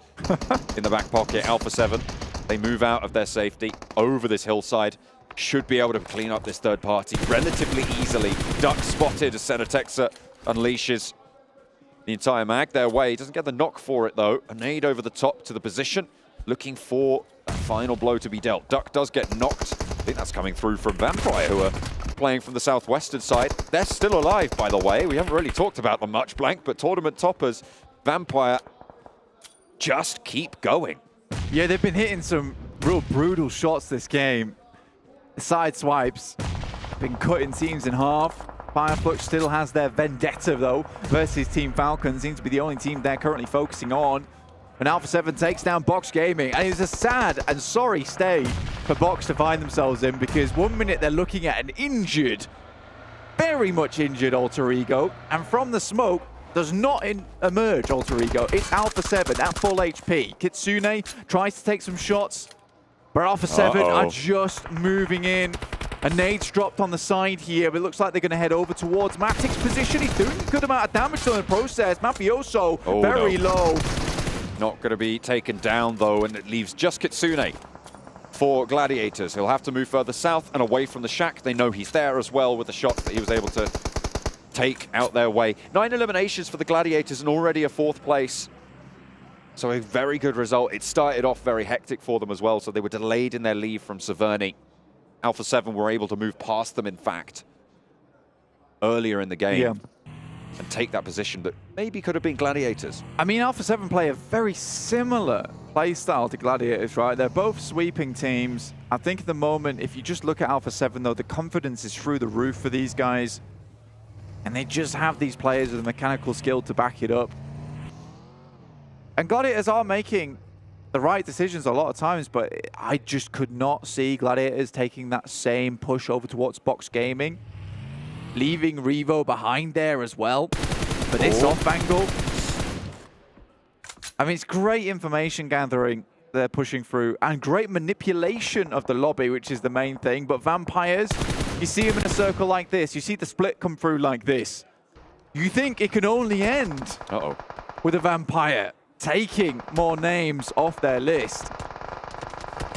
in the back pocket. Alpha7, they move out of their safety over this hillside. Should be able to clean up this third party relatively easily. Duck spotted as Senatexa unleashes the entire mag their way. Doesn't get the knock for it, though. A nade over the top to the position, looking for that final blow to be dealt. Duck does get knocked. I think that's coming through from Vampire, who are playing from the southwestern side. They're still alive, by the way. We haven't really talked about them much, Blank, but tournament toppers, Vampire, just keep going. Yeah, they've been hitting some real brutal shots this game. Side swipes, been cutting teams in half. Flux still has their vendetta though versus Team Falcon. Seems to be the only team they're currently focusing on. And Alpha7 takes down Box Gaming, and it's a sad and sorry state for Box to find themselves in, because 1 minute they're looking at an injured, very much injured Alter Ego, and from the smoke does not emerge Alter Ego. It's Alpha7 at full HP. Kitsune tries to take some shots, but Alpha7 are just moving in. A nade's dropped on the side here, but it looks like they're going to head over towards Matic's position. He's doing a good amount of damage in the process. Mafioso, very low. Not going to be taken down, though, and it leaves just Kitsune for Gladiators. He'll have to move further south and away from the shack. They know he's there as well with the shots that he was able to take out their way. 9 eliminations for the Gladiators and already a 4th place. So a very good result. It started off very hectic for them as well, so they were delayed in their leave from Severny. Alpha7 were able to move past them, in fact, earlier in the game and take that position that maybe could have been Gladiators. I mean, Alpha7 play a very similar play style to Gladiators, right? They're both sweeping teams. I think at the moment, if you just look at Alpha7, though, the confidence is through the roof for these guys. And they just have these players with the mechanical skill to back it up. And Gladiators are making the right decisions a lot of times, but I just could not see Gladiators taking that same push over towards Box Gaming, leaving Revo behind there as well. But this off angle, I mean, it's great information gathering they're pushing through, and great manipulation of the lobby, which is the main thing. But Vampires, you see them in a circle like this, you see the split come through like this. You think it can only end with a Vampire taking more names off their list.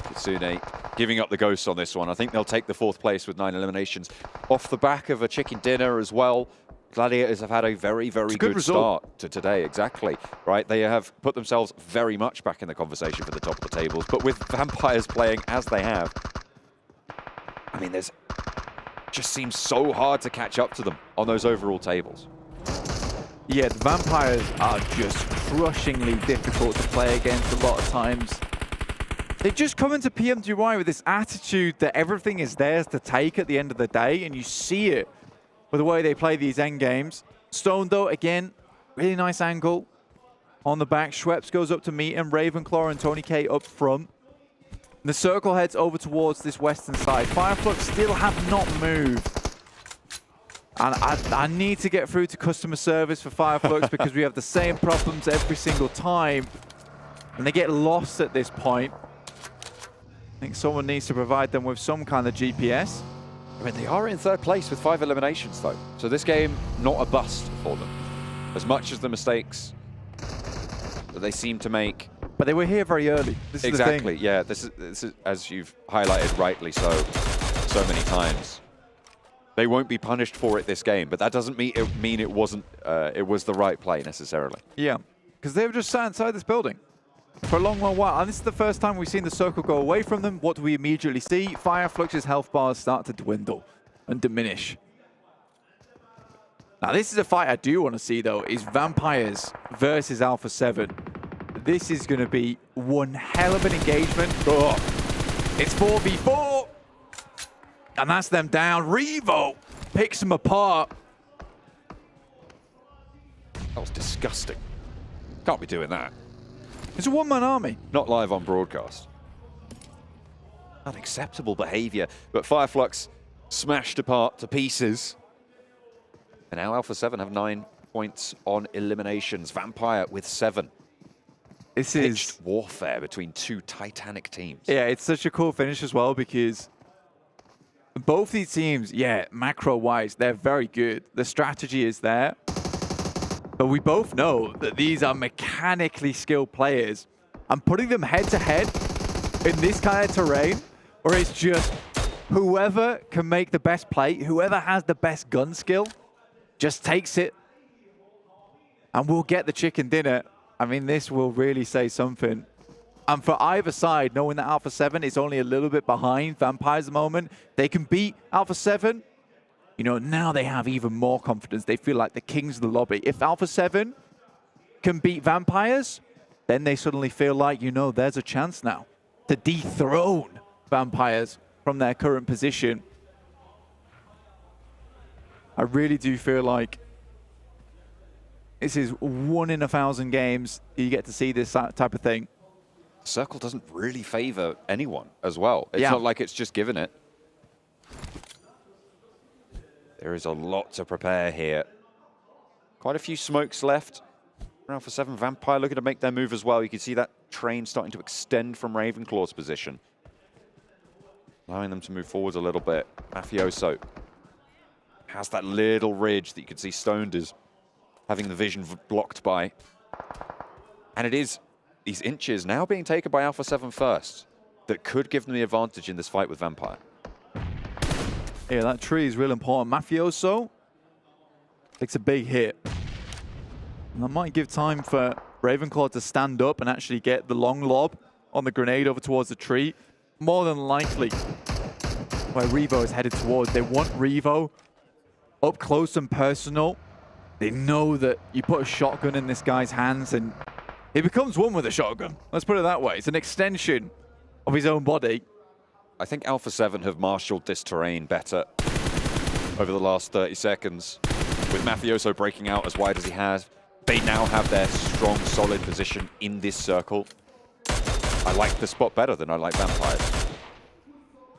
Kitsune giving up the ghost on this one. I think they'll take the 4th place with 9 eliminations off the back of a chicken dinner as well. Gladiators have had a very, very good start to today, exactly, right? They have put themselves very much back in the conversation for the top of the tables, but with Vampires playing as they have, I mean, there's just seems so hard to catch up to them on those overall tables. Yeah, the Vampires are just crushingly difficult to play against a lot of times. They just come into PMWI with this attitude that everything is theirs to take at the end of the day, and you see it with the way they play these end games. Stone, though, again, really nice angle on the back. Schweppes goes up to meet him. Ravenclaw and Tony K up front. The circle heads over towards this western side. Fireflux still have not moved. And I need to get through to customer service for Fireflux because we have the same problems every single time. And they get lost at this point. I think someone needs to provide them with some kind of GPS. I mean, they are in 3rd place with 5 eliminations, though. So this game, not a bust for them. As much as the mistakes that they seem to make. But they were here very early. This is the thing. Yeah. This is, as you've highlighted rightly so many times. They won't be punished for it this game, but that doesn't mean it wasn't. It was the right play necessarily. Yeah, because they were just sat inside this building for a long, long while, and this is the first time we've seen the circle go away from them. What do we immediately see? Fireflux's health bars start to dwindle and diminish. Now, this is a fight I do want to see, though, is Vampires versus Alpha7. This is going to be one hell of an engagement. Oh, it's 4v4. And that's them down. Revo picks them apart. That was disgusting. Can't be doing that. It's a one-man army. Not live on broadcast. Unacceptable behavior. But Fireflux smashed apart to pieces. And now Alpha7 have 9 points on eliminations. Vampire with 7. This is warfare between 2 titanic teams. Yeah, it's such a cool finish as well because both these teams, yeah, macro-wise, they're very good. The strategy is there. But we both know that these are mechanically skilled players. And putting them head-to-head in this kind of terrain, where it's just whoever can make the best play, whoever has the best gun skill, just takes it. And we'll get the chicken dinner. I mean, this will really say something. And for either side, knowing that Alpha7 is only a little bit behind Vampires at the moment, they can beat Alpha7. You know, now they have even more confidence. They feel like the kings of the lobby. If Alpha7 can beat Vampires, then they suddenly feel like, you know, there's a chance now. to dethrone Vampires from their current position. I really do feel like this is 1 in 1,000 games you get to see this type of thing. Circle doesn't really favor anyone as well. It's not like it's just given it. There is a lot to prepare here. Quite a few smokes left. Alpha7 Vampire looking to make their move as well. You can see that train starting to extend from Ravenclaw's position, allowing them to move forwards a little bit. Mafioso has that little ridge that you can see Stoned is having the vision blocked by. And it is these inches now being taken by Alpha7 first that could give them the advantage in this fight with Vampire. Yeah, that tree is real important. Mafioso takes a big hit. And that might give time for Ravenclaw to stand up and actually get the long lob on the grenade over towards the tree. More than likely where Revo is headed towards. They want Revo up close and personal. They know that you put a shotgun in this guy's hands and he becomes one with a shotgun. Let's put it that way. It's an extension of his own body. I think Alpha7 have marshaled this terrain better over the last 30 seconds. With Mafioso breaking out as wide as he has, they now have their strong, solid position in this circle. I like the spot better than I like Vampires.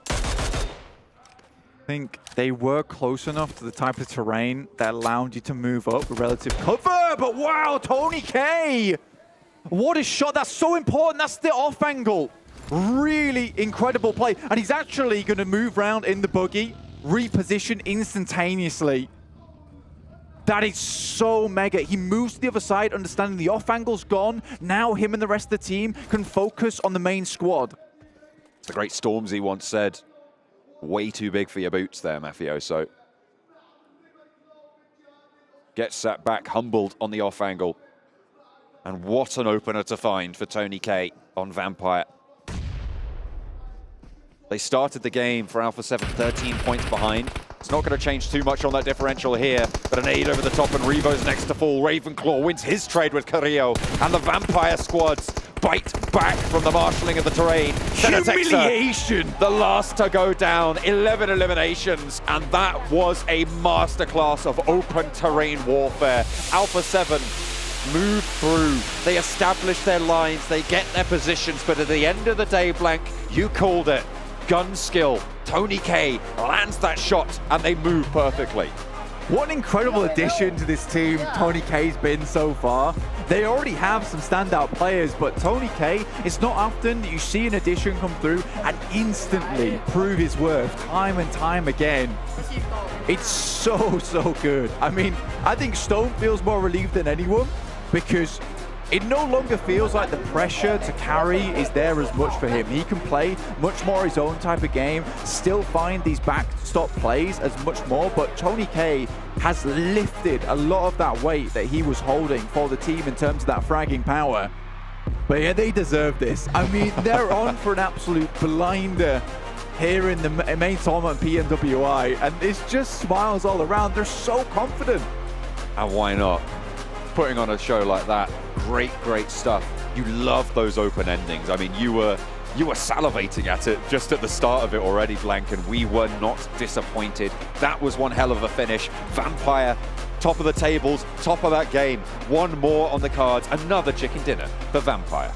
I think they were close enough to the type of terrain that allowed you to move up with relative cover, but wow, Tony K! What a shot, that's so important, that's the off angle. Really incredible play, and he's actually going to move around in the buggy, reposition instantaneously. That is so mega. He moves to the other side, understanding the off angle's gone. Now him and the rest of the team can focus on the main squad. It's the great Stormzy once said, way too big for your boots there, Mafioso. Gets sat back, humbled on the off angle. And what an opener to find for Tony K on Vampire. They started the game for Alpha7 13 points behind. It's not going to change too much on that differential here, but an aid over the top and Revo's next to fall. Ravenclaw wins his trade with Carrillo, and the Vampire squads bite back from the marshalling of the terrain. Humiliation! The last to go down, 11 eliminations, and that was a masterclass of open terrain warfare. Alpha7 move through, they establish their lines, they get their positions, but at the end of the day, Blank, you called it. Gun skill. Tony K lands that shot and they move perfectly. What an incredible addition to this team Tony K's been so far. They already have some standout players, but Tony K, it's not often that you see an addition come through and instantly prove his worth time and time again. It's so, so good. I mean, I think Stone feels more relieved than anyone because it no longer feels like the pressure to carry is there as much for him. He can play much more his own type of game, still find these backstop plays as much more, but Tony K has lifted a lot of that weight that he was holding for the team in terms of that fragging power. But yeah, they deserve this. I mean, they're on for an absolute blinder here in the main tournament PMWI, and it's just smiles all around. They're so confident. And why not? Putting on a show like that, great stuff. You love those open endings. I mean, you were salivating at it just at the start of it already, Blank, and we were not disappointed. That was one hell of a finish. Vampire, top of the tables, top of that game. One more on the cards, another chicken dinner for Vampire.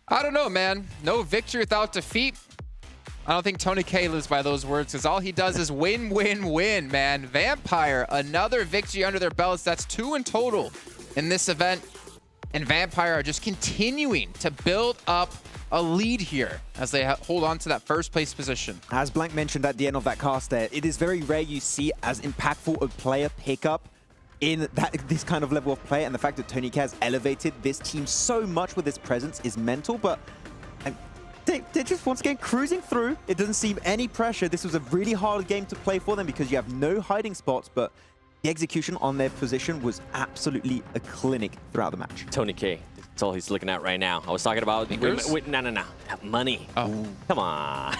I don't know, man. No victory without defeat. I don't think Tony K lives by those words because all he does is win, win, win, man. Vampire, another victory under their belts. That's 2 in total in this event. And Vampire are just continuing to build up a lead here as they hold on to that first place position. As Blank mentioned at the end of that cast there, it is very rare you see as impactful a player pickup in this kind of level of play, and the fact that Tony K has elevated this team so much with his presence is mental, but they're just once again cruising through. It doesn't seem any pressure. This was a really hard game to play for them because you have no hiding spots, but the execution on their position was absolutely a clinic throughout the match. Tony K, that's all he's looking at right now. I was talking about... No. That money. Oh. Come on.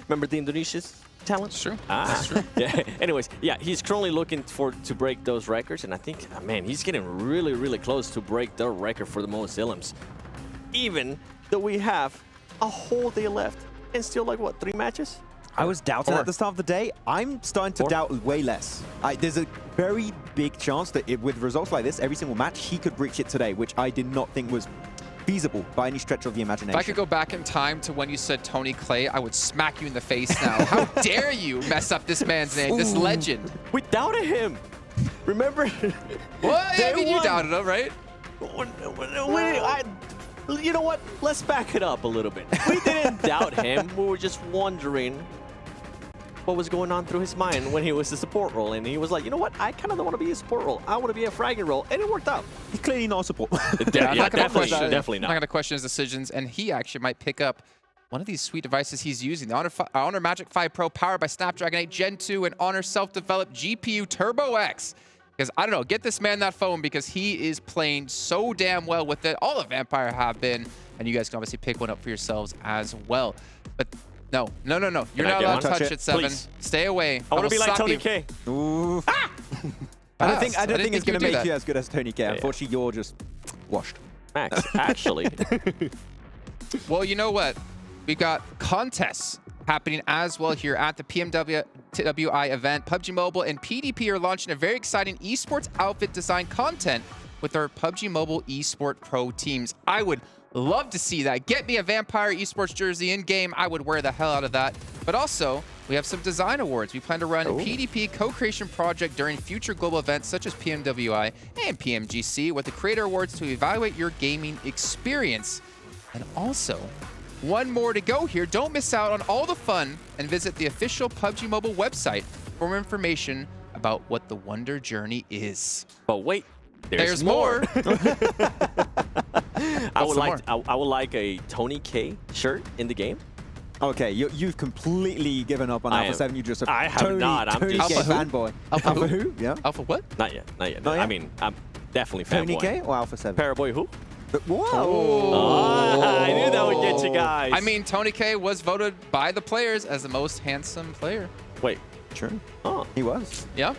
Remember the Indonesians? Talent? That's true. That's true. Yeah. Anyways, yeah, he's currently looking to break those records, and I think, man, he's getting really, really close to break the record for the most Illims. Even though we have a whole day left and still, like, what, 3 matches? I was doubting at the start of the day. I'm starting to doubt way less. There's a very big chance that with results like this, every single match, he could reach it today, which I did not think was feasible by any stretch of the imagination. If I could go back in time to when you said Tony Clay, I would smack you in the face now. How dare you mess up this man's name, this legend. We doubted him. Remember? Well, I mean, you doubted him, right? You know what? Let's back it up a little bit. We didn't doubt him. We were just wondering what was going on through his mind when he was the support role. And he was like, you know what? I kind of don't want to be a support role. I want to be a fragging role. And it worked out. He's clearly not a support. Definitely not. I'm not going to question his decisions. And he actually might pick up one of these sweet devices he's using. The Honor Magic 5 Pro powered by Snapdragon 8 Gen 2 and Honor self-developed GPU Turbo X. Because, I don't know, get this man that phone because he is playing so damn well with it. All of Vampire have been. And you guys can obviously pick one up for yourselves as well. But no. You're not allowed to touch it, Seven. Please. Stay away. I want to be like Tony K. Ooh. Ah! I don't think it's going to make you as good as Tony K. Unfortunately, you're just washed. Max, actually. Well, you know what? We got contests happening as well here at the PMWI event. PUBG Mobile and PDP are launching a very exciting esports outfit design content with our PUBG Mobile Esport Pro teams. I would love to see that. Get me a Vampire Esports jersey in game. I would wear the hell out of that. But also, we have some design awards. We plan to run a PDP co-creation project during future global events such as PMWI and PMGC with the Creator Awards to evaluate your gaming experience. And also, one more to go here. Don't miss out on all the fun and visit the official PUBG Mobile website for more information about what the Wonder Journey is. But wait, there's more. I would like a Tony K shirt in the game. Okay, you've completely given up on Alpha7. You just a I have not. I'm Tony just K fanboy. Alpha who? Yeah. Alpha what? Not yet. I mean, I'm definitely fanboy. Tony K or Alpha7? Paraboy who? Whoa! Oh, I knew that would get you guys. I mean, Tony K was voted by the players as the most handsome player. Wait. Sure. Oh. He was. Yeah.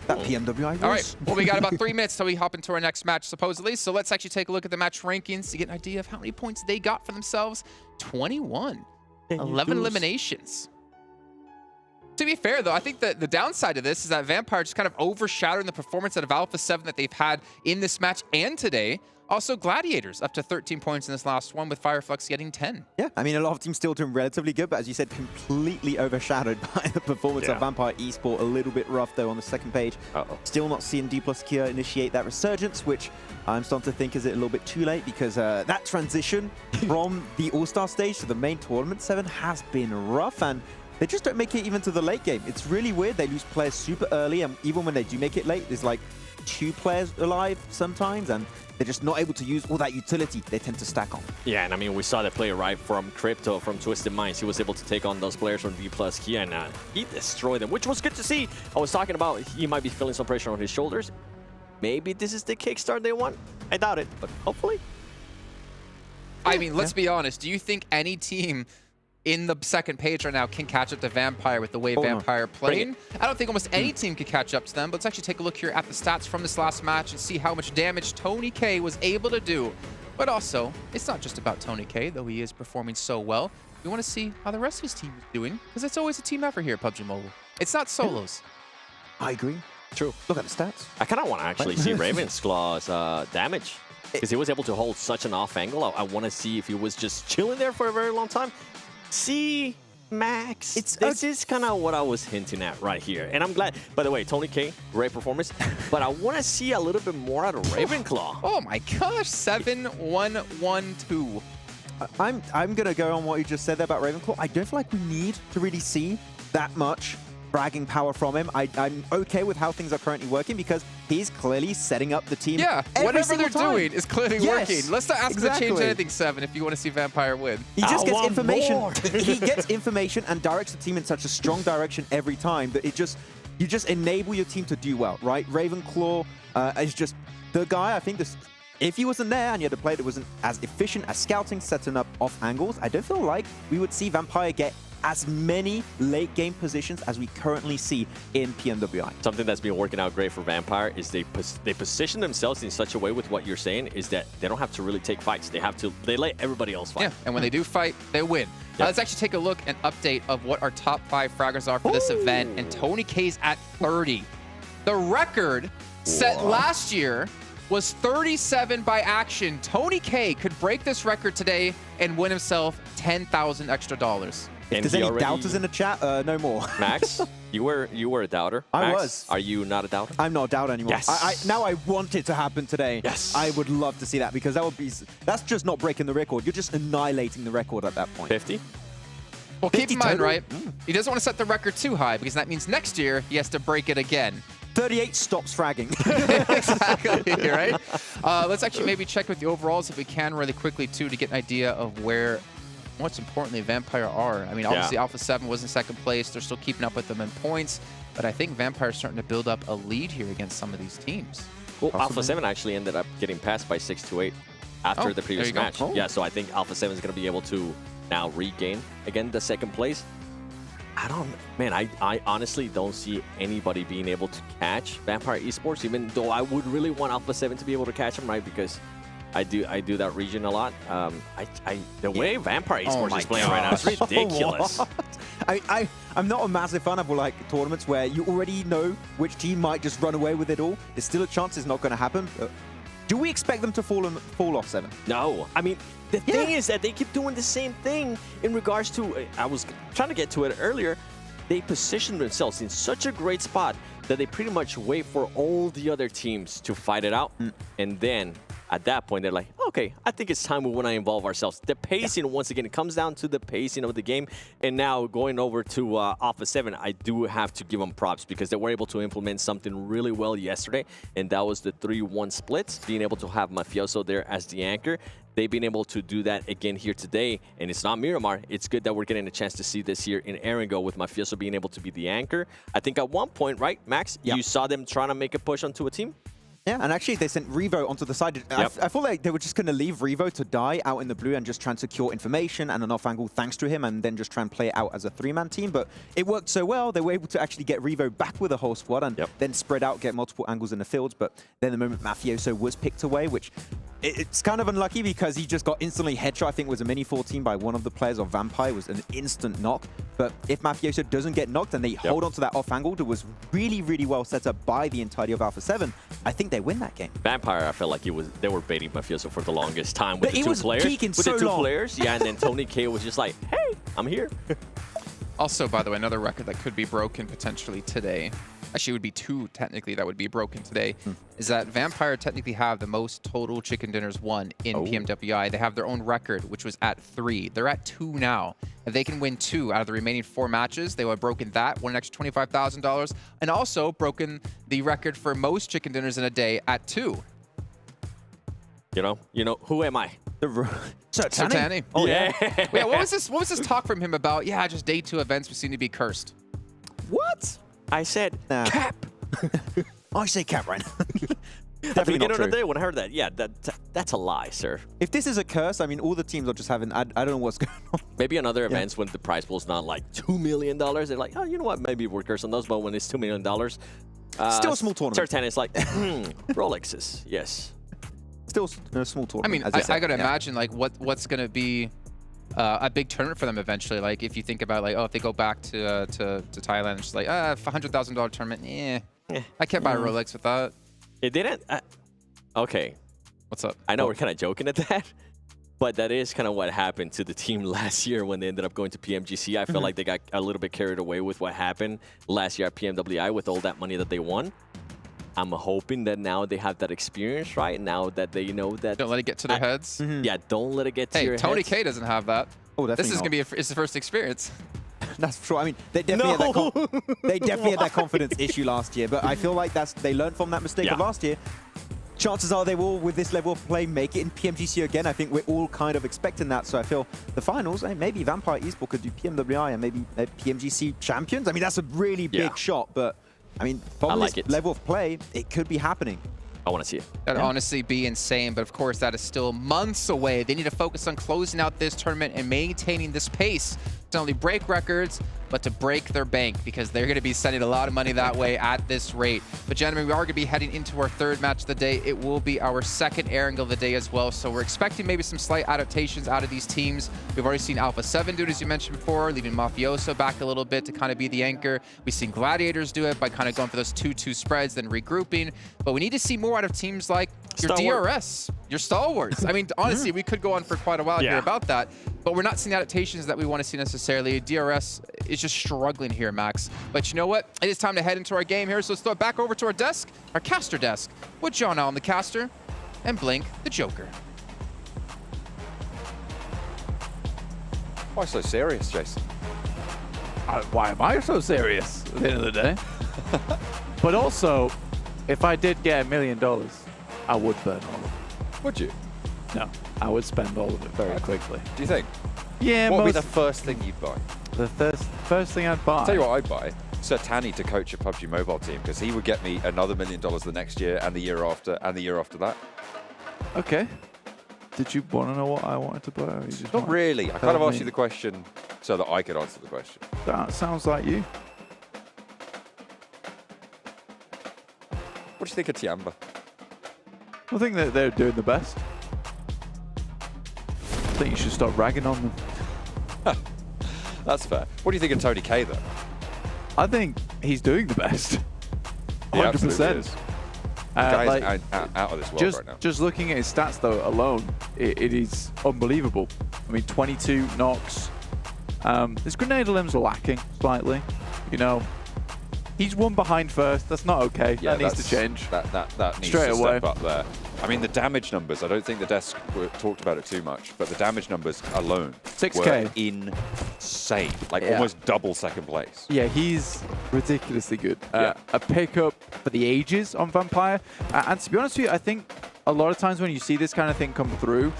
That PMWI was. All right. Well, we got about 3 minutes till we hop into our next match, supposedly. So let's actually take a look at the match rankings to get an idea of how many points they got for themselves. 21. 11 eliminations. To be fair, though, I think that the downside of this is that Vampire just kind of overshadowing the performance out of Alpha7 that they've had in this match and today. Also, Gladiators up to 13 points in this last one, with Flux getting 10. Yeah, I mean, a lot of teams still doing relatively good, but as you said, completely overshadowed by the performance of Vampire Esport. A little bit rough, though, on the second page. Still not seeing Dplus KIA initiate that resurgence, which I'm starting to think is it a little bit too late, because that transition from the All-Star stage to the main tournament 7 has been rough, and they just don't make it even to the late game. It's really weird. They lose players super early, and even when they do make it late, there's like 2 players alive sometimes, and they're just not able to use all that utility they tend to stack on. Yeah, and I mean, we saw that play arrive from Crypto, from Twisted Minds. He was able to take on those players from Dplus KIA, and he destroyed them, which was good to see. I was talking about he might be feeling some pressure on his shoulders. Maybe this is the kickstart they want. I doubt it, but hopefully. I mean, let's be honest. Do you think any team in the second page right now can catch up to Vampire with the way Vampire playing? I don't think almost any team could catch up to them, but let's actually take a look here at the stats from this last match and see how much damage Tony K was able to do. But also, it's not just about Tony K, though he is performing so well. We want to see how the rest of his team is doing, because it's always a team effort here at PUBG Mobile. It's not solos. I agree. True. Look at the stats. I kind of want to actually see Ravensclaw's damage. because he was able to hold such an off angle. I want to see if he was just chilling there for a very long time. See, Max, this is kind of what I was hinting at right here. And I'm glad, by the way, Tony K, great performance. But I want to see a little bit more out of Ravenclaw. Oh my gosh, 7-1-1-2. I'm going to go on what you just said there about Ravenclaw. I don't feel like we need to really see that much bragging power from him. I'm okay with how things are currently working because he's clearly setting up the team. Yeah, whatever they're time. doing is clearly working. Let's not ask him to change anything, Seven, if you want to see Vampire win. He just gets information. He gets information and directs the team in such a strong direction every time that you just enable your team to do well, right? Ravenclaw is just the guy. I think if he wasn't there and you had a player that wasn't as efficient as scouting, setting up off angles, I don't feel like we would see Vampire get as many late game positions as we currently see in PMWI. Something that's been working out great for Vampire is they position themselves in such a way with what you're saying is that they don't have to really take fights. They let everybody else fight. Yeah, and when they do fight, they win. Yep. Let's actually take a look and update of what our top 5 fraggers are for this event. And Tony K's at 30. The record set last year was 37 by action. Tony K could break this record today and win himself $10,000 extra. If there's any doubters in the chat, no more. Max, you were a doubter. I Max, was. Are you not a doubter? I'm not a doubter anymore. Yes. Now I want it to happen today. Yes. I would love to see that because that's just not breaking the record. You're just annihilating the record at that point. 50? Well, keep in mind, right? He doesn't want to set the record too high because that means next year he has to break it again. 38 stops fragging. Exactly, right? Let's actually maybe check with the overalls if we can really quickly, too, to get an idea of where, most importantly, Vampire are. I mean, obviously, Alpha7 was in second place. They're still keeping up with them in points. But I think Vampire's starting to build up a lead here against some of these teams. Well, Alpha7 actually ended up getting passed by 6-8 after the previous match. Yeah, so I think Alpha7 is going to be able to now regain, again, the second place. I honestly don't see anybody being able to catch Vampire Esports, even though I would really want Alpha7 to be able to catch them, right? Because I do that region a lot. The way Vampire Esports is playing right now is ridiculous. I'm not a massive fan of like tournaments where you already know which team might just run away with it all. There's still a chance it's not going to happen. Do we expect them to fall off 7? No. I mean, the thing is that they keep doing the same thing in regards to, I was trying to get to it earlier, they position themselves in such a great spot that they pretty much wait for all the other teams to fight it out. And then at that point, they're like, okay, I think it's time we want to involve ourselves. The pacing, once again, it comes down to the pacing of the game. And now going over to Alpha7, I do have to give them props because they were able to implement something really well yesterday. And that was the 3-1 split, being able to have Mafioso there as the anchor. They've been able to do that again here today, and it's not Miramar. It's good that we're getting a chance to see this here in Erangel with Mafioso being able to be the anchor. I think at one point, right, Max, you saw them trying to make a push onto a team? Yeah, and actually they sent Revo onto the side. I feel like they were just going to leave Revo to die out in the blue and just try and secure information and an off angle thanks to him and then just try and play it out as a 3-man team. But it worked so well, they were able to actually get Revo back with a whole squad and then spread out, get multiple angles in the fields. But then the moment Mafioso was picked away, which it's kind of unlucky because he just got instantly headshot. I think it was a mini 14 by one of the players of Vampire. It was an instant knock. But if Mafioso doesn't get knocked and they hold on to that off angle that was really, really well set up by the entirety of Alpha7, I think they win that game. Vampire, I felt like they were baiting Mafioso for the longest time with the two players. With the two players, yeah, and then Tony K was just like, hey, I'm here. Also, by the way, another record that could be broken potentially today, actually it would be 2 technically that would be broken today, is that Vampire technically have the most total chicken dinners won in PMWI. They have their own record, which was at 3. They're at 2 now. If they can win 2 out of the remaining 4 matches, they would have broken that, won an extra $25,000, and also broken the record for most chicken dinners in a day at 2. You know, who am I? Sertani. Oh yeah. Yeah. What was this talk from him about? Yeah, just day 2 events we seem to be cursed. What? I said cap. I say cap right now. At the beginning of the day when I heard that, yeah, that's a lie, sir. If this is a curse, I mean, all the teams are just having, I don't know what's going on. Maybe on other events when the prize pool is not like $2 million, they're like, oh, you know what, maybe we're cursed on those, but when it's $2 million, still a small tournament. Sertani is like, Rolexes, yes. Still a small tournament. I mean, I gotta imagine like what's gonna be a big tournament for them eventually. Like if you think about like, oh, if they go back to Thailand, it's like $100,000 tournament. I can't buy a Rolex with that. It didn't. Okay. What's up? I know we're kind of joking at that, but that is kind of what happened to the team last year when they ended up going to PMGC. I felt like they got a little bit carried away with what happened last year at PMWI with all that money that they won. I'm hoping that now they have that experience, right? Now that they know that... Don't let it get to their heads. Yeah, don't let it get to your Tony heads. K doesn't have that. Oh, definitely This is going to be his first experience. That's for sure. I mean, they definitely, had that confidence issue last year, but I feel like they learned from that mistake of last year. Chances are they will, with this level of play, make it in PMGC again. I think we're all kind of expecting that. So I feel the finals, maybe Vampire Esports could do PMWI and maybe PMGC champions. I mean, that's a really big shot, but I mean, from this level of play, it could be happening. I want to see it. That'd honestly be insane, but of course that is still months away. They need to focus on closing out this tournament and maintaining this pace to not only break records, but to break their bank, because they're going to be sending a lot of money that way at this rate. But gentlemen, we are going to be heading into our third match of the day. It will be our second Erangel of the day as well, so we're expecting maybe some slight adaptations out of these teams. We've already seen Alpha7 do it, as you mentioned before, leaving Mafioso back a little bit to kind of be the anchor. We've seen Gladiators do it by kind of going for those 2-2 spreads, then regrouping. But we need to see more out of teams like your DRS, your Stalwarts. I mean, honestly, we could go on for quite a while here about that, but we're not seeing adaptations that we want to see necessarily. DRS is just struggling here, Max. But you know what? It is time to head into our game here, so let's throw it back over to our desk, our caster desk, with John Allen, the caster, and Blink, the Joker. Why so serious, Jason? Why am I so serious at the end of the day? But also, if I did get $1 million, I would burn all of it. Would you? No, I would spend all of it very quickly. Do you think? Yeah, what would be the first thing you'd buy? The first thing I'd buy? I'll tell you what I'd buy. Sertani to coach a PUBG Mobile team, because he would get me another $1 million the next year and the year after and the year after that. Okay. Did you want to know what I wanted to buy? Or you just Not really. I kind of asked you the question so that I could answer the question. That sounds like you. What do you think of Tiamba? I think that they're doing the best. I think you should stop ragging on them. That's fair. What do you think of Tony K, though? I think he's doing the best. 100%. The guy's out of this world right now. Just looking at his stats, though, alone, it is unbelievable. I mean, 22 knocks. His grenade limbs are lacking slightly. You know, he's one behind first. That's not okay. Yeah, that needs to change. That needs straight to away. step up there. I mean, the damage numbers, I don't think the desk talked about it too much, but the damage numbers alone 6K. were insane. Like almost double second place. Yeah, he's ridiculously good. A pickup for the ages on Vampire. And to be honest with you, I think a lot of times when you see this kind of thing come through,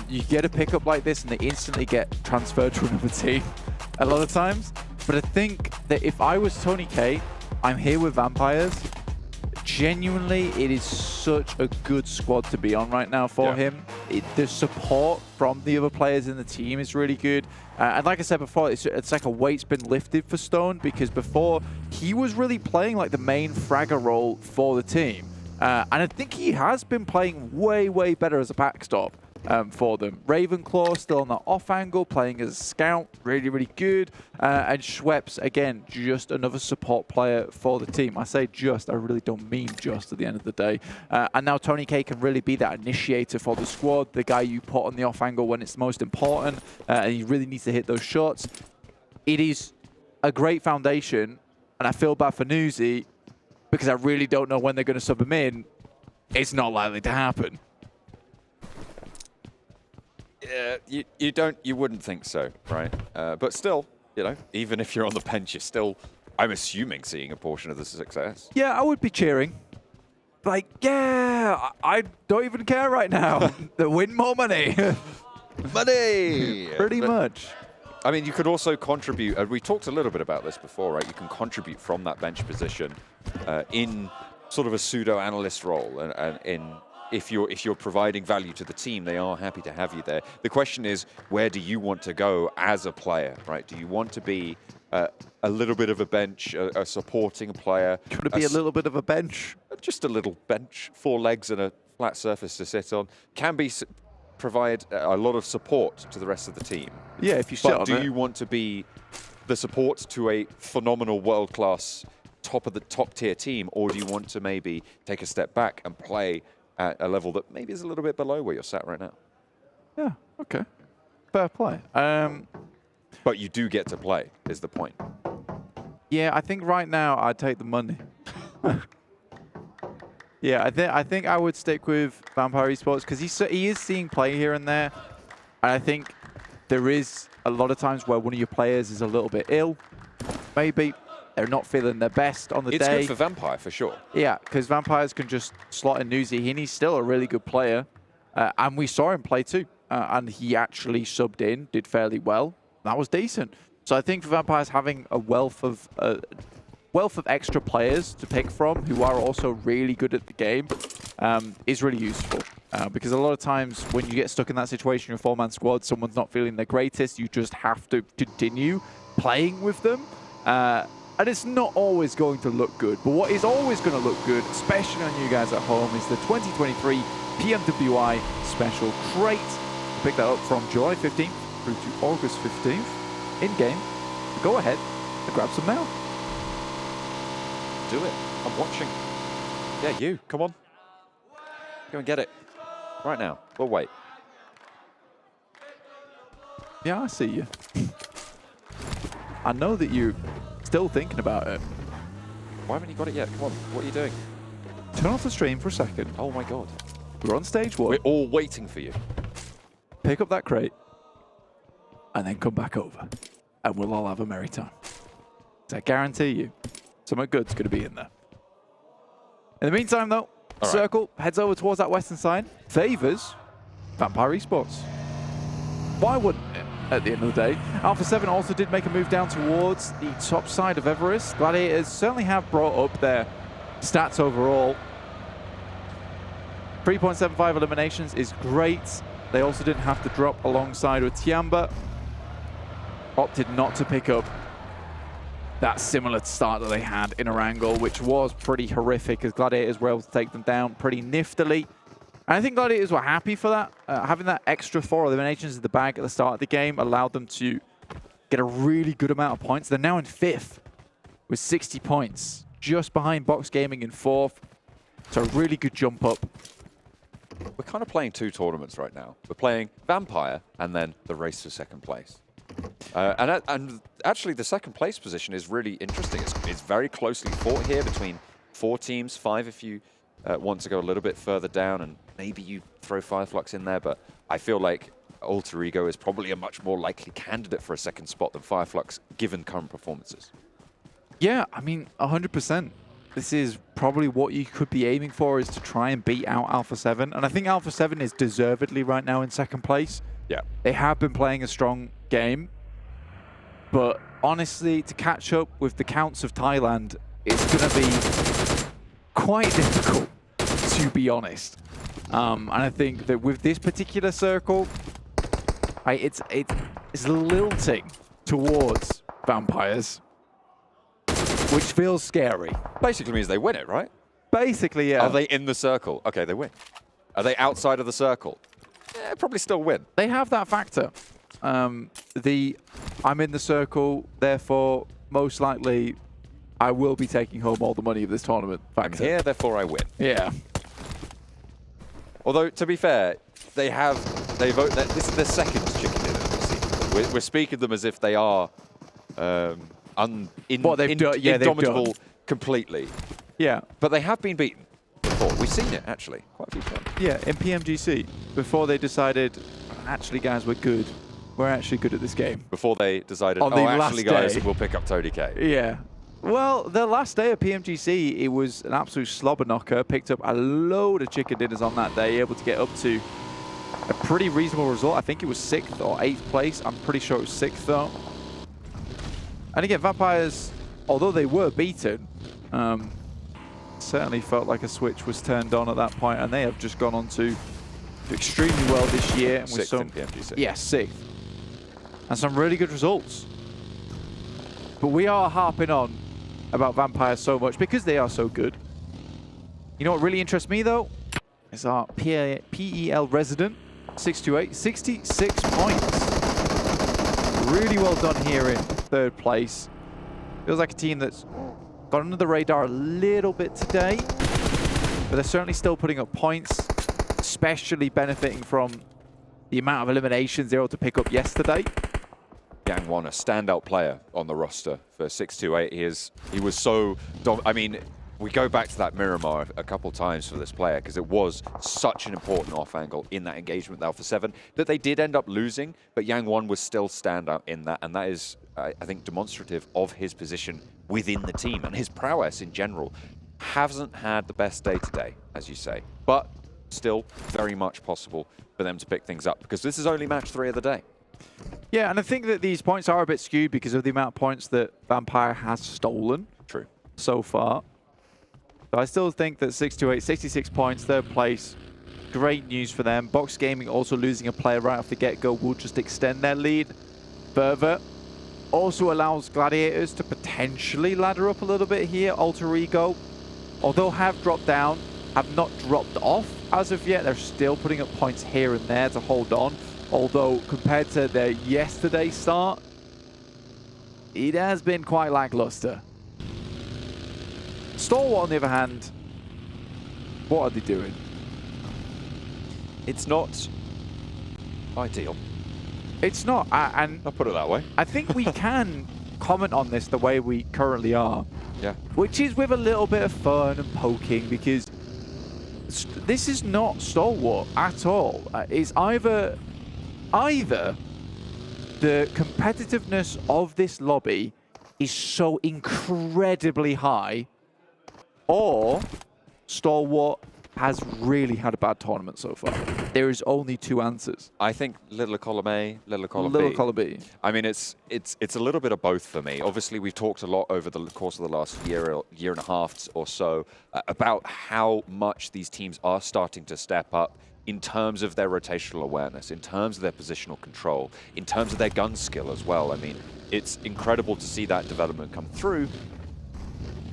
you get a pickup like this and they instantly get transferred to another team a lot of times. But I think that if I was Tony K, I'm here with Vampires. Genuinely, it is such a good squad to be on right now for him. The support from the other players in the team is really good. And like I said before, it's like a weight's been lifted for Stone, because before he was really playing like the main fragger role for the team. And I think he has been playing way, way better as a backstop for them. Ravenclaw still on the off angle, playing as a scout, really, really good. And Schweppes, again, just another support player for the team. I say just, I really don't mean just at the end of the day. And now Tony K can really be that initiator for the squad, the guy you put on the off angle when it's most important, and he really needs to hit those shots. It is a great foundation, and I feel bad for Newsy, because I really don't know when they're going to sub him in. It's not likely to happen. Yeah, you wouldn't think so, right? But still, you know, even if you're on the bench, you're still, I'm assuming, seeing a portion of the success. Yeah, I would be cheering. Like, yeah, I don't even care right now. They win more money. Money! Pretty much. I mean, you could also contribute, and we talked a little bit about this before, right? You can contribute from that bench position in sort of a pseudo-analyst role, and if you're providing value to the team, they are happy to have you there. The question is, where do you want to go as a player, right? Do you want to be a little bit of a bench, a supporting player? Do you want to be a little bit of a bench? Just a little bench, 4 legs and a flat surface to sit on. Can provide a lot of support to the rest of the team. Yeah, if you sit on it. But do you want to be the support to a phenomenal world-class top-tier team, or do you want to maybe take a step back and play at a level that maybe is a little bit below where you're sat right now. Yeah, okay. Fair play. But you do get to play, is the point. Yeah, I think right now I'd take the money. Yeah, I think I would stick with Vampire Esports because he is seeing play here and there. And I think there is a lot of times where one of your players is a little bit ill. Maybe they're not feeling their best on the day. It's good for Vampire, for sure. Yeah, because Vampires can just slot in Newsy, and he's still a really good player. And we saw him play too. And he actually subbed in, did fairly well. That was decent. So I think for Vampires, having a wealth of extra players to pick from who are also really good at the game is really useful. Because a lot of times when you get stuck in that situation, your four-man squad, someone's not feeling their greatest, you just have to continue playing with them. And it's not always going to look good. But what is always going to look good, especially on you guys at home, is the 2023 PMWI Special Crate. Pick that up from July 15th through to August 15th in-game. Go ahead and grab some now. Do it. I'm watching. Yeah, you. Come on. Go and get it. Right now. We'll wait. Yeah, I see you. I know that you're still thinking about it. Why haven't you got it yet? Come on. What are you doing? Turn off the stream for a second. Oh my god. We're on stage 1. We're all waiting for you. Pick up that crate. And then come back over. And we'll all have a merry time. I guarantee you, something good's going to be in there. In the meantime, though, Circle heads over towards that western side. Favors Vampire Esports. Why wouldn't it, at the end of the day? Alpha7 also did make a move down towards the top side of Everest. Gladiators certainly have brought up their stats overall. 3.75 eliminations is great. They also didn't have to drop alongside with Tiamba. Opted not to pick up that similar start that they had in Erangel, which was pretty horrific as Gladiators were able to take them down pretty niftily. And I think Gladiators were happy for that. Having that extra 4 eliminations in the bag at the start of the game allowed them to get a really good amount of points. They're now in 5th with 60 points, just behind Box Gaming in 4th. So a really good jump up. We're kind of playing 2 tournaments right now. We're playing Vampire and then the race for 2nd place. And actually, the 2nd place position is really interesting. It's very closely fought here between 4 teams, 5 if you want to go a little bit further down, and maybe you throw Flux in there. But I feel like Alter Ego is probably a much more likely candidate for a 2nd spot than Flux, given current performances. Yeah, I mean, 100%. This is probably what you could be aiming for, is to try and beat out Alpha7. And I think Alpha7 is deservedly right now in 2nd place. Yeah. They have been playing a strong game. But honestly, to catch up with the counts of Thailand, it's going to be quite difficult, to be honest. And I think that with this particular circle, it's lilting towards Vampires, which feels scary. Basically means they win it, right? Basically, yeah. Are they in the circle? Okay, they win. Are they outside of the circle? Yeah, probably still win. They have that factor. I'm in the circle, therefore, most likely, I will be taking home all the money of this tournament factor. I'm here, therefore I win. Yeah. Although, to be fair, this is their 2nd chicken dinner that we've seen. We're speaking of them as if they are indomitable completely. Yeah. But they have been beaten before. We've seen it, actually, quite a few times. Yeah, in PMGC, before they decided, actually, guys, we're good. We're actually good at this game. Before they decided, actually, guys, we'll pick up Tony K. Yeah. Well, the last day of PMGC, it was an absolute slobber knocker. Picked up a load of chicken dinners on that day, able to get up to a pretty reasonable result. I think it was 6th or 8th place. I'm pretty sure it was 6th, though. And again, Vampires, although they were beaten, certainly felt like a switch was turned on at that point, and they have just gone on to do extremely well this year. And 6th in PMGC. Yeah, 6th. And some really good results. But we are harping on about Vampires so much because they are so good. You know what really interests me, though? Is our PEL resident, 628, 66 points. Really well done here in 3rd place. Feels like a team that's got under the radar a little bit today, but they're certainly still putting up points. especially benefiting from the amount of eliminations they were able to pick up yesterday. Yang1, a standout player on the roster for 628. He was so I mean, we go back to that Miramar a couple times for this player because it was such an important off angle in that engagement with Alpha7 that they did end up losing, but Yang1 was still standout in that, and that is, I think, demonstrative of his position within the team and his prowess in general. Hasn't had the best day today, as you say, but still very much possible for them to pick things up because this is only match 3 of the day. Yeah, and I think that these points are a bit skewed because of the amount of points that Vampire has stolen. True. So far. But I still think that 628, 66 points, third place, great news for them. Box Gaming also losing a player right off the get-go will just extend their lead further. Also allows Gladiators to potentially ladder up a little bit here. Alter Ego, although have dropped down, have not dropped off as of yet. They're still putting up points here and there to hold on. Although compared to their yesterday start, it has been quite lackluster. Stalwart, on the other hand, what are they doing? It's not ideal. It's not, and I'll put it that way. I think we can comment on this the way we currently are. Yeah. Which is with a little bit of fun and poking, because this is not Stalwart at all. It's either the competitiveness of this lobby is so incredibly high, or Stalwart has really had a bad tournament so far. There is only 2 answers. I think little column A, little column B. Little column B. I mean, it's a little bit of both for me. Obviously, we've talked a lot over the course of the last year and a half or so about how much these teams are starting to step up in terms of their rotational awareness, in terms of their positional control, in terms of their gun skill as well. I mean, it's incredible to see that development come through.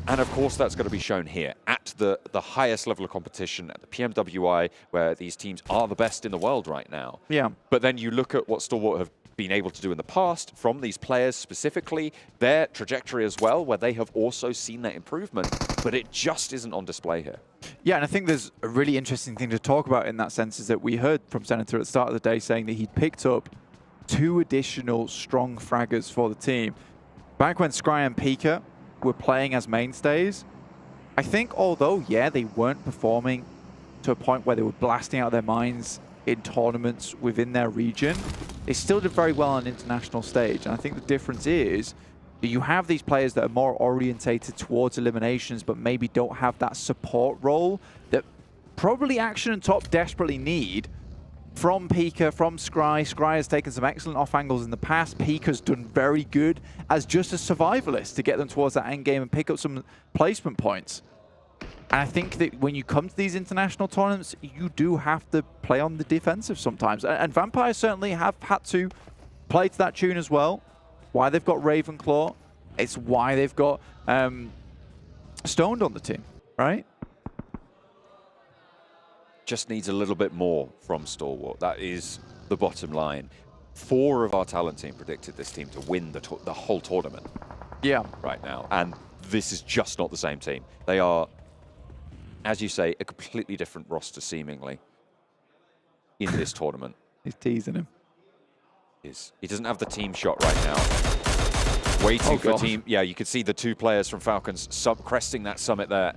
And of course, that's going to be shown here at the highest level of competition, at the PMWI, where these teams are the best in the world right now. Yeah. But then you look at what Stalwart have been able to do in the past from these players specifically, their trajectory as well, where they have also seen that improvement, but it just isn't on display here. Yeah, and I think there's a really interesting thing to talk about in that sense is that we heard from Senator at the start of the day saying that he'd picked up 2 additional strong fraggers for the team. Back when Scry and Pika were playing as mainstays, I think although, yeah, they weren't performing to a point where they were blasting out their minds in tournaments within their region, they still did very well on an international stage. And I think the difference is that you have these players that are more orientated towards eliminations, but maybe don't have that support role that probably Action and Top desperately need from Pika, from Scry. Scry has taken some excellent off angles in the past. Pika's done very good as just a survivalist to get them towards that end game and pick up some placement points. And I think that when you come to these international tournaments, you do have to play on the defensive sometimes. And Vampire certainly have had to play to that tune as well. Why they've got Ravenclaw, it's why they've got Stoned on the team, right? Just needs a little bit more from Stalwart. That is the bottom line. 4 of our talent team predicted this team to win the whole tournament. Yeah. Right now. And this is just not the same team. They are, as you say, a completely different roster seemingly in this tournament. He's teasing him. He doesn't have the team shot right now. Waiting for team. Yeah, you could see the 2 players from Falcons cresting that summit there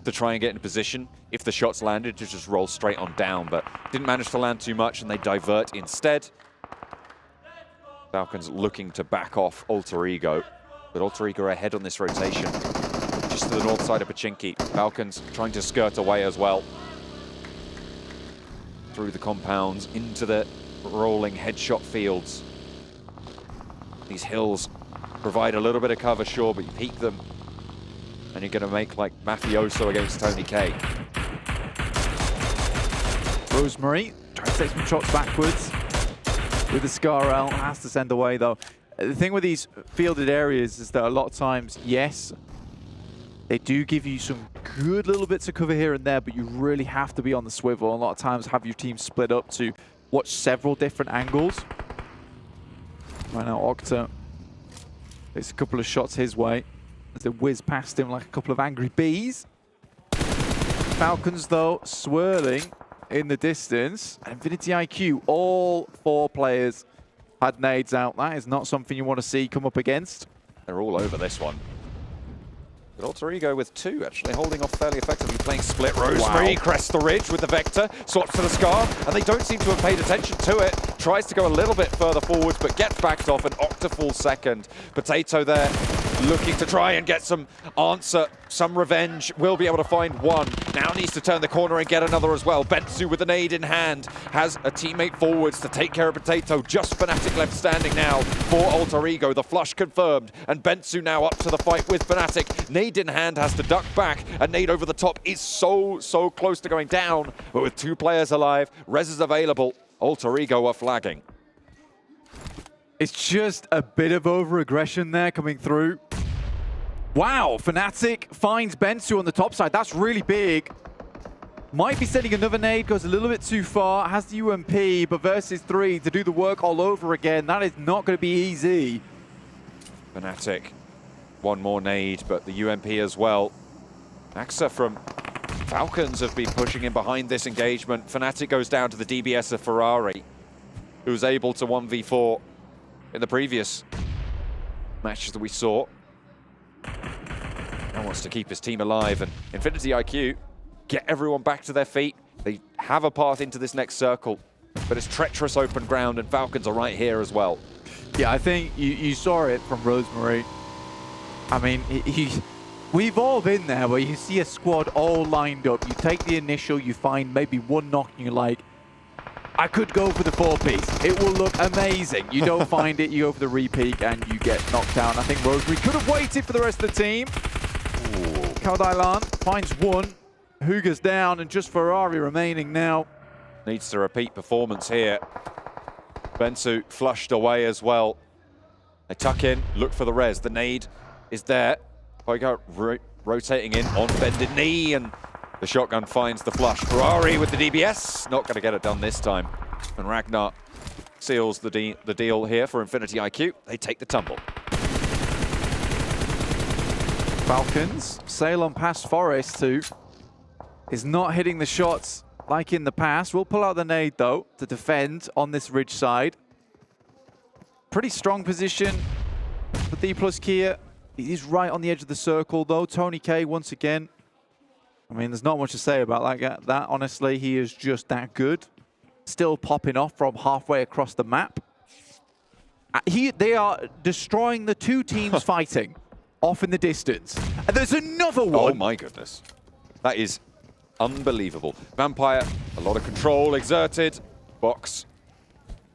to try and get in position. If the shots landed, to just roll straight on down, but didn't manage to land too much and they divert instead. Falcons looking to back off Alter Ego, but Alter Ego ahead on this rotation. Just to the north side of Pachinki. Falcons trying to skirt away as well. Through the compounds, into the rolling headshot fields. These hills provide a little bit of cover, sure, but you peek them and you're going to make like Mafioso against Tony K. Rosemary trying to take some shots backwards with the Scarel. Has to send away though. The thing with these fielded areas is that a lot of times, yes, they do give you some good little bits of cover here and there, but you really have to be on the swivel. A lot of times have your team split up to watch several different angles. Right now, Octa takes a couple of shots his way as they whiz past him like a couple of angry bees. Falcons, though, swirling in the distance. Infinity IQ, all 4 players had nades out. That is not something you want to see come up against. They're all over this one. But Alter Ego with 2, actually holding off fairly effectively, playing split. Rosemary crests the ridge with the Vector, swaps to the Scar, and they don't seem to have paid attention to it. Tries to go a little bit further forwards, but gets backed off. An Octafall second. Potato there, looking to try and get some answer, some revenge. Will be able to find one. Now needs to turn the corner and get another as well. Bensu with an aid in hand has a teammate forwards to take care of Potato. Just Fnatic left standing now for Alter Ego. The flush confirmed, and Bensu now up to the fight with Fnatic. Nade in hand, has to duck back, and Nade over the top is so close to going down. But with 2 players alive, res is available. Alter Ego are flagging. It's just a bit of over-aggression there coming through. Wow, Fnatic finds Bensu on the top side. That's really big. Might be sending another nade, goes a little bit too far. Has the UMP, but versus 3 to do the work all over again. That is not going to be easy. Fnatic, one more nade, but the UMP as well. Axa from Falcons have been pushing in behind this engagement. Fnatic goes down to the DBS of Ferrari, who was able to 1v4 in the previous matches that we saw. Now wants to keep his team alive, and Infinity IQ get everyone back to their feet. They have a path into this next circle, but it's treacherous open ground, and Falcons are right here as well. Yeah, I think you saw it from Rosemary. I mean, we've all been there where you see a squad all lined up. You take the initial, you find maybe one knock, and you're like, I could go for the 4-piece. It will look amazing. You don't find it, you go for the repeat, and you get knocked down. I think Rosemary could have waited for the rest of the team. Kaldailan finds one. Huga's down, and just Ferrari remaining now. Needs to repeat performance here. Bensu flushed away as well. They tuck in, look for the res. The nade is there. Poigar rotating in on bended knee, and the shotgun finds the flush. Ferrari with the DBS, not going to get it done this time. And Ragnar seals the deal here for Infinity IQ. They take the tumble. Falcons sail on past Forest, who is not hitting the shots like in the past. We'll pull out the nade, though, to defend on this ridge side. Pretty strong position for Dplus KIA. He's right on the edge of the circle, though. Tony K, once again. I mean, there's not much to say about that, honestly. He is just that good. Still popping off from halfway across the map. They are destroying the 2 teams fighting off in the distance. And there's another one. Oh, my goodness. That is unbelievable. Vampire, a lot of control exerted. Box,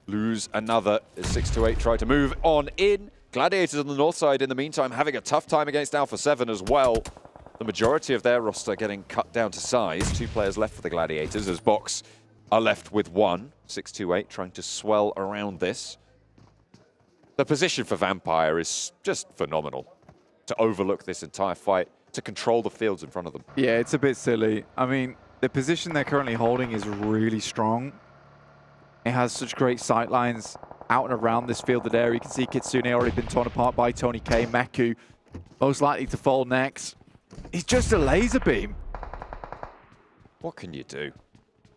lose another. 628 try to move on in. Gladiators on the north side, in the meantime, having a tough time against Alpha7 as well. The majority of their roster getting cut down to size. 2 players left for the Gladiators, as Box are left with 1. 628 trying to swell around this. The position for Vampire is just phenomenal. To overlook this entire fight, to control the fields in front of them. Yeah, it's a bit silly. I mean, the position they're currently holding is really strong. It has such great sight lines out and around this fielded area. You can see Kitsune already been torn apart by Tony K. Meku, most likely to fall next. He's just a laser beam. What can you do?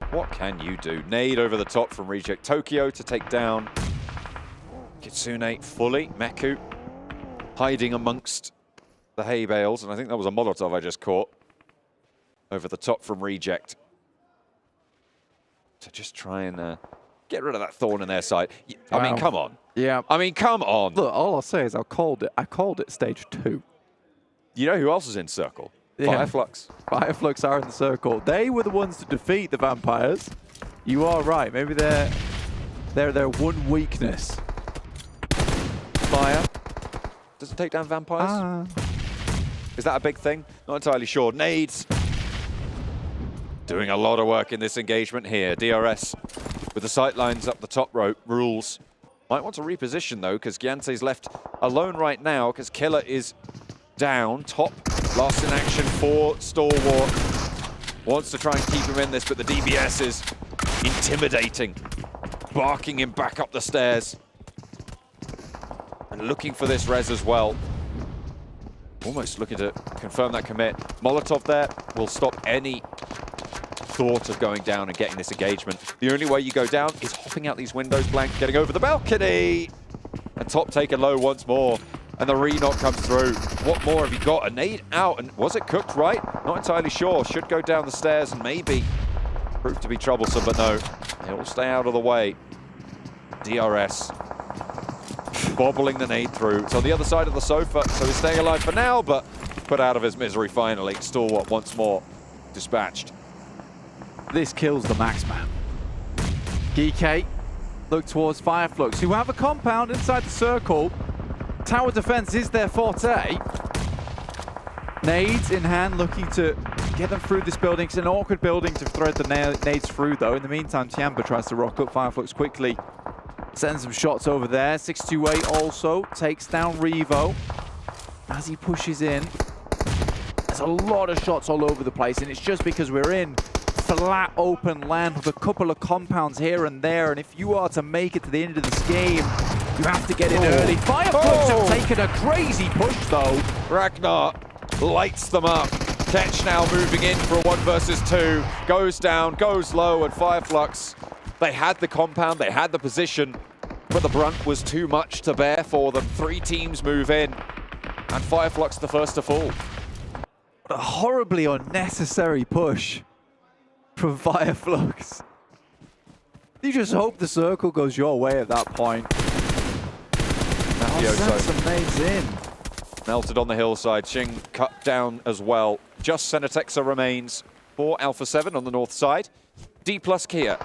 What can you do? Nade over the top from Reject Tokyo to take down Kitsune fully. Meku hiding amongst the hay bales, and I think that was a Molotov I just caught. Over the top from Reject. To just try and get rid of that thorn in their side. I mean, come on. Yeah. I mean, come on. Look, all I'll say is I called it stage 2. You know who else is in circle? Yeah. Fireflux. Fireflux are in the circle. They were the ones to defeat the Vampires. You are right. Maybe they're their one weakness. Fire. Does it take down Vampires? Is that a big thing? Not entirely sure. Nades. Doing a lot of work in this engagement here. DRS with the sight lines up the top rope. Rules. Might want to reposition, though, because Giante's left alone right now, because Killer is down. Top. Last in action for Stalwart. Wants to try and keep him in this, but the DBS is intimidating. Barking him back up the stairs. And looking for this res as well. Almost looking to confirm that commit. Molotov there will stop any thought of going down and getting this engagement. The only way you go down is hopping out these windows, Blank, getting over the balcony. And top taken low once more. And the re-knock comes through. What more have you got? A nade out, and was it cooked right? Not entirely sure. Should go down the stairs and maybe prove to be troublesome, but no. They all stay out of the way. DRS bobbling the nade through. It's on the other side of the sofa, so he's staying alive for now, but put out of his misery finally. Stalwart once more dispatched. This kills the max man. GK look towards Fireflux, who have a compound inside the circle. Tower defense is their forte. Nades in hand, looking to get them through this building. It's an awkward building to thread the nades through, though. In the meantime, Tiamba tries to rock up Fireflux quickly. Sends some shots over there. 628 also takes down Revo as he pushes in. There's a lot of shots all over the place, and it's just because we're in flat open land with a couple of compounds here and there, and if you are to make it to the end of this game, you have to get in early. Fireflux have taken a crazy push, though. Ragnar lights them up. Ketch now moving in for a 1 versus 2. Goes down, goes low, and Fireflux, they had the compound, they had the position, but the brunt was too much to bear for them. 3 teams move in, and Fireflux the first to fall. What a horribly unnecessary push from Fireflux. You just hope the circle goes your way at that point. Send some nades in. Melted on the hillside. Xing cut down as well. Just Senetexa remains for Alpha7 on the north side. Dplus KIA.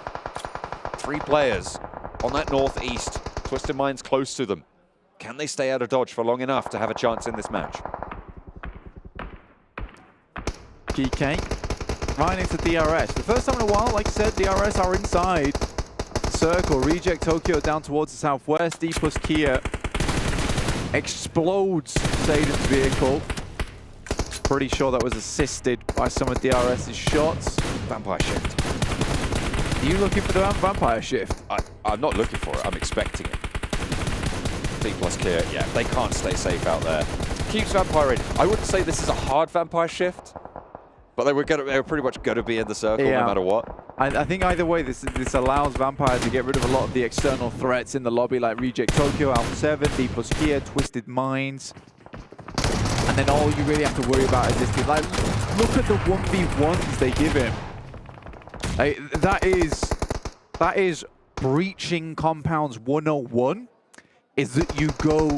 3 players on that northeast. Twisted Minds close to them. Can they stay out of dodge for long enough to have a chance in this match? GK right into DRS. The first time in a while, like I said, DRS are inside the circle. Reject Tokyo down towards the southwest. Dplus KIA explodes Saden's vehicle. Pretty sure that was assisted by some of DRS's shots. Vampire shift. Are you looking for the vampire shift? I'm not looking for it, I'm expecting it. Dplus KIA, yeah, they can't stay safe out there. Keeps vampire in. I wouldn't say this is a hard vampire shift, but they were pretty much going to be in the circle no matter what. I think either way, this allows Vampire to get rid of a lot of the external threats in the lobby, like Reject Tokyo, Alpha7, Dplus KIA, Twisted Minds. And then all you really have to worry about is this kid. Like, look at the 1v1s they give him. Like, that is breaching compounds 101, is that you go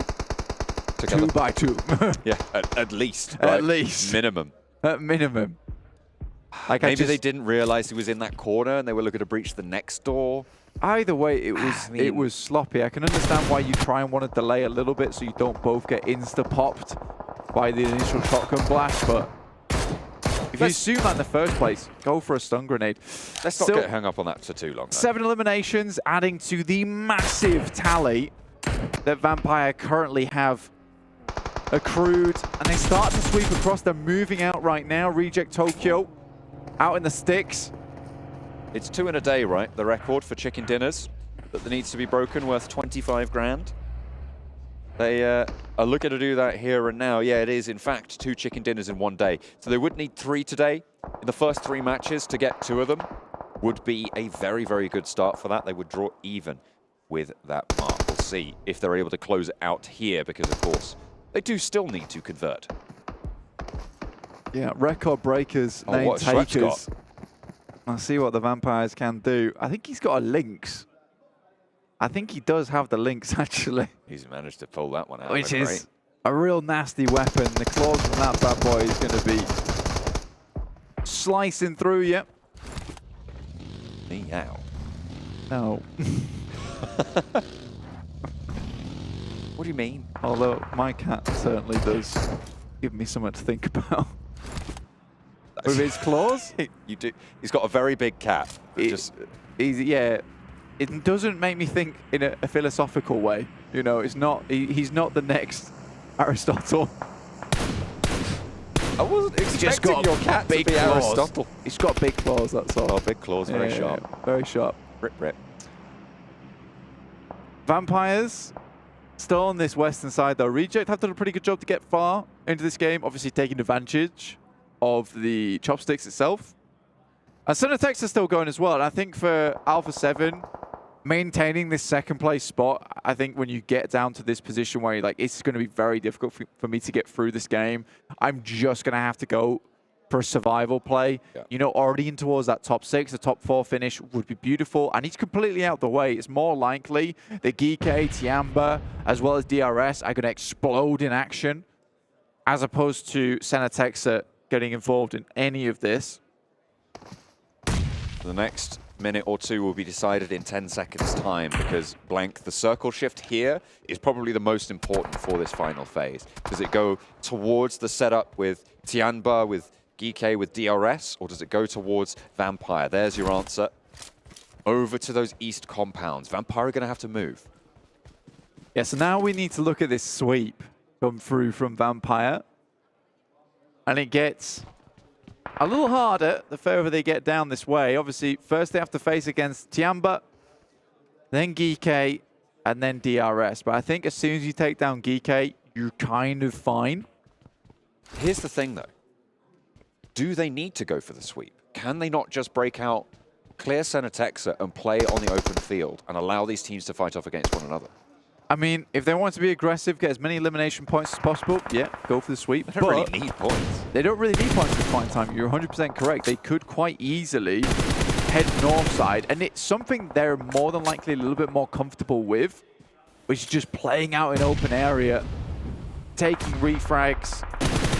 together. 2 by 2. Yeah, at least. Right? At least. Minimum. At minimum. Like Maybe they didn't realize he was in that corner and they were looking to breach the next door. Either way, it was sloppy. I can understand why you try and want to delay a little bit so you don't both get insta-popped by the initial shotgun blast, but if you assume that in the first place, go for a stun grenade. Let's not get hung up on that for too long. 7 eliminations, adding to the massive tally that Vampire currently have accrued, and they start to sweep across. They're moving out right now. Reject Tokyo out in the sticks. It's 2 in a day, right? The record for chicken dinners that needs to be broken, worth 25 grand. They are looking to do that here and now. Yeah, it is, in fact, 2 chicken dinners in 1 day. So they would need 3 today. In the first 3 matches, to get 2 of them would be a very, very good start for that. They would draw even with that mark. We'll see if they're able to close it out here, because, of course, they do still need to convert. Yeah, record breakers, name takers. I'll see what the Vampires can do. I think he's got a Lynx. I think he does have the Lynx, actually. He's managed to pull that one out. Which is a real nasty weapon. The claws from that bad boy is going to be slicing through you. Meow. No. What do you mean? Although my cat certainly does give me something to think about. With his claws? You do. He's got a very big cat. Yeah, it doesn't make me think in a philosophical way. You know, it's not. He's not the next Aristotle. I wasn't expecting your cat to be Aristotle. He's got big claws, that's all. Oh, big claws, very sharp. Yeah, very sharp. Rip, rip. Vampires still on this western side, though. Reject have done a pretty good job to get far into this game, obviously taking advantage of the chopsticks itself. And Sanhok are still going as well. And I think for Alpha7, maintaining this second place spot, I think when you get down to this position where you're like, it's going to be very difficult for me to get through this game, I'm just going to have to go for a survival play. Yeah. You know, already in towards that top 6, the top 4 finish would be beautiful. And he's completely out the way. It's more likely that GK, Tiamba, as well as DRS are going to explode in action, as opposed to Sanhok getting involved in any of this. The next minute or two will be decided in 10 seconds time, because Blank, the circle shift here is probably the most important for this final phase. Does it go towards the setup with Tianba, with GK, with DRS, or does it go towards Vampire? There's your answer. Over to those east compounds. Vampire are going to have to move. Yeah, so now we need to look at this sweep come through from Vampire. And it gets a little harder the further they get down this way. Obviously, first they have to face against Tiamba, then GK, and then DRS. But I think as soon as you take down GK, you're kind of fine. Here's the thing, though. Do they need to go for the sweep? Can they not just break out, clear Sanhok and play on the open field and allow these teams to fight off against one another? I mean, if they want to be aggressive, get as many elimination points as possible, yeah, go for the sweep. They don't really need points. They don't really need points at this point in time. You're 100% correct. They could quite easily head north side, and it's something they're more than likely a little bit more comfortable with, which is just playing out in open area, taking refrags,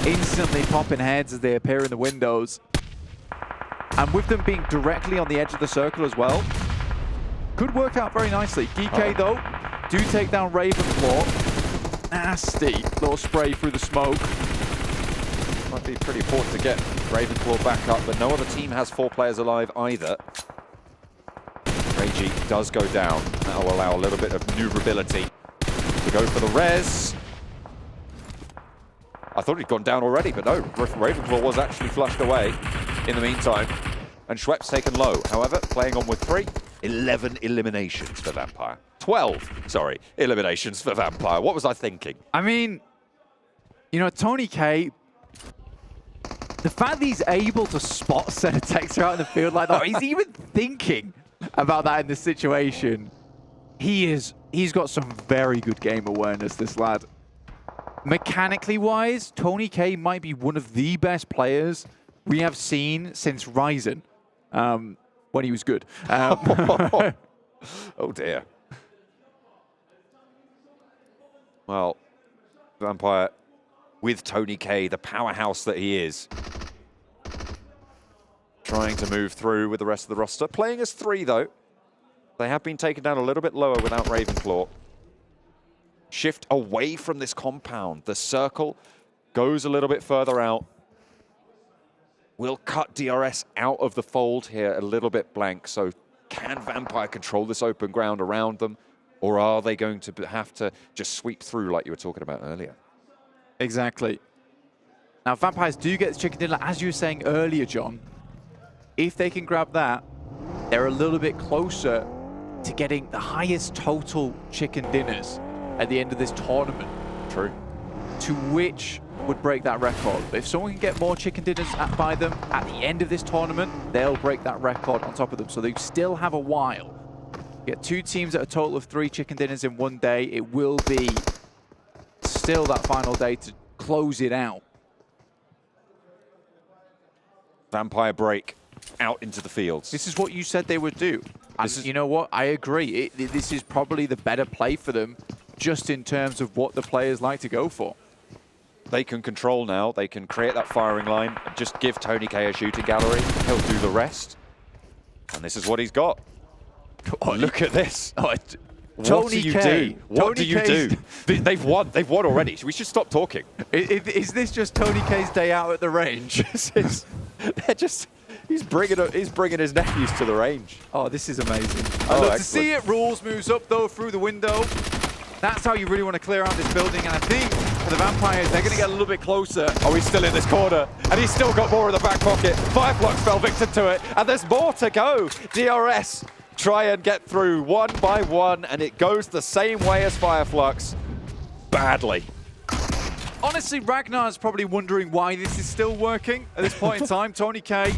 instantly popping heads as they appear in the windows. And with them being directly on the edge of the circle as well, could work out very nicely. GK, though, do take down Ravenclaw. Nasty little spray through the smoke. Might be pretty important to get Ravenclaw back up, but no other team has 4 players alive either. Reiji does go down. That will allow a little bit of maneuverability to go for the res. I thought he'd gone down already, but no. Ravenclaw was actually flushed away in the meantime. And Schwepp's taken low. However, playing on with 3, 11 eliminations for Vampire. 12, sorry, eliminations for Vampire. What was I thinking? I mean, you know, Tony K, the fact that he's able to spot Sanhok out in the field like that, he's even thinking about that in this situation. He's got some very good game awareness, this lad. Mechanically wise, Tony K might be one of the best players we have seen since Ryzen, when he was good. Oh dear. Well, Vampire, with Tony K, the powerhouse that he is, trying to move through with the rest of the roster. Playing as 3, though. They have been taken down a little bit lower without Ravenclaw. Shift away from this compound. The circle goes a little bit further out. We'll cut DRS out of the fold here a little bit, Blank. So can Vampire control this open ground around them? Or are they going to have to just sweep through like you were talking about earlier? Exactly. Now, Vampires do get the chicken dinner, as you were saying earlier, John. If they can grab that, they're a little bit closer to getting the highest total chicken dinners at the end of this tournament. True. To which would break that record. But if someone can get more chicken dinners by them at the end of this tournament, they'll break that record on top of them. So they still have a while. Get 2 teams at a total of 3 chicken dinners in one day. It will be still that final day to close it out. Vampire break out into the fields. This is what you said they would do. And you know what? I agree. This is probably the better play for them, just in terms of what the players like to go for. They can control now. They can create that firing line. Just give Tony K a shooting gallery. He'll do the rest. And this is what he's got. Oh, look at this. Oh, what do you do? What do you do? They've won. They've won already. We should stop talking. Is this just Tony K's day out at the range? They're just... He's bringing his nephews to the range. Oh, this is amazing. I love to see it. Rules moves up, though, through the window. That's how you really want to clear out this building. And I think for the Vampires, they're going to get a little bit closer. Oh, he's still in this corner. And he's still got more in the back pocket. Fireflux fell victim to it. And there's more to go. DRS try and get through one by one. And it goes the same way as Fireflux. Badly. Honestly, Ragnar's probably wondering why this is still working at this point in time. Tony K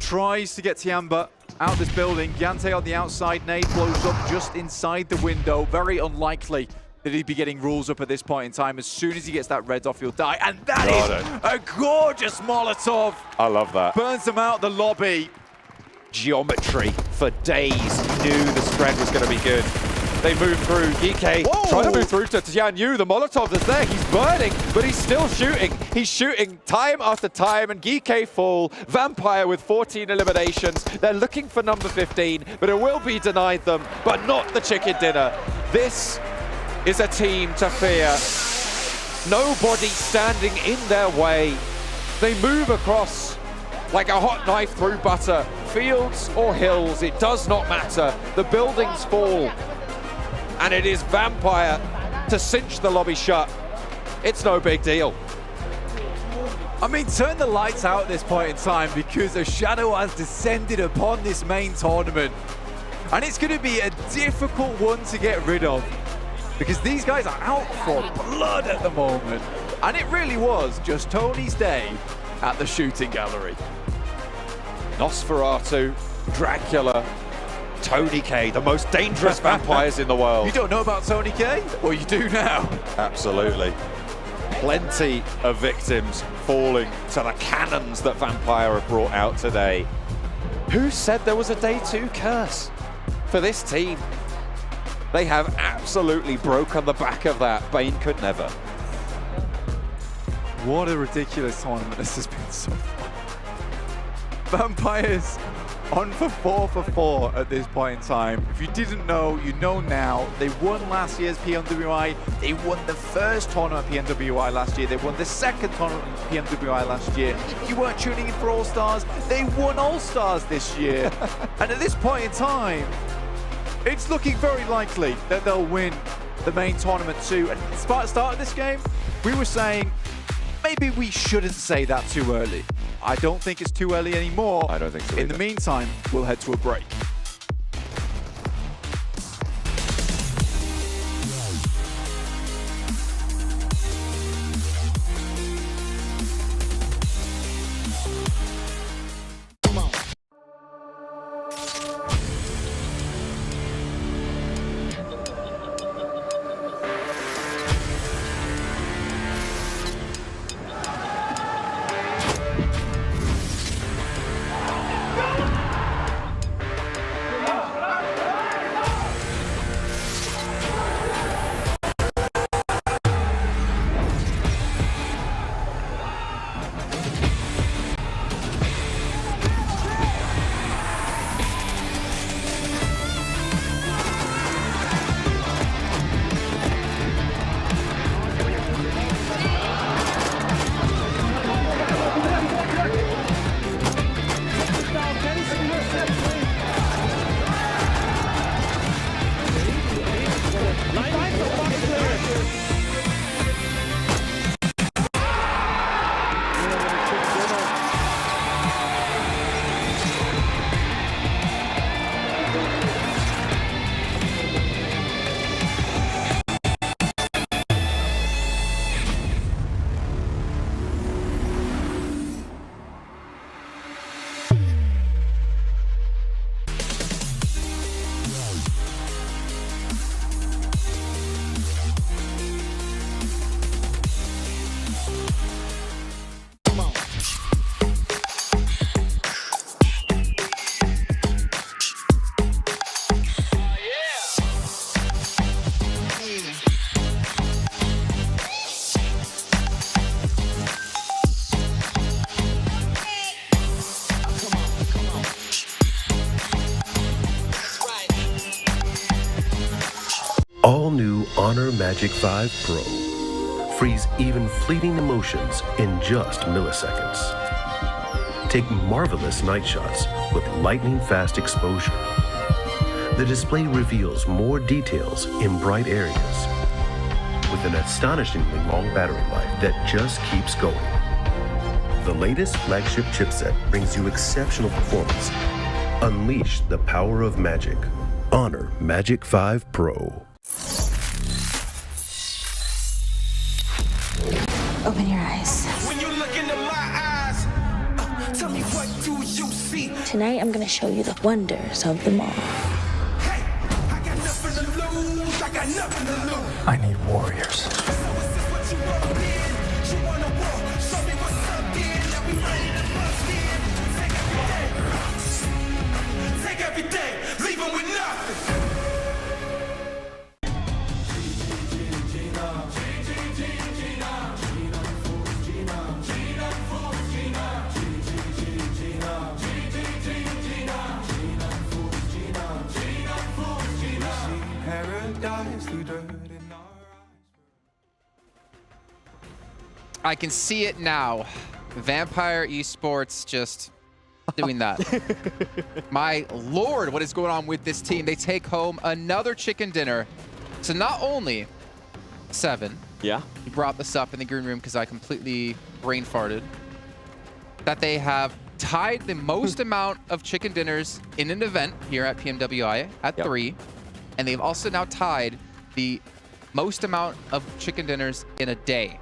tries to get Tiamba out of this building. Yante on the outside, nade blows up just inside the window. Very unlikely that he'd be getting rules up at this point in time. As soon as he gets that red off, he'll die. And that is a gorgeous Molotov. I love that. Burns them out the lobby. Geometry for days. He knew the spread was going to be good. They move through. GK trying to move through to Tian Yu. The Molotov is there. He's burning, but he's still shooting. He's shooting time after time, and GK full. Vampire with 14 eliminations. They're looking for number 15, but it will be denied them, but not the chicken dinner. This is a team to fear. Nobody standing in their way. They move across like a hot knife through butter. Fields or hills, it does not matter. The buildings fall. And it is Vampire to cinch the lobby shut. It's no big deal. I mean, turn the lights out at this point in time because a shadow has descended upon this main tournament. And it's going to be a difficult one to get rid of because these guys are out for blood at the moment. And it really was just Tony's day at the shooting gallery. Nosferatu, Dracula, Tony K, the most dangerous vampires in the world. You don't know about Tony K? Well, you do now. Absolutely. Plenty of victims falling to the cannons that Vampire have brought out today. Who said there was a day 2 curse for this team? They have absolutely broken the back of that. Bane could never. What a ridiculous tournament this has been so far. Vampires on for 4 for 4 at this point in time. If you didn't know, you know now. They won last year's PMWI. They won the first tournament PMWI last year. They won the second tournament PMWI last year. If you weren't tuning in for All-Stars, they won All-Stars this year. And at this point in time, it's looking very likely that they'll win the main tournament too. And at the start of this game, we were saying, maybe we shouldn't say that too early. I don't think it's too early anymore. I don't think so In either. the meantime, we'll head to a break. All new Honor Magic 5 Pro. Freeze even fleeting emotions in just milliseconds. Take marvelous night shots with lightning-fast exposure. The display reveals more details in bright areas with an astonishingly long battery life that just keeps going. The latest flagship chipset brings you exceptional performance. Unleash the power of magic. Honor Magic 5 Pro. Open your eyes. When you look into my eyes, tell me what do you see? Tonight, I'm gonna show you the wonders of them all. Hey, I got nothing to lose. I got nothing to lose. I need warriors. So is this what you want to be? You wanna war? Show me what's up, then. Now we ready to bust in. Take everything, leave 'em with nothing. I can see it now. Vampire Esports just doing that. My lord, what is going on with this team? They take home another chicken dinner. So not only 7. Yeah. You brought this up in the green room because I completely brain farted. That they have tied the most amount of chicken dinners in an event here at PMWI at 3. And they've also now tied the most amount of chicken dinners in a day.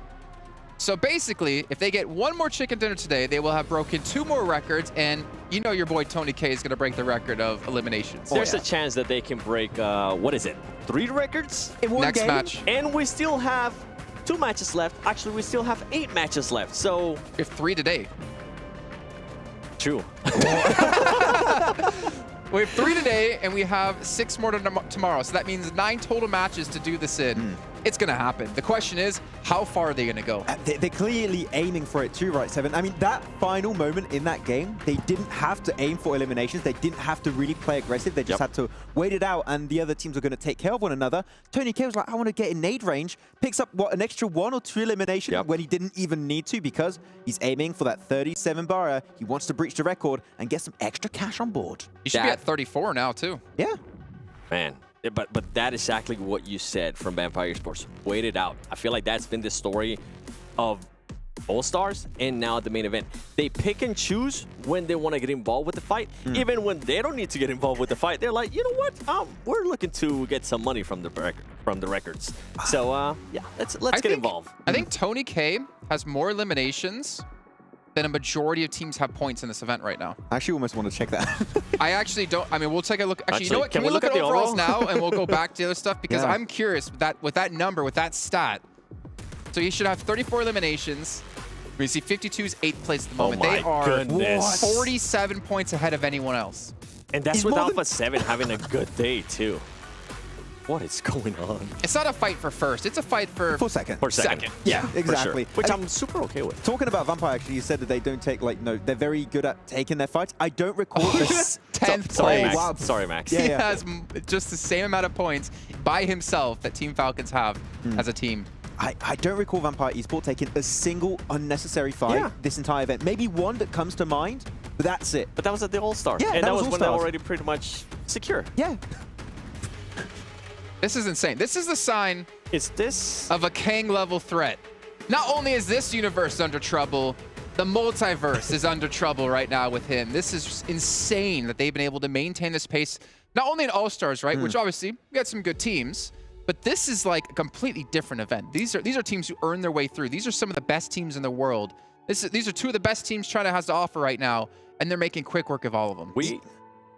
So basically, if they get one more chicken dinner today, they will have broken 2 more records, and you know your boy Tony K is going to break the record of eliminations. There's a chance that they can break, what is it, 3 records? In one Next game? Match. And we still have 2 matches left. Actually, we still have 8 matches left, so... We have 3 today. 2. We have 3 today, and we have 6 more tomorrow. So that means 9 total matches to do this in. It's going to happen. The question is, how far are they going to go? They're clearly aiming for it too, right, 7? I mean, that final moment in that game, they didn't have to aim for eliminations. They didn't have to really play aggressive. They just had to wait it out, and the other teams were going to take care of one another. Tony K was like, I want to get in nade range. Picks up, what, an extra 1 or 2 eliminations when he didn't even need to, because he's aiming for that 37 bar. He wants to breach the record and get some extra cash on board. He should be at 34 now, too. Yeah. Man. But that is exactly what you said from Vampire Esports. Wait it out. I feel like that's been the story of All-Stars and now at the main event. They pick and choose when they want to get involved with the fight. Even when they don't need to get involved with the fight, they're like, you know what? We're looking to get some money from the records. So yeah, let's get involved. I think Tony K has more eliminations than a majority of teams have points in this event right now. I actually almost want to check that. I actually don't. I mean, we'll take a look. Actually, you know what? Can we look at overalls now, and we'll go back to the other stuff? Because I'm curious with that number, with that stat. So you should have 34 eliminations. We see 52's 8th place at the moment. They are 47 points ahead of anyone else. And that's with Alpha7 having a good day, too. What is going on? It's not a fight for first. It's a fight for second. For second. Yeah, exactly. Sure. Which I'm super okay with. Talking about Vampire, actually, you said that they don't take, like, no, they're very good at taking their fights. I don't recall this. 10th Sorry, place. Max. Sorry, Max. He has just the same amount of points by himself that Team Falcons have as a team. I don't recall Vampire Esports taking a single unnecessary fight this entire event. Maybe one that comes to mind, but that's it. But that was at the All-Stars. Yeah, and that was when they were All-Stars. already pretty much secure. Yeah. This is insane. This is the sign of a Kang-level threat. Not only is this universe under trouble, the multiverse is under trouble right now with him. This is insane that they've been able to maintain this pace, not only in All-Stars, right, which obviously we got some good teams, but this is like a completely different event. These are teams who earn their way through. These are some of the best teams in the world. These are 2 of the best teams China has to offer right now, and they're making quick work of all of them.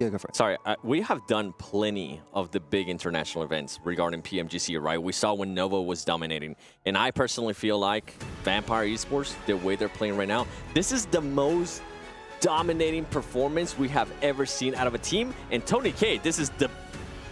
Go for it. Sorry, we have done plenty of the big international events regarding PMGC, right? We saw when Nova was dominating. And I personally feel like Vampire Esports, the way they're playing right now, this is the most dominating performance we have ever seen out of a team. And Tony K, this is the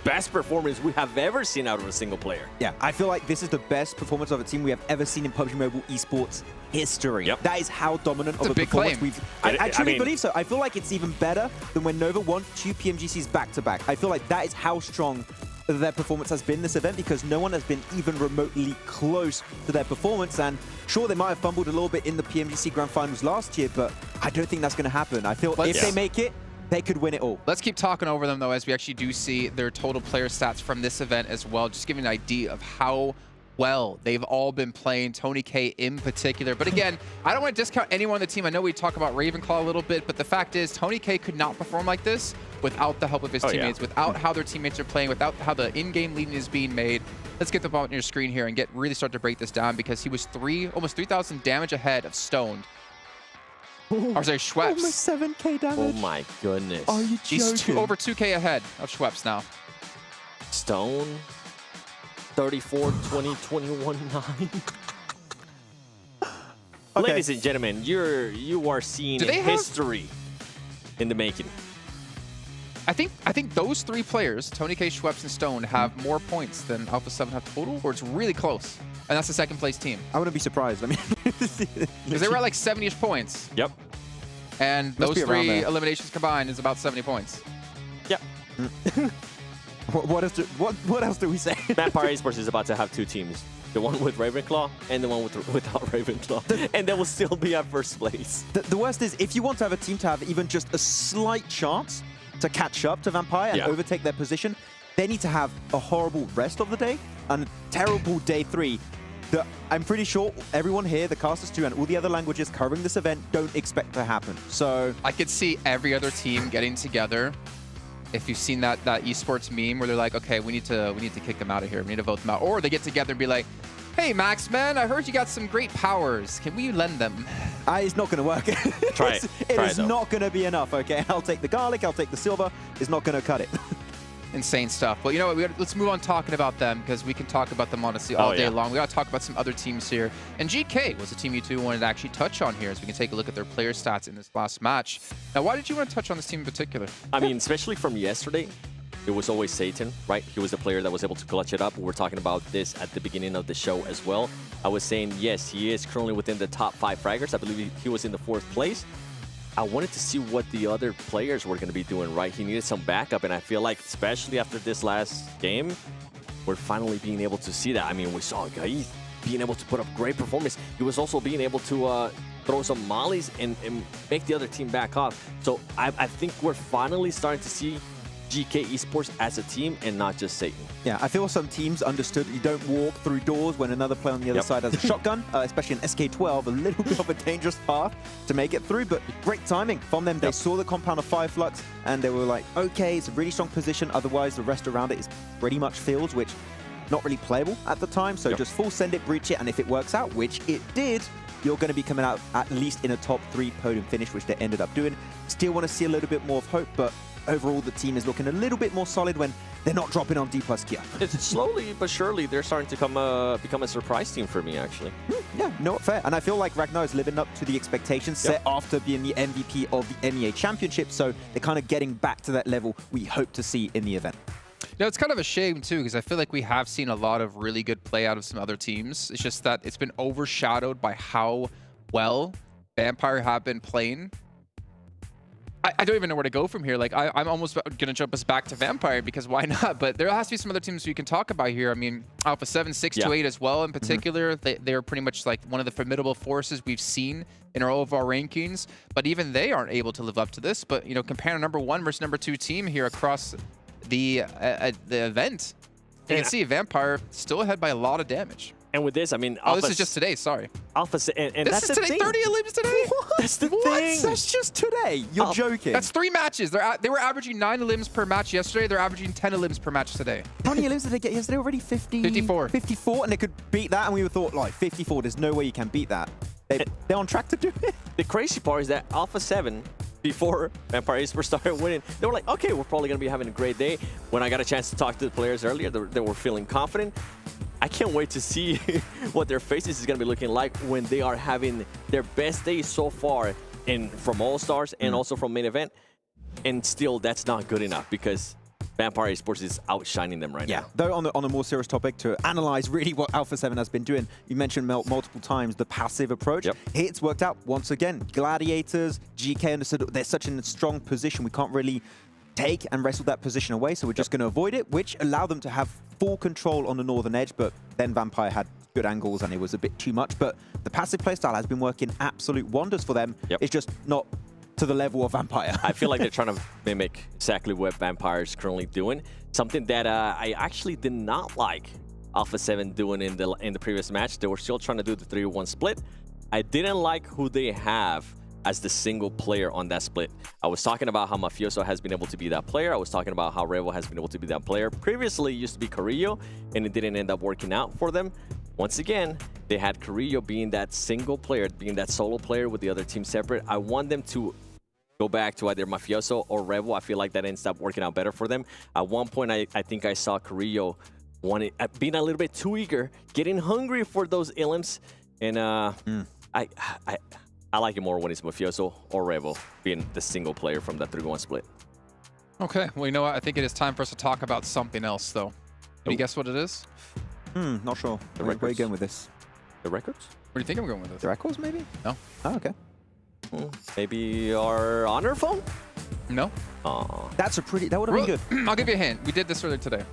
best performance we have ever seen out of a single player. Yeah, I feel like this is the best performance of a team we have ever seen in PUBG Mobile Esports history. That is how dominant of a performance we've... I truly believe so. I feel like it's even better than when Nova won 2 PMGCs back-to-back. I feel like that is how strong their performance has been this event, because no one has been even remotely close to their performance. And sure, they might have fumbled a little bit in the PMGC Grand Finals last year, but I don't think that's going to happen. I feel if they make it, they could win it all. Let's keep talking over them, though, as we actually do see their total player stats from this event as well. Just giving an idea of how well they've all been playing, Tony K in particular. But again, I don't want to discount anyone on the team. I know we talk about Ravenclaw a little bit, but the fact is Tony K could not perform like this without the help of his teammates, without how their teammates are playing, without how the in-game leading is being made. Let's get the ball on your screen here and really start to break this down, because he was almost 3,000 damage ahead of Stoned. Or sorry, Schweppes. Almost 7k damage. Oh my goodness. Are you joking? He's over 2k ahead of Schweppes now. Stone, 34, 20, 21, 9. Okay. Ladies and gentlemen, you are seeing history in the making. I think those three players, Tony K, Schweppes, and Stone, have more points than Alpha7 have total, or it's really close. And that's the second place team. I wouldn't be surprised. I mean, because they were at like 70-ish points. Yep. And those three eliminations combined is about 70 points. Yep. What else do we say? Vampire Esports is about to have two teams. The one with Ravenclaw and the one without Ravenclaw. And they will still be at first place. The worst is, if you want to have a team to have even just a slight chance to catch up to Vampire and overtake their position, they need to have a horrible rest of the day and a terrible day 3. I'm pretty sure everyone here, the Casters 2 and all the other languages covering this event, don't expect to happen. So I could see every other team getting together. If you've seen that esports meme where they're like, okay, we need to kick them out of here. We need to vote them out. Or they get together and be like, hey, Max, man, I heard you got some great powers. Can we lend them? It's not going to work. Try it. It is not going to be enough, okay? I'll take the garlic, I'll take the silver. It's not going to cut it. Insane stuff. But you know what? Let's move on talking about them, because we can talk about them honestly all day long. We got to talk about some other teams here. And GK was a team you two wanted to actually touch on here, as we can take a look at their player stats in this last match. Now, why did you want to touch on this team in particular? I mean, especially from yesterday, it was always Satan, right? He was the player that was able to clutch it up. We were talking about this at the beginning of the show as well. I was saying, yes, he is currently within the top 5 fraggers. I believe he was in the 4th place. I wanted to see what the other players were going to be doing, right? He needed some backup, and I feel like, especially after this last game, we're finally being able to see that. I mean, we saw Gai being able to put up great performance. He was also being able to throw some mollies and make the other team back off. So I think we're finally starting to see GK Esports as a team and not just Satan. Yeah, I feel some teams understood you don't walk through doors when another player on the other side has a shotgun, especially in SK12, a little bit of a dangerous path to make it through, but great timing from them. They saw the compound of 5 Flux and they were like, okay, it's a really strong position, otherwise the rest around it is pretty much fields, which not really playable at the time, so just full send it, breach it, and if it works out, which it did, you're going to be coming out at least in a top 3 podium finish, which they ended up doing. Still want to see a little bit more of hope, but overall the team is looking a little bit more solid when they're not dropping on Dplus KIA. It's slowly but surely they're starting to become a surprise team for me, actually. Yeah, no, fair. And I feel like Ragnar is living up to the expectations set after being the MVP of the MEA Championship, so they're kind of getting back to that level we hope to see in the event. You know, it's kind of a shame, too, because I feel like we have seen a lot of really good play out of some other teams. It's just that it's been overshadowed by how well Vampire have been playing. I don't even know where to go from here. Like, I'm almost going to jump us back to Vampire, because why not? But there has to be some other teams we can talk about here. I mean, Alpha7, 6-8 as well in particular. They're pretty much like one of the formidable forces we've seen in our overall rankings. But even they aren't able to live up to this. But, you know, comparing number 1 versus number 2 team here across the event, you can see Vampire still ahead by a lot of damage. And with this, I mean, this is just today. Sorry, and this that's is the today. thing. 30 elims today. What? That's the thing. That's just today. You're joking. That's 3 matches. They were averaging 9 elims per match yesterday. They're averaging 10 elims per match today. How many elims did they get yesterday already? 54. 54, and they could beat that, and we thought, like, 54, there's no way you can beat that. They're on track to do it. The crazy part is that Alpha7, before Vampire Esports started winning, they were like, okay, we're probably going to be having a great day. When I got a chance to talk to the players earlier, they were feeling confident. I can't wait to see what their faces is going to be looking like when they are having their best day so far from All-Stars and also from main event. And still, that's not good enough, because Vampire Esports is outshining them right now. Though on a more serious topic, to analyze really what Alpha7 has been doing, you mentioned multiple times the passive approach. It's worked out once again. Gladiators, GK understood they're such in a strong position, we can't really take and wrestle that position away, so we're just going to avoid it, which allowed them to have full control on the northern edge, but then Vampire had good angles and it was a bit too much. But the passive playstyle has been working absolute wonders for them. It's just not to the level of Vampire. I feel like they're trying to mimic exactly what Vampire is currently doing. Something that I actually did not like Alpha7 doing in the previous match. They were still trying to do the 3-1 split. I didn't like who they have as the single player on that split. I was talking about how Mafioso has been able to be that player. I was talking about how Revo has been able to be that player. Previously, it used to be Carrillo, and it didn't end up working out for them. Once again, They had Carrillo being that single player, being that solo player with the other team separate. I want them to go back to either Mafioso or Revo. I feel like that ends up working out better for them. At one point, I think I saw Carrillo being a little bit too eager, getting hungry for those illims. And I like it more when it's Mafioso or Revo being the single player from that 3-1 split. Okay, well, you know what? I think it is time for us to talk about something else, though. Can you guess what it is? Not sure. Where are you going with this? The records? Where do you think I'm going with this? The records, maybe? No. Oh, okay. Maybe our honor phone? No. That would have been good. I'll give you a hint. We did this earlier today.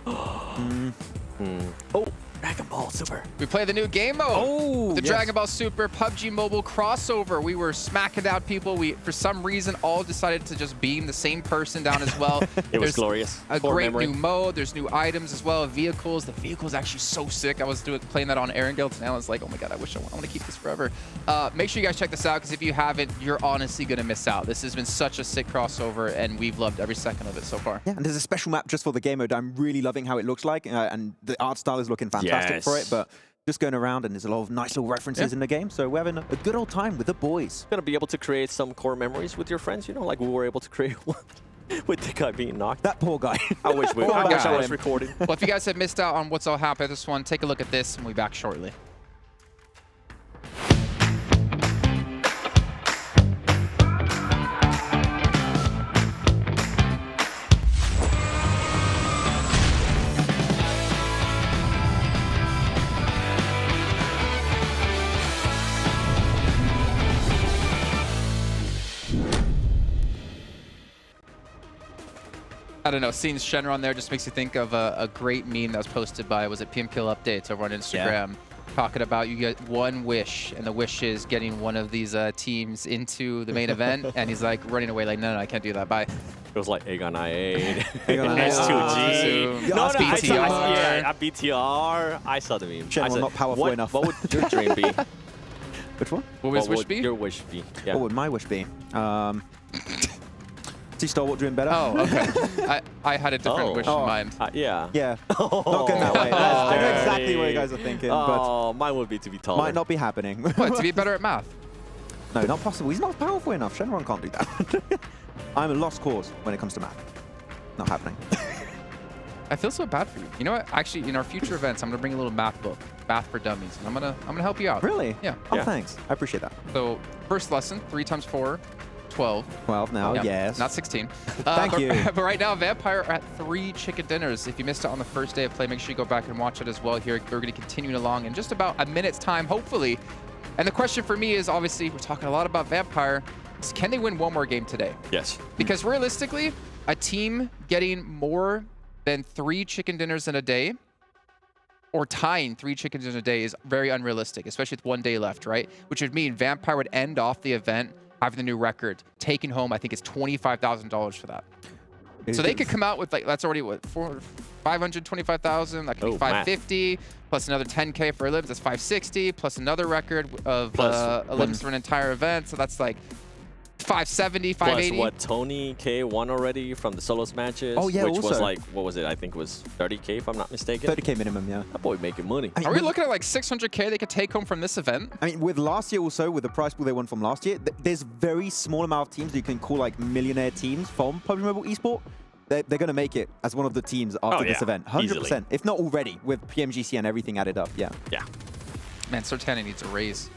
Oh, Dragon Ball Super. We play the new game mode. Oh, the yes. Dragon Ball Super PUBG Mobile crossover. We were smacking down people. We, for some reason, all decided to just beam the same person down as well. It was glorious. A great new mode. There's new items as well. Vehicles. The vehicle is actually so sick. I was playing that on Erangel, and I was like, oh my god, I wish I want to keep this forever. Make sure you guys check this out, because if you haven't, you're honestly going to miss out. This has been such a sick crossover, and we've loved every second of it so far. Yeah, and there's a special map just for the game mode. I'm really loving how it looks like, and the art style is looking fantastic for it, but just going around, and there's a lot of nice little references in the game, so we're having a good old time with the boys. Gonna be able to create some core memories with your friends, you know, like we were able to create one with the guy being knocked. That poor guy. I wish I was recording. Well, if you guys have missed out on what's all happened this one, take a look at this, and we'll be back shortly. I don't know, seeing Shenron on there just makes you think of a great meme that was posted by, was it PMKill Updates over on Instagram, talking about you get one wish, and the wish is getting one of these teams into the main event, and he's like running away like, no, I can't do that, bye. It was like Aegon I8, Aegon S2G, no, BTR. BTR. I saw the meme. Shenron not powerful enough. What would your dream be? Which one? What would his wish be? Your wish be? Yeah. What would my wish be? See Star Wars doing better? Oh, okay. I had a different wish in mind. Yeah. Yeah. Not going that way. I know exactly what you guys are thinking, but mine would be to be taller. might not be happening. What, to be better at math? No, not possible. He's not powerful enough. Shenron can't do that. I'm a lost cause when it comes to math. Not happening. I feel so bad for you. You know what? Actually, in our future events, I'm gonna bring a little math book, Math for Dummies, and I'm gonna help you out. Really? Yeah. Oh, thanks. I appreciate that. So, first lesson: 3 times 4, 12. 12 now. Yep, Yes. Not 16. Thank you. But right now, Vampire are at 3 chicken dinners. If you missed it on the first day of play, make sure you go back and watch it as well. Here, we're gonna continue along in just about a minute's time, hopefully. And the question for me is, obviously, we're talking a lot about Vampire. Is, can they win one more game today? Yes. Because realistically, a team getting more than 3 chicken dinners in a day, or tying 3 chicken dinners in a day, is very unrealistic, especially with 1 day left, right? Which would mean Vampire would end off the event having the new record, taking home, I think it's $25,000 for that. So they could come out with, like, that's already what, 525,000. That could be 550 plus another 10K for Olymps. That's 560 plus another record of Olymps for an entire event. So that's like 570, 580. Plus what Tony K won already from the solos matches. Oh, yeah, which also. was like, what was it? I think it was 30K if I'm not mistaken. 30K minimum, yeah. That boy making money. Are we looking at like 600K they could take home from this event? I mean, with last year also, with the prize pool they won from last year, there's very small amount of teams that you can call like millionaire teams from PUBG Mobile Esports. They're going to make it as one of the teams after this event. 100%. Easily. If not already, with PMGC and everything added up, yeah. Yeah. Man, Sertani needs a raise.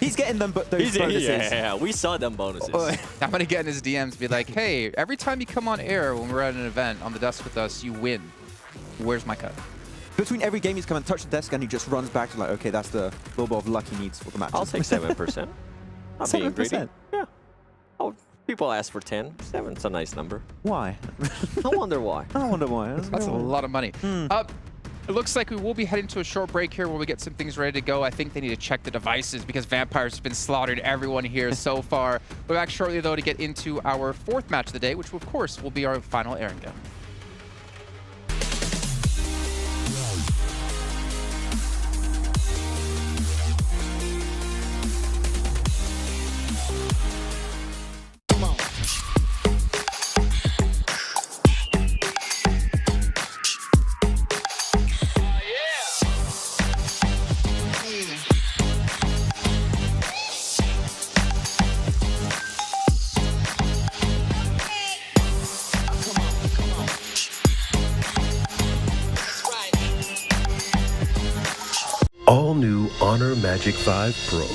He's getting them, but those bonuses. Yeah, we saw them bonuses. I'm gonna get in his DMs, be like, hey, every time you come on air when we're at an event on the desk with us, you win. Where's my cut? Between every game, he's come and touch the desk, and he just runs back to like, okay, that's the little bit of luck he needs for the match. I'll take 7%. Not being greedy. Yeah. Oh, people ask for 10. 7's a nice number. Why? I wonder why. I wonder why. That's a lot of money. It looks like we will be heading to a short break here where we get some things ready to go. I think they need to check the devices because Vampire's been slaughtered everyone here so far. We're back shortly, though, to get into our 4th match of the day, which, of course, will be our final Erangel. all-new Honor Magic 5 Pro.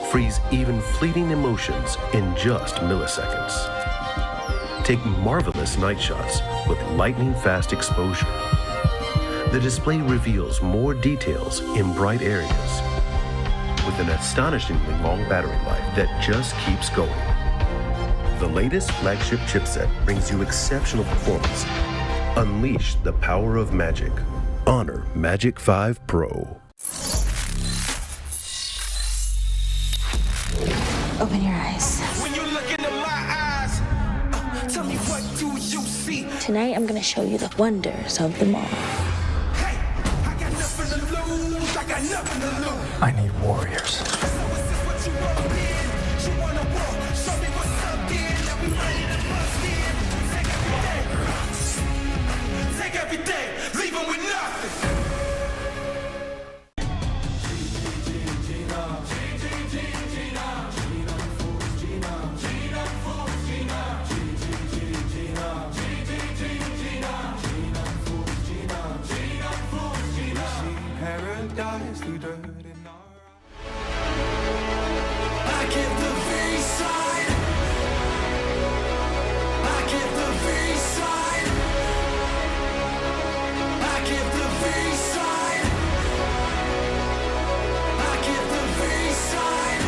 Freeze even fleeting emotions in just milliseconds. Take marvelous night shots with lightning-fast exposure. The display reveals more details in bright areas with an astonishingly long battery life that just keeps going. The latest flagship chipset brings you exceptional performance. Unleash the power of magic. Honor Magic 5 Pro. Open your eyes. When you look into my eyes, tell me what do you see? Tonight, I'm gonna show you the wonders of the mall. Hey, I got nothing to lose. I got nothing to lose. I need warriors. So this is what you want in. You wanna walk? Show me what's up then. Now we ready to bust in. Take everything, leave 'em with nothing. Paradise through dirt and I give the V-side. I give the V-side. I give the V-side. I give the V-side. I give the V-side.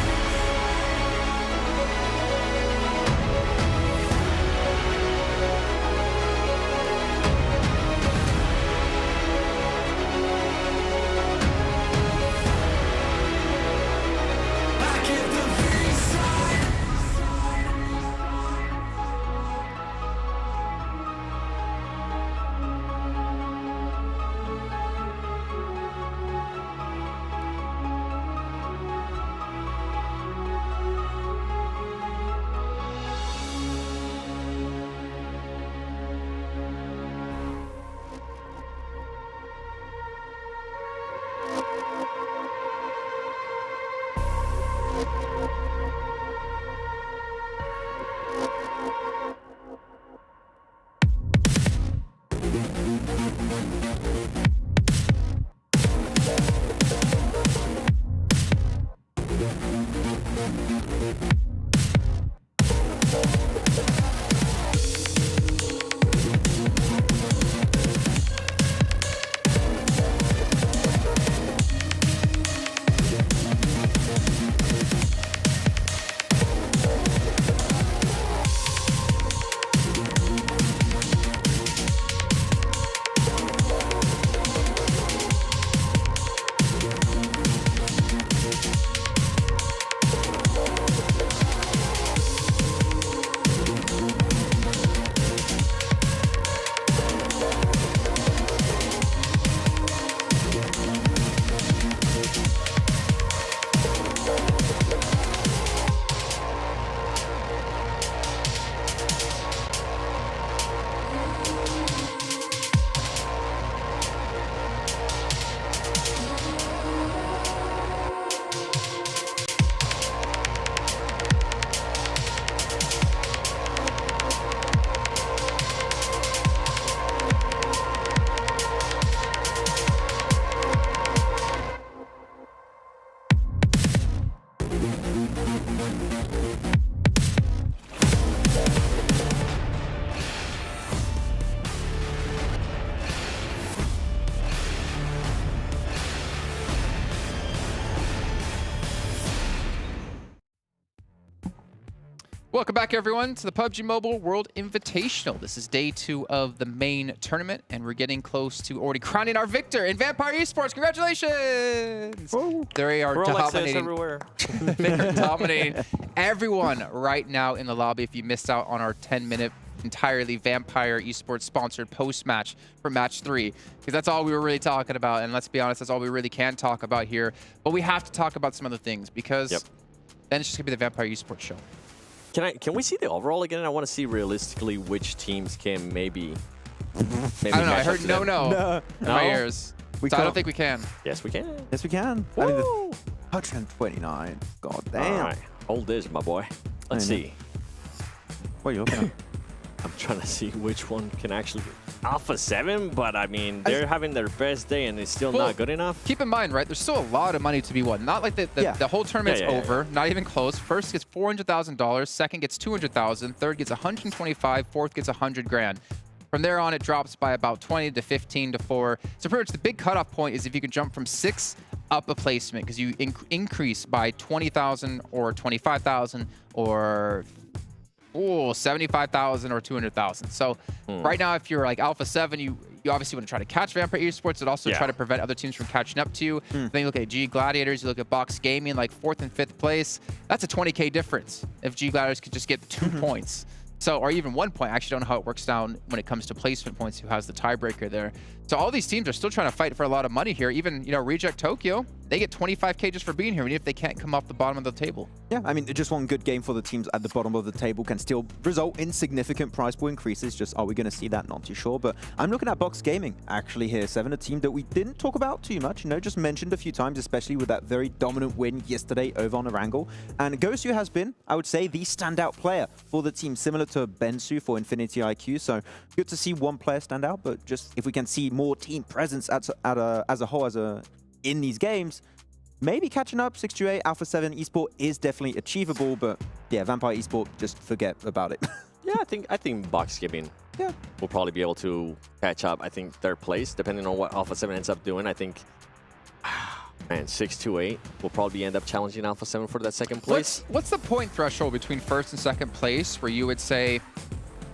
Welcome back, everyone, to the PUBG Mobile World Invitational. This is day 2 of the main tournament, and we're getting close to already crowning our victor in Vampire Esports. Congratulations! They are dominating everywhere. They're dominating everyone right now in the lobby. If you missed out on our 10-minute entirely Vampire Esports sponsored post-match for match 3, because that's all we were really talking about, and let's be honest, that's all we really can talk about here. But we have to talk about some other things, because then it's just gonna be the Vampire Esports show. Can we see the overall again? I want to see realistically which teams can maybe I don't know. I heard no in my ears. So I don't think we can. Yes, we can. Yes, we can. Woo! I mean, 129. God damn. All right. Hold this, my boy. Let's see. What are you looking at? I'm trying to see which one can actually... Alpha7, but I mean, they're having their best day and it's still not good enough. Keep in mind, right, there's still a lot of money to be won. Not like the whole tournament's over, not even close. First gets $400,000, second gets $200,000, third gets $125,000, fourth gets $100 grand. From there on, it drops by about 20 to 15 to 4. So pretty much the big cutoff point is if you can jump from 6 up a placement, because you increase by 20,000 or 25,000 or 75,000 or 200,000. So right now, if you're like Alpha7, you obviously want to try to catch Vampire Esports, but also try to prevent other teams from catching up to you. Then you look at G Gladiators, you look at Box Gaming, like 4th and 5th place. That's a 20K difference if G Gladiators could just get 2 points. So, or even 1 point. I actually don't know how it works down when it comes to placement points, who has the tiebreaker there. So all these teams are still trying to fight for a lot of money here. Even, you know, Reject Tokyo, they get 25K just for being here, even if they can't come off the bottom of the table. Yeah, I mean, just one good game for the teams at the bottom of the table can still result in significant prize pool increases. Just, are we going to see that? Not too sure. But I'm looking at Box Gaming, actually, here, Seven, a team that we didn't talk about too much, you know, just mentioned a few times, especially with that very dominant win yesterday over on Erangel. And Gosu has been, I would say, the standout player for the team, similar to Bensu for Infinity IQ. So good to see one player stand out, but just if we can see more team presence as a whole, in these games, maybe catching up. 628 Alpha7 Esports is definitely achievable, but yeah, Vampire Esports, just forget about it. Yeah, I think Box Gaming will probably be able to catch up. I think 3rd place, depending on what Alpha7 ends up doing. I think, man, 628 will probably end up challenging Alpha7 for that 2nd place. What's the point threshold between 1st and 2nd place where you would say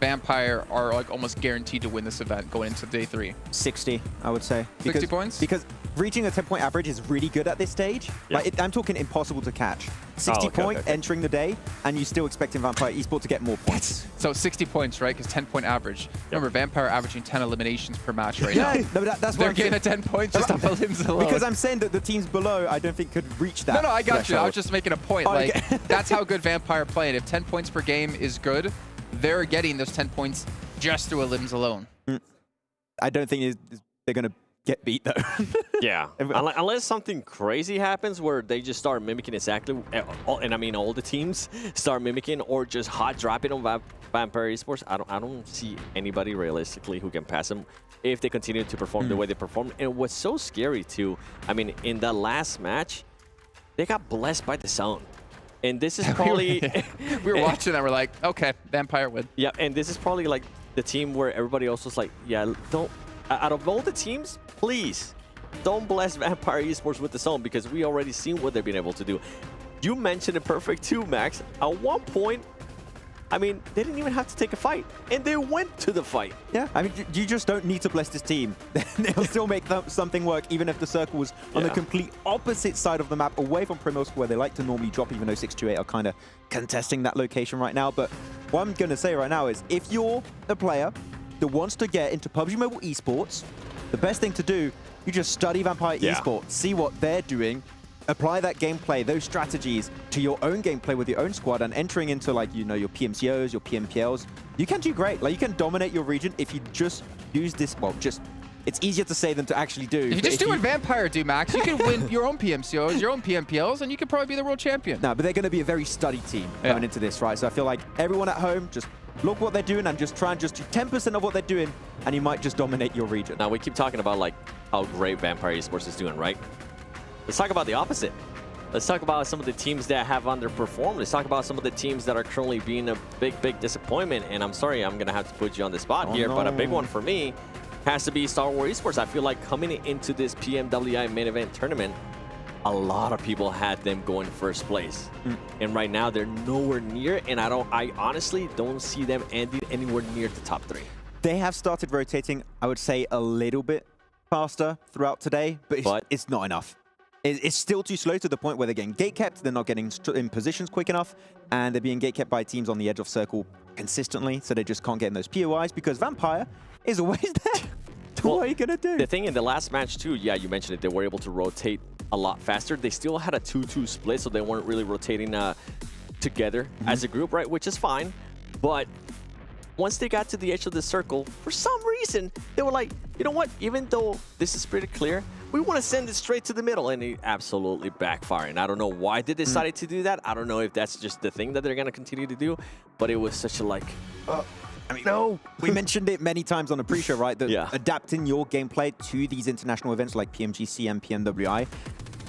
Vampire are like almost guaranteed to win this event going into day 3? 60, I would say. 60 points? Because reaching a 10-point average is really good at this stage. Yeah. Like, I'm talking impossible to catch. 60 point entering the day, and you're still expecting Vampire Esports to get more points. So 60 points, right? Because 10-point average. Remember, Vampire averaging 10 eliminations per match right now. No, that's They're what getting a 10 points just off of limbs alone. Because I'm saying that the teams below, I don't think could reach that. No, I got threshold. you. I was just making a point. That's how good Vampire playing. If 10 points per game is good, they're getting those 10 points just through a limbs alone. I don't think they're going to get beat, though. Yeah, unless something crazy happens where they just start mimicking exactly, and I mean all the teams start mimicking or just hot dropping on Vampire Esports. I don't see anybody realistically who can pass them if they continue to perform the way they perform. And what's so scary too, I mean, in the last match, they got blessed by the zone. And this is probably... we were watching that, we're like, okay, Vampire win. Yeah, and this is probably like the team where everybody else was like, yeah, don't... Out of all the teams, please, don't bless Vampire Esports with the zone, because we already seen what they've been able to do. You mentioned it perfect too, Max. At one point, I mean, they didn't even have to take a fight, and they went to the fight. Yeah, I mean, you just don't need to bless this team. They'll still make something work, even if the circle was on the complete opposite side of the map, away from Primos, where they like to normally drop, even though 628 are kind of contesting that location right now. But what I'm going to say right now is, if you're a player that wants to get into PUBG Mobile Esports, the best thing to do, you just study Vampire Esports, see what they're doing, apply that gameplay, those strategies to your own gameplay with your own squad, and entering into, like, you know, your PMCOs, your PMPLs, you can do great. Like, you can dominate your region if you just use this, well, just, it's easier to say than to actually do. If you just do what Vampire do, Max, you can win your own PMCOs, your own PMPLs, and you could probably be the world champion. No, but they're going to be a very studied team going into this, right? So I feel like everyone at home, just look what they're doing and just try and just do 10% of what they're doing, and you might just dominate your region. Now, we keep talking about, like, how great Vampire Esports is doing, right? Let's talk about the opposite. Let's talk about some of the teams that have underperformed. Let's talk about some of the teams that are currently being a big disappointment. And I'm sorry, I'm going to have to put you on the spot here, but a big one for me has to be Star Wars Esports. I feel like coming into this PMWI main event tournament, a lot of people had them going 1st place. And right now, they're nowhere near, and I honestly don't see them ending anywhere near the top 3. They have started rotating, I would say, a little bit faster throughout today, but it's not enough. It's still too slow to the point where they're getting gatekept, they're not getting in positions quick enough, and they're being gatekept by teams on the edge of circle consistently, so they just can't get in those POIs because Vampire is always there. What are you going to do? The thing in the last match too, yeah, you mentioned it, they were able to rotate a lot faster. They still had a 2-2 split, so they weren't really rotating together as a group, right? Which is fine, but once they got to the edge of the circle, for some reason, they were like, you know what? Even though this is pretty clear, we want to send it straight to the middle, and it absolutely backfiring. I don't know why they decided to do that. I don't know if that's just the thing that they're going to continue to do, but it was such a, like, I mean, no. We mentioned it many times on the pre-show, right? That adapting your gameplay to these international events like PMGC and PMWI,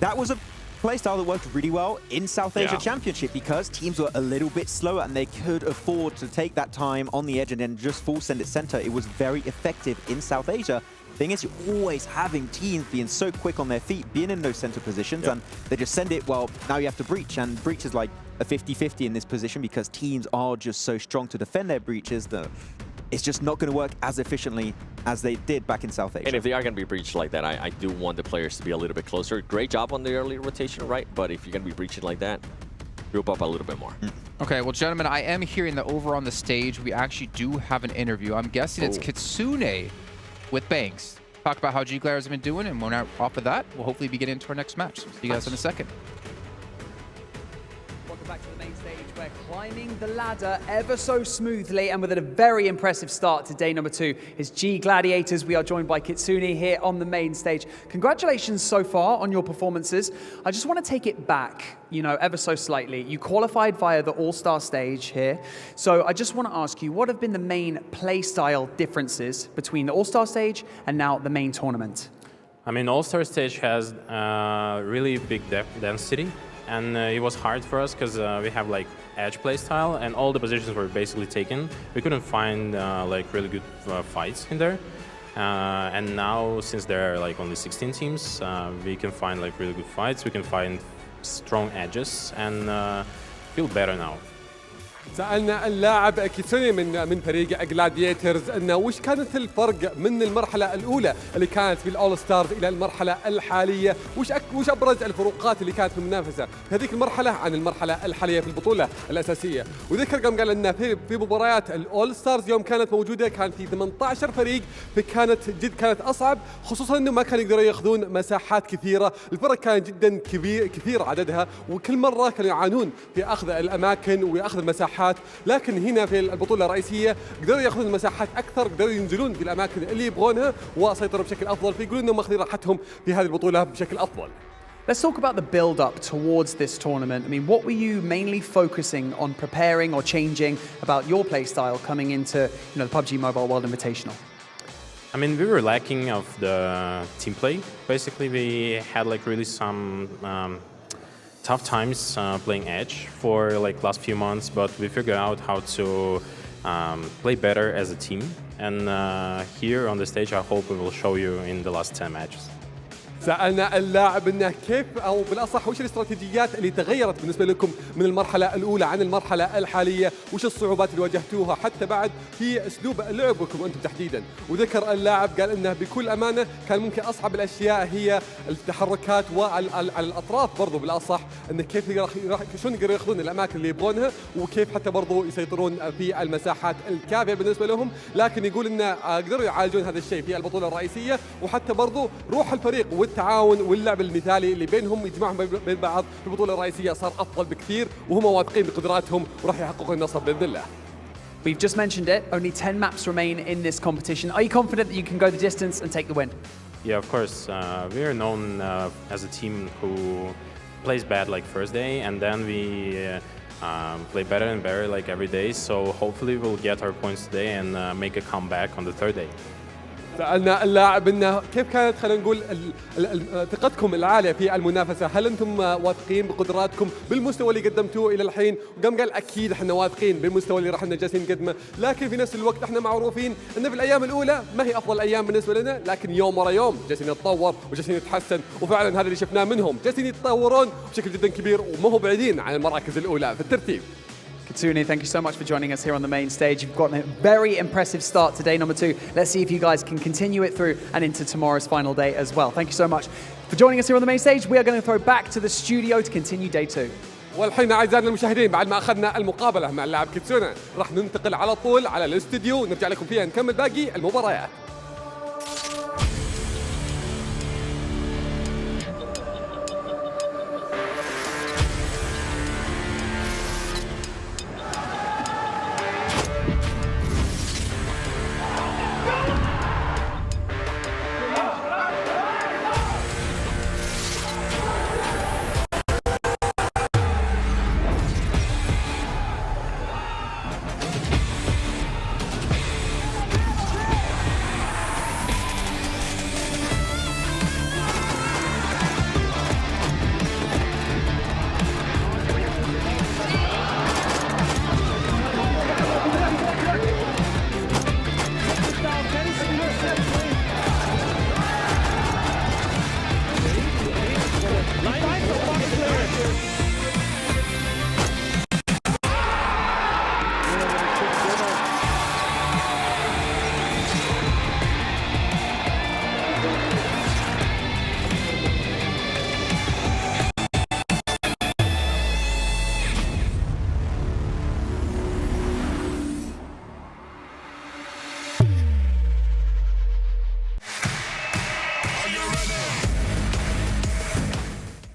that was a playstyle that worked really well in South Asia Championship because teams were a little bit slower and they could afford to take that time on the edge and then just full send it center. It was very effective in South Asia. Thing is, you're always having teams being so quick on their feet, being in those center positions, and they just send it, well, now you have to breach, and breach is like a 50-50 in this position because teams are just so strong to defend their breaches that it's just not going to work as efficiently as they did back in South Asia. And if they are going to be breached like that, I do want the players to be a little bit closer. Great job on the early rotation, right? But if you're going to be breaching like that, group up a little bit more. Okay, well, gentlemen, I am hearing that over on the stage, we actually do have an interview. I'm guessing it's Kitsune with Banks. Talk about how G-Glares have been doing, and we're now off of that. We'll hopefully be getting into our next match. See you guys in a second. Welcome back to the main stage. We're climbing the ladder ever so smoothly and with a very impressive start to day number 2 is G Gladiators. We are joined by Kitsune here on the main stage. Congratulations so far on your performances. I just want to take it back, you know, ever so slightly. You qualified via the All-Star Stage here. So I just want to ask you, what have been the main play style differences between the All-Star Stage and now the main tournament? I mean, All-Star Stage has really big density. And it was hard for us because we have like edge play style and all the positions were basically taken. We couldn't find like really good fights in there. And now, since there are like only 16 teams, we can find like really good fights. We can find strong edges and feel better now. سألنا اللاعب كيتسوني من فريق جلاديترز انه وش كانت الفرق من المرحلة الأولى اللي كانت في الأول ستارز إلى المرحلة الحالية، وش أبرز الفروقات اللي كانت في المنافسة في هذيك المرحلة عن المرحلة الحالية في البطولة الأساسية. وذكر قال أن في مباريات الأول ستارز يوم كانت موجودة كان في 18 فريق، كانت أصعب، خصوصا أنه ما كانوا يقدروا يأخذون مساحات كثيرة، الفرق كانت جدا كثير عددها، وكل مرة كانوا يعانون في أخذ الأماكن وأخذ المساحات. لكن هنا في البطولة الرئيسية قدروا ياخذون المساحات أكثر، قدروا ينزلون في الأماكن اللي يبغونها وسيطروا بشكل أفضل، فيقولون إنهم ماخذين راحتهم في هذه البطولة بشكل أفضل. Let's talk about the build-up towards this tournament. I mean, what were you mainly focusing on preparing or changing about your play style coming into, you know, the PUBG Mobile World Invitational? I mean, we were lacking of the team play. Basically, we had like really some tough times playing Edge for like last few months, but we figured out how to play better as a team. And here on the stage, I hope we will show you in the last 10 matches. سألنا اللاعب انه كيف او بالاصح وش الاستراتيجيات اللي تغيرت بالنسبه لكم من المرحله الاولى عن المرحله الحاليه، وش الصعوبات اللي واجهتوها حتى بعد في اسلوب لعبكم انتم تحديدا. وذكر اللاعب قال انه بكل امانه كان ممكن اصعب الاشياء هي التحركات وعلى الاطراف برضو بالاصح، انه كيف شلون يقدروا ياخذون الاماكن اللي يبغونها وكيف حتى برضو يسيطرون في المساحات الكافيه بالنسبه لهم، لكن يقول انه قدروا يعالجون هذا الشيء في البطوله الرئيسيه، وحتى برضو روح الفريق والتعاون واللعب المثالي اللي بينهم يجمعهم بين بعض في البطولة الرئيسية صار أفضل بكثير، وهم واثقين بقدراتهم وراح يحققوا النصر بإذن الله. We've just mentioned it, only 10 maps remain in this competition. Are you confident that you can go the distance and take the win? Yeah, of course. We are known as a team who plays bad like first day, and then we play better and better like every day, so hopefully we'll get our points today and make a comeback on the third day. سألنا اللاعب انه كيف كانت خلينا نقول ثقتكم العاليه في المنافسه، هل انتم واثقين بقدراتكم بالمستوى اللي قدمتوه الى الحين؟ قال اكيد احنا واثقين بالمستوى اللي راح جالسين نقدمه، لكن في نفس الوقت احنا معروفين ان في الايام الاولى ما هي افضل الايام بالنسبه لنا، لكن يوم ورا يوم جالسين نتطور وجالسين نتحسن، وفعلا هذا اللي شفناه منهم، جالسين يتطورون بشكل جدا كبير وما هو بعيدين عن المراكز الاولى في الترتيب. Kitsune, thank you so much for joining us here on the main stage. You've gotten a very impressive start to day number 2. Let's see if you guys can continue it through and into tomorrow's final day as well. Thank you so much for joining us here on the main stage. We are going to throw back to the studio to continue day 2. والحين اعزائنا المشاهدين بعد ما اخذنا المقابله مع اللاعب كيتسونا راح ننتقل على طول على الاستديو نرجع لكم فيها نكمل باقي المباريات.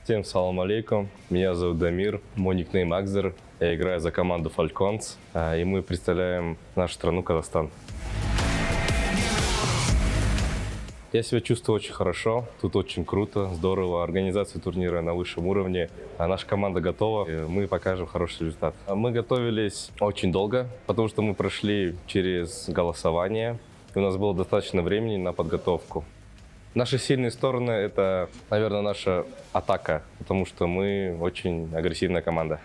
Всем салам алейкум. Меня зовут Дамир, мой никнейм Акзер. Я играю за команду Falcons, и мы представляем нашу страну Казахстан. Я себя чувствую очень хорошо, тут очень круто, здорово, организация турнира на высшем уровне, наша команда готова, и мы покажем хороший результат. Мы готовились очень долго, потому что мы прошли через голосование, и у нас было достаточно времени на подготовку. Наши сильные стороны — это, наверное, наша атака, потому что мы очень агрессивная команда.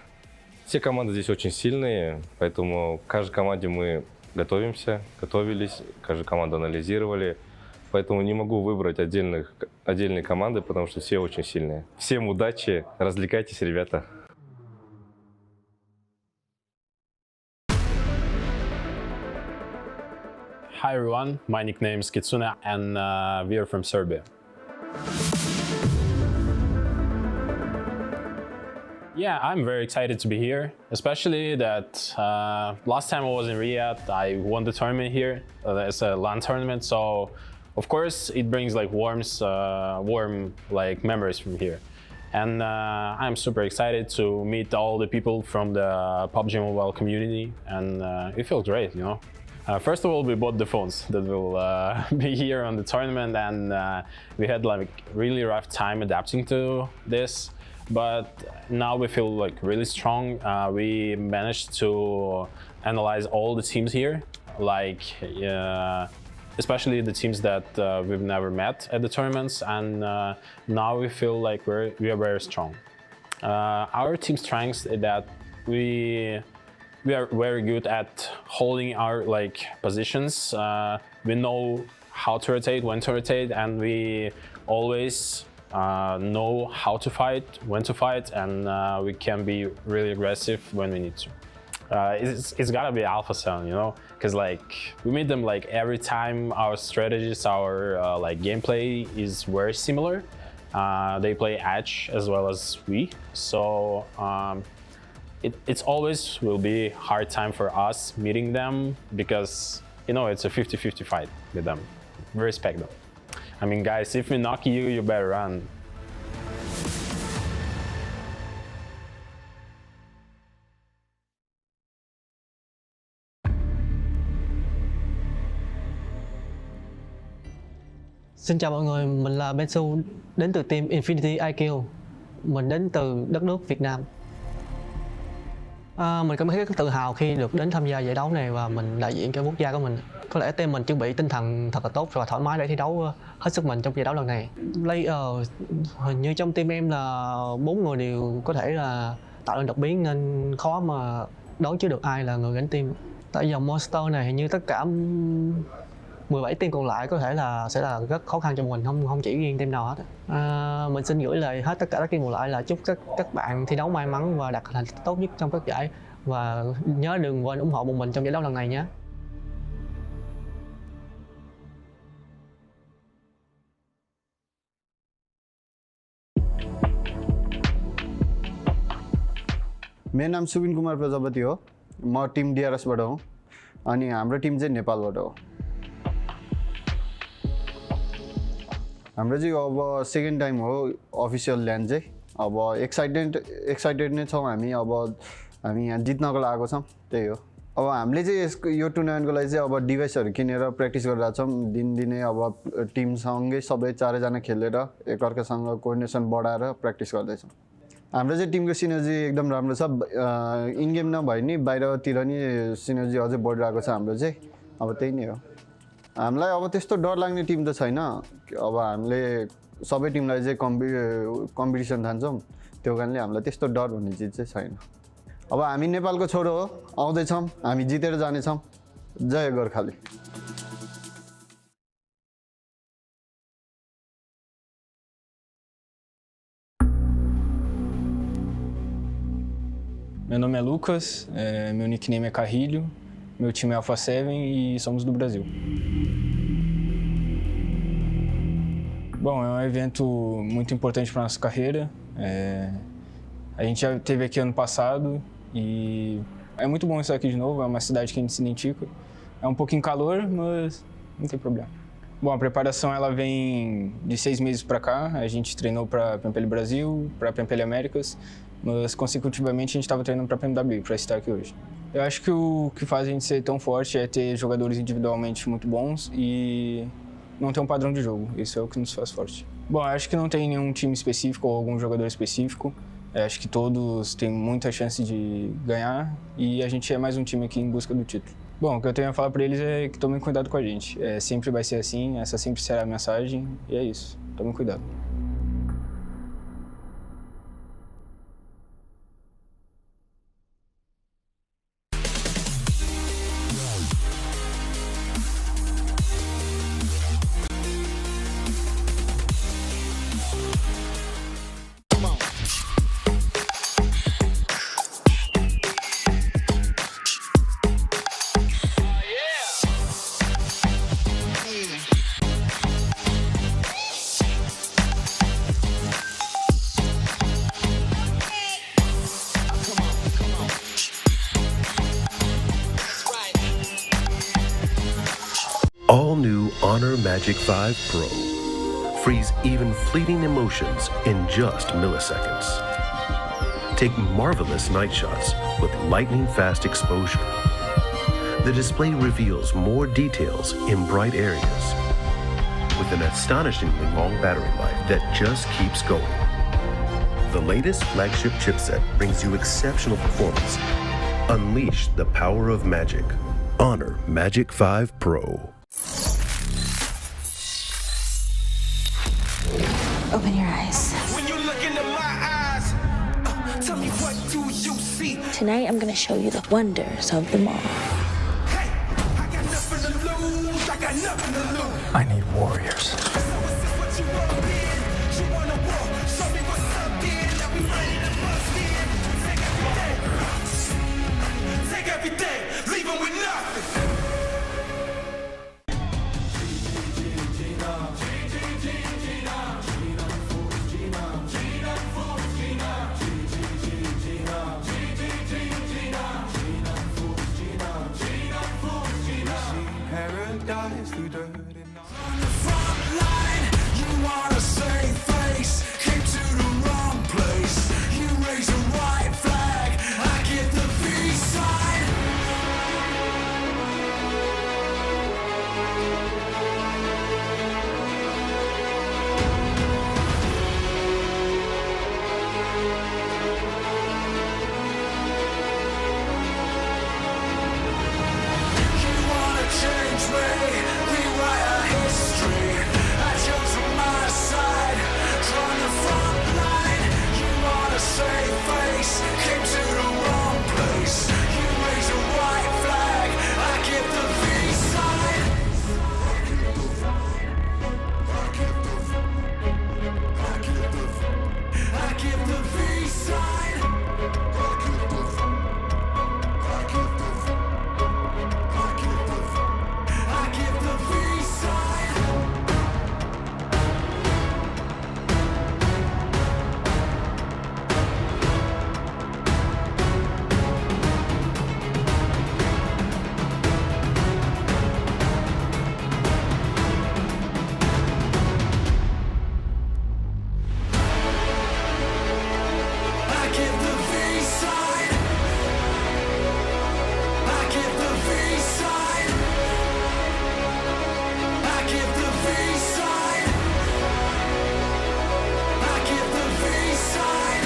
Все команды здесь очень сильные, поэтому к каждой команде мы готовились, каждую команду анализировали. Поэтому не могу выбрать отдельные команды, потому что все очень сильные. Всем удачи, развлекайтесь, ребята. Hi everyone, my nickname is Kitsune and we are from Serbia. Yeah, I'm very excited to be here, especially that last time I was in Riyadh, I won the tournament here. It's a LAN tournament, so of course it brings like warm like memories from here. And I'm super excited to meet all the people from the PUBG Mobile community, and it feels great, you know. First of all, we bought the phones that will be here on the tournament, and we had like really rough time adapting to this. But now we feel like really strong. We managed to analyze all the teams here, like especially the teams that we've never met at the tournaments, and now we feel like we are very strong. Our team strengths is that we are very good at holding our like positions. We know how to rotate, when to rotate, and we always know how to fight, when to fight, and we can be really aggressive when we need to. It's gotta be Alpha7, you know, because like we meet them like every time. Our strategies, our like gameplay is very similar. They play edge as well as we, so it's always will be hard time for us meeting them, because you know it's a 50-50 fight with them. We respect them. I mean, guys, if we knock you, you better run. Xin chào mọi người, mình là Bensu, đến từ team Infinity IQ. Mình đến từ đất nước Việt Nam. Mình cảm thấy rất tự hào khi được đến tham gia giải đấu này và mình đại diện cho quốc gia của mình. Có lẽ team mình chuẩn bị tinh thần thật là tốt và thoải mái để thi đấu hết sức mình trong giải đấu lần này. Player, hình như trong team em là 4 người đều có thể là tạo nên đột biến, nên khó mà đoán trước được ai là người gánh team. Tại dòng Monster này hình như tất cả 17 team còn lại có thể là sẽ là rất khó khăn cho mình, không chỉ riêng team nào hết. Mình xin gửi lời hết tất cả các team còn lại là chúc các bạn thi đấu may mắn và đạt thành tích tốt nhất trong các giải, và nhớ đừng quên ủng hộ bọn mình trong giải đấu lần này nhé. मेरो नाम सुबिन कुमार प्रजापति हो, म Tim DRS बाट हो, अनि हाम्रो Tim चाहिँ नेपालबाट हो। हाम्रो चाहिँ अब सेकेन्ड टाइम हो अफिसियल ल्यान्ड चाहिँ। अब एक्साइटेड नै छौँ हामी। अब हामी यहाँ जित्नको लागि आएको छौँ, त्यही हो। अब हामीले चाहिँ यो टुर्नामेन्टको लागि चाहिँ अब डिभाइसहरू किनेर प्र्याक्टिस गरिरहेको छौँ दिनदिनै। अब टिमसँगै सबै चारैजना खेलेर एकअर्कासँग कोअर्डिनेसन बढाएर प्र्याक्टिस गर्दैछौँ। हाम्रो चाहिँ टिमको सिनर्जी एकदम राम्रो छ। इन गेम नभए नि बाहिरतिर नि सिनर्जी अझै बढिरहेको छ हाम्रो चाहिँ। अब त्यही नै हो। हामीलाई अब त्यस्तो डर लाग्ने टिम त छैन। अब हामीले सबै टिमलाई चाहिँ कम्पिटिसन ठान्छौँ, त्यो कारणले हामीलाई त्यस्तो डर भन्ने चिज चाहिँ छैन। अब हामी नेपालको छोरो हो, आउँदैछौँ, हामी जितेर जानेछौँ। जय Gorkhali. Meu nome é Lucas, meu nickname é Carrilho, meu time é Alpha7 e somos do Brasil. Bom, é um evento muito importante para a nossa carreira. A gente já esteve aqui ano passado e é muito bom estar aqui de novo, é uma cidade que a gente se identifica. É um pouquinho calor, mas não tem problema. Bom, a preparação ela vem de 6 meses para cá. A gente treinou para PMPL Brasil, para PMPL Américas, mas consecutivamente a gente estava treinando para PMWI, para estar aqui hoje. Eu acho que o que faz a gente ser tão forte é ter jogadores individualmente muito bons e não ter um padrão de jogo. Isso é o que nos faz forte. Bom, eu acho que não tem nenhum time específico ou algum jogador específico. Eu acho que todos têm muita chance de ganhar e a gente é mais um time aqui em busca do título. Bom, o que eu tenho a falar para eles é que tomem cuidado com a gente. Sempre vai ser assim, essa sempre será a mensagem e é isso. Tomem cuidado. All new Honor Magic 5 Pro. Freeze even fleeting emotions in just milliseconds. Take marvelous night shots with lightning-fast exposure. The display reveals more details in bright areas with an astonishingly long battery life that just keeps going. The latest flagship chipset brings you exceptional performance. Unleash the power of magic. Honor Magic 5 Pro. Open your eyes. When you look into my eyes, tell me what do you see? Tonight I'm gonna show you the wonders of the mall. I need warriors. Take everything, leave them with nothing. Paradise through dirt and on the front line, you want to save face, came to the wrong place. You raise a white flag, I get the peace sign. You wanna change me, rewrite our history. I chose on my side, drawn the front line. You wanna save face, came to the wrong place. You raise a white flag, I get the peace sign. I give the peace sign. I give the peace sign. I give the peace sign. I give the peace sign. I give the peace sign. I give the peace sign. I give the peace sign.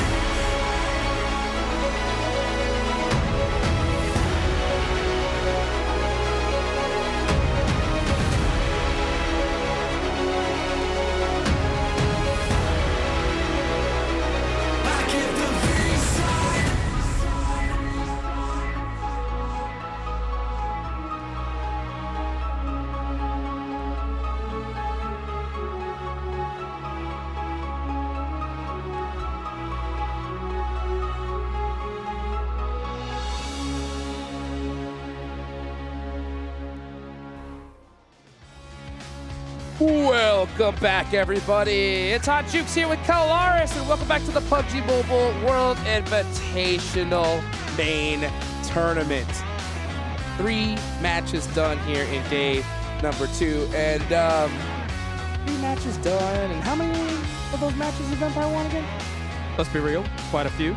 Welcome back, everybody. It's Hot Jukes here with Kalaris, and welcome back to the PUBG Mobile World Invitational Main Tournament. 3 matches done here in day number 2. And 3 matches done. And how many of those matches has Vampire won again? Let's be real, quite a few.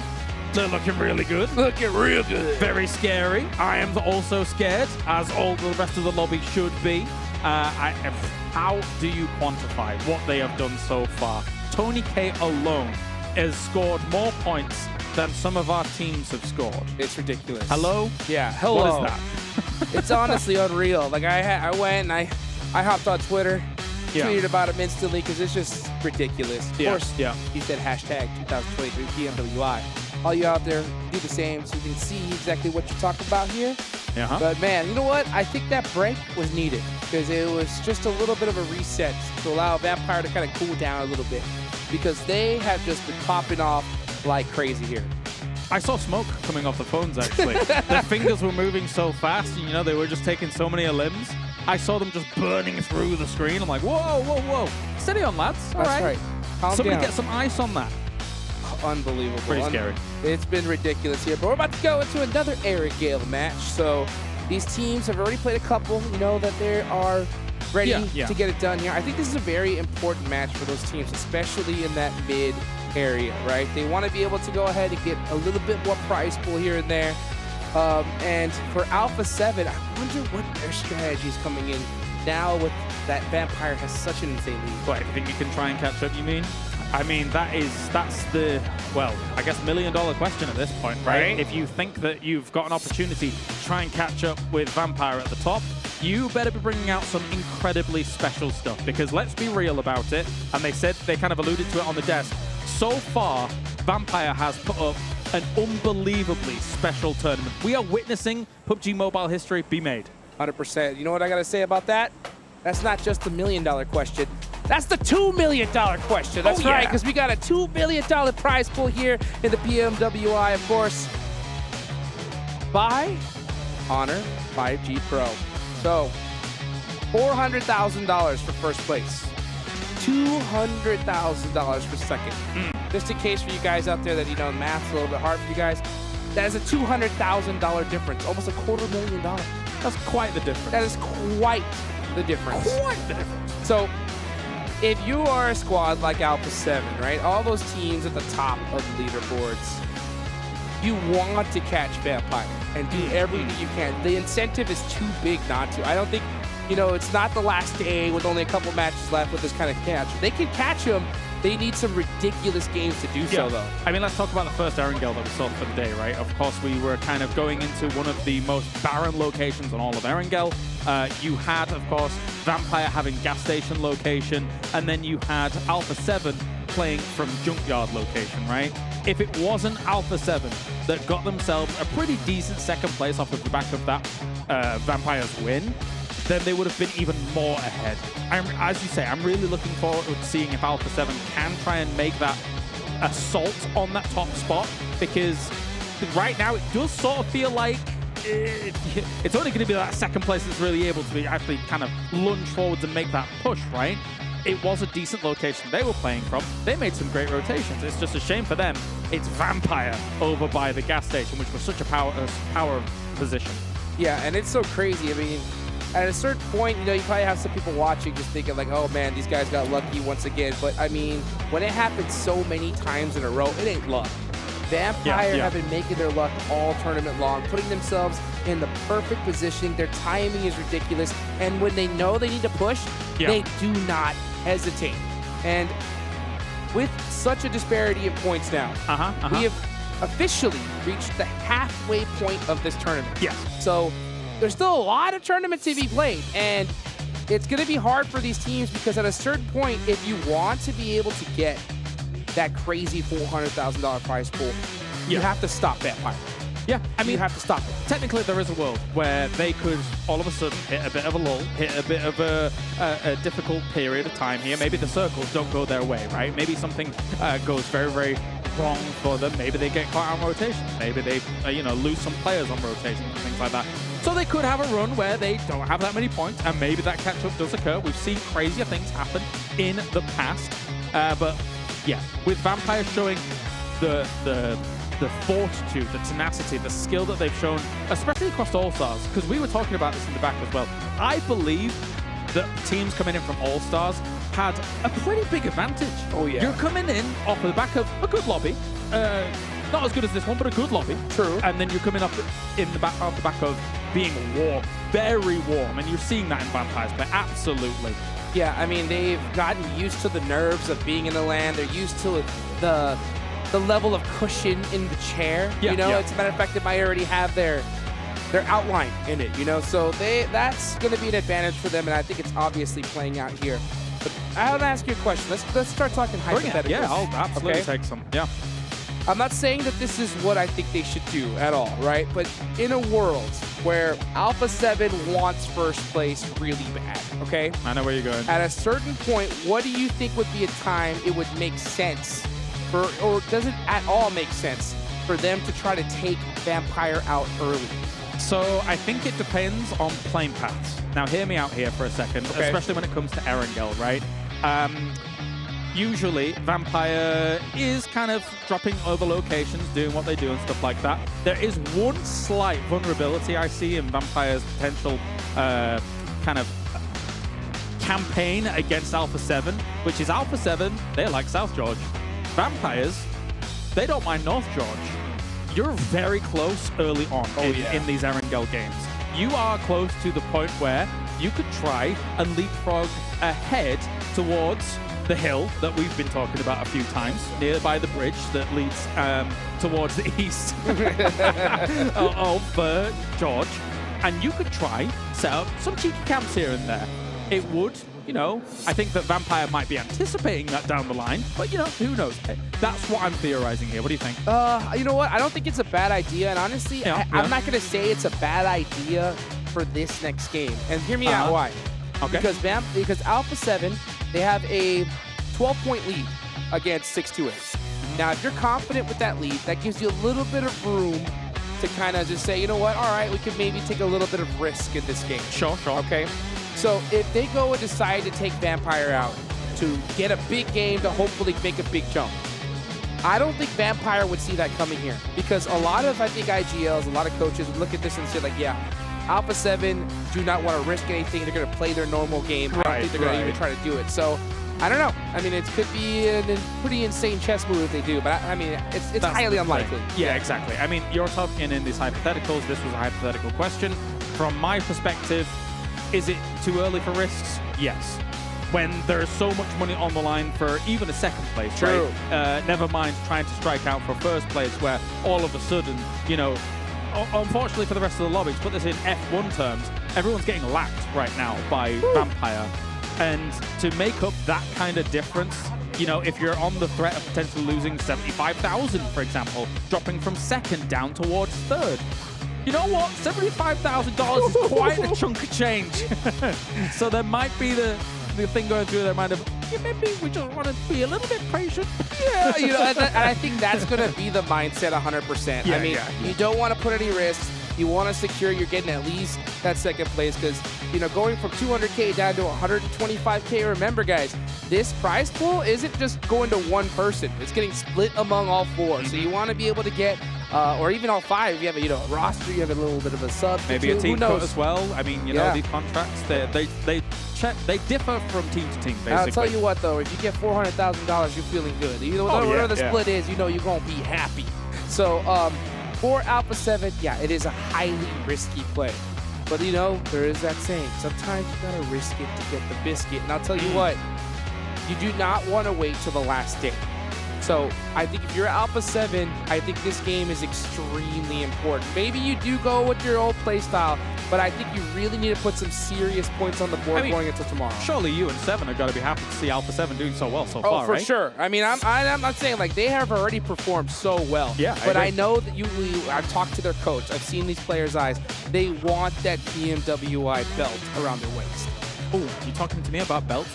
They're looking really good. Looking real good. Very scary. I am also scared, as all the rest of the lobby should be. How do you quantify what they have done so far? Tony K alone has scored more points than some of our teams have scored. It's ridiculous. Hello? Yeah, hello. What is that? It's honestly unreal. Like I went and I hopped on Twitter, tweeted about him instantly because it's just ridiculous. Of course, he said hashtag 2023 PMWI. All you out there, do the same so you can see exactly what you're talking about here. But man, you know what? I think that break was needed because it was just a little bit of a reset to allow Vampire to kind of cool down a little bit because they have just been popping off like crazy here. I saw smoke coming off the phones, actually. Their fingers were moving so fast, and, you know, they were just taking so many limbs. I saw them just burning through the screen. I'm like, whoa, whoa, whoa. Steady on, lads. All That's right. Calm Somebody down. get some ice on that. Unbelievable. Pretty scary. It's been ridiculous here, but we're about to go into another Erangel match. So these teams have already played a couple. You know that they are ready to get it done here. I think this is a very important match for those teams, especially in that mid area, right? They want to be able to go ahead and get a little bit more prize pool here and there. And for Alpha7, I wonder what their strategy is coming in now with that Vampire has such an insane lead. What, you think you can try and catch up, you mean? I mean, that's the, well, I guess $1 million question at this point, right? If you think that you've got an opportunity to try and catch up with Vampire at the top, you better be bringing out some incredibly special stuff, because let's be real about it, and they kind of alluded to it on the desk. So far, Vampire has put up an unbelievably special tournament. We are witnessing PUBG Mobile history be made. 100%. You know what I got to say about that? That's not just the $1 million question. That's the $2 million question. That's right, because we got a $2 million prize pool here in the PMWI, of course, by Honor 5G Pro. So, $400,000 for first place. $200,000 for second. Just in case for you guys out there that, you know, math's a little bit hard for you guys, that is a $200,000 difference, almost $250,000. That's quite the difference. That is quite the difference. Quite the difference. So, if you are a squad like Alpha7, right, all those teams at the top of the leaderboards, you want to catch Vampire and do everything you can. The incentive is too big not to. I don't think, you know, it's not the last day with only a couple matches left with this kind of catch. They can catch him. They need some ridiculous games to do so, though. I mean, let's talk about the first Erangel that we saw for the day, right? Of course, we were kind of going into one of the most barren locations on all of Erangel. You had, of course, Vampire having gas station location, and then you had Alpha7 playing from junkyard location, right? If it wasn't Alpha7 that got themselves a pretty decent second place off of the back of that Vampire's win, then they would have been even more ahead. As you say, I'm really looking forward to seeing if Alpha7 can try and make that assault on that top spot, because right now it does sort of feel like it's only going to be that second place that's really able to be actually kind of lunge forwards and make that push, right? It was a decent location they were playing from. They made some great rotations. It's just a shame for them. It's Vampire over by the gas station, which was such a power position. Yeah, and it's so crazy. I mean, at a certain point, you know, you probably have some people watching just thinking like, oh man, these guys got lucky once again. But I mean, when it happens so many times in a row, it ain't luck. Vampire have been making their luck all tournament long, putting themselves in the perfect positioning. Their timing is ridiculous. And when they know they need to push, they do not hesitate. And with such a disparity in points now, we have officially reached the halfway point of this tournament. Yes. So there's still a lot of tournaments to be played, and it's going to be hard for these teams because at a certain point, if you want to be able to get that crazy $400,000 prize pool, you have to stop Vampire. Yeah, I mean, you have to stop it. Technically, there is a world where they could all of a sudden hit a bit of a lull, hit a bit of a difficult period of time here. Maybe the circles don't go their way, right? Maybe something goes very, very wrong for them. Maybe they get caught on rotation. Maybe they, you know, lose some players on rotation and things like that. So they could have a run where they don't have that many points, and maybe that catch-up does occur. We've seen crazier things happen in the past, but yeah, with Vampire showing the fortitude, the tenacity, the skill that they've shown, especially across All-Stars, because we were talking about this in the back as well. I believe that teams coming in from All-Stars had a pretty big advantage. Oh, yeah. You're coming in off the back of a good lobby. Not as good as this one, but a good lobby. True. And then you're coming up off the back of being warm, very warm, and you're seeing that in Vampire's play. Absolutely. Yeah, I mean, they've gotten used to the nerves of being in the LAN. They're used to the level of cushion in the chair. Yeah, you know, yeah. as a matter of fact, they might already have their outline in it, you know? So that's going to be an advantage for them, and I think it's obviously playing out here. But I want to ask you a question. Let's start talking hypotheticals. Yeah, I'll absolutely take some. Yeah. I'm not saying that this is what I think they should do at all, right? But in a world where Alpha7 wants first place really bad, okay? I know where you're going. At a certain point, what do you think would be a time it would make sense for, or does it at all make sense for them to try to take Vampire out early? So I think it depends on playing paths. Now hear me out here for a second, Okay. especially when it comes to Erangel, right? Usually, Vampire is kind of dropping over locations, doing what they do and stuff like that. There is one slight vulnerability I see in Vampire's potential kind of campaign against Alpha7, which is Alpha7, they like South George. Vampires, they don't mind North George. You're very close early on in these Erangel games. You are close to the point where you could try and leapfrog ahead towards the hill that we've been talking about a few times, nearby the bridge that leads towards the east of George. And you could try set up some cheeky camps here and there. It would, you know, I think that Vampire might be anticipating that down the line, but, you know, who knows? That's what I'm theorizing here. What do you think? You know what? I don't think it's a bad idea. And honestly, I'm not going to say it's a bad idea for this next game. And hear me out why. Okay. Because Alpha7, they have a 12-point lead against 628. Now, if you're confident with that lead, that gives you a little bit of room to kind of just say, you know what, all right, we could maybe take a little bit of risk in this game. Sure. Okay? So if they go and decide to take Vampire out to get a big game to hopefully make a big jump, I don't think Vampire would see that coming here. Because a lot of, I think, IGLs, a lot of coaches would look at this and say, like, yeah, Alpha7 do not want to risk anything. They're going to play their normal game. I don't think they're going to even try to do it. So, I don't know. I mean, it could be a pretty insane chess move if they do, but I mean, it's highly unlikely. Yeah, exactly. I mean, you're talking in these hypotheticals. This was a hypothetical question. From my perspective, is it too early for risks? Yes. When there's so much money on the line for even a second place, True. right? Never mind trying to strike out for first place, where all of a sudden, you know, unfortunately for the rest of the lobby, to put this in F1 terms, everyone's getting lapped right now by Vampire. And to make up that kind of difference, you know, if you're on the threat of potentially losing 75,000, for example, dropping from second down towards third, you know what? $75,000 is quite a chunk of change. So there might be the thing going through their mind of, yeah, maybe we just want to be a little bit patient. Yeah, you know, and I think that's going to be the mindset 100%. Yeah, I mean, you don't want to put any risks. You want to secure you're getting at least that second place because, you know, going from 200K down to 125K, remember, guys, this prize pool isn't just going to one person. It's getting split among all four. So you want to be able to get, or even all five, if you have a, you know, a roster, you have a little bit of a sub. Maybe a team code as well. I mean, you know, these contracts, they differ from team to team, basically. I'll tell you what, though, if you get $400,000, you're feeling good. You know, whatever the split is, you know you're going to be happy. So, for Alpha7, yeah, it is a highly risky play. But, you know, there is that saying, sometimes you got to risk it to get the biscuit. And I'll tell you what, you do not want to wait till the last day. So I think if you're Alpha7, I think this game is extremely important. Maybe you do go with your old playstyle, but I think you really need to put some serious points on the board going into tomorrow. Surely you and Seven have got to be happy to see Alpha7 doing so well so far, for right? sure. I mean, I'm not saying, like, they have already performed so well. Yeah, but I know that I've talked to their coach. I've seen these players' eyes. They want that PMWI belt around their waist. Oh, you talking to me about belts?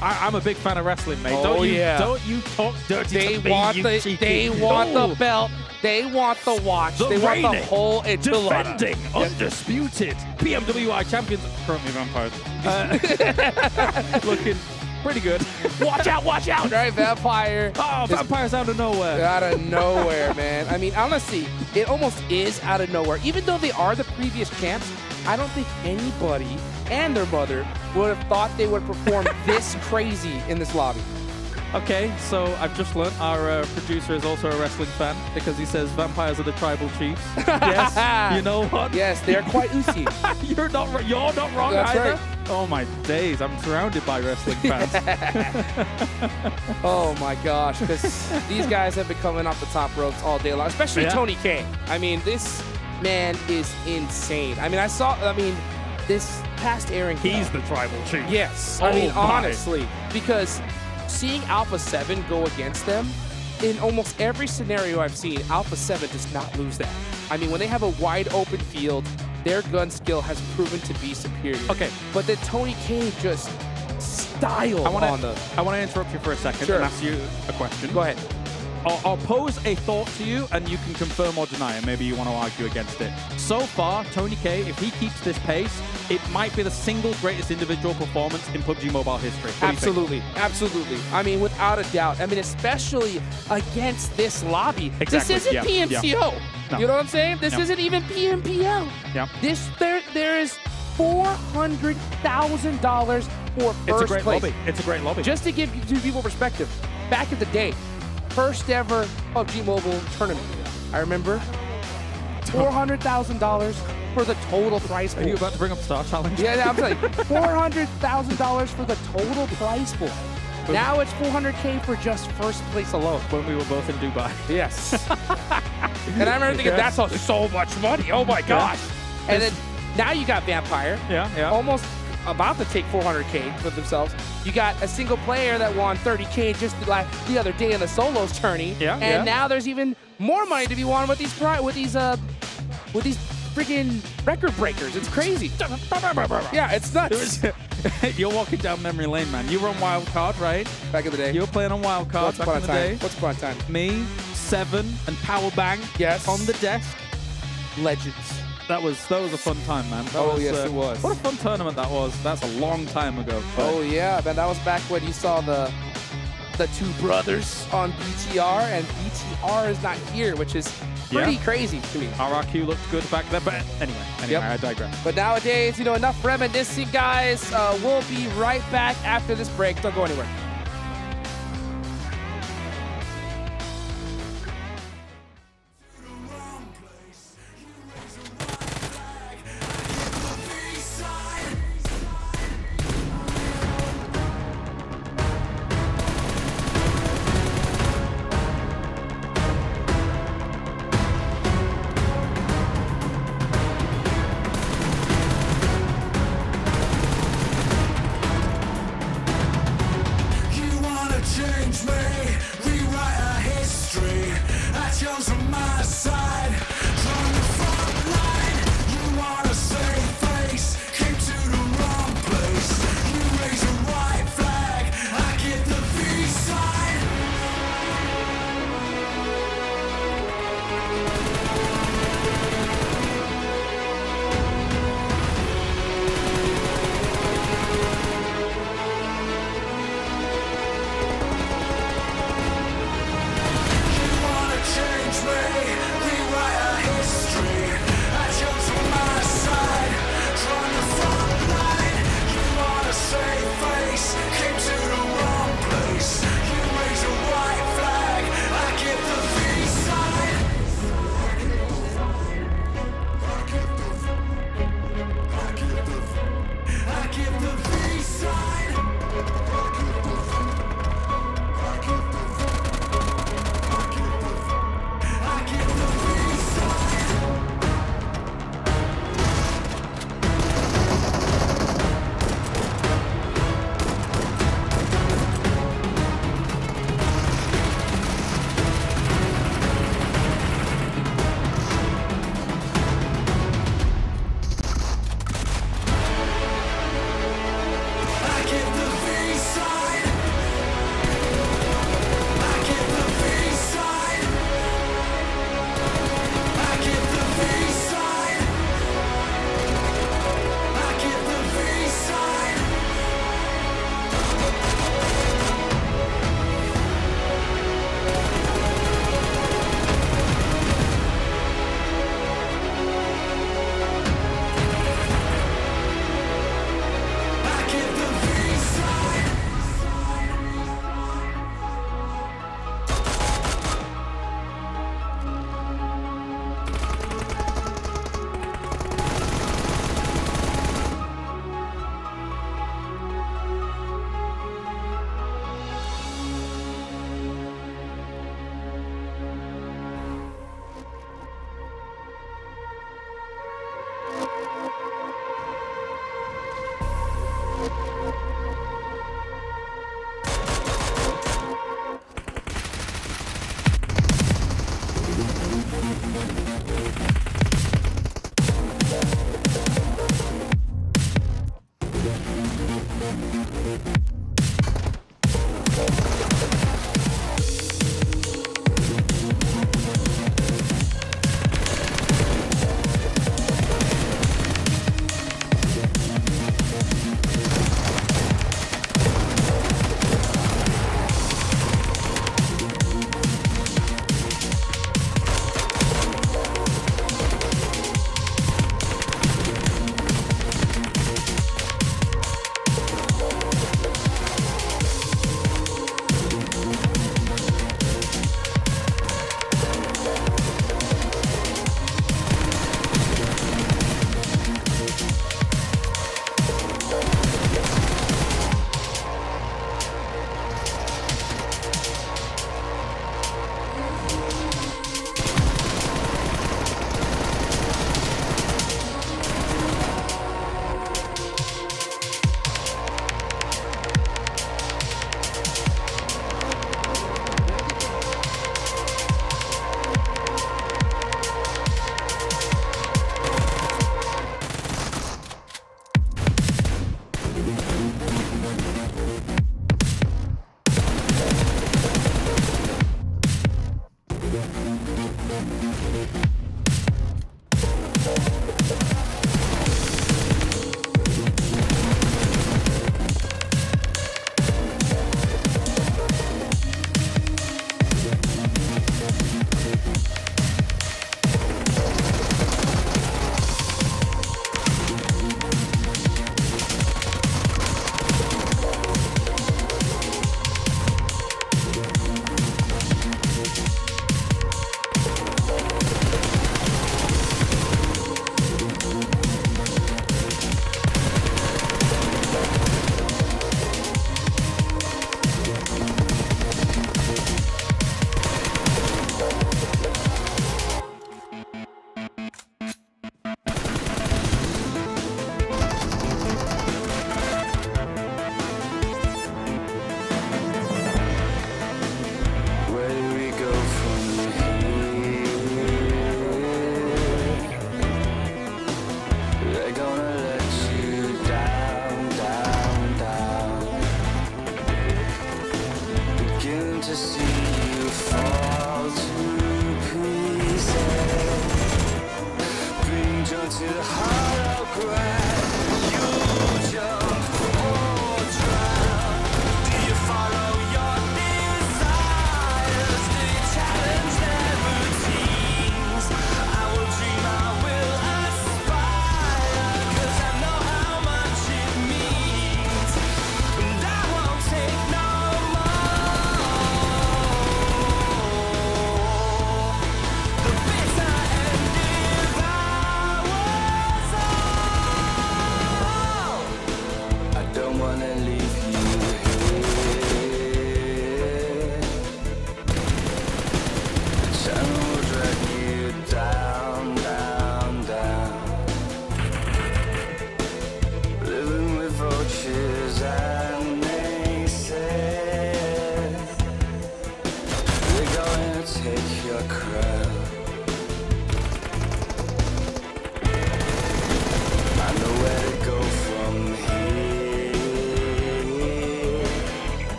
I'm a big fan of wrestling, mate. Oh, Don't you talk dirty to me, They want the belt. They want the watch. They want the whole enchilada. Defending, undisputed PMWI champions, currently Vampires. Looking pretty good. Watch out, watch out. Right, Vampire. Oh, Vampire's out of nowhere. Out of nowhere, man. I mean, honestly, it almost is out of nowhere. Even though they are the previous champs, I don't think anybody and their mother would have thought they would perform this crazy in this lobby. Okay, so I've just learned our producer is also a wrestling fan because he says vampires are the tribal chiefs. Yes, you know what? Yes, they're quite oozy. You're not wrong That's either. right. Oh my days, I'm surrounded by wrestling fans. Oh my gosh, because these guys have been coming off the top ropes all day long, especially Tony K. I mean, this man is insane. I mean, this past Erangel. He's the tribal chief. Yes. Oh I mean, my. honestly, because seeing Alpha7 go against them, in almost every scenario I've seen, Alpha7 does not lose that. I mean, when they have a wide open field, their gun skill has proven to be superior. Okay. But then Tony K just style on them. I want to interrupt you for a second and ask you a question. Go ahead. I'll pose a thought to you, and you can confirm or deny, and maybe you want to argue against it. So far, Tony K, if he keeps this pace, it might be the single greatest individual performance in PUBG Mobile history. Absolutely. Absolutely. I mean, without a doubt. I mean, especially against this lobby. Exactly. This isn't PMCO. No. You know what I'm saying? This No. isn't even PMPL. Yeah. There is $400,000 for first It's a great place. lobby. It's a great lobby. Just to give you people perspective, back in the day, first ever PUBG Mobile tournament. I remember $400,000 for the total prize pool. Are you about to bring up Star Challenge? Yeah, I'm saying $400,000 for the total prize pool. Now it's $400K for just first place alone. When we were both in Dubai. Yes. And I remember thinking, that's so much money. Oh my gosh. And then now you got Vampire. Yeah. Almost about to take $400K for themselves. You got a single player that won $30K just the other day in the solos tourney. And now there's even more money to be won with these freaking record breakers. It's crazy. Yeah, it's nuts. You're walking down memory lane, man. You were on Wildcard, right? Back in the day. You were playing on Wildcard back in the day. What's upon a time? Me, Seven, and Powerbang. Yes. On the desk. Legends. That was a fun time, man. Yes, it was. What a fun tournament that was. That's a long time ago. Oh yeah, man, that was back when you saw the two brothers on BTR, and BTR is not here, which is pretty crazy to me. RRQ looked good back then, but anyway, I digress. But nowadays, enough reminiscing, guys. We'll be right back after this break. Don't go anywhere. Change me,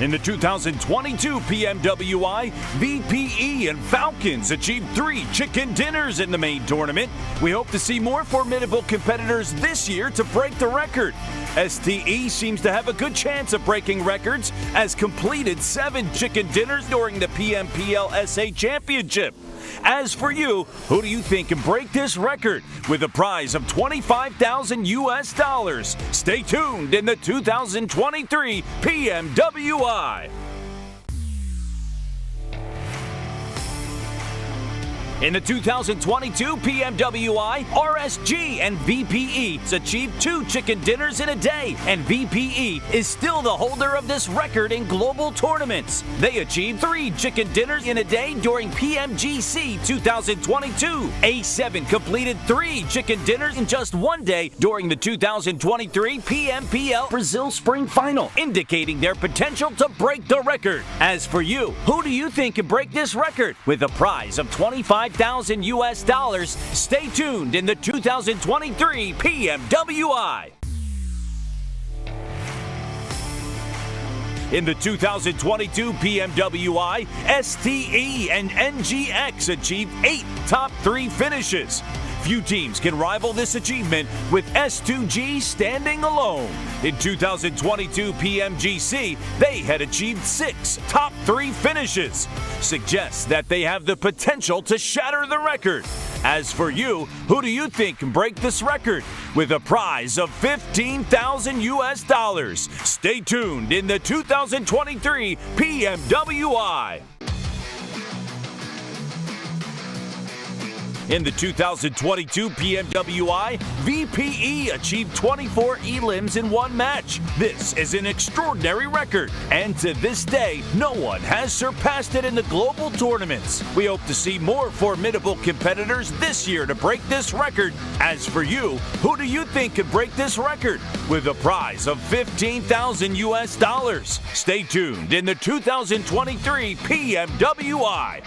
In the 2022 PMWI, VPE and Falcons achieved 3 chicken dinners in the main tournament. We hope to see more formidable competitors this year to break the record. STE seems to have a good chance of breaking records, as completed 7 chicken dinners during the PMPL SA Championship. As for you, who do you think can break this record with a prize of $25,000? Stay tuned in the 2023 PMWI. In the 2022 PMWI, RSG and VPE achieved 2 chicken dinners in a day, and VPE is still the holder of this record in global tournaments. They achieved 3 chicken dinners in a day during PMGC 2022. A7 completed 3 chicken dinners in just 1 day during the 2023 PMPL Brazil Spring Final, indicating their potential to break the record. As for you, who do you think can break this record with a prize of $25,000? Stay tuned in the 2023 PMWI. In the 2022 PMWI, STE and NGX achieved 8 top 3 finishes. Few teams can rival this achievement, with S2G standing alone. In 2022 PMGC, they had achieved 6 top 3 finishes. Suggests that they have the potential to shatter the record. As for you, who do you think can break this record with a prize of $15,000? Stay tuned in the 2023 PMWI. In the 2022 PMWI, VPE achieved 24 elims in 1 match. This is an extraordinary record, and to this day, no one has surpassed it in the global tournaments. We hope to see more formidable competitors this year to break this record. As for you, who do you think could break this record with a prize of $15,000? Stay tuned in the 2023 PMWI.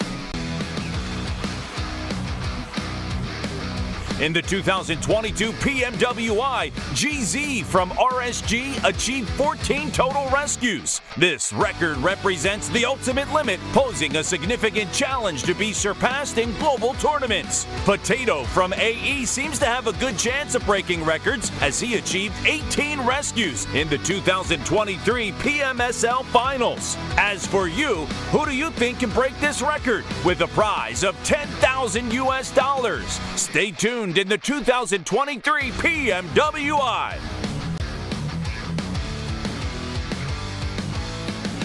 In the 2022 PMWI, GZ from RSG achieved 14 total rescues. This record represents the ultimate limit, posing a significant challenge to be surpassed in global tournaments. Potato from AE seems to have a good chance of breaking records, as he achieved 18 rescues in the 2023 PMSL Finals. As for you, who do you think can break this record with a prize of $10,000? Stay tuned in the 2023 PMWI.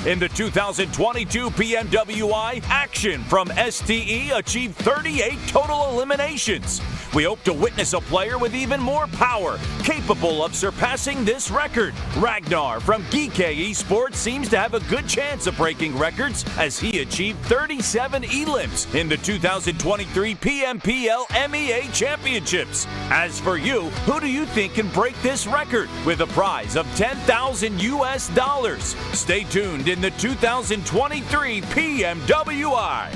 In the 2022 PMWI, Action from STE achieved 38 total eliminations. We hope to witness a player with even more power, capable of surpassing this record. Ragnar from DRS Esports seems to have a good chance of breaking records, as he achieved 37 elims in the 2023 PMPL MEA Championships. As for you, who do you think can break this record with a prize of $10,000? Stay tuned in the 2023 PMWI.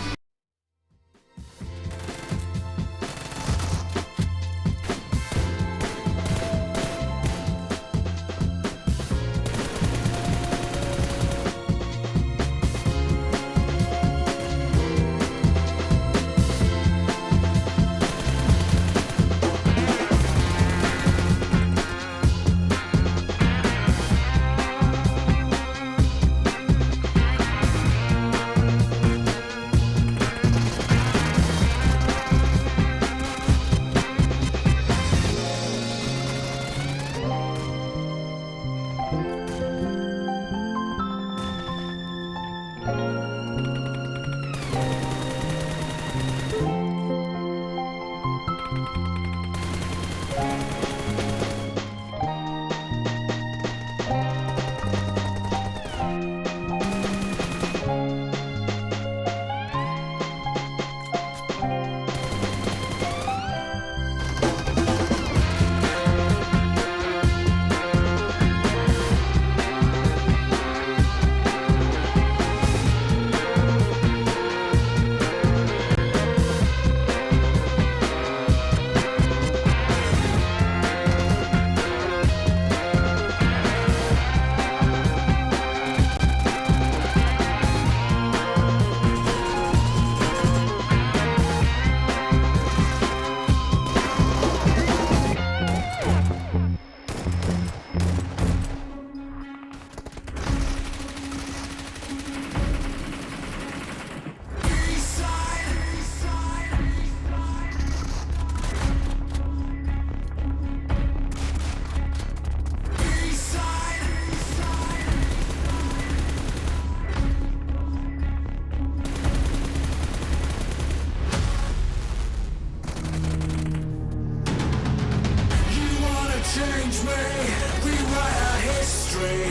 rewrite our history.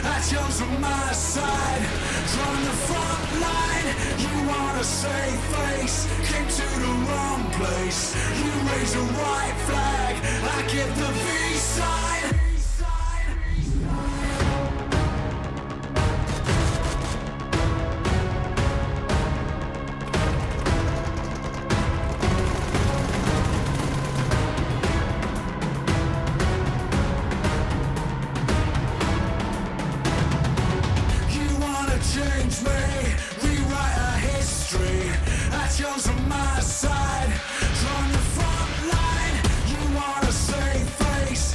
I chose on my side, drawn the front line. You wanna save face, came to the wrong place. You raise a white flag, I give the peace sign. Change me, rewrite our history. I chose on my side, drawn the front line. You wanna save face,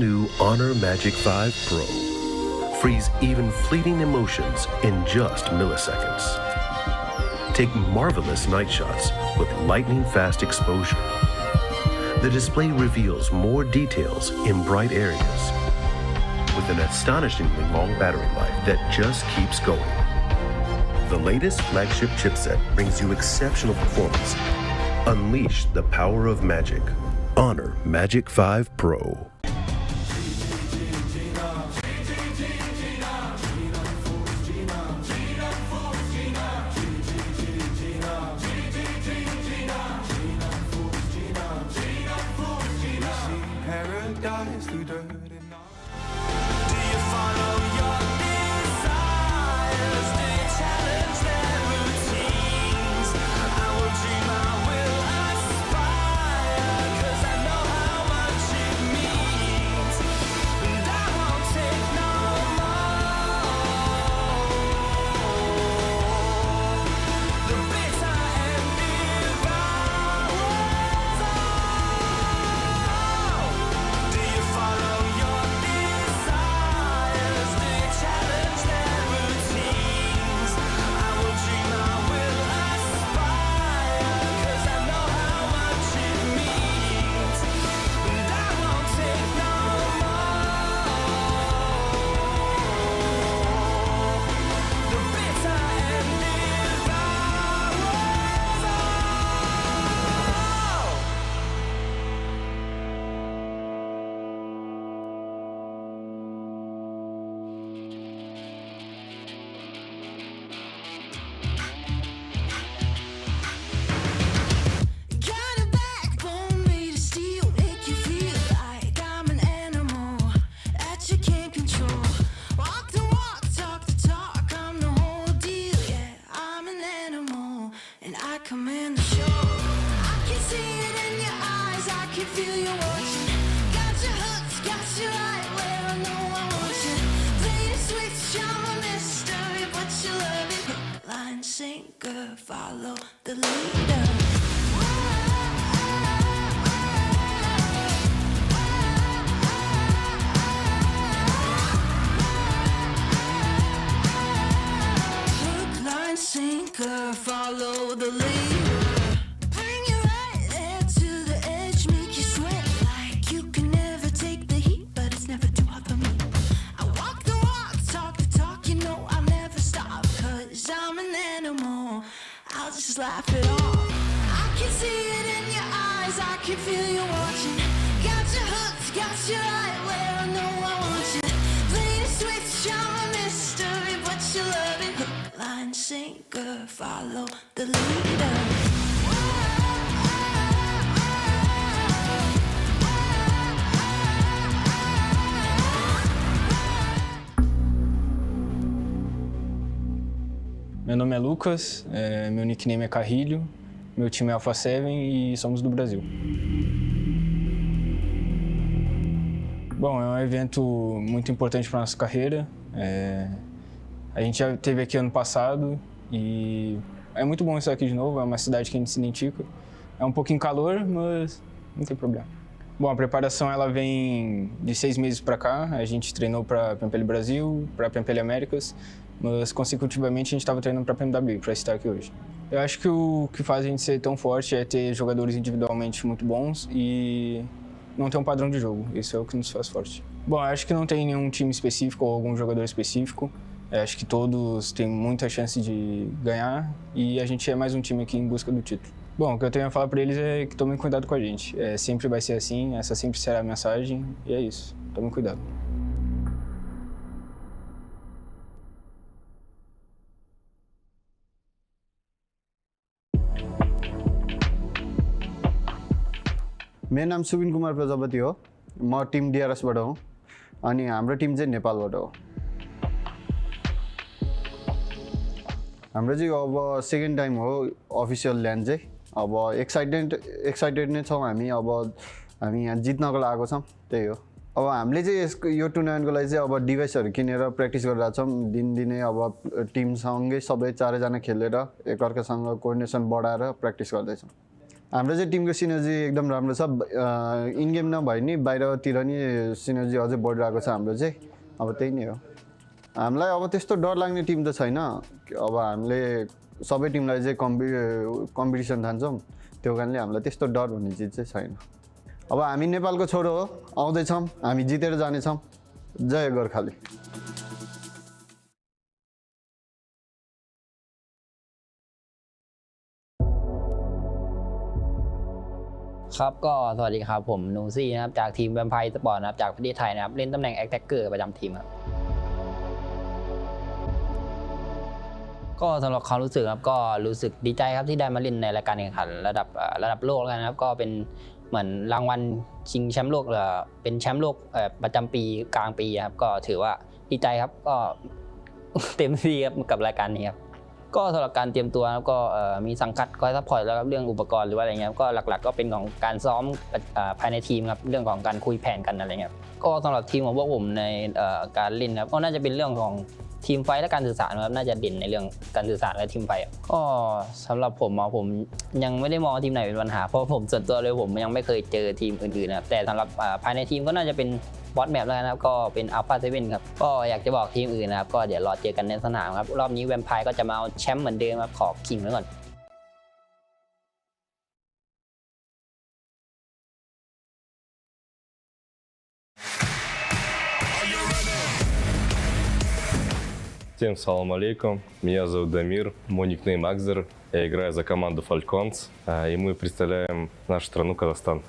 all-new Honor Magic 5 Pro. Freeze even fleeting emotions in just milliseconds. Take marvelous night shots with lightning-fast exposure. The display reveals more details in bright areas with an astonishingly long battery life that just keeps going. The latest flagship chipset brings you exceptional performance. Unleash the power of magic. Honor Magic 5 Pro. Follow the leader. Hook, line, sinker, follow the leader. Bring you right there to the edge, make you sweat like you can never take the heat, but it's never too hot for me. I walk the walk, talk the talk, you know I'll never stop, 'cause I'm an animal. I'll just laugh it off. I can see it in your eyes, I can feel you watching. Got you hooked, got you right where I know I want you. Play the switch, I'm a mystery, but you love it. Hook, line, sinker, follow the leader. Meu nome é Lucas, meu nickname é Carrilho, meu time é Alpha7 e somos do Brasil. Bom, é um evento muito importante para nossa carreira. A gente já esteve aqui ano passado e é muito bom estar aqui de novo, é uma cidade que a gente se identifica. É um pouquinho calor, mas não tem problema. Bom, a preparação ela vem de 6 meses para cá. A gente treinou para PMWI Brasil, para PMWI Américas, mas consecutivamente a gente estava treinando para PMWI, para estar aqui hoje. Eu acho que o que faz a gente ser tão forte é ter jogadores individualmente muito bons e não ter um padrão de jogo. Isso é o que nos faz forte. Bom, eu acho que não tem nenhum time específico ou algum jogador específico. Eu acho que todos têm muita chance de ganhar e a gente é mais um time aqui em busca do título. Bom, o que eu tenho a falar para eles é que tomem cuidado com a gente. Sempre vai ser assim, essa sempre será a mensagem e é isso. Tomem cuidado. मेरो नाम सुबिन कुमार प्रजापति हो म Tim DRS बाट हो अनि हाम्रो Tim चाहिँ नेपालबाट हो हाम्रो चाहिँ अब सेकेन्ड टाइम हो अफिसियल ल्यान्ड चाहिँ अब एक्साइटेड नै छौं हामी यहाँ जित्नको लागेको छौं त्यही हो अब हामीले चाहिँ यो टुर्नामेन्टको लागि चाहिँ अब डिभाइसहरु किनेर प्र्याक्टिस गरिरहेका छौं दिनदिनै अब टिम सँगै सबै चारैजना खेलेर एकअर्कासँग कोअर्डिनेसन बढाएर प्र्याक्टिस गर्दै छौं हाम्रो चाहिँ टिमको सिनर्जी एकदम राम्रो छ इन गेम नभए नि बाहिरतिर नि सिनर्जी अझै बढिरहेको छ हाम्रो चाहिँ अब त्यही नै हो हामीलाई अब त्यस्तो डर लाग्ने टिम त छैन अब हामीले सबै टिमलाई चाहिँ कम्पिटिसन ठान्छौँ त्यो कारणले हामीलाई त्यस्तो डर भन्ने चिज चाहिँ छैन अब हामी नेपालको छोरो हो आउँदैछौँ हामी जितेर जानेछौँ जय गोर्खालीครับก็สวัสดีครับผมนูซี่นะครับจากทีมแวมไพร์สปอร์ตนะครับจากประเทศไทยนะครับเล่นตำแหน่งแอคแท็กเกอร์ประจำทีมครับก็สำหรับความรู้สึกครับก็รู้สึกดีใจครับที่ได้มาเล่นในรายการแข่งขันระดับโลกแล้วนะครับก็เป็นเหมือนรางวัลชิงแชมป์โลกเป็นแชมป์โลกประจำปีกลางปีครับก็ถือว่าดีใจครับก็เต็มที่ครับกับรายการนี้ครับก็สำหรับการเตรียมตัวก็มีสังกัดคอยซัพพอร์ตแล้วครับเรื่องอุปกรณ์หรือว่าอะไรเงี้ยก็หลักๆก็เป็นของการซ้อมภายในทีมครับเรื่องของการคุยแผนกันอะไรเงี้ยก็สำหรับทีมของพวกผมในการเล่นครับก็น่าจะเป็นเรื่องของทีมไฟและการสื่อสารครับน่าจะเด่นในเรื่องการสื่อสารและทีมไฟก็สำหรับผมยังไม่ได้มองทีมไหนเป็นปัญหาเพราะผมส่วนตัวเลยผมยังไม่เคยเจอทีมอื่นๆนะครับแต่สำหรับภายในทีมก็น่าจะเป็นบอสแมปแล้วนะครับก็เป็น Alpha7 ครับก็อยากจะบอกทีมอื่นนะครับก็เดี๋ยวรอเจอกันในสนามครับรอบนี้แวมไพร์ก็จะมาเอาแชมป์เหมือนเดิมครับขอคิงไว้ก่อน Всем салам алейкум, меня зовут Дамир, мой никнейм Акзер, я играю за команду Falcons, и мы представляем нашу страну Казахстан.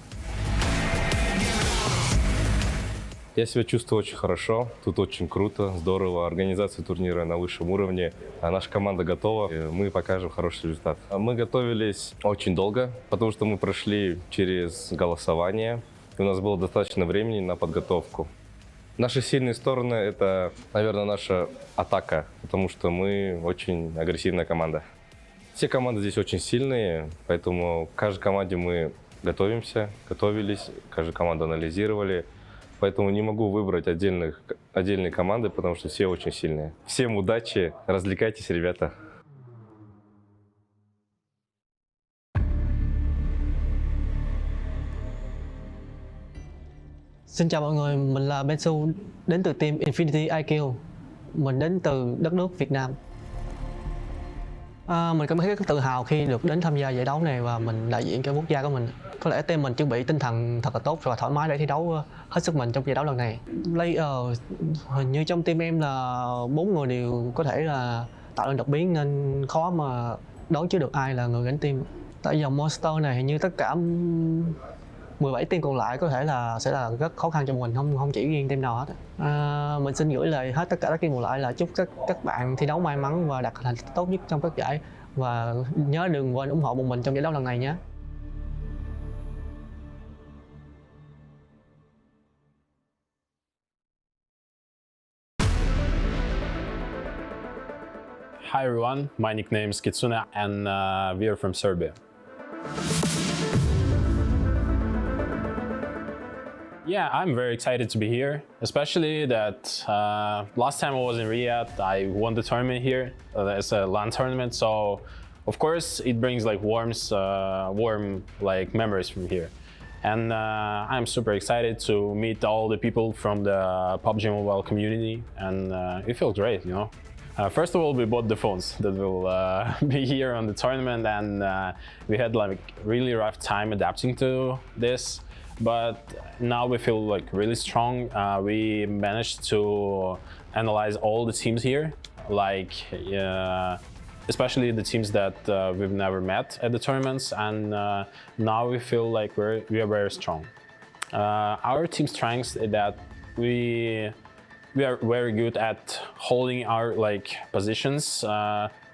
Я себя чувствую очень хорошо, тут очень круто, здорово, организация турнира на высшем уровне, наша команда готова, и мы покажем хороший результат. Мы готовились очень долго, потому что мы прошли через голосование, и у нас было достаточно времени на подготовку. Наши сильные стороны — это, наверное, наша атака, потому что мы очень агрессивная команда. Все команды здесь очень сильные, поэтому к каждой команде мы готовились, каждую команду анализировали. Поэтому не могу выбрать отдельные команды, потому что все очень сильные. Всем удачи, развлекайтесь, ребята. Xin chào mọi người, mình là Bensu, đến từ team Infinity IQ. Mình đến từ đất nước Việt Nam. Mình cảm thấy rất tự hào khi được đến tham gia giải đấu này và mình đại diện cho quốc gia của mình. Có lẽ team mình chuẩn bị tinh thần thật là tốt và thoải mái để thi đấu hết sức mình trong giải đấu lần này. Player hình như trong team em là 4 người đều có thể là tạo nên đột biến nên khó mà đoán trước được ai là người gánh team. Tại dòng Monster này hình như tất cả 17 team còn lại có thể là sẽ là rất khó khăn cho mình, không chỉ riêng team nào hết. Mình xin gửi lời hết tất cả các team còn lại là chúc các bạn thi đấu may mắn và đạt thành tích tốt nhất trong các giải và nhớ đừng quên ủng hộ bọn mình trong giải đấu lần này nhé. Hi everyone, my nickname is Kitsune and we are from Serbia. Yeah, I'm very excited to be here, especially that last time I was in Riyadh, I won the tournament here. It's a LAN tournament, so of course it brings like warm like memories from here. And I'm super excited to meet all the people from the PUBG Mobile community, and it feels great, you know. First of all, we bought the phones that will be here on the tournament, and we had like really rough time adapting to this. But now we feel like really strong. We managed to analyze all the teams here, like especially the teams that we've never met at the tournaments, and now we feel like we are very strong. Our team strengths is that we are very good at holding our like positions.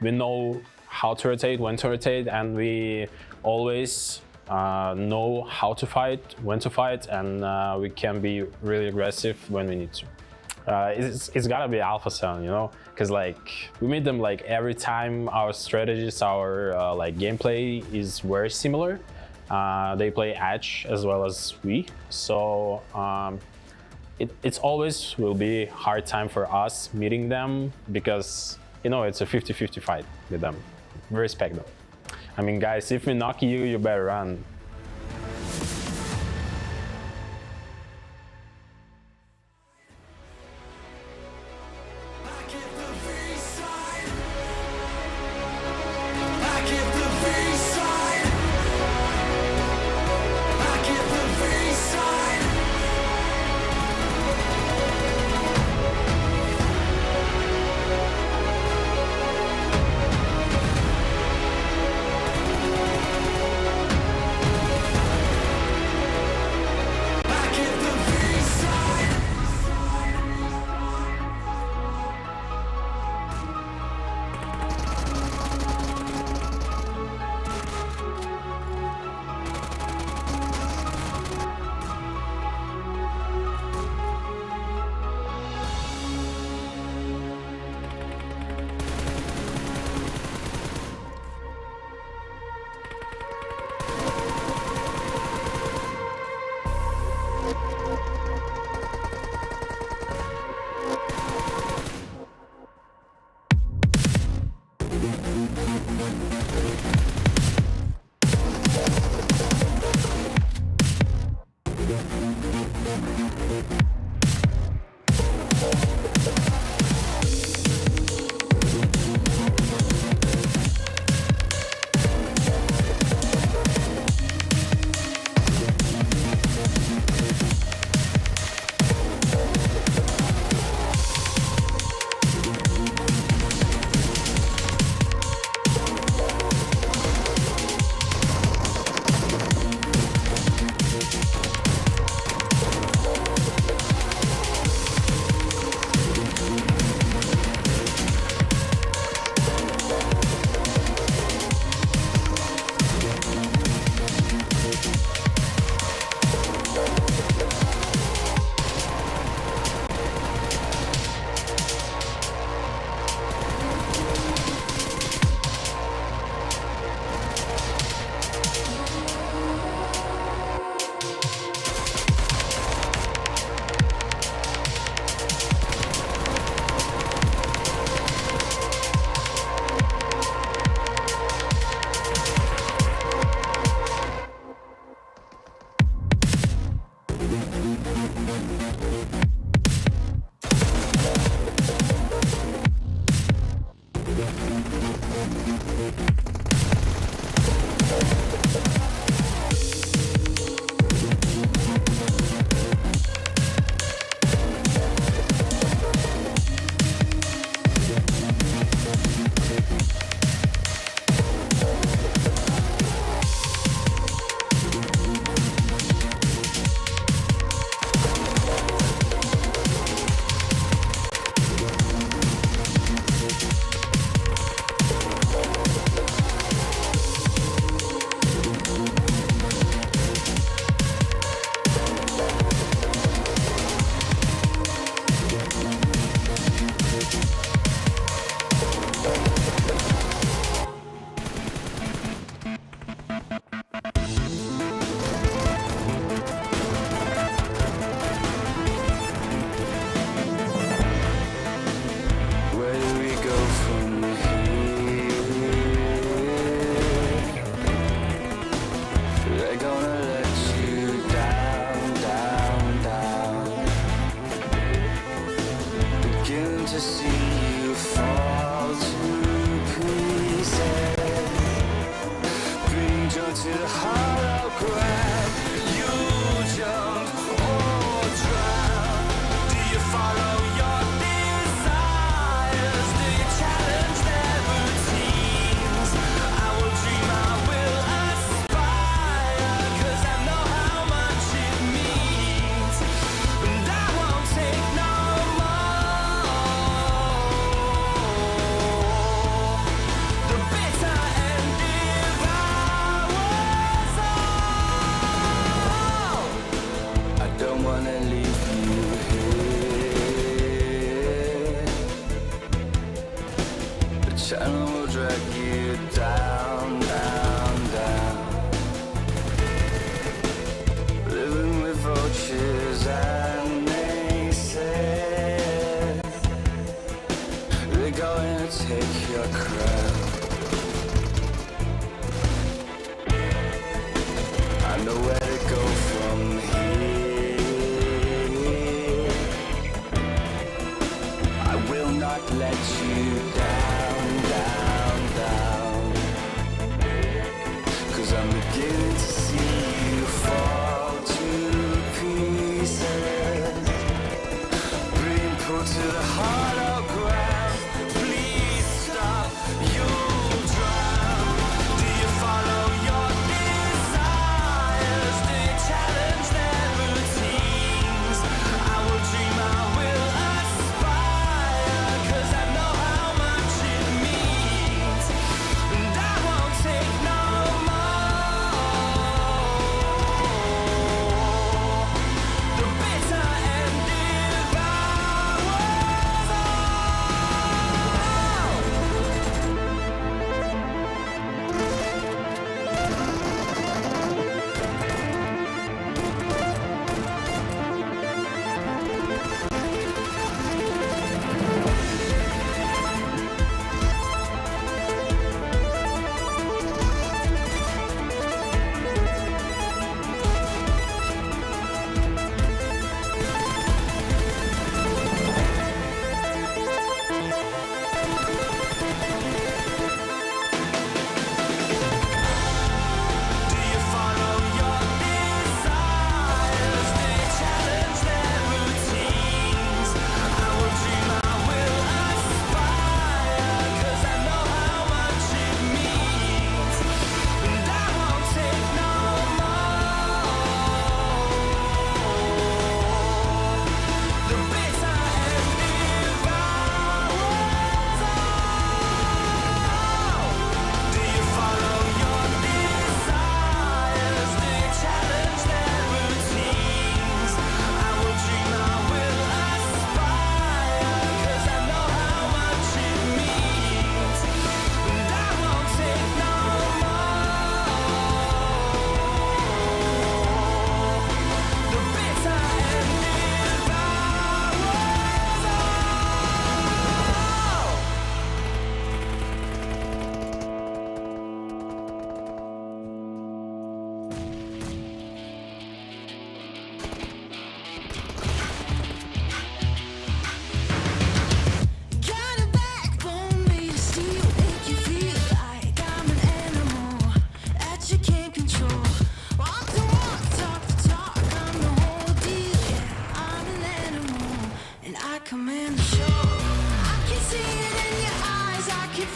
We know how to rotate, when to rotate, and we always know how to fight, when to fight, and we can be really aggressive when we need to. It's gotta be Alpha7, you know, because like we meet them like every time. Our strategies, our like gameplay is very similar. They play Edge as well as we, so it's always will be hard time for us meeting them because, you know, it's a 50-50 fight with them. We respect them. I mean, guys, if we knock you, you better run.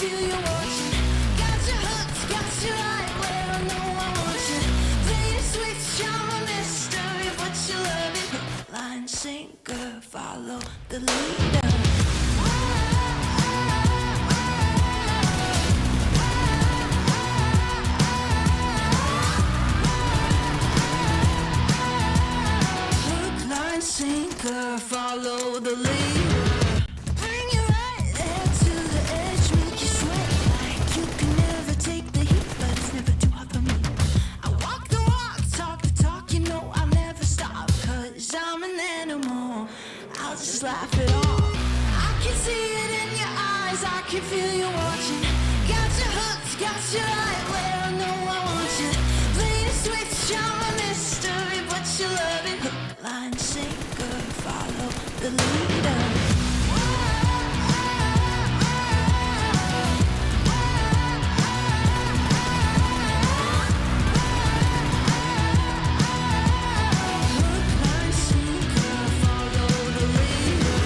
feel you watching. Got you hooked, got you right where I know I want you. Play the switch, I'm a mystery, but you love it. Hook, line, sinker, follow the leader. Sinker, follow the leader. Bring you right there to the edge, make you sweat like you can never take the heat, but it's never too hot for me. I walk the walk, talk the talk, you know I'll never stop, cause I'm an animal, I'll just laugh it off. I can see it in your eyes, I can feel you watching. Got you hooked, got you right where I know I want you. Play the switch, I'm a mystery, but you love it. Hook, line, sinker, follow the leader. Hook, line, sinker, follow the leader.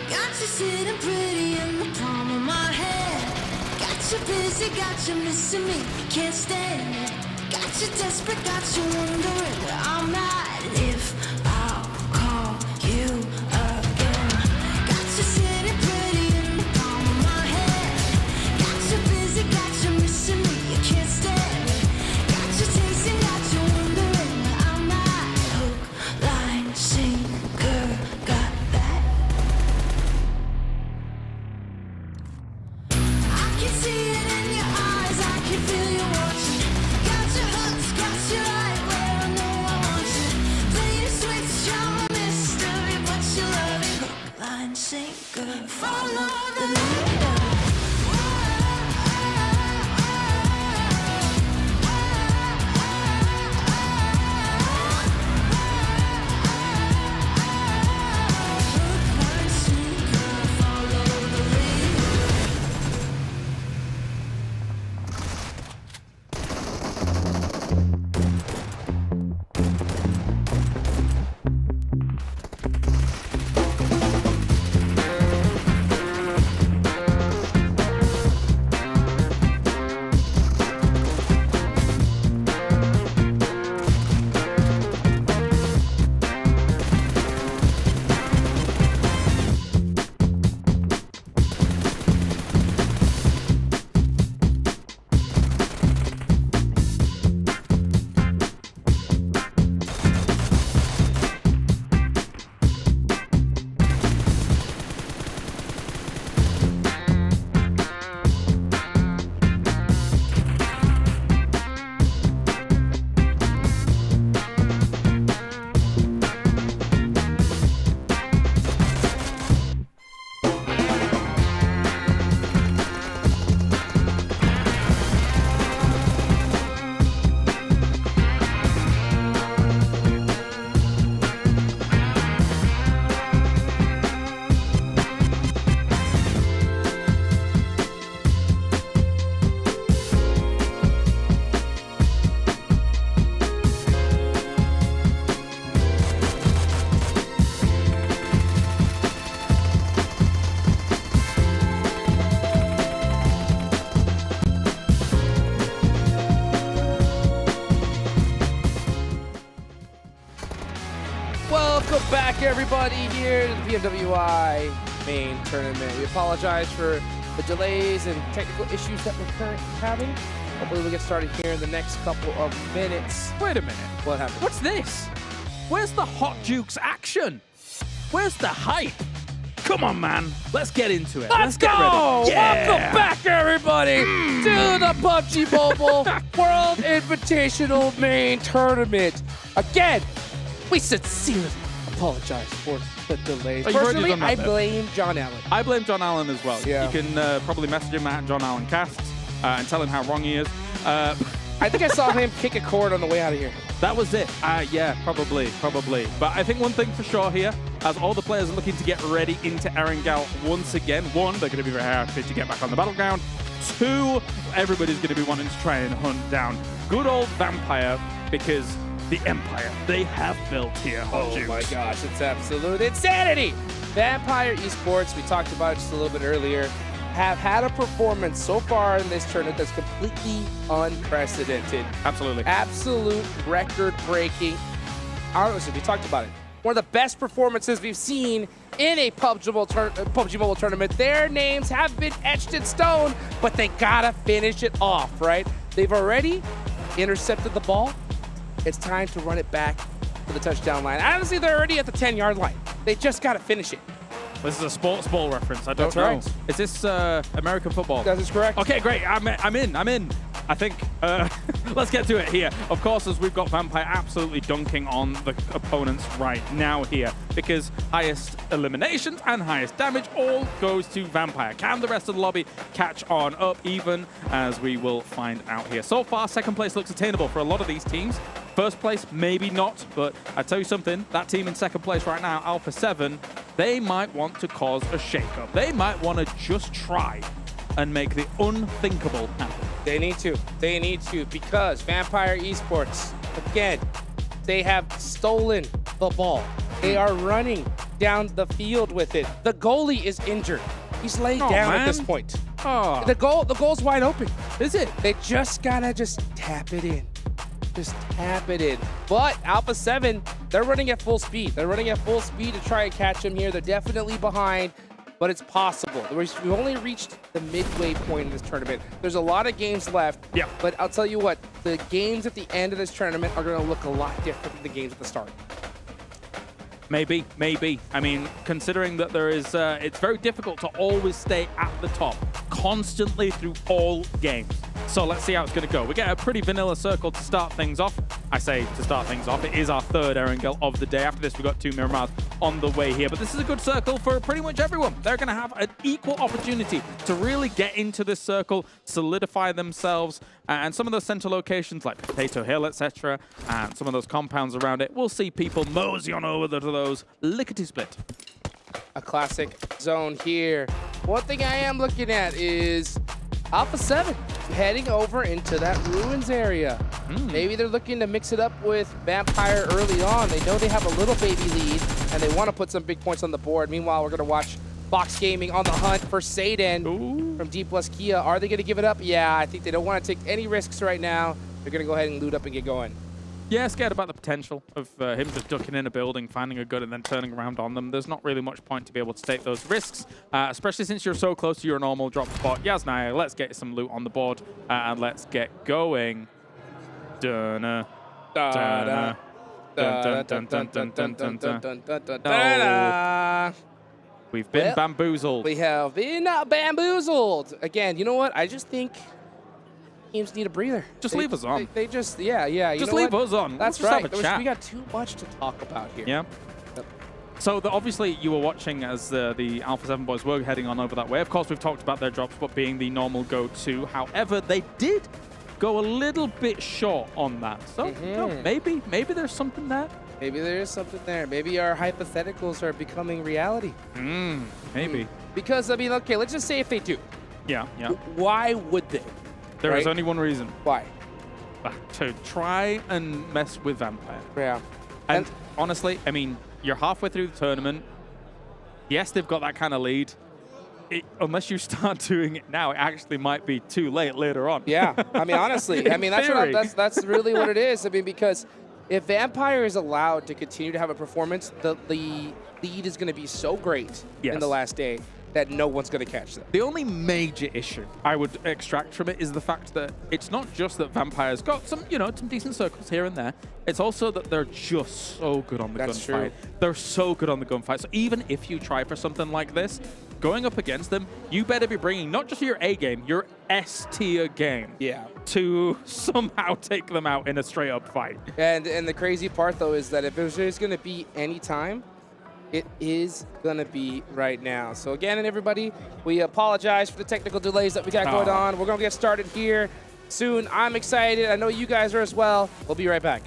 Got you sitting pretty in the palm of my hand. Got you busy, got you missing me, can't stand it. Got you desperate, got you wondering where I'm at, if I'll call you again. Got you sitting pretty in the palm of my hand. Got you busy, got you missing me, you can't stand it. Got you tasting, got you wondering where I'm at. Hook, line, sinker, got that. I can see it in your eyes, I can feel you watching. Got you hooked, got you right where I know I want you. Play the switch, I'm a mystery, but you love it. Hook, line, sinker, follow the leader. Hook, line, sinker, follow the leader. Welcome back, everybody, here to the PMWI Main Tournament. We apologize for the delays and technical issues that we're currently having. Hopefully we'll get started here in the next couple of minutes. Wait a minute. What happened? What's this? Where's the Hot Jukes action? Where's the hype? Come on, man. Let's get into it. Let's go! Get ready. Yeah. Welcome back, everybody, to the PUBG Mobile World Invitational Main Tournament. Again, we sincerely apologize for the delays. Oh, you've already Personally, done that, I though. blame John Allen. I blame John Allen as well. Yeah. You can probably message him at John Allen Casts and tell him how wrong he is. I think I saw him kick a cord on the way out of here. That was it. Yeah, probably. But I think one thing for sure here, as all the players are looking to get ready into Erangel once again, one, they're going to be very happy to get back on the battleground. Two, everybody's going to be wanting to try and hunt down good old Vampire, because the empire they have built here. Oh my gosh, it's absolute insanity. Vampire Esports, we talked about it just a little bit earlier. have had a performance so far in this tournament that's completely unprecedented. Absolutely. Absolute record-breaking. Honestly, we talked about it. One of the best performances we've seen in a PUBG Mobile tournament. Their names have been etched in stone, but they gotta finish it off, right? They've already intercepted the ball. It's time to run it back to the touchdown line. Honestly, they're already at the 10-yard line. They just gotta finish it. This is a sports ball reference. I don't That's know. right. Is this American football? That is correct. Okay, great. I'm in. I think let's get to it here. Of course, as we've got Vampire absolutely dunking on the opponents right now here, because highest eliminations and highest damage all goes to Vampire. Can the rest of the lobby catch on up even, as we will find out here. So far, second place looks attainable for a lot of these teams. First place, maybe not, but I tell you something, that team in second place right now, Alpha7, they might want to cause a shakeup. They might want to just try and make the unthinkable happen. They need to, because Vampire Esports, again, they have stolen the ball. They are running down the field with it. The goalie is injured. He's laid down at this point. Oh. The goal's wide open. Is it? They just gotta tap it in. Just tap it in. But Alpha7, they're running at full speed. They're running at full speed to try and catch him here. They're definitely behind, but it's possible. We've only reached the midway point in this tournament. There's a lot of games left. Yeah. But I'll tell you what, the games at the end of this tournament are going to look a lot different than the games at the start. Maybe. I mean, considering that there is, it's very difficult to always stay at the top constantly through all games. So let's see how it's going to go. We get a pretty vanilla circle to start things off. I say to start things off. It is our third Erangel of the day. After this, we've got 2 Miramars on the way here. But this is a good circle for pretty much everyone. They're going to have an equal opportunity to really get into this circle, solidify themselves, and some of those center locations like Potato Hill, etc., and some of those compounds around it, we'll see people mosey on over to those lickety-split. A classic zone here. One thing I am looking at is Alpha7 heading over into that ruins area. Maybe they're looking to mix it up with Vampire early on. They know they have a little baby lead, and they want to put some big points on the board. Meanwhile, we're going to watch Box Gaming on the hunt for Satan from Dplus KIA. Are they going to give it up? Yeah, I think they don't want to take any risks right now. They're going to go ahead and loot up and get going. Yeah, scared about the potential of him just ducking in a building, finding a gun, and then turning around on them. There's not really much point to be able to take those risks, especially since you're so close to your normal drop spot. Yasnaya, let's get some loot on the board, and let's get going. Dunna. Dunna. Dun, dun, dun, dun, dun, dun, dun, dun. No. We've been bamboozled. We have been bamboozled. Again, you know what? I just think teams need a breather. Just leave us on. They just, yeah. You just know leave what? us on. That's We'll right. just have a chat. We got too much to talk about here. Yeah. Yep. So obviously you were watching as the Alpha7 boys were heading on over that way. Of course, we've talked about their drop spot being the normal go-to. However, they did go a little bit short on that. So you know, maybe there's something there. Maybe there is something there. Maybe our hypotheticals are becoming reality. Maybe. Because, I mean, okay, let's just say if they do. Yeah. Why would they? There is only one reason. Why? To try and mess with Vampire. Yeah. And honestly, I mean, you're halfway through the tournament. Yes, they've got that kind of lead. Unless you start doing it now, it actually might be too late later on. Yeah, I mean, honestly, that's really what it is. I mean, because if Vampire is allowed to continue to have a performance, the lead is going to be so great in the last day that no one's going to catch them. The only major issue I would extract from it is the fact that it's not just that Vampire's got some, some decent circles here and there. It's also that they're just so good on the gunfight. They're so good on the gunfight. So even if you try for something like this, going up against them, you better be bringing not just your A game, your S tier game. Yeah. To somehow take them out in a straight up fight. And the crazy part though is that if it was just going to be any time, it is going to be right now. So again, and everybody, we apologize for the technical delays that we got going on. We're going to get started here soon. I'm excited. I know you guys are as well. We'll be right back.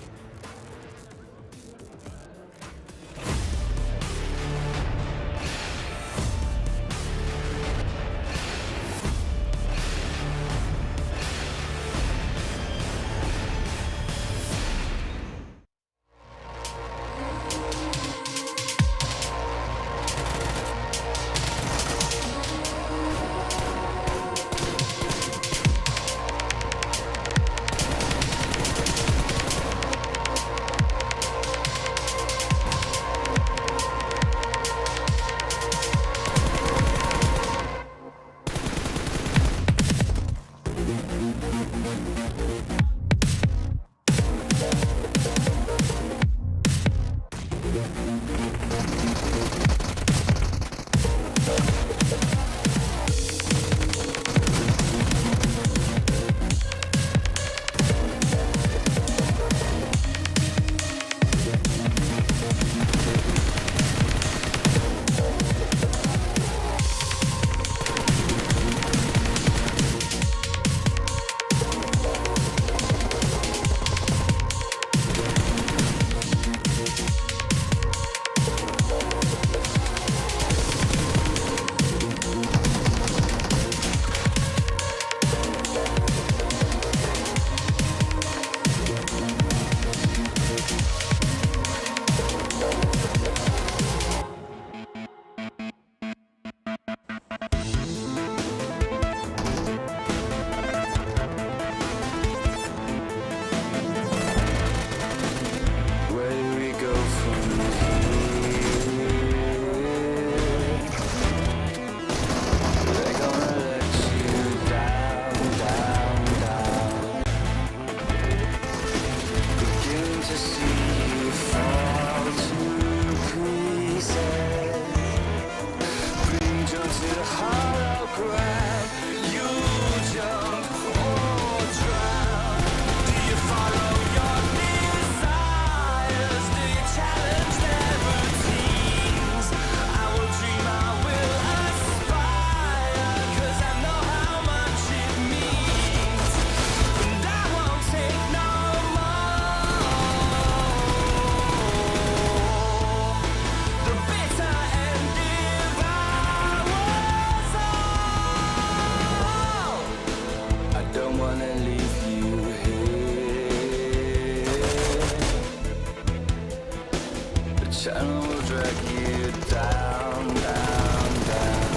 channel will drag you down, down, down.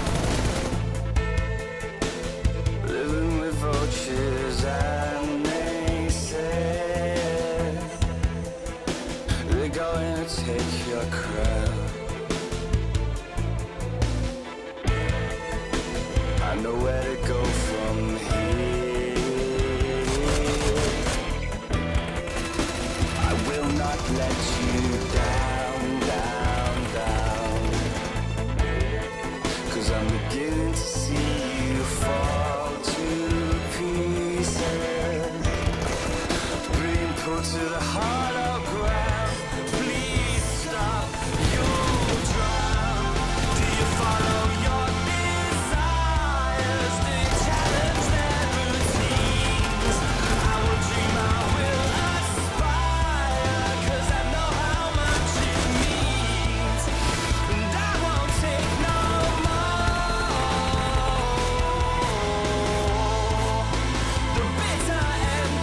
Living with vultures and naysayers. They're going to take your crown. I know where to go from here. I will not let you down, down, down. 'Cause I'm beginning to see you fall to pieces. Being pulled to the heart of ground. Please stop, you'll drown. Do you follow your desires? Do you challenge their routines? I will dream, I will aspire, 'cause I know how much it means. And I won't take no more. The bitter end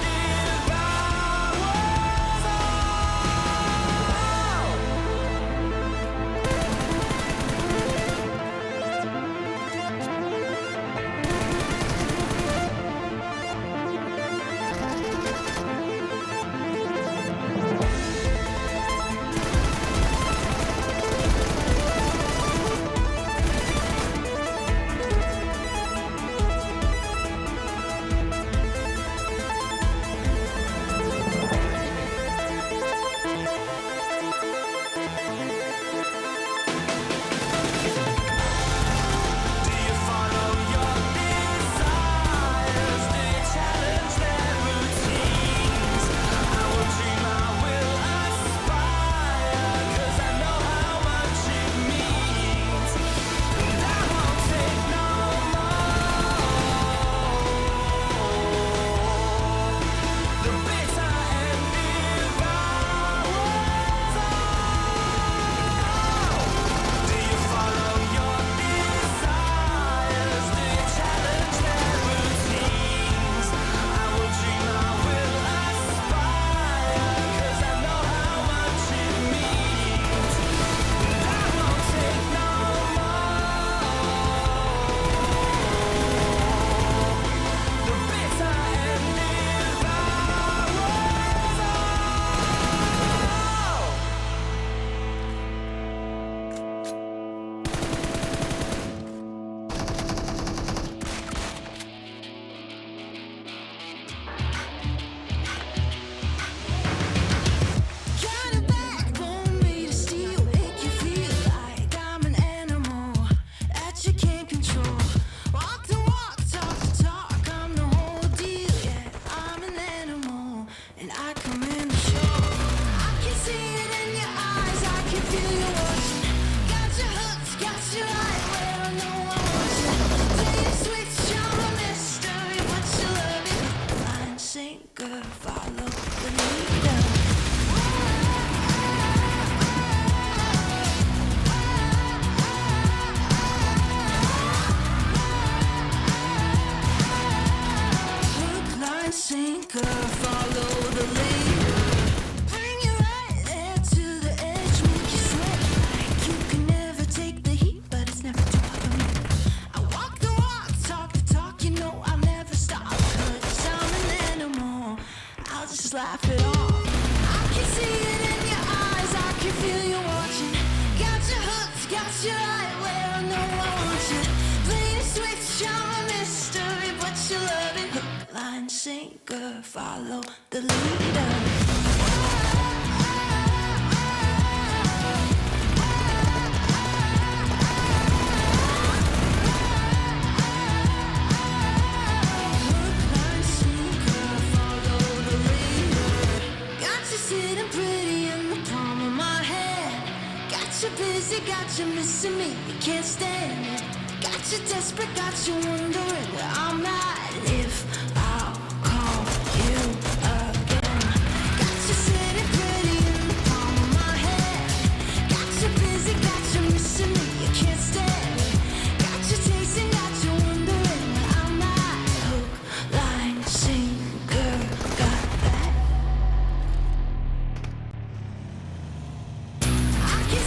sinker, follow the leader. Got you missing me, you can't stand it. Got you desperate, got you wondering where I'm at. If I'll call you again. Got you sitting pretty in the palm of my hand. Got you busy, got you missing me, you can't stand it. Got you chasing, got you wondering where I'm at. Hook, line, sinker, got that. I can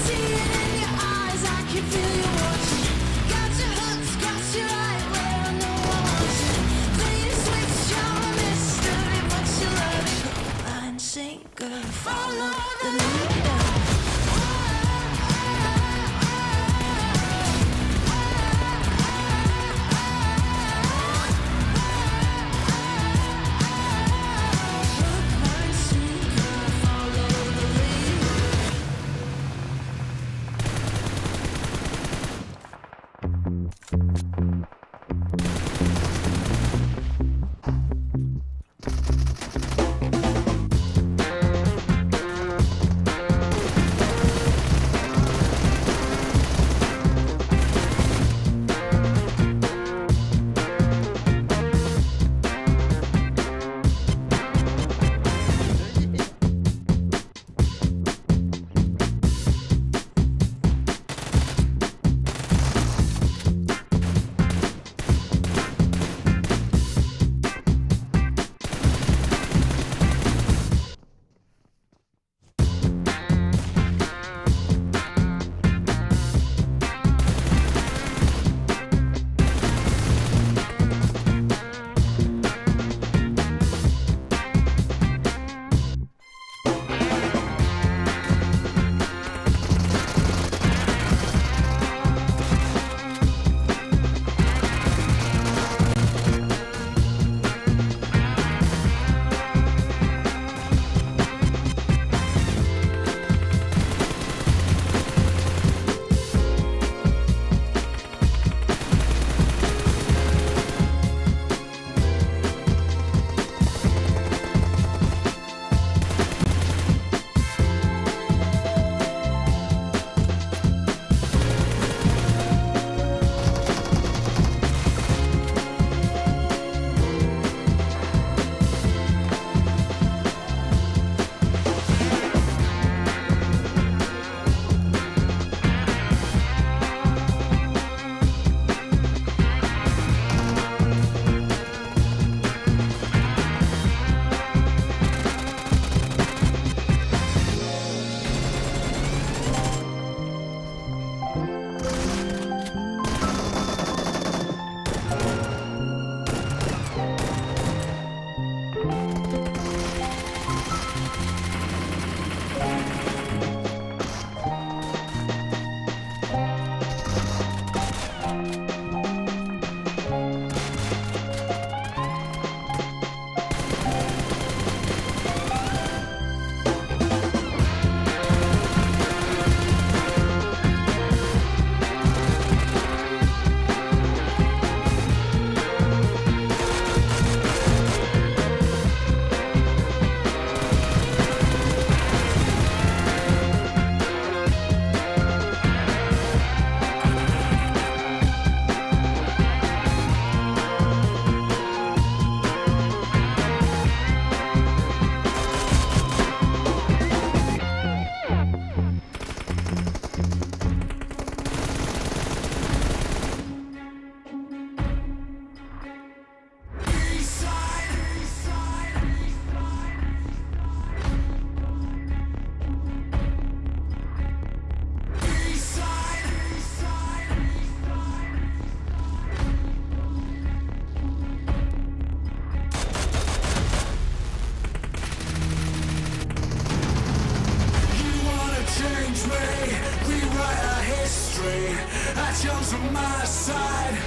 on my side,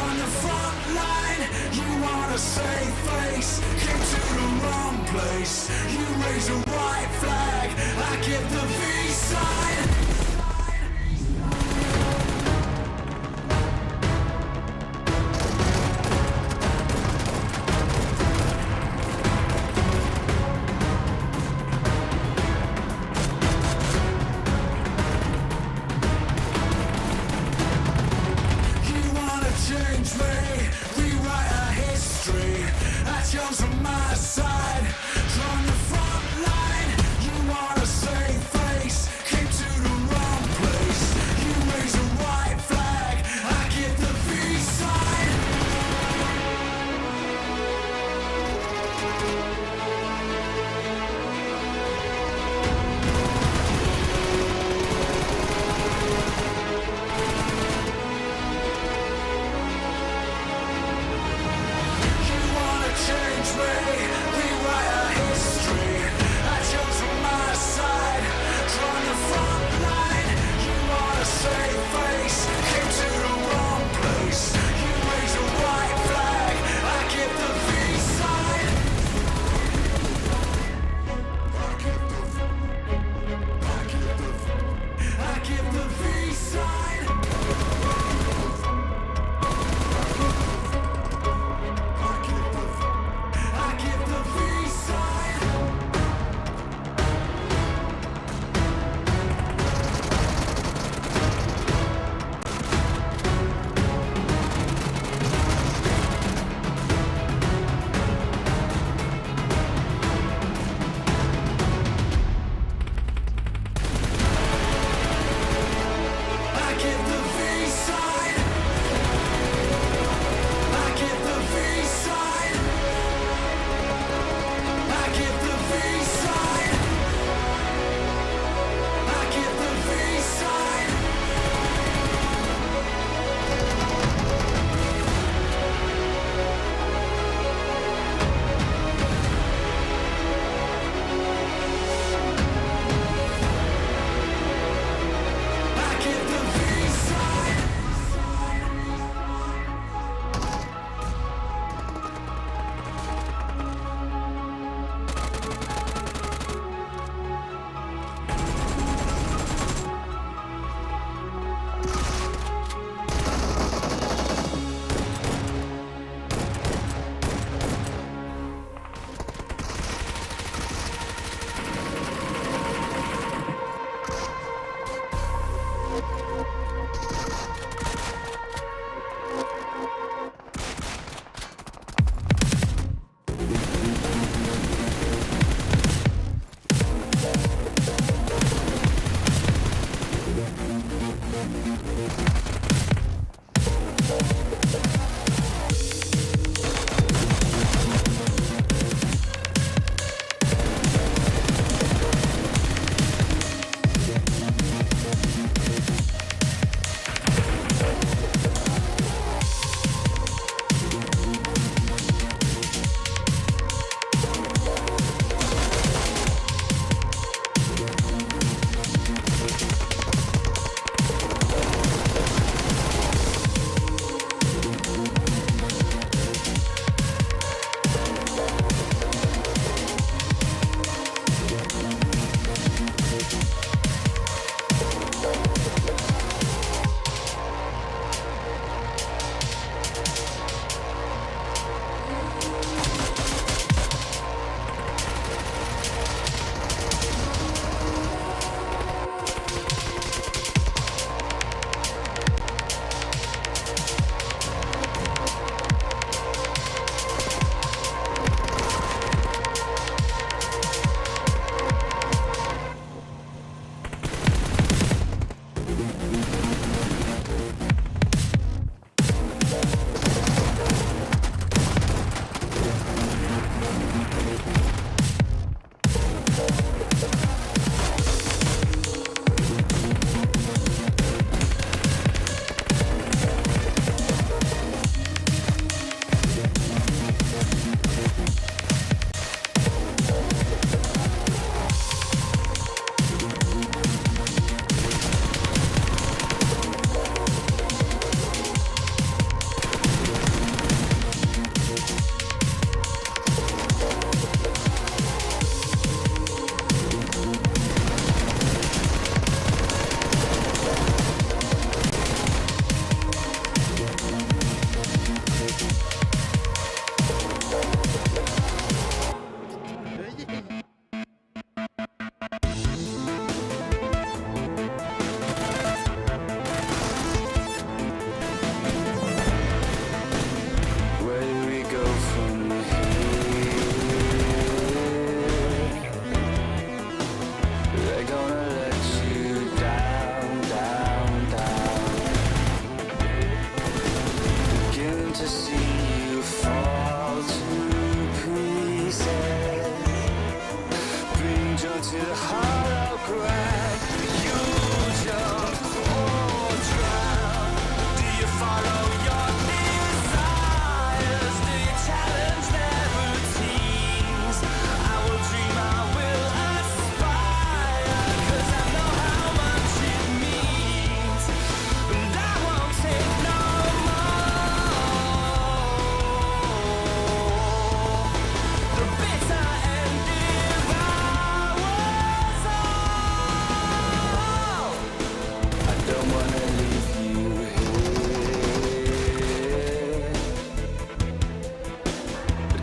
on the front line. You wanna save face, came to the wrong place. You raise a white flag, I give the peace sign. Change me, rewrite our history. I chose on my side, on the front line. You wanna save face, came to the wrong place. You raise a white flag, I give the peace sign. Change me,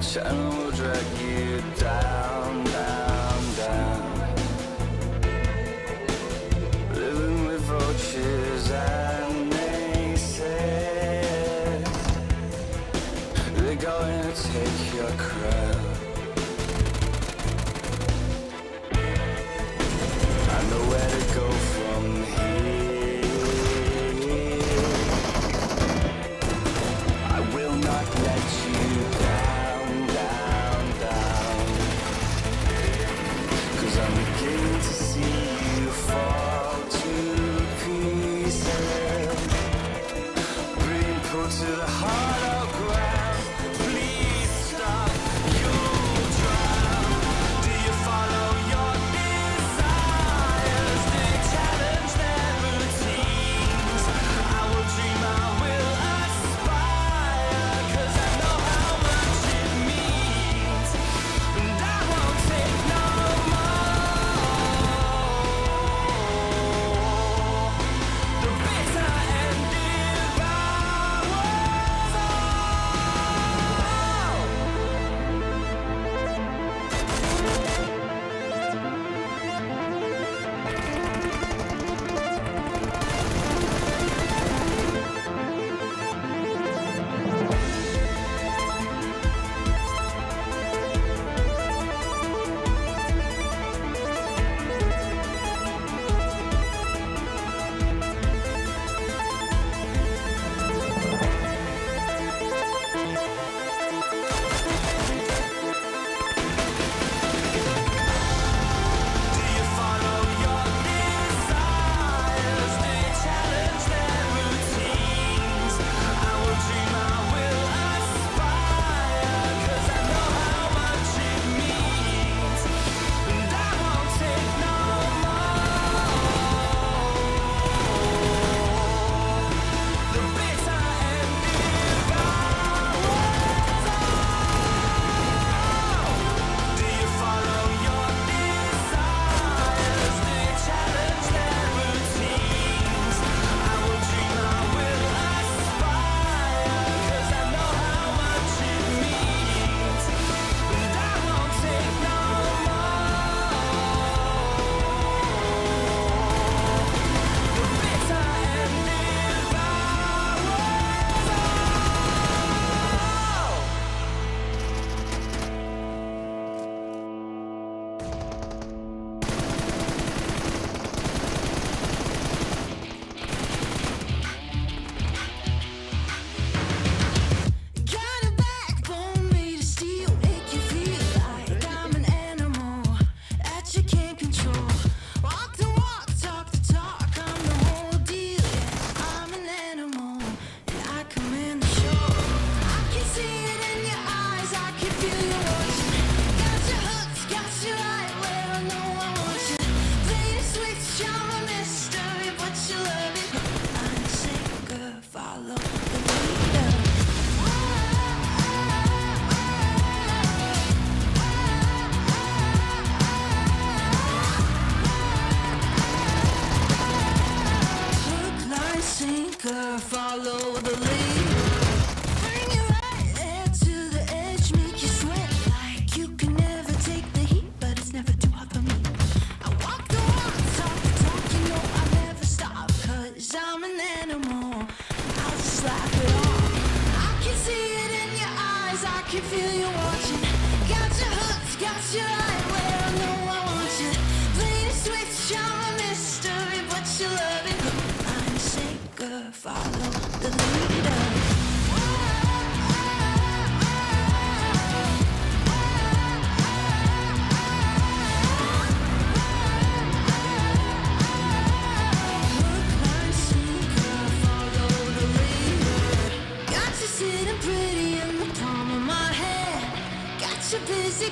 Shadow will drag you down, down, down. Living with vultures and maces. They're going to take your crown. I know where to go from here. I will not let you down, down, down. 'Cause I'm beginning to see you fall to pieces. Being pulled to the hollow ground. Please stop, you'll drown. Do you follow your desires? Do you challenge their routines? I will dream, I will aspire. 'Cause I know how much it means. And I won't take no more. The bitter end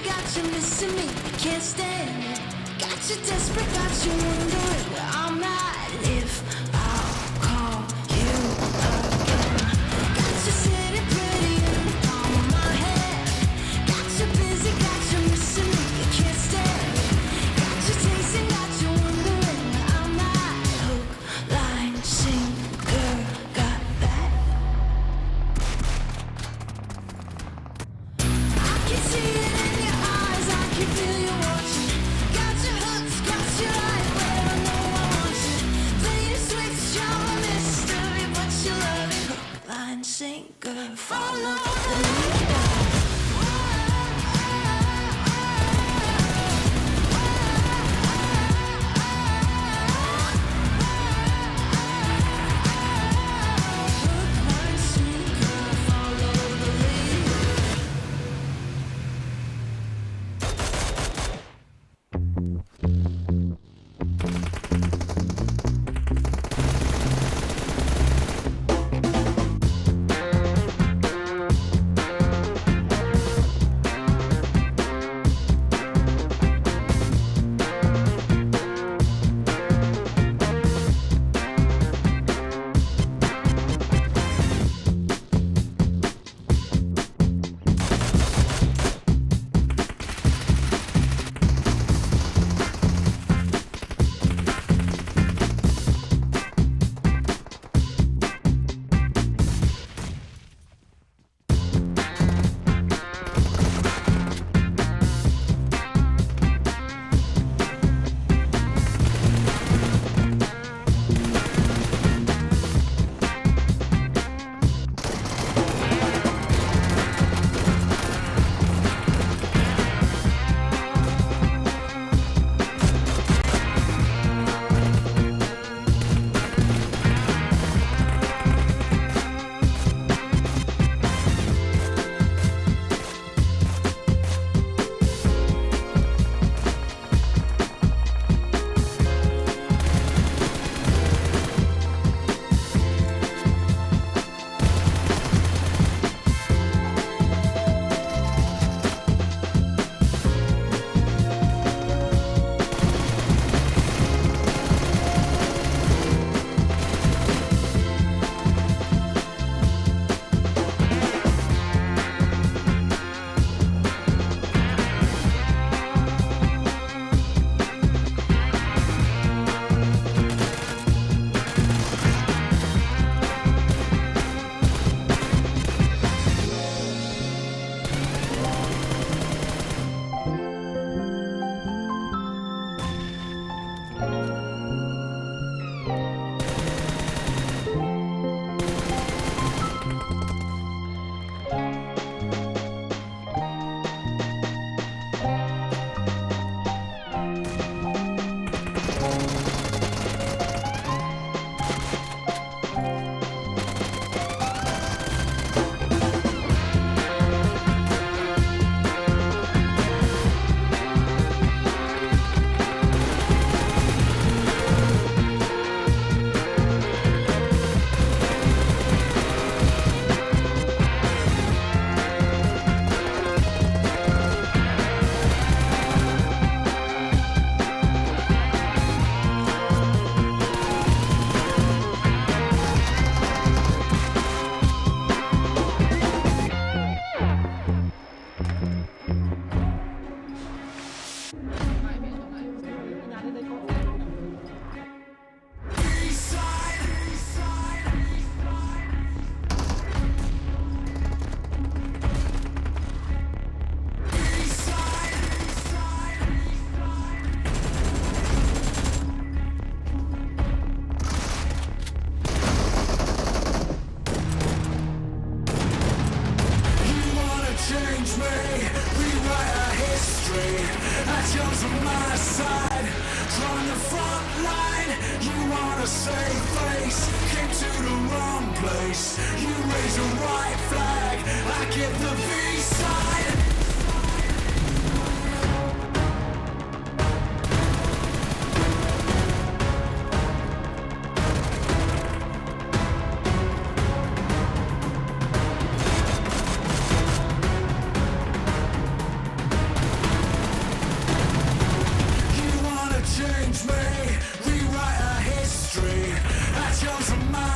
got you missing me, can't stand it. Got you desperate, got you wondering where I'm at. If I'll call you again. Got you sitting pretty in the palm of my hand. Got you busy, got you missing me, you can't stand it. Got you tasting, got you wondering where I'm at. Hook, line, sinker, got that. I see it in your eyes, I can feel you watching. Got your hooks, got your right where I know I want you. Play the switch, you're a mystery, but you love it. Hook, line, sinker, follow the leader.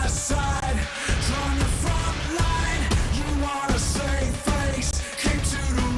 Side, drawn the front line. You wanna save face, came to the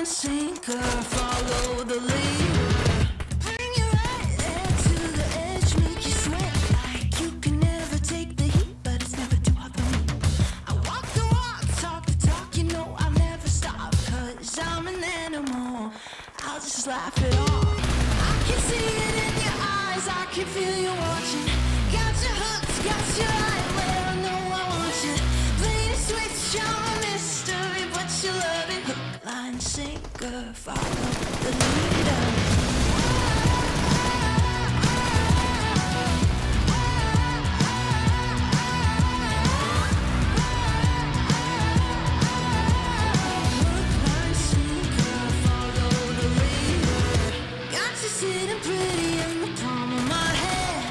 sinker, follow the leader. Bring you right there to the edge, make you sweat like you can never take the heat, but it's never too hot for me. I walk the walk, talk the talk, you know I'll never stop, 'cause I'm an animal, I'll just laugh it off. I can see it in your eyes, I can feel you watching. Got your hooks, got your eye where I know I want you. Play the switch, I'm a mystery, but you love it. Hook, line, sinker, follow the leader. Hook, line, sinker, follow the leader. Got you sitting pretty in the palm of my hand.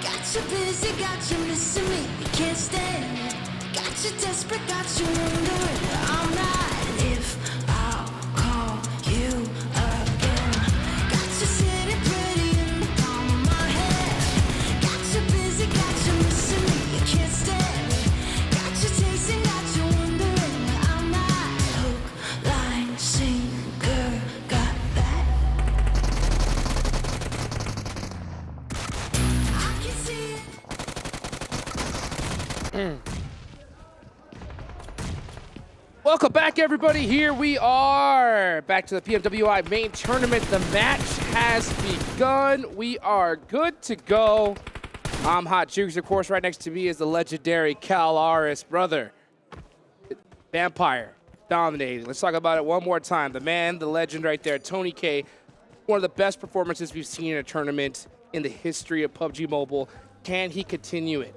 Got you busy, got you missing me, you can't stand it. Got you desperate, got you wondering I'm not if I'll call you again. Got you sitting pretty in the palm of my hand. Got you busy, got you missing me, you can't stand it. Got you chasing, got you wondering I'm not. Hook, line, sinker, got that. I can see it. Welcome back, everybody. Here we are, back to the PMWI Main Tournament. The match has begun. We are good to go. I'm Hot Jukes, of course. Right next to me is the legendary Cal Aris, brother. Vampire, dominating. Let's talk about it one more time. The man, the legend right there, Tony K. One of the best performances we've seen in a tournament in the history of PUBG Mobile. Can he continue it?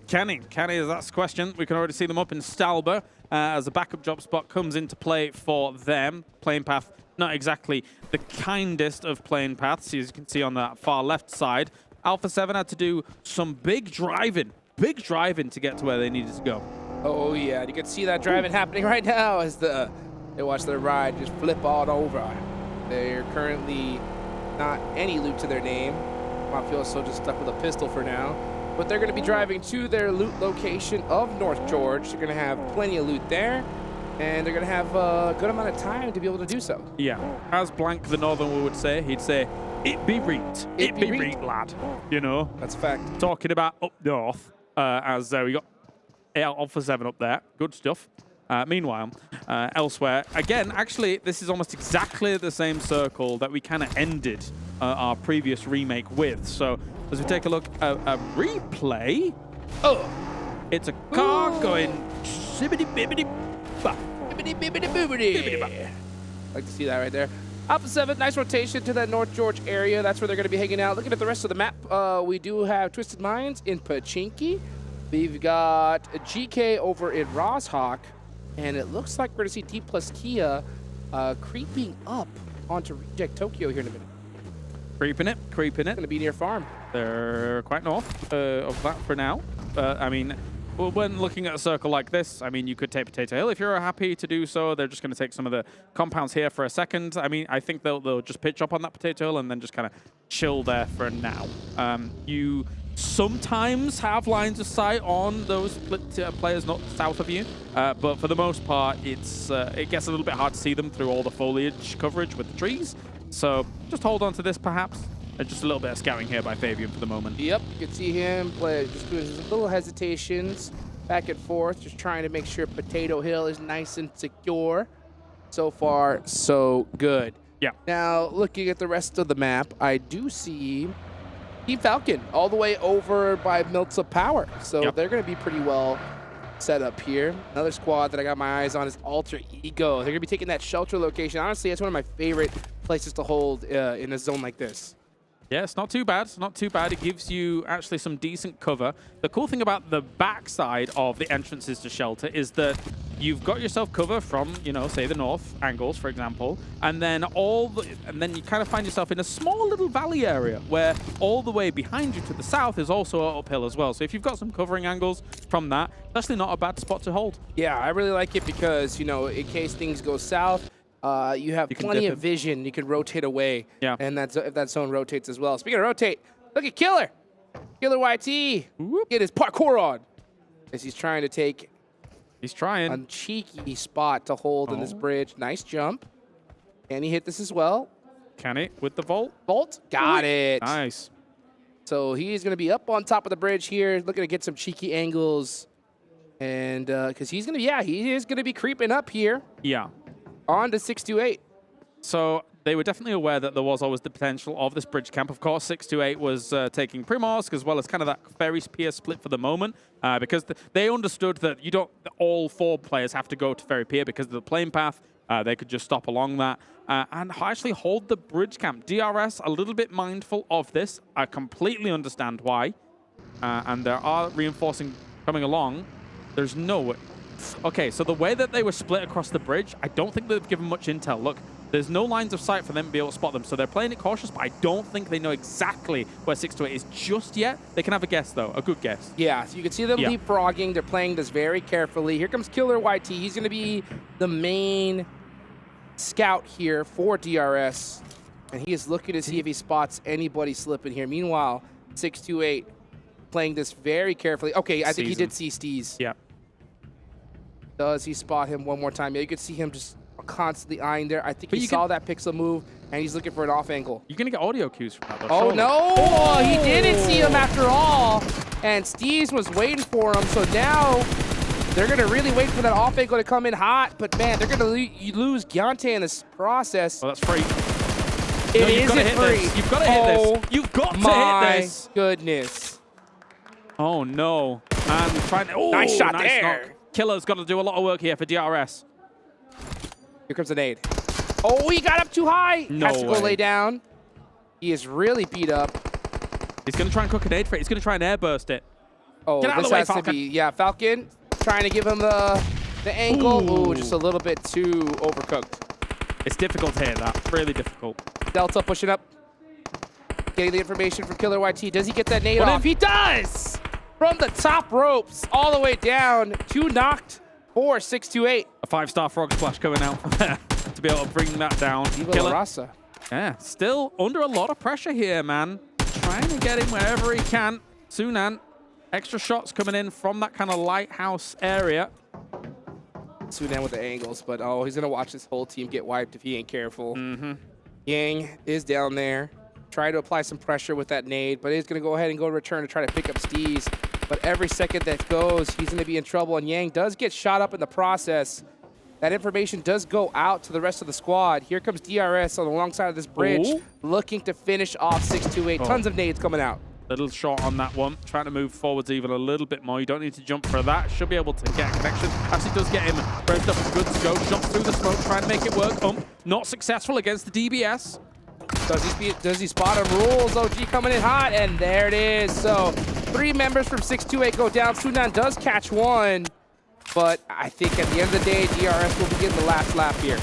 Can he? That's the question. We can already see them up in Stalber as the backup drop spot comes into play for them. Playing path, not exactly the kindest of playing paths, as you can see on that far left side. Alpha7 had to do some big driving to get to where they needed to go. Oh, yeah. You can see that driving happening right now as they watch their ride just flip all over. They're currently not any loot to their name. Mafioso just stuck with a pistol for now. But they're going to be driving to their loot location of North George. They're going to have plenty of loot there, and they're going to have a good amount of time to be able to do so. Yeah, as Blank the Northern would say, he'd say, it be reet. It be reet, lad. You know? That's a fact. Talking about up north, as we got Alpha7 up there. Good stuff. Meanwhile, elsewhere, again, actually, this is almost exactly the same circle that we kind of ended our previous remake with. So as we take a look at a replay, it's a car going shibbity-bibbity-ba. Bibbidi-bibbidi-boobidi. Like to see that right there. Alpha7, nice rotation to that North George area. That's where they're going to be hanging out. Looking at the rest of the map, we do have Twisted Minds in Pachinki. We've got a GK over in Roshawk. And it looks like we're going to see Dplus KIA creeping up onto Reject Tokyo here in a minute. Creeping it. Going to be near farm. They're quite north of that for now. I mean, when looking at a circle like this, I mean, you could take Potato Hill if you're happy to do so. They're just going to take some of the compounds here for a second. I mean, I think they'll just pitch up on that Potato Hill and then just kind of chill there for now. You sometimes have lines of sight on those players not south of you, but for the most part, it gets a little bit hard to see them through all the foliage coverage with the trees. So just hold on to this, perhaps. Just a little bit of scouting here by Fabian for the moment. Yep, you can see him play, just doing his little hesitations back and forth, just trying to make sure Potato Hill is nice and secure. So far, so good. Yeah. Now, looking at the rest of the map, I do see Team Falcon all the way over by Miltza Power. So they're going to be pretty well set up here. Another squad that I got my eyes on is Alter Ego. They're going to be taking that shelter location. Honestly, it's one of my favorite places to hold in a zone like this. Yeah, it's not too bad. It's not too bad. It gives you actually some decent cover. The cool thing about the backside of the entrances to shelter is that you've got yourself cover from, you know, say the north angles, for example, and then you kind of find yourself in a small little valley area where all the way behind you to the south is also uphill as well. So if you've got some covering angles from that, it's actually not a bad spot to hold. Yeah, I really like it because, you know, in case things go south, you have plenty of vision. You can rotate away. Yeah. And if that zone rotates as well. Speaking of rotate, look at Killer. Killer YT. Get his parkour on. As he's trying to take a cheeky spot to hold in this bridge. Nice jump. Can he hit this as well? Can he with the vault? Vault? Got it. Nice. So he's going to be up on top of the bridge here, looking to get some cheeky angles. And because he's going to, yeah, he is going to be creeping up here. Yeah. On to 628. So they were definitely aware that there was always the potential of this bridge camp. Of course, 628 was taking Primorsk as well as kind of that very peer split for the moment because they understood that you don't, all 4 players have to go to very peer because of the playing path. They could just stop along that and actually hold the bridge camp. DRS a little bit mindful of this. I completely understand why. And there are reinforcing coming along. There's no... Okay, so the way that they were split across the bridge, I don't think they've given much intel. Look, there's no lines of sight for them to be able to spot them, so they're playing it cautious, but I don't think they know exactly where 628 is just yet. They can have a guess, though, a good guess. Yeah, so you can see them leapfrogging. They're playing this very carefully. Here comes Killer YT. He's going to be the main scout here for DRS, and he is looking to see if he spots anybody slipping here. Meanwhile, 628 playing this very carefully. Okay, I think he did see Steez. Yeah. Does he spot him one more time? Yeah, you could see him just constantly eyeing there. I think he saw that pixel move, and he's looking for an off angle. You're going to get audio cues from that, though. Oh, surely. no! Oh, he didn't see him after all, and Steez was waiting for him, so now they're going to really wait for that off angle to come in hot, but man, they're going to lose Gyante in this process. Well, that's free. It isn't free. You've got to hit this. You've got to hit this. My goodness. Oh, no. And trying to... Oh, nice shot there. Knock. Killer's got to do a lot of work here for DRS. Here comes an nade. Oh, he got up too high. No Has to go way. lay down. He is really beat up. He's going to try and cook a nade for it. He's going to try and airburst it. Oh, Get out this of the way, has Falcon. to be, yeah, Falcon trying to give him the angle. Ooh, just a little bit too overcooked. It's difficult to hit that. Really difficult. Delta pushing up. Getting the information from Killer YT. Does he get that nade off? He does! From the top ropes all the way down. 2 knocked for 628. A 5-star frog splash coming out from there to be able to bring that down. Killer Rasa. Yeah, still under a lot of pressure here, man. Trying to get him wherever he can. Sunan, extra shots coming in from that kind of lighthouse area. Sunan with the angles, but oh, he's going to watch this whole team get wiped if he ain't careful. Yang is down there. Trying to apply some pressure with that nade, but he's going to go ahead and go return to try to pick up Steez. But every second that goes, he's going to be in trouble, and Yang does get shot up in the process. That information does go out to the rest of the squad. Here comes DRS on the long side of this bridge, looking to finish off 628. Tons of nades coming out. Little short on that one. Trying to move forwards even a little bit more. You don't need to jump for that. Should be able to get a connection. Actually does get him revved up and good to go. Jumps through the smoke, trying to make it work. Not successful against the DBS. Does he spot him? Rules. OG coming in hot, and there it is. So 3 members from 628 go down. Sunan does catch one, but I think at the end of the day, DRS will be getting the last lap here.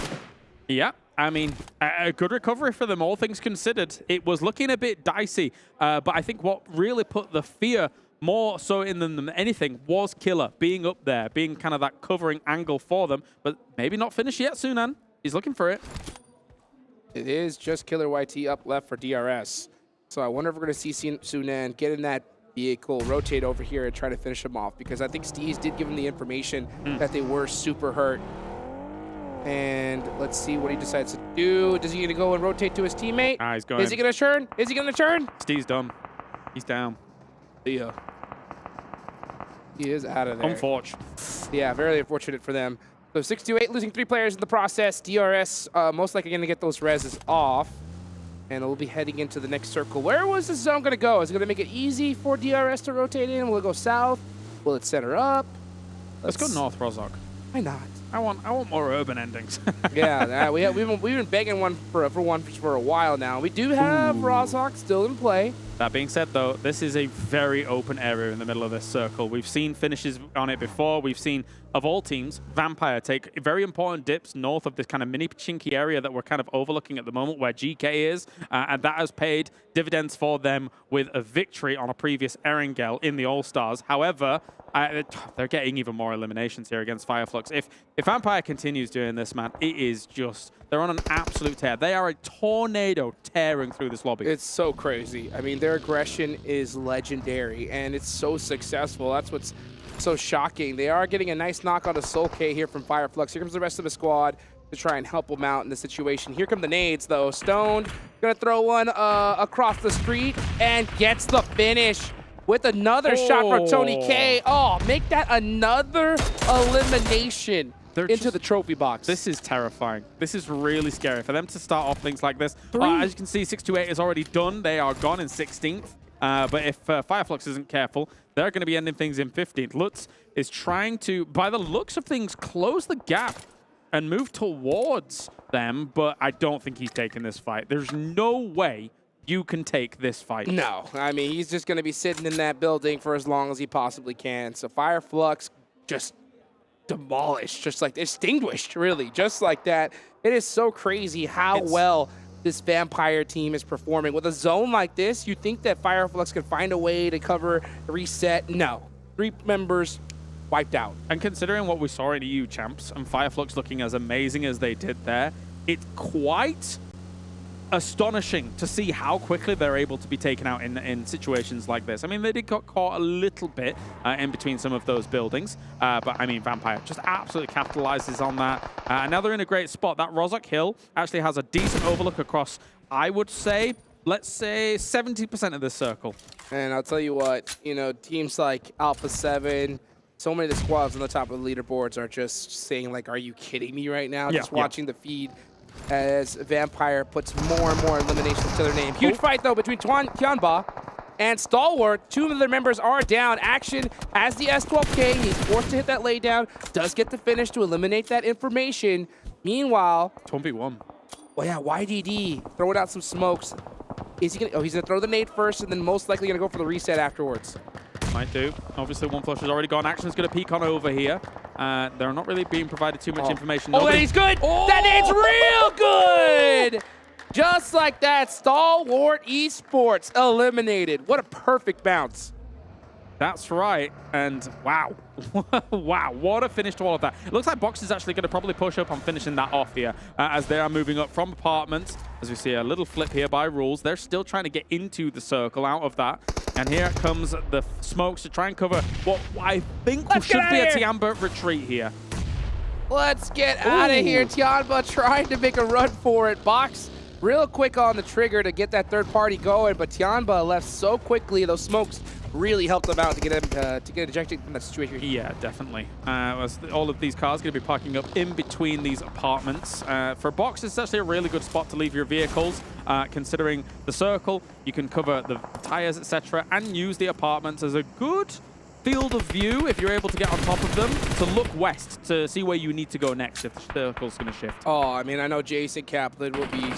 Yeah, I mean, a good recovery for them, all things considered. It was looking a bit dicey, but I think what really put the fear more so in them than anything was Killer being up there, being kind of that covering angle for them, but maybe not finished yet, Sunan. He's looking for it. It is just Killer YT up left for DRS. So I wonder if we're going to see Sunan get in that vehicle, rotate over here, and try to finish him off, because I think Steez did give him the information that they were super hurt. And let's see what he decides to do. Is he going to go and rotate to his teammate? He's going. Is he going to turn? Is he going to turn? Steve's done. He's down. Yeah. He is out of there. Unfortunate. Yeah, very unfortunate for them. So 628 losing 3 players in the process. DRS most likely going to get those reses off. And we'll be heading into the next circle. Where was this zone going to go? Is it going to make it easy for DRS to rotate in? Will it go south? Will it center up? Let's go north, Rozok. Why not? I want more urban endings. Yeah, we've been begging for a while now. We do have Rozok still in play. That being said, though, this is a very open area in the middle of this circle. We've seen finishes on it before. We've seen, of all teams, Vampire take very important dips north of this kind of mini chinky area that we're kind of overlooking at the moment where GK is, and that has paid dividends for them with a victory on a previous Erangel in the All-Stars. However, they're getting even more eliminations here against Fireflux. If Vampire continues doing this, man, it is just... They're on an absolute tear. They are a tornado tearing through this lobby. It's so crazy. I mean, their aggression is legendary, and it's so successful. That's what's so shocking. They are getting a nice knock on the Soul K here from Fireflux. Here comes the rest of the squad. to try and help him out in the situation. Here come the nades, though. Stoned, gonna throw one across the street and gets the finish with another shot from Tony K. Oh, make that another elimination into the trophy box. This is terrifying. This is really scary for them to start off things like this. As you can see, 628 is already done. They are gone in 16th. But if Fireflux isn't careful, they're going to be ending things in 15th. Lutz is trying to, by the looks of things, close the gap and move towards them, but I don't think he's taking this fight. There's no way you can take this fight. No, I mean, he's just going to be sitting in that building for as long as he possibly can. So Fireflux just demolished, just like extinguished, really, just like that. It is so crazy how well this Vampire team is performing. With a zone like this, you think that Fireflux could find a way to cover, reset. No. 3 members wiped out. And considering what we saw in EU Champs and Fireflux looking as amazing as they did there, it's quite astonishing to see how quickly they're able to be taken out in situations like this. I mean, they did get caught a little bit in between some of those buildings, but I mean, Vampire just absolutely capitalizes on that. And now they're in a great spot. That Rozhok Hill actually has a decent overlook across, I would say, let's say 70% of this circle. And I'll tell you what, you know, teams like Alpha7, so many of the squads on the top of the leaderboards are just saying, like, are you kidding me right now? Just watching the feed as Vampire puts more and more eliminations to their name. Huge fight, though, between Tianba and Stalwart. 2 of their members are down. Action has the S12K. He's forced to hit that laydown. Does get the finish to eliminate that information. Meanwhile, 1v1. Oh, yeah, YDD throwing out some smokes. Is he gonna? Oh, he's gonna throw the nade first, and then most likely gonna go for the reset afterwards. Might do. Obviously, one flush has already gone. Action's going to peek on over here. They're not really being provided too much information. Oh, and he's good! That nade's real good! Just like that, Stalwart Esports eliminated. What a perfect bounce. That's right. And wow. Wow, what a finish to all of that. It looks like Box is actually going to probably push up on finishing that off here as they are moving up from apartments. As we see a little flip here by Rules. They're still trying to get into the circle out of that. And here comes the smokes to try and cover what I think should be a Tianba retreat here. Let's get out of here. Tianba trying to make a run for it. Box real quick on the trigger to get that third party going, but Tianba left so quickly. Those smokes really helped them out to get him to get ejected from that situation. Yeah, definitely. All of these cars are going to be parking up in between these apartments. For Box, it's actually a really good spot to leave your vehicles, considering the circle. You can cover the tires, etc., and use the apartments as a good field of view if you're able to get on top of them to look west to see where you need to go next if the circle's going to shift. Oh, I mean, I know Jason Kaplan will be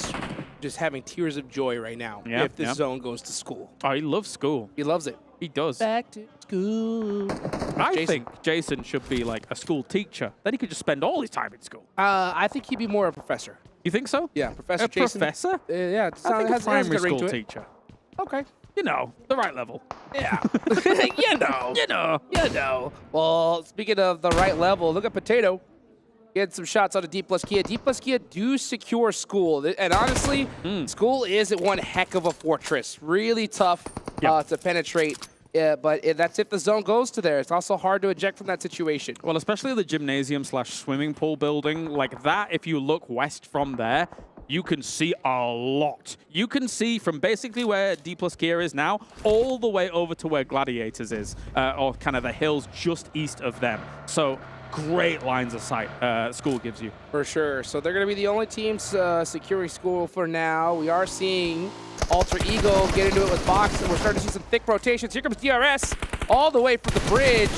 just having tears of joy right now if this zone goes to school. Oh, he loves school. He loves it. He does. Back to school. I think Jason should be like a school teacher. Then he could just spend all his time in school. I think he'd be more a professor. You think so? Yeah, Professor a Jason. Professor? Yeah, I think a primary school to teacher. Okay. You know, the right level. Yeah. You know. Well, speaking of the right level, look at Potato. Get some shots out of Dplus KIA. Dplus KIA do secure School. And honestly, School is one heck of a fortress. Really tough to penetrate. Yeah, but that's if the zone goes to there. It's also hard to eject from that situation. Well, especially the gymnasium/swimming pool building like that, if you look west from there, you can see a lot. You can see from basically where Dplus KIA is now all the way over to where Gladiators is, or kind of the hills just east of them. So great lines of sight School gives you. For sure. So they're going to be the only teams securing School for now. We are seeing Alter Ego get into it with Box, and we're starting to see some thick rotations. Here comes DRS all the way from the bridge,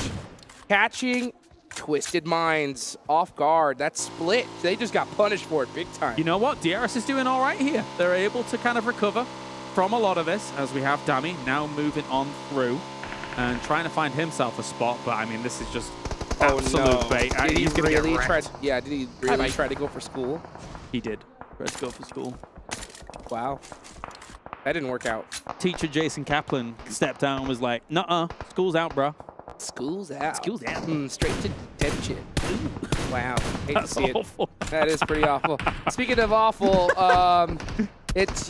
catching Twisted Minds off guard. That split, they just got punished for it big time. You know what? DRS is doing all right here. They're able to kind of recover from a lot of this, as we have Dami now moving on through and trying to find himself a spot. But I mean, this is just absolute bait. Did he He's gonna really get try? wrecked. Yeah, did he really try to go for School? He did. Let's go for School. Wow. That didn't work out. Teacher Jason Kaplan stepped down and was like, nuh-uh, School's out, bro. School's out. School's out. Straight to detention. Wow. Hate That's to see awful. it. That is pretty awful. Speaking of awful,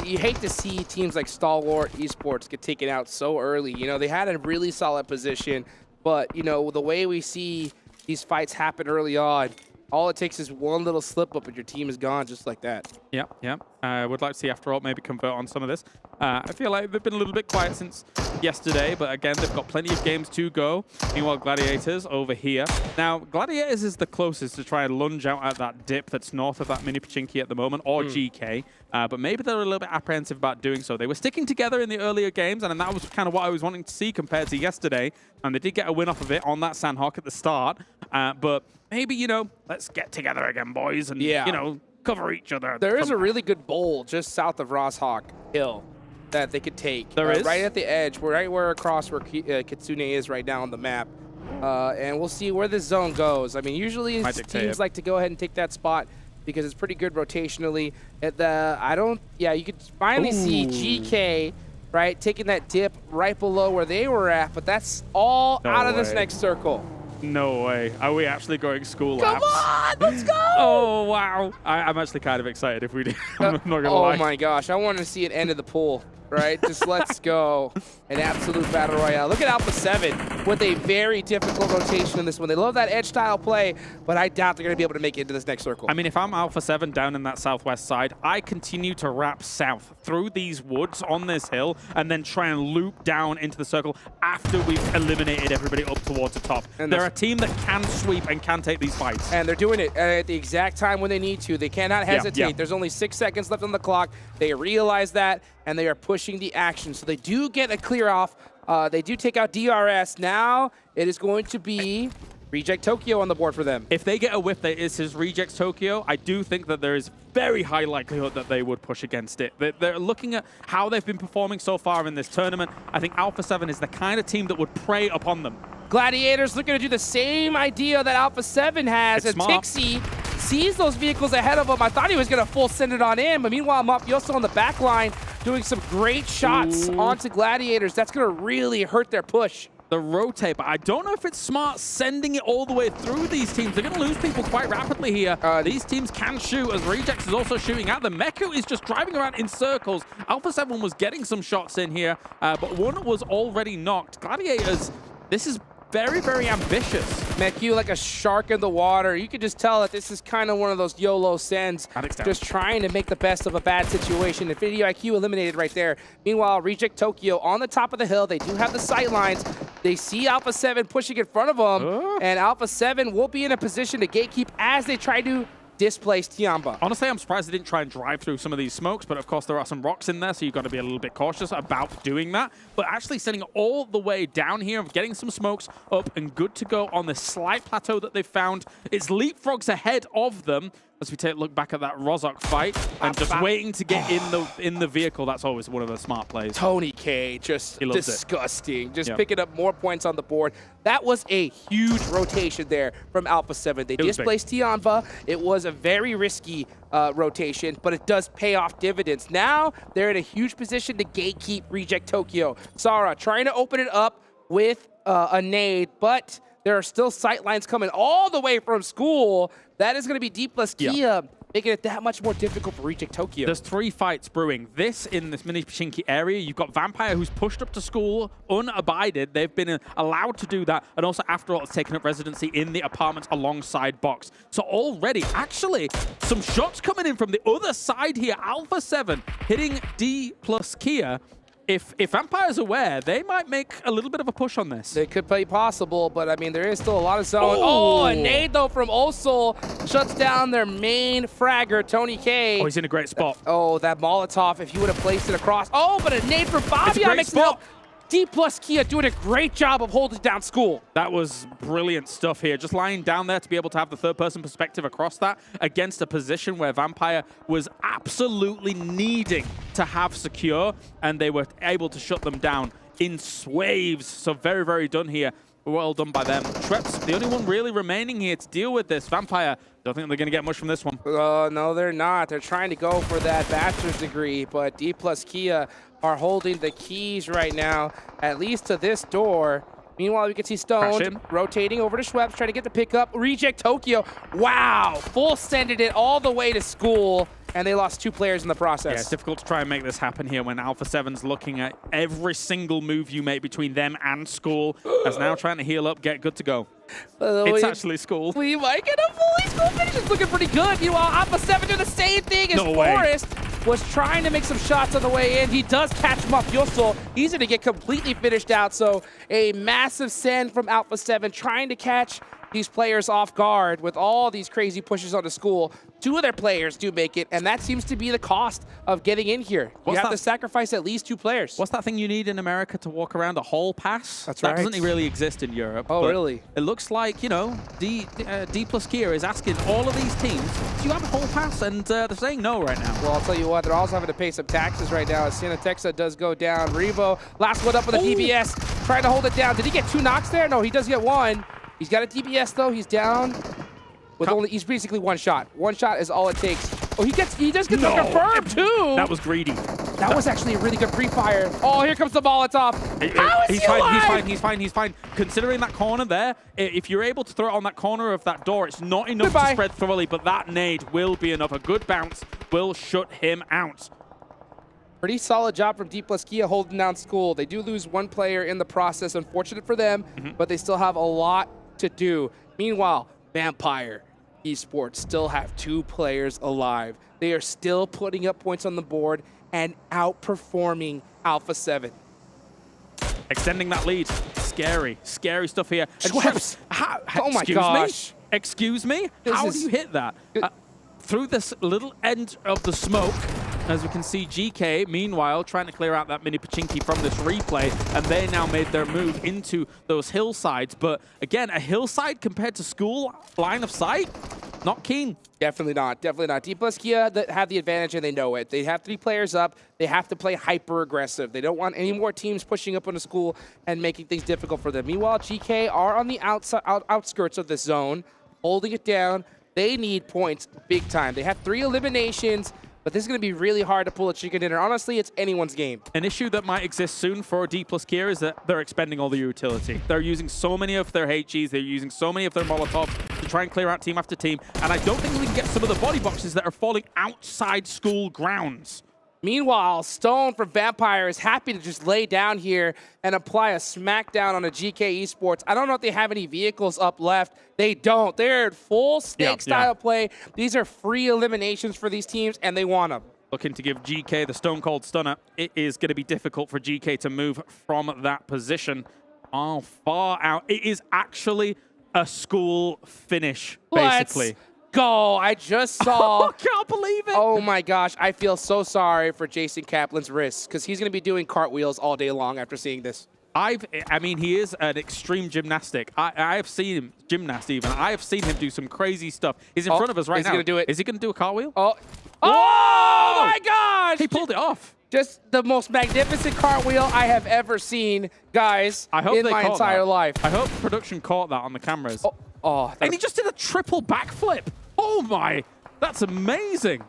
you hate to see teams like Stalwart Esports get taken out so early. You know, they had a really solid position, but, you know, the way we see these fights happen early on, all it takes is one little slip up and your team is gone just like that. Yep, yep. I would like to see After All maybe convert on some of this. I feel like they've been a little bit quiet since yesterday, but again, they've got plenty of games to go. Meanwhile, Gladiators over here. Now, Gladiators is the closest to try and lunge out at that dip that's north of that mini Pachinki at the moment, or GK, but maybe they're a little bit apprehensive about doing so. They were sticking together in the earlier games, and that was kind of what I was wanting to see compared to yesterday, and they did get a win off of it on that Sanhok at the start, but maybe, you know, let's get together again, boys, and, you know, cover each other. There is a really good bowl just south of Rosshawk Hill that they could take. There is? Right at the edge, right where across where Kitsune is right now on the map. And we'll see where this zone goes. I mean, usually teams like to go ahead and take that spot because it's pretty good rotationally. You could finally see GK, right, taking that dip right below where they were at, but that's all out of this next circle. No way. Are we actually going school laps? Come on, let's go! Oh, wow. I'm actually kind of excited if we do. I'm not going to lie. Oh, my gosh. I want to see an end of the pool, right? Just let's go. An absolute battle royale. Look at Alpha7 with a very difficult rotation in this one. They love that edge style play, but I doubt they're going to be able to make it into this next circle. I mean, if I'm Alpha7 down in that southwest side, I continue to wrap south through these woods on this hill and then try and loop down into the circle after we've eliminated everybody up towards the top. And they're a team that can sweep and can take these fights. And they're doing it at the exact time when they need to. They cannot hesitate. Yeah. There's only 6 seconds left on the clock. They realize that, and they are pushing the action. So they do get a clear off. They do take out DRS. Now it is going to be Reject Tokyo on the board for them. If they get a whiff that is his Reject Tokyo, I do think that there is very high likelihood that they would push against it. They're looking at how they've been performing so far in this tournament. I think Alpha7 is the kind of team that would prey upon them. Gladiators looking to do the same idea that Alpha7 has. It's and Tixie sees those vehicles ahead of him. I thought he was going to full send it on in, but meanwhile, Mafioso on the back line doing some great shots onto Gladiators. That's going to really hurt their push. The rotate, but I don't know if it's smart sending it all the way through these teams. They're going to lose people quite rapidly here. These teams can shoot, as Rejects is also shooting at them. Meku is just driving around in circles. Alpha7 was getting some shots in here, but one was already knocked. Gladiators, this is very, very ambitious. Meku like a shark in the water. You can just tell that this is kind of one of those YOLO sends, just trying to make the best of a bad situation. Infinity IQ eliminated right there. Meanwhile, Reject Tokyo on the top of the hill. They do have the sight lines. They see Alpha7 pushing in front of them, and Alpha7 will be in a position to gatekeep as they try to displace Tiamba. Honestly, I'm surprised they didn't try and drive through some of these smokes, but of course there are some rocks in there, so you've got to be a little bit cautious about doing that. But actually sending it all the way down here, getting some smokes up and good to go on this slight plateau that they've found. It's leapfrogs ahead of them. As we take a look back at that Rozok fight and just waiting to get in the vehicle, that's always one of the smart plays. Tony K, just disgusting. Just Yep. picking up more points on the board. That was a huge rotation there from Alpha7. They displaced Tiamba. It was a very risky rotation, but it does pay off dividends. Now they're in a huge position to gatekeep Reject Tokyo. Sara trying to open it up with a nade, but there are still sight lines coming all the way from school. That is going to be Dplus KIA, making it that much more difficult for Reject Tokyo. There's 3 fights brewing. This in this mini Pachinki area. You've got Vampire, who's pushed up to school unabided. They've been allowed to do that. And also, after all, it's taken up residency in the apartments alongside Box. So already, actually, some shots coming in from the other side here. Alpha7 hitting Dplus KIA. If Vampire's aware, they might make a little bit of a push on this. It could be possible, but I mean, there is still a lot of zone. Oh, a nade though from Osol shuts down their main fragger, Tony K. Oh, he's in a great spot. Oh, that Molotov, if you would have placed it across. Oh, but a nade from Bobby makes it up. Dplus KIA doing a great job of holding down school. That was brilliant stuff here. Just lying down there to be able to have the third-person perspective across that against a position where Vampire was absolutely needing to have secure, and they were able to shut them down in swaves. So very, very done here. Well done by them. Schweppes, the only one really remaining here to deal with this. Vampire, don't think they're going to get much from this one. No, they're not. They're trying to go for that bachelor's degree, but Dplus KIA are holding the keys right now, at least to this door. Meanwhile, we can see Stone rotating over to Schweppes, trying to get the pickup. Reject Tokyo. Wow, full sended it all the way to school. and they lost 2 players in the process. Yeah, it's difficult to try and make this happen here when Alpha7's looking at every single move you make between them and School, as now trying to heal up, get good to go. It's actually School. We might get a fully School finish. It's looking pretty good. Meanwhile, Alpha7 doing the same thing as Forrest. Was trying to make some shots on the way in. He does catch him off Yosel. He's going to get completely finished out. So a massive send from Alpha7 trying to catch these players off guard with all these crazy pushes on the School. 2 of their players do make it, and that seems to be the cost of getting in here. You have to sacrifice at least 2 players. What's that thing you need in America to walk around? A hall pass? That's that right. Doesn't really exist in Europe. Oh, really? It looks like, you know, Dplus KIA is asking all of these teams, do you have a hall pass? And they're saying no right now. Well, I'll tell you what, they're also having to pay some taxes right now as Santa Texa does go down. Revo, last one up with a DBS, trying to hold it down. Did he get 2 knocks there? No, he does get 1. He's got a DBS though. He's down with he's basically 1 shot. 1 shot is all it takes. Oh, he does get the confirmed too. That was greedy. That was actually a really good pre-fire. Oh, here comes the Molotov. How is he alive? He's fine. Considering that corner there, if you're able to throw it on that corner of that door, it's not enough to spread thoroughly, but that nade will be enough. A good bounce will shut him out. Pretty solid job from Dplus KIA holding down School. They do lose 1 player in the process. Unfortunate for them, but they still have a lot to do. Meanwhile, Vampire Esports still have 2 players alive. They are still putting up points on the board and outperforming Alpha7. Extending that lead. Scary stuff here. Oh my gosh. Excuse me? How do you hit that? Through this little end of the smoke, as we can see, GK, meanwhile, trying to clear out that mini Pachinki from this replay, and they now made their move into those hillsides. But again, a hillside compared to School line of sight, not keen. Definitely not. Dplus KIA have the advantage, and they know it. They have 3 players up. They have to play hyper-aggressive. They don't want any more teams pushing up on the School and making things difficult for them. Meanwhile, GK are on the outskirts of this zone, holding it down. They need points big time. They have 3 eliminations, but this is going to be really hard to pull a chicken dinner. Honestly, it's anyone's game. An issue that might exist soon for Dplus KIA is that they're expending all the utility. They're using so many of their HEs, they're using so many of their Molotovs to try and clear out team after team, and I don't think we can get some of the body boxes that are falling outside School grounds. Meanwhile, Stone from Vampire is happy to just lay down here and apply a smackdown on a GK Esports. I don't know if they have any vehicles up left. They don't. They're in full stake style play. These are free eliminations for these teams, and they want them. Looking to give GK the Stone Cold Stunner. It is going to be difficult for GK to move from that position. Oh, far out. It is actually a School finish, basically. Go. I just saw. I can't believe it. Oh my gosh. I feel so sorry for Jason Kaplan's wrists because he's going to be doing cartwheels all day long after seeing this. I mean, he is an extreme gymnastic. I have seen him, gymnast even. I have seen him do some crazy stuff. He's in front of us right now. Is he going to do it? Is he going to do a cartwheel? Oh my gosh. He pulled it off. Just the most magnificent cartwheel I have ever seen, guys, in my entire life. I hope production caught that on the cameras. And he just did a triple backflip. Oh my, that's amazing.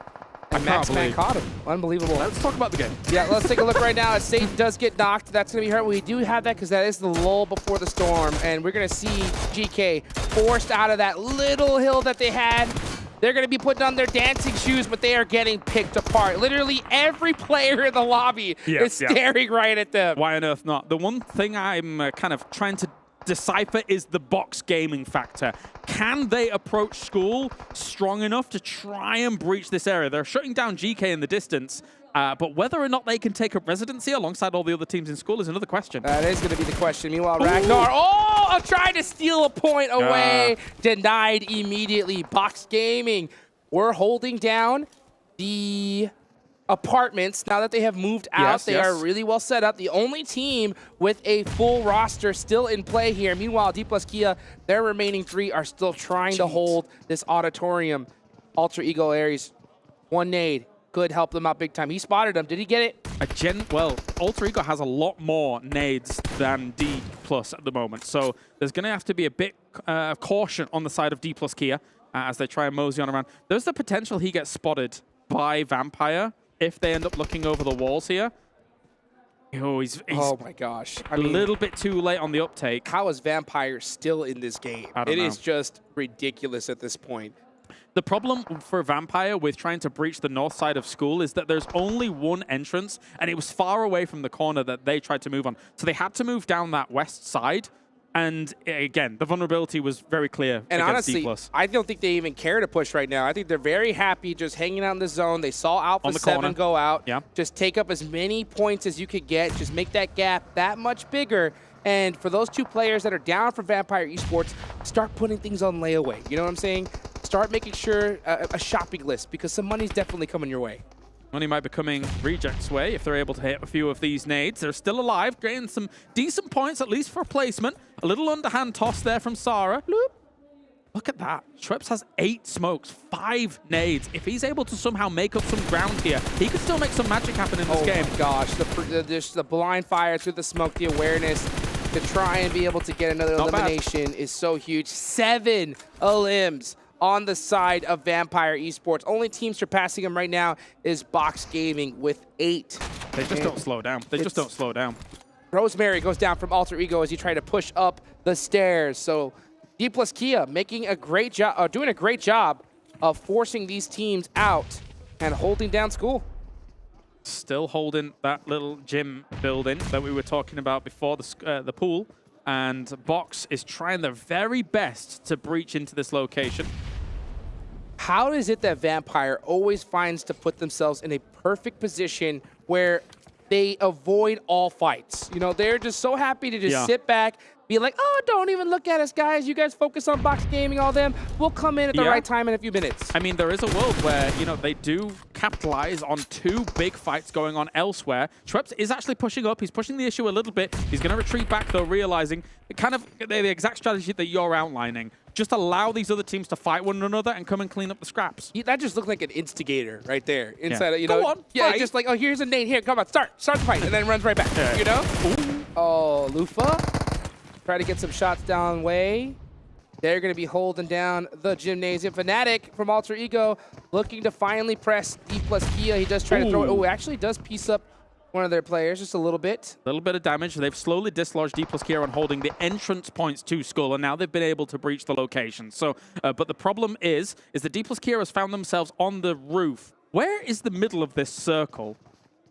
Max Man caught him. Unbelievable. Let's talk about the game. Yeah, let's take a look right now. As Satan does get knocked, that's going to be hurt. We do have that because that is the lull before the storm. And we're going to see GK forced out of that little hill that they had. They're going to be putting on their dancing shoes, but they are getting picked apart. Literally every player in the lobby is staring right at them. Why on earth not? The one thing I'm kind of trying to decipher is the box gaming factor. Can they approach School strong enough to try and breach this area? They're shutting down GK in the distance, but whether or not they can take up residency alongside all the other teams in School is another question. That is going to be the question. Meanwhile, Ragnar, trying to steal a point away. Denied immediately. Box Gaming, we're holding down the apartments now that they have moved out. They are really well set up. The only team with a full roster still in play here. Meanwhile, Dplus KIA, their remaining 3 are still trying to hold this auditorium. Alter Ego Ares, 1 nade. Could help them out big time. He spotted him. Did he get it? Well, Alter Ego has a lot more nades than Dplus at the moment. So there's going to have to be a bit of caution on the side of Dplus KIA as they try and mosey on around. There's the potential he gets spotted by Vampire if they end up looking over the walls here. Oh, he's oh my gosh. I mean, a little bit too late on the uptake. How is Vampire still in this game? It is just ridiculous at this point. the problem for Vampire with trying to breach the north side of school is that there's only one entrance, and it was far away from the corner that they tried to move on. So they had to move down that west side. And again, the vulnerability was very clear. And against honestly, Dplus. I don't think they even care to push right now. I think they're very happy just hanging out in the zone. They saw Alpha7 go out. Yeah. Just take up as many points as you could get. Just make that gap that much bigger. And for those two players that are down for Vampire Esports, start putting things on layaway. You know what I'm saying? Start making sure a shopping list, because some money's definitely coming your way. Money might be coming Reject's way if they're able to hit a few of these nades. They're still alive, getting some decent points, at least for placement. A little underhand toss there from Sara. Look at that. Schweppes has 8 smokes, 5 nades. If he's able to somehow make up some ground here, he could still make some magic happen in this game. Oh my gosh, the blind fire through the smoke, the awareness to try and be able to get another elimination is so huge. 7 elims on the side of Vampire Esports. Only team surpassing him right now is Box Gaming with 8. They just don't slow down. They just don't slow down. Rosemary goes down from Alter Ego as he tried to push up the stairs. So Dplus KIA making a great job, doing a great job of forcing these teams out and holding down school. Still holding that little gym building that we were talking about before the pool. And Box is trying their very best to breach into this location. How is it that Vampire always finds to put themselves in a perfect position where they avoid all fights? You know, they're just so happy to just sit back, be like, oh, don't even look at us, guys. You guys focus on Box Gaming, all them. We'll come in at the right time in a few minutes. I mean, there is a world where, you know, they do capitalize on 2 big fights going on elsewhere. Schweppes is actually pushing up. He's pushing the issue a little bit. He's going to retreat back, though, realizing kind of the exact strategy that you're outlining. Just allow these other teams to fight one another and come and clean up the scraps. That just looked like an instigator right there. Inside, you know. know. Go on, yeah, fight. just like, oh, here's a nade. Here, come on, start the fight, and then runs right back. You know? Ooh. Oh, Lufa. Try to get some shots down way. They're going to be holding down the Gymnasium. Fnatic from Alter Ego looking to finally press Dplus KIA. He does try to throw it. Oh, actually does piece up one of their players just a little bit. A little bit of damage. They've slowly dislodged Dplus KIA on holding the entrance points to Skull, and now they've been able to breach the location. So, but the problem is that Dplus KIA has found themselves on the roof. Where is the middle of this circle?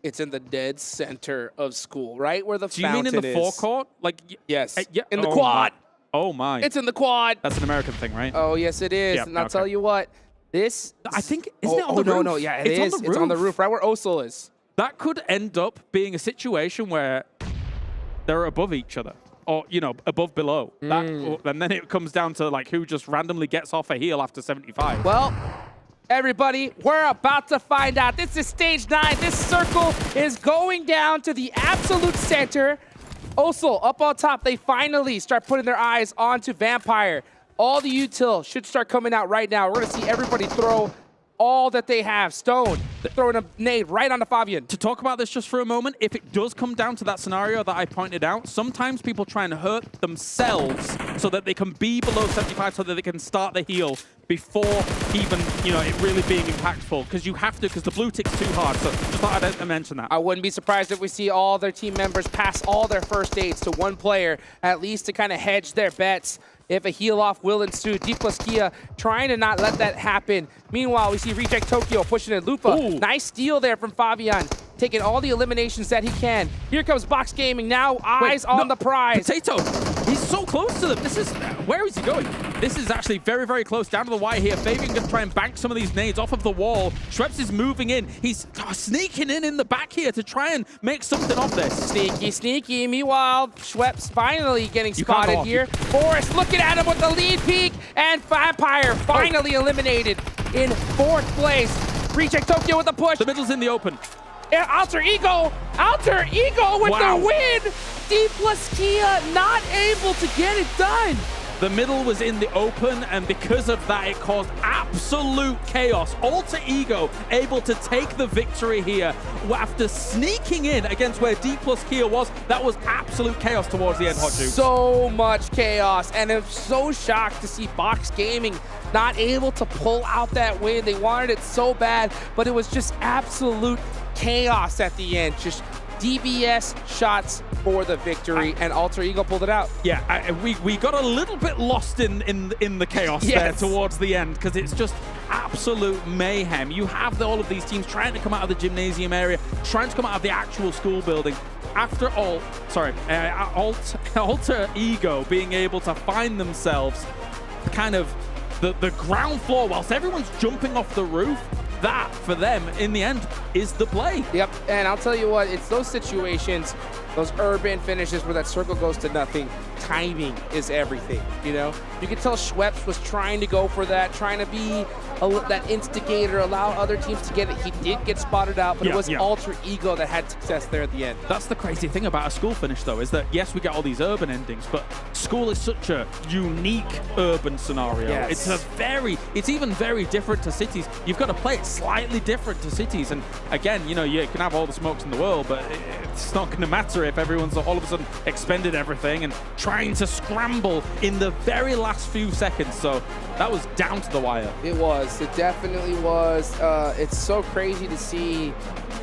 It's in the dead center of school, right where the fountain is. Do you mean in the forecourt? Like, yes, yeah. In the quad. Oh my. It's in the quad. That's an American thing, right? Oh, yes, it is. Yep, and I'll tell you what, this... I think, isn't it on the roof? No, yeah, it is. It's on the roof, right where Osul is. That could end up being a situation where they're above each other. Or, you know, above, below. And then it comes down to, like, who just randomly gets off a heel after 75. Well... Everybody, we're about to find out. This is stage 9. This circle is going down to the absolute center. Osul up on top. They finally start putting their eyes onto Vampire. All the util should start coming out right now. We're going to see everybody throw all that they have. Stone throwing a nade right onto Fabian. To talk about this just for a moment, if it does come down to that scenario that I pointed out, sometimes people try and hurt themselves so that they can be below 75 so that they can start the heal before even, you know, it really being impactful. Because you have to, because the blue tick's too hard. So just thought I'd mention that. I wouldn't be surprised if we see all their team members pass all their first aids to one player, at least to kind of hedge their bets if a heal-off will ensue. Dplus KIA trying to not let that happen. Meanwhile, we see Reject Tokyo pushing in Lufa. Ooh. Nice steal there from Fabian, taking all the eliminations that he can. Here comes Box Gaming, now eyes on the prize. Potato, he's so close to them. This is, where is he going? This is actually very, very close down to the wire here. Fabian going to try and bank some of these nades off of the wall. Schweppes is moving in. He's sneaking in the back here to try and make something of this. Sneaky, sneaky. Meanwhile, Schweppes finally getting spotted here. Forrest looking at him with the lead peek, and Vampire finally eliminated in 4th place. Reject Tokyo with the push. The middle's in the open. Alter Ego with the win. Dplus KIA not able to get it done. The middle was in the open, and because of that, it caused absolute chaos. Alter Ego able to take the victory here after sneaking in against where Dplus KIA was. That was absolute chaos towards the end, Hot Juice. So much chaos, and I'm so shocked to see Box Gaming not able to pull out that win. They wanted it so bad, but it was just absolute chaos at the end. Just DBS shots for the victory, and Alter Ego pulled it out. Yeah, we got a little bit lost in the chaos there towards the end, because it's just absolute mayhem. You have all of these teams trying to come out of the gymnasium area, trying to come out of the actual school building. After Alter Ego being able to find themselves kind of the ground floor whilst everyone's jumping off the roof, that for them in the end is the play. Yep, and I'll tell you what, it's those situations, those urban finishes where that circle goes to nothing. Timing is everything, you know? You can tell Schweppes was trying to go for that, trying to be that instigator, allow other teams to get it. He did get spotted out, but it was Alter Ego that had success there at the end. That's the crazy thing about a school finish, though, is that, yes, we get all these urban endings, but school is such a unique urban scenario. Yes. It's even very different to cities. You've got to play it slightly different to cities. And again, you know, you can have all the smokes in the world, but it's not going to matter if everyone's all of a sudden expended everything and trying to scramble in the very last few seconds. So that was down to the wire. It was. It definitely was. It's so crazy to see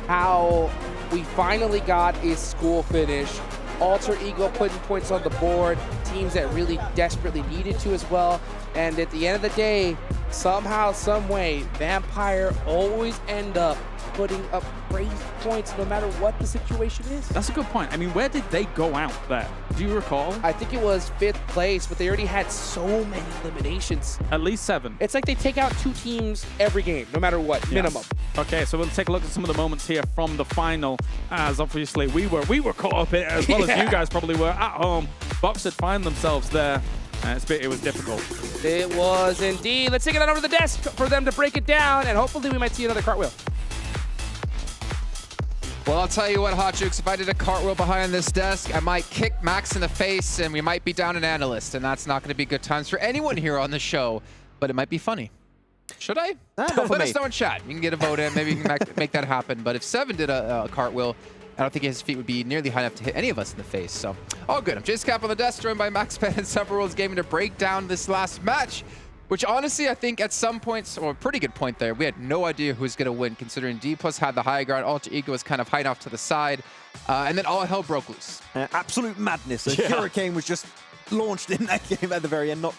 how we finally got a school finish. Alter Ego putting points on the board, teams that really desperately needed to as well. And at the end of the day, somehow, some way, Vampire always end up putting up crazy points no matter what the situation is. That's a good point. I mean, where did they go out there? Do you recall? I think it was 5th place, but they already had so many eliminations. At least 7. It's like they take out 2 teams every game, no matter what, minimum. Okay, so we'll take a look at some of the moments here from the final, as obviously we were caught up in it as well as you guys probably were at home. Box had find themselves there. It was difficult. It was indeed. Let's take it on over to the desk for them to break it down, and hopefully we might see another cartwheel. Well, I'll tell you what, Hot Jukes, if I did a cartwheel behind this desk, I might kick Max in the face and we might be down an analyst, and that's not going to be good times for anyone here on the show, but it might be funny. Should I? Let us know in chat. You can get a vote in. Maybe you can make that happen. But if Seven did a cartwheel, I don't think his feet would be nearly high enough to hit any of us in the face. So, all good. I'm Jace Cap on the desk, joined by Max Penn and Several Worlds Gaming to break down this last match. Which honestly, I think at some points, or a pretty good point there, we had no idea who was going to win, considering Dplus had the high ground, Alter Ego was kind of hiding off to the side, and then all hell broke loose. Absolute madness. A hurricane was just launched in that game at the very end. No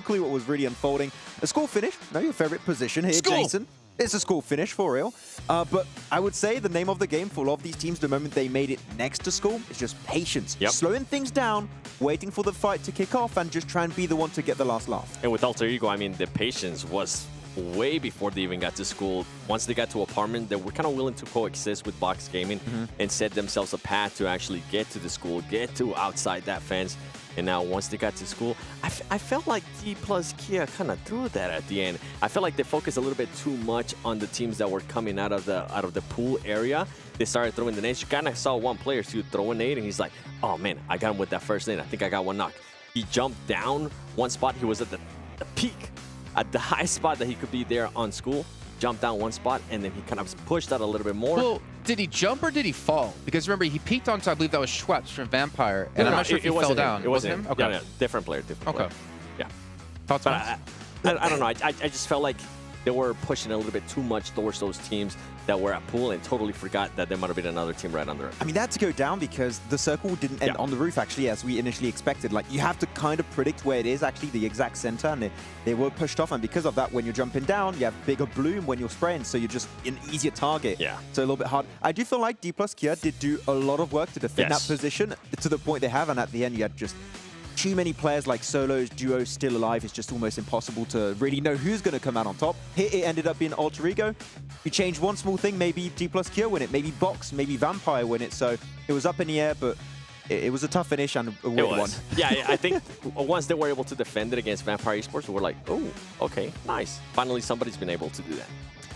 clue what was really unfolding. A score finish. No, your favorite position here, Jason. It's a score finish for real. But I would say the name of the game for a lot of these teams, the moment they made it next to school, is just patience. Slowing things down, waiting for the fight to kick off, and just try and be the one to get the last laugh. And with Alter Ego, I mean, the patience was way before they even got to school. Once they got to apartment, they were kind of willing to coexist with Box Gaming and set themselves a path to actually get to the school, get to outside that fence. And now once they got to school, I felt like Dplus KIA kind of threw that at the end. I felt like they focused a little bit too much on the teams that were coming out of the pool area. They started throwing the nades. You kind of saw one player throw a nade, and he's like, oh man, I got him with that first nade. I think I got one knock. He jumped down one spot. He was at the peak, at the high spot that he could be there on school. Jumped down one spot, and then he kind of pushed out a little bit more. Well, did he jump or did he fall? Because remember, he peeked onto, I believe that was Schweppes from Vampire, and I'm not sure if he fell down. It wasn't him? Okay. Yeah, different player, player. Yeah. Thoughts on it? I don't know. I just felt like they were pushing a little bit too much towards those teams that were at pool and totally forgot that there might have been another team right under it. I mean, that had to go down because the circle didn't end on the roof, actually, as we initially expected. Like, you have to kind of predict where it is, actually, the exact center, and they were pushed off. And because of that, when you're jumping down, you have bigger bloom when you're spraying, so you're just an easier target. Yeah. So a little bit hard. I do feel like Dplus KIA did do a lot of work to defend that position to the point they have, and at the end, you had just too many players like solos, duos still alive. It's just almost impossible to really know who's going to come out on top. Here it ended up being Alter Ego. You change one small thing, maybe Dplus KIA win it, maybe Box, maybe Vampire win it. So it was up in the air, but it was a tough finish and a weird one. Yeah, I think once they were able to defend it against Vampire Esports, we were like, oh, okay, nice. Finally, somebody's been able to do that.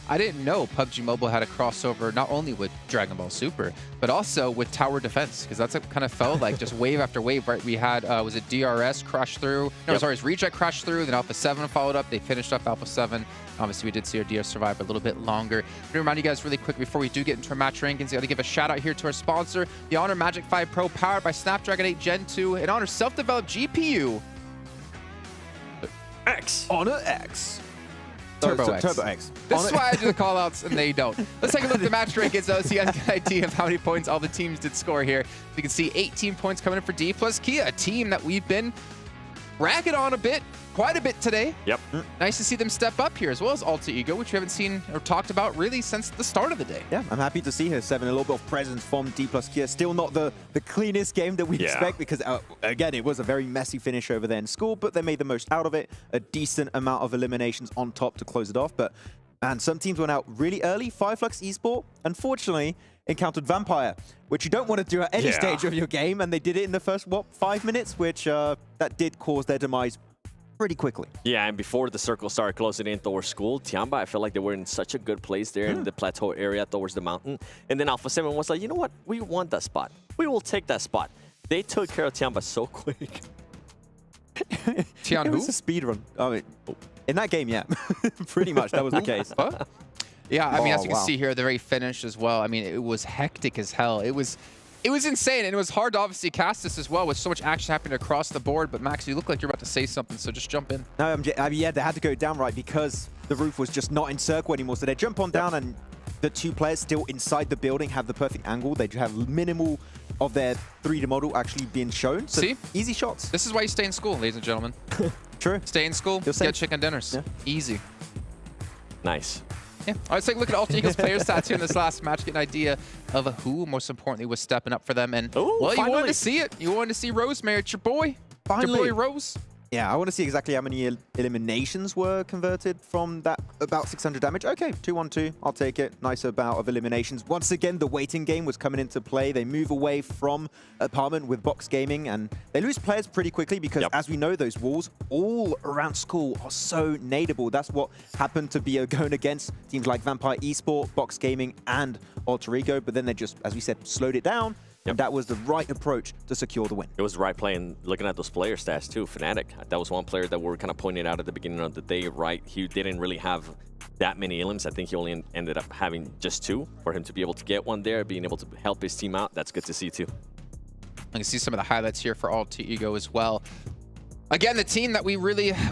I didn't know PUBG Mobile had a crossover not only with Dragon Ball Super, but also with Tower Defense, because that's what kind of felt like just wave after wave, right? We had, was it DRS crash through? No, sorry, it was Reject crash through, then Alpha7 followed up. They finished up Alpha7. Obviously, we did see our DS survive a little bit longer. I'm going to remind you guys really quick before we do get into our match rankings, I got to give a shout out here to our sponsor, the Honor Magic 5 Pro, powered by Snapdragon 8 Gen 2, and Honor self-developed GPU. X. Honor X. Turbo X. Turbo X. This is why I do the callouts and they don't. Let's take a look at the match rankings though, so you guys get an idea of how many points all the teams did score here. You can see 18 points coming in for Dplus KIA, a team that we've been ragging on quite a bit today. Yep. Nice to see them step up here, as well as Alter Ego, which we haven't seen or talked about really since the start of the day. Yeah, I'm happy to see here, Seven. A little bit of presence from Dplus KIA. Still not the cleanest game that we expect because, again, it was a very messy finish over there in school, but they made the most out of it. A decent amount of eliminations on top to close it off. But, man, some teams went out really early. Flux Esports, unfortunately, encountered Vampire, which you don't want to do at any stage of your game, and they did it in the first, 5 minutes, which that did cause their demise pretty quickly. Yeah, and before the circle started closing in towards school, Tiamba, I felt like they were in such a good place there in the plateau area towards the mountain. And then Alpha7 was like, you know what? We want that spot. We will take that spot. They took care of Tiamba so quick. Tian It who? was a speed run. I mean, in that game, yeah. Pretty much, that was the case. Yeah, I mean, as you can see here, the very finish as well. I mean, it was hectic as hell. It was insane, and it was hard to obviously cast this as well with so much action happening across the board. But Max, you look like you're about to say something, so just jump in. No, I mean, yeah, they had to go down right because the roof was just not in circle anymore. So they jump on down, and the two players still inside the building have the perfect angle. They have minimal of their 3D model actually being shown. So see? Easy shots. This is why you stay in school, ladies and gentlemen. True. Stay in school, get chicken dinners. Yeah. Easy. Nice. Yeah. All right, let's take a look at Alter Ego's player stats here in this last match, get an idea of who, most importantly, was stepping up for them. And, well, you wanted to see it. You wanted to see Rosemary. It's your boy. Finally. Your boy, Rose. Yeah, I want to see exactly how many eliminations were converted from that about 600 damage. Okay, 2-1-2, I'll take it. Nice bout of eliminations. Once again, the waiting game was coming into play. They move away from Apartment with Box Gaming, and they lose players pretty quickly because, as we know, those walls all around school are so nadeable. That's what happened to be going against teams like Vampire Esports, Box Gaming, and Alter Ego, but then they just, as we said, slowed it down. And that was the right approach to secure the win. It was the right play, and looking at those player stats too, Fnatic. That was one player that we were kind of pointing out at the beginning of the day, right? He didn't really have that many elims. I think he only ended up having just 2. For him to be able to get one there, being able to help his team out, that's good to see too. I can see some of the highlights here for Alter Ego as well. Again, the team that we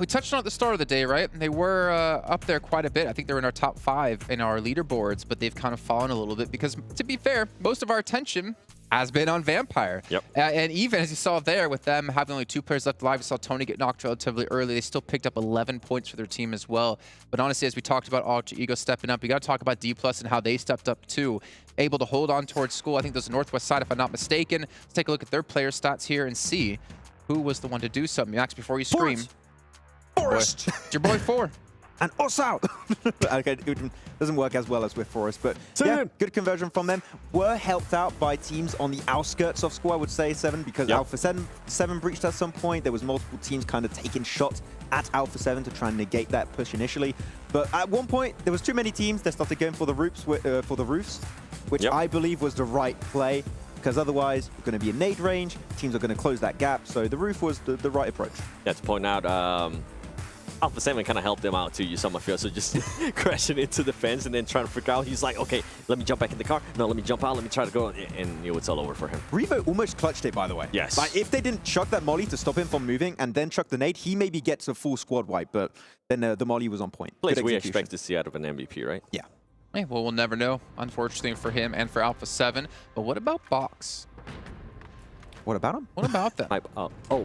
touched on at the start of the day, right? They were up there quite a bit. I think they're in our top 5 in our leaderboards, but they've kind of fallen a little bit because, to be fair, most of our attention has been on Vampire. Yep. And even as you saw there, with them having only 2 players left alive, we saw Tony get knocked relatively early. They still picked up 11 points for their team as well. But honestly, as we talked about Alter Ego stepping up, you got to talk about Dplus and how they stepped up too. Able to hold on towards school. I think there's the northwest side, if I'm not mistaken. Let's take a look at their player stats here and see who was the one to do something. Max, before you scream. Forest! It's your boy 4. And us out. Okay, it doesn't work as well as with Forest, but yeah, good conversion from them. Were helped out by teams on the outskirts of school, I would say, 7, because Alpha7 breached at some point. There was multiple teams kind of taking shots at Alpha7 to try and negate that push initially. But at one point, there was too many teams that started going for the roofs, which I believe was the right play, because otherwise, you're going to be in nade range, teams are going to close that gap, so the roof was the right approach. Yeah, to point out, Alpha7 kind of helped them out too. You saw Mafioso just crashing into the fence and then trying to freak out. He's like, okay, let me jump back in the car. No, let me jump out. Let me try to go. And it's all over for him. Revo almost clutched it, by the way. Yes. Like, if they didn't chuck that molly to stop him from moving and then chuck the nade, he maybe gets a full squad wipe, but then the molly was on point. Plays we expect to see out of an MVP, right? Yeah. Hey, well, we'll never know, unfortunately, for him and for Alpha7. But what about Box? What about him? What about them?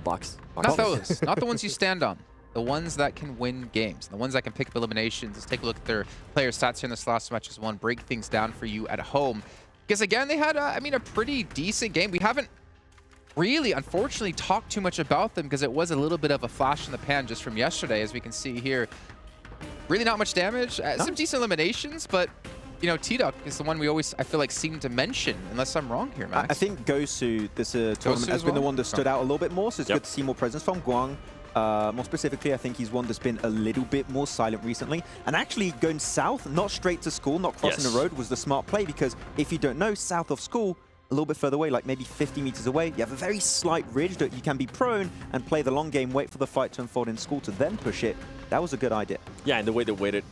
Box. Not those. Not the ones you stand on. The ones that can win games. The ones that can pick up eliminations. Let's take a look at their player stats here in this last match as one. Break things down for you at home. Because, again, they had, a pretty decent game. We haven't really, unfortunately, talked too much about them because it was a little bit of a flash in the pan just from yesterday, as we can see here. Really not much damage. Some decent eliminations, but... You know, T-Duck is the one we always, I feel like, seem to mention, unless I'm wrong here, Max. I think Gosu, this tournament, has been the one that stood out a little bit more, so it's good to see more presence from Guang. More specifically, I think he's one that's been a little bit more silent recently. And actually, going south, not straight to school, not crossing the road, was the smart play, because if you don't know, south of school, a little bit further away, like maybe 50 meters away, you have a very slight ridge that you can be prone and play the long game, wait for the fight to unfold in school to then push it. That was a good idea. Yeah, and the way they waited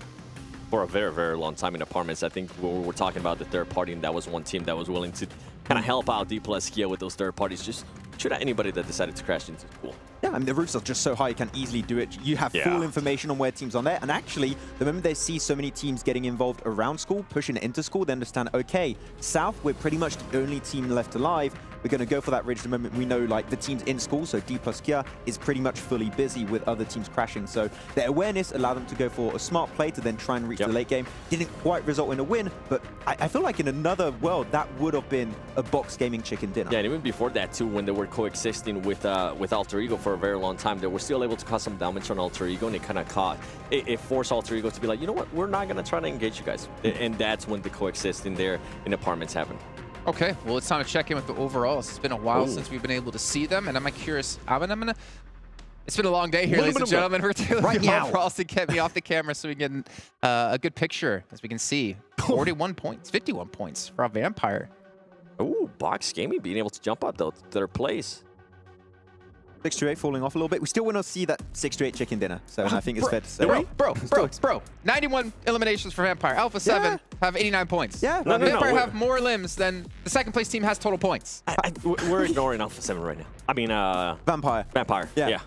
for a very, very long time in apartments. I think when we were talking about the third party, and that was one team that was willing to kind of help out Dplus KIA with those third parties. Just shoot at anybody that decided to crash into school. Yeah, I mean, the roofs are just so high, you can easily do it. You have full information on where teams are there. And actually, the moment they see so many teams getting involved around school, pushing it into school, they understand, okay, South, we're pretty much the only team left alive. We're going to go for that ridge the moment we know like the team's in school. So Dplus KIA is pretty much fully busy with other teams crashing. So their awareness allowed them to go for a smart play to then try and reach the late game. Didn't quite result in a win, but I feel like in another world, that would have been a box gaming chicken dinner. Yeah, and even before that too, when they were coexisting with Alter Ego for a very long time, they were still able to cause some damage on Alter Ego, and it kind of it forced Alter Ego to be like, you know what, we're not going to try to engage you guys. And that's when the coexisting there in apartments happened. Okay, well, it's time to check in with the overalls. It's been a while since we've been able to see them, and I'm curious. It's been a long day here, ladies and gentlemen. We're taking the overalls to get me off the camera so we can get a good picture, as we can see. 41 points, 51 points for a Vampire. Ooh, Box Gaming being able to jump up to their place. 628 falling off a little bit. We still want to see that 628 chicken dinner, so I think it's fair to say. Bro. 91 eliminations for Vampire. Alpha7 have 89 points. Yeah. Vampire have more limbs than the second place team has total points. We're ignoring Alpha7 right now. I mean, Vampire. Yeah.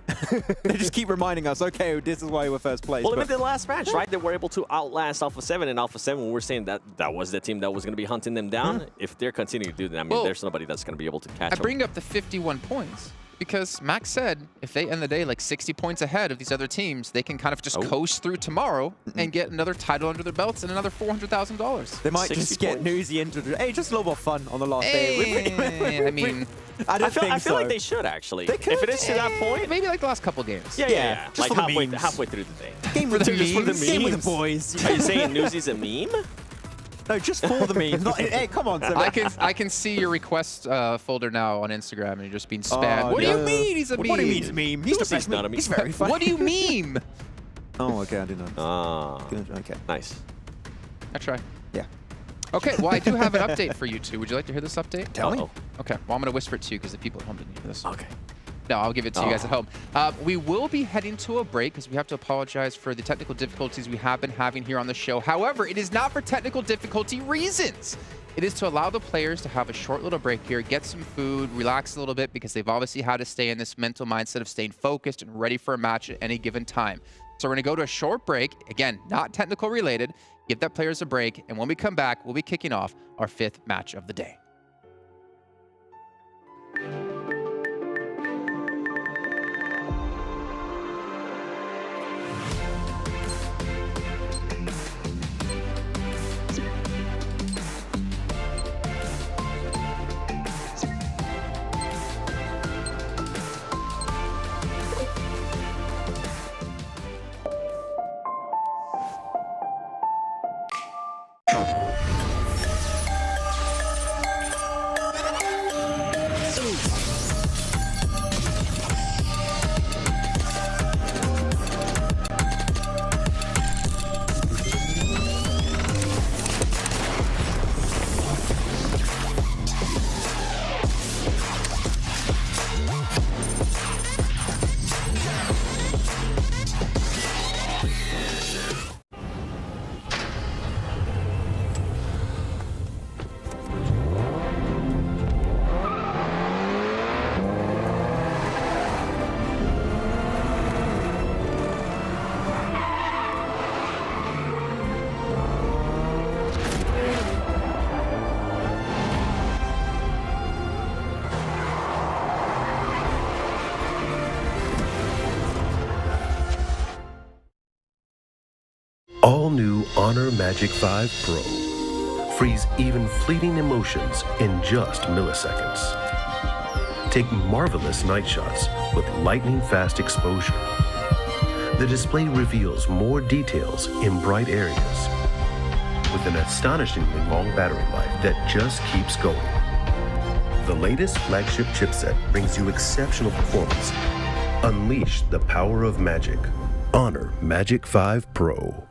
They just keep reminding us, okay, this is why we're first place. Well, even the last match, right? They were able to outlast Alpha7, and Alpha7, we're saying that was the team that was going to be hunting them down. If they're continuing to do that, I mean, there's nobody that's going to be able to catch them. I bring up the 51 points. Because Max said if they end the day like 60 points ahead of these other teams, they can kind of just coast through tomorrow and get another title under their belts and another $400,000. They might just get newsy into the, hey, just a little more fun on the last day. I mean, I feel like they should actually. They could. If it is to that point, maybe like the last couple games. Yeah. Just like for the halfway through the day. Game with the memes. Game with the boys. Are you saying Newsy's a meme? No, just for the memes. Hey, come on, Sam. I can see your request folder now on Instagram, and you're just being spammed. What do you mean he's a meme? What do you mean he's a meme? He's the best not a meme. He's very funny. What do you meme? Oh, okay, I didn't know. Okay. Nice. I try. Yeah. Okay, well, I do have an update for you two. Would you like to hear this update? Tell me. Okay, well, I'm going to whisper it to you because the people at home didn't hear this. Okay. No, I'll give it to you guys at home. We will be heading to a break because we have to apologize for the technical difficulties we have been having here on the show. However, it is not for technical difficulty reasons. It is to allow the players to have a short little break here, get some food, relax a little bit, because they've obviously had to stay in this mental mindset of staying focused and ready for a match at any given time. So we're going to go to a short break. Again, not technical related. Give that players a break. And when we come back, we'll be kicking off our 5th match of the day. All new Honor Magic 5 Pro. Freeze even fleeting emotions in just milliseconds. Take marvelous night shots with lightning-fast exposure. The display reveals more details in bright areas with an astonishingly long battery life that just keeps going. The latest flagship chipset brings you exceptional performance. Unleash the power of magic. Honor Magic 5 Pro.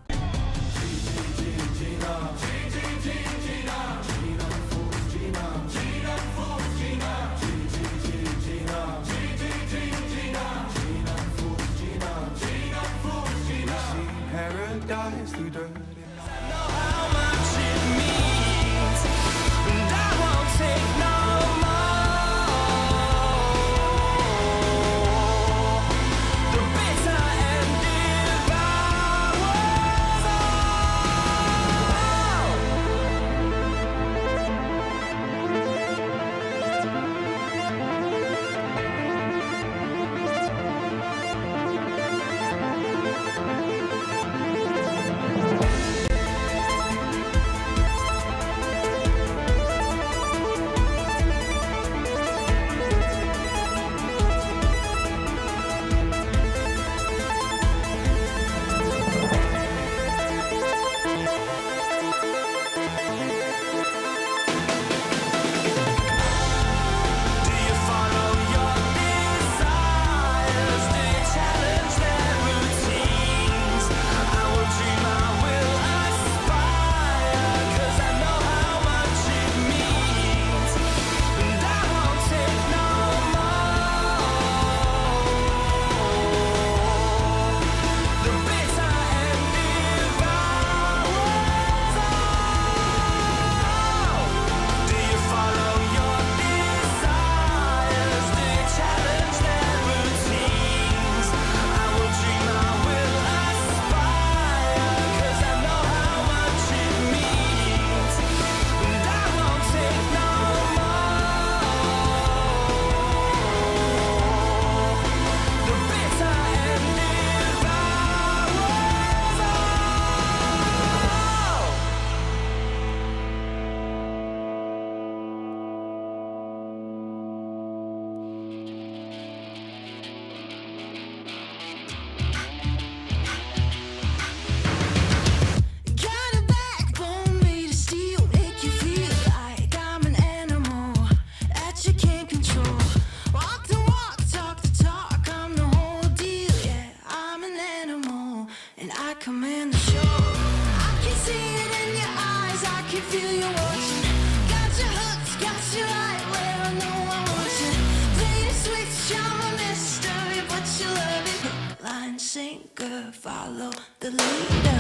watching. Got you hooked, got you right where I know I want you. Play the switch, I'm a mystery, but you love it. Hook, line, sinker, follow the leader.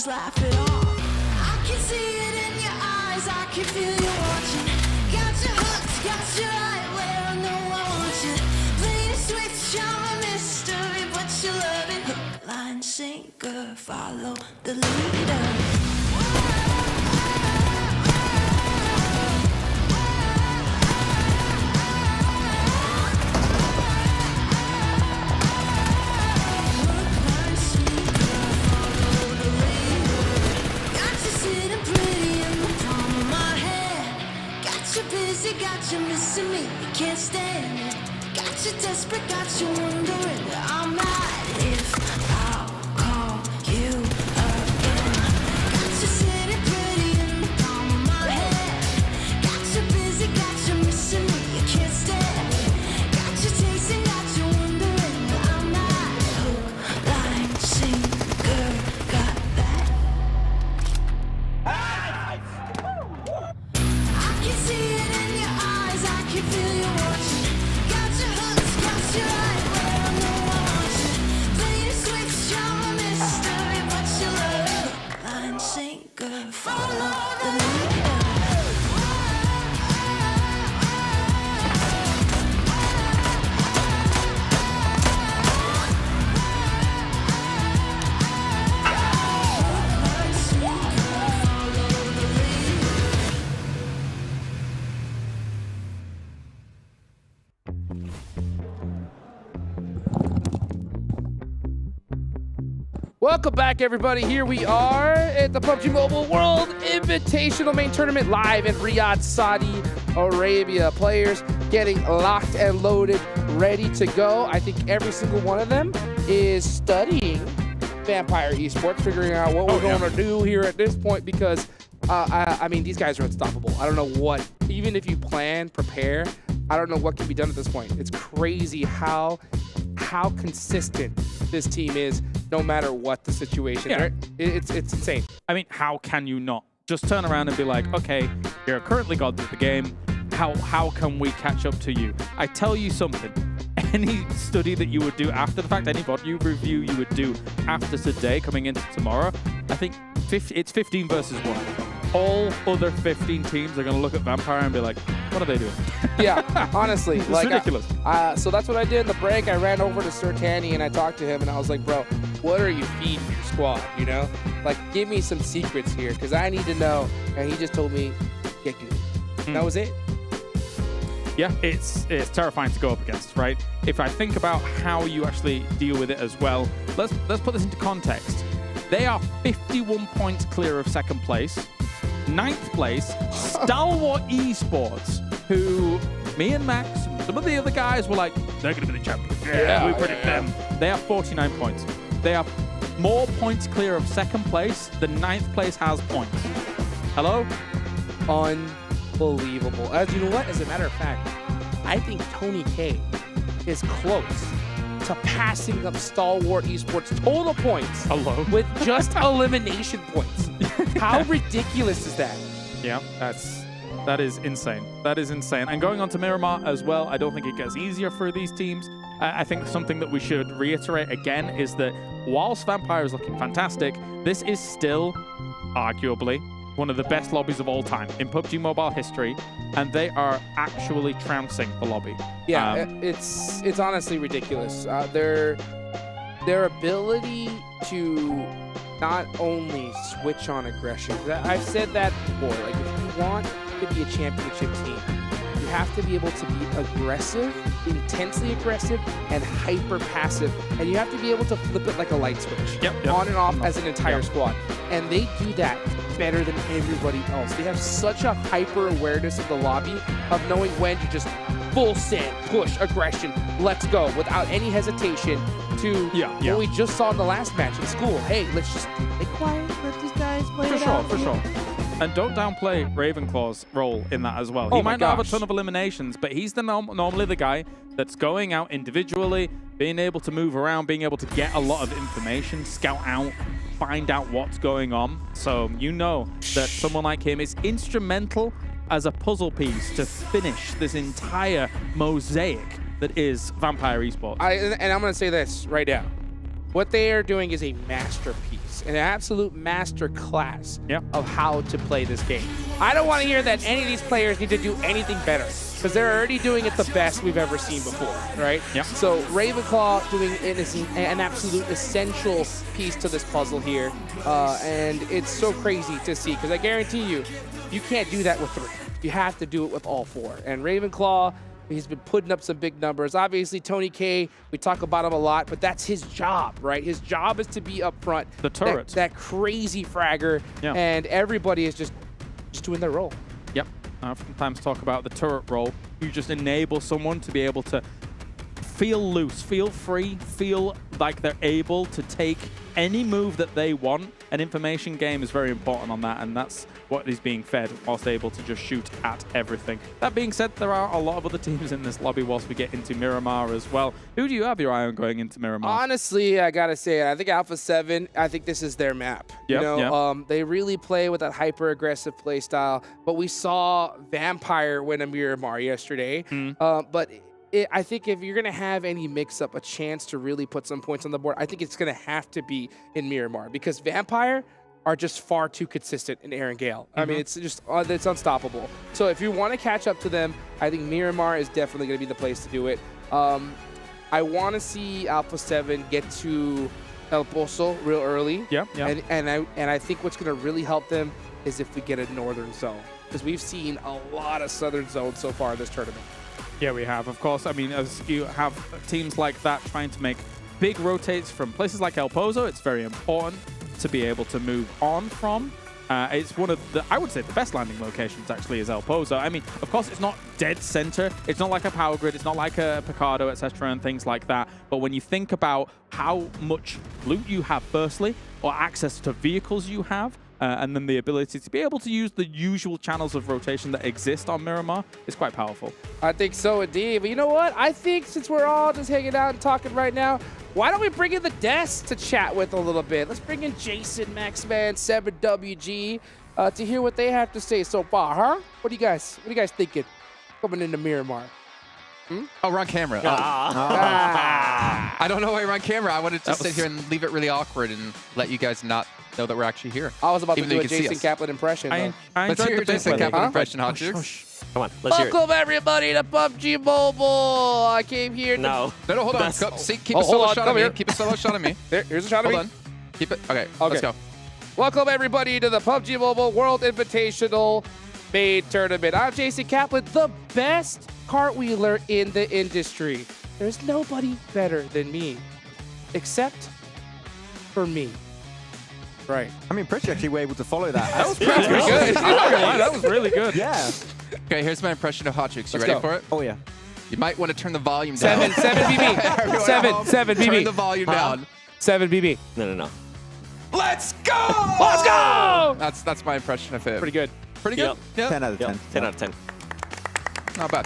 Laugh it off. I can see it in your eyes, I can feel you watching. Got you hooked, got you right where I know I want you. Play the switch, I'm a mystery, but you love it. Hook, line, sinker, follow the leader. Got you missing me, you can't stand it. Got you desperate, got you wondering where I'm at. If I'll call you again. Got you sitting pretty in the palm of my hand. Got you busy, got you missing me, you can't stand it. Got you chasing, got you wondering where I'm at. Hook, line, sinker, got that. I can see it in your eyes, I can feel you watching. Got you hooked, got you right where I know I want you. Play the switch, I'm a mystery, but you love it. Hook, line, sinker, follow the leader. Welcome back, everybody. Here we are at the PUBG Mobile World Invitational Main Tournament live in Riyadh, Saudi Arabia. Players getting locked and loaded, ready to go. I think every single one of them is studying Vampire Esports, figuring out what we're going to do here at this point because, I mean, these guys are unstoppable. I don't know what, even if you plan, prepare, I don't know what can be done at this point. It's crazy how consistent this team is, no matter what the situation. Yeah. It's insane. I mean, how can you not just turn around and be like, okay, you're currently gods of the game. How can we catch up to you? I tell you something. Any study that you would do after the fact, any VOD review you would do after today, coming into tomorrow, I think it's 15 versus 1. All other 15 teams are going to look at Vampire and be like, what are they doing? Yeah, honestly. It's like, ridiculous. So that's what I did in the break. I ran over to Sir Tanny and I talked to him and I was like, bro, what are you feeding your squad, you know? Like, give me some secrets here because I need to know. And he just told me, get good. That was it. Yeah, it's terrifying to go up against, right? If I think about how you actually deal with it as well, let's put this into context. They are 51 points clear of second place. 9th place, Stalwart Esports, who me and Max, some of the other guys were like, they're going to be the champions. Yeah, we predict them. They have 49 points. They are more points clear of second place than 9th place has points. Hello? Unbelievable. As you know what? As a matter of fact, I think Tony K is close to passing up Stalwart Esports total points with just elimination points. How ridiculous is that? Yeah, that is insane. That is insane. And going on to Miramar as well, I don't think it gets easier for these teams. I think something that we should reiterate again is that whilst Vampire is looking fantastic, this is still arguably one of the best lobbies of all time in PUBG Mobile history, and they are actually trouncing the lobby. Yeah, it's honestly ridiculous. Their ability to not only switch on aggression. I've said that before. Like, if you want to be a championship team, you have to be able to be aggressive, intensely aggressive, and hyper passive. And you have to be able to flip it like a light switch, on and off as an entire squad. And they do that better than everybody else. They have such a hyper awareness of the lobby of knowing when to just full send, push, aggression, let's go, without any hesitation to what we just saw in the last match in school. Hey, let's just be quiet, let these guys play it out. For sure. And don't downplay Ravenclaw's role in that as well. He might not have a ton of eliminations, but he's normally the guy that's going out individually, being able to move around, being able to get a lot of information, scout out, find out what's going on. So you know that someone like him is instrumental as a puzzle piece to finish this entire mosaic that is Vampire Esports. And I'm going to say this right now. What they are doing is a masterpiece, an absolute master class of how to play this game. I don't want to hear that any of these players need to do anything better, because they're already doing it the best we've ever seen before, right? So Ravenclaw doing it is an absolute essential piece to this puzzle here, and it's so crazy to see, because I guarantee you, you can't do that with 3. You have to do it with all 4. And Ravenclaw, he's been putting up some big numbers. Obviously, Tony K, we talk about him a lot, but that's his job, right? His job is to be up front. The turret. That crazy fragger, and everybody is just doing their role. Yep. I oftentimes talk about the turret role. You just enable someone to be able to feel loose, feel free, feel like they're able to take any move that they want. An information game is very important on that, and that's what is being fed whilst able to just shoot at everything. That being said, there are a lot of other teams in this lobby whilst we get into Miramar as well. Who do you have your eye on going into Miramar? Honestly, I gotta say, I think Alpha7, I think this is their map. They really play with that hyper-aggressive play style, but we saw Vampire win a Miramar yesterday. But I think if you're going to have any mix-up, a chance to really put some points on the board, I think it's going to have to be in Miramar, because Vampire are just far too consistent in Erangel. I mean, it's just it's unstoppable. So if you want to catch up to them, I think Miramar is definitely going to be the place to do it. I want to see Alpha7 get to El Pozo real early. And I think what's going to really help them is if we get a northern zone, because we've seen a lot of southern zones so far in this tournament. Yeah, we have, of course. I mean, as you have teams like that trying to make big rotates from places like El Pozo, it's very important to be able to move on from. It's one of the, I would say, the best landing locations actually is El Pozo. I mean, of course, it's not dead center. It's not like a Power Grid. It's not like a Picardo, etc., and things like that. But when you think about how much loot you have, firstly, or access to vehicles you have, and then the ability to be able to use the usual channels of rotation that exist on Miramar is quite powerful. I think so indeed. But you know what? I think since we're all just hanging out and talking right now, why don't we bring in the desk to chat with a little bit? Let's bring in Jason, Maxman, 7WG to hear what they have to say so far, huh? What are you guys thinking coming into Miramar? Oh, we're on camera. I don't know why we're on camera. I wanted to sit here and leave it really awkward and let you guys not know that we're actually here. I was about to do a Jason Kaplan impression. Let's hear your Jason Kaplan impression, Hot Chicks. Come on, let's hear it. Welcome everybody to PUBG Mobile. I came here. No, hold on. Keep a solo shot of me. Keep a solo shot of me. Here's a shot of me. Hold on. Keep it. Okay. Let's go. Welcome everybody to the PUBG Mobile World Invitational Main Tournament. I'm Jason Kaplan, the best cartwheeler in the industry. There's nobody better than me, except for me. Right. I'm impressed you actually were able to follow that. That was pretty good. That was really good. Yeah. Okay, here's my impression of Hot Chicks. You ready for it? Oh, yeah. You might want to turn the volume down. 7 BB. 7 BB. Turn the volume down. 7 BB. No. Let's go! Let's go! That's my impression of it. Pretty good. Pretty good? Yeah. 10 out of 10. 10 out of 10. Not bad.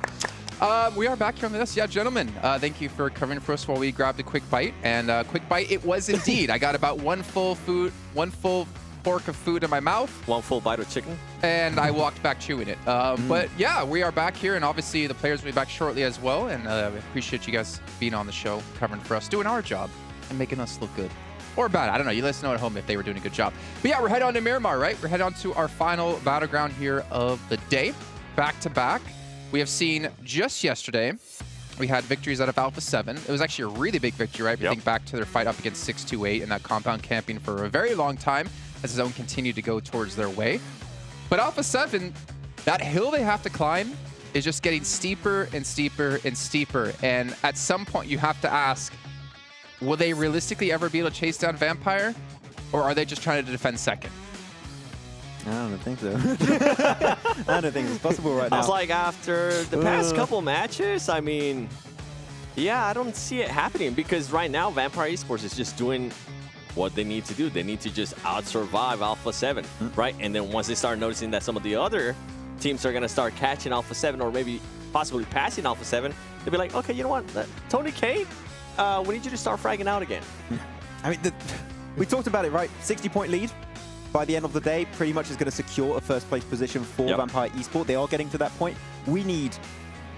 We are back here on this. Yeah, gentlemen, thank you for covering for us while we grabbed a quick bite. And quick bite it was indeed. I got about one full fork of food in my mouth. One full bite of chicken. And I walked back chewing it. But yeah, we are back here, and obviously the players will be back shortly as well. And we appreciate you guys being on the show, covering for us, doing our job, and making us look good. Or bad, I don't know. You let us know at home if they were doing a good job. But yeah, we're heading on to Miramar, right? We're heading on to our final battleground here of the day. Back to back. We have seen just yesterday, we had victories out of Alpha7. It was actually a really big victory, right? If you think back to their fight up against 628 and that compound camping for a very long time as the zone continued to go towards their way. But Alpha7, that hill they have to climb is just getting steeper and steeper and steeper. And at some point, you have to ask, will they realistically ever be able to chase down Vampire? Or are they just trying to defend second? I don't think so. I don't think it's possible right now. I was like, after the past couple matches, I mean, yeah, I don't see it happening because right now, Vampire Esports is just doing what they need to do. They need to just out-survive Alpha7, right? And then once they start noticing that some of the other teams are going to start catching Alpha7 or maybe possibly passing Alpha7, they'll be like, okay, you know what? Tony K, we need you to start fragging out again. I mean, we talked about it, right? 60-point lead. By the end of the day, pretty much is going to secure a first-place position for Vampire Esports. They are getting to that point. We need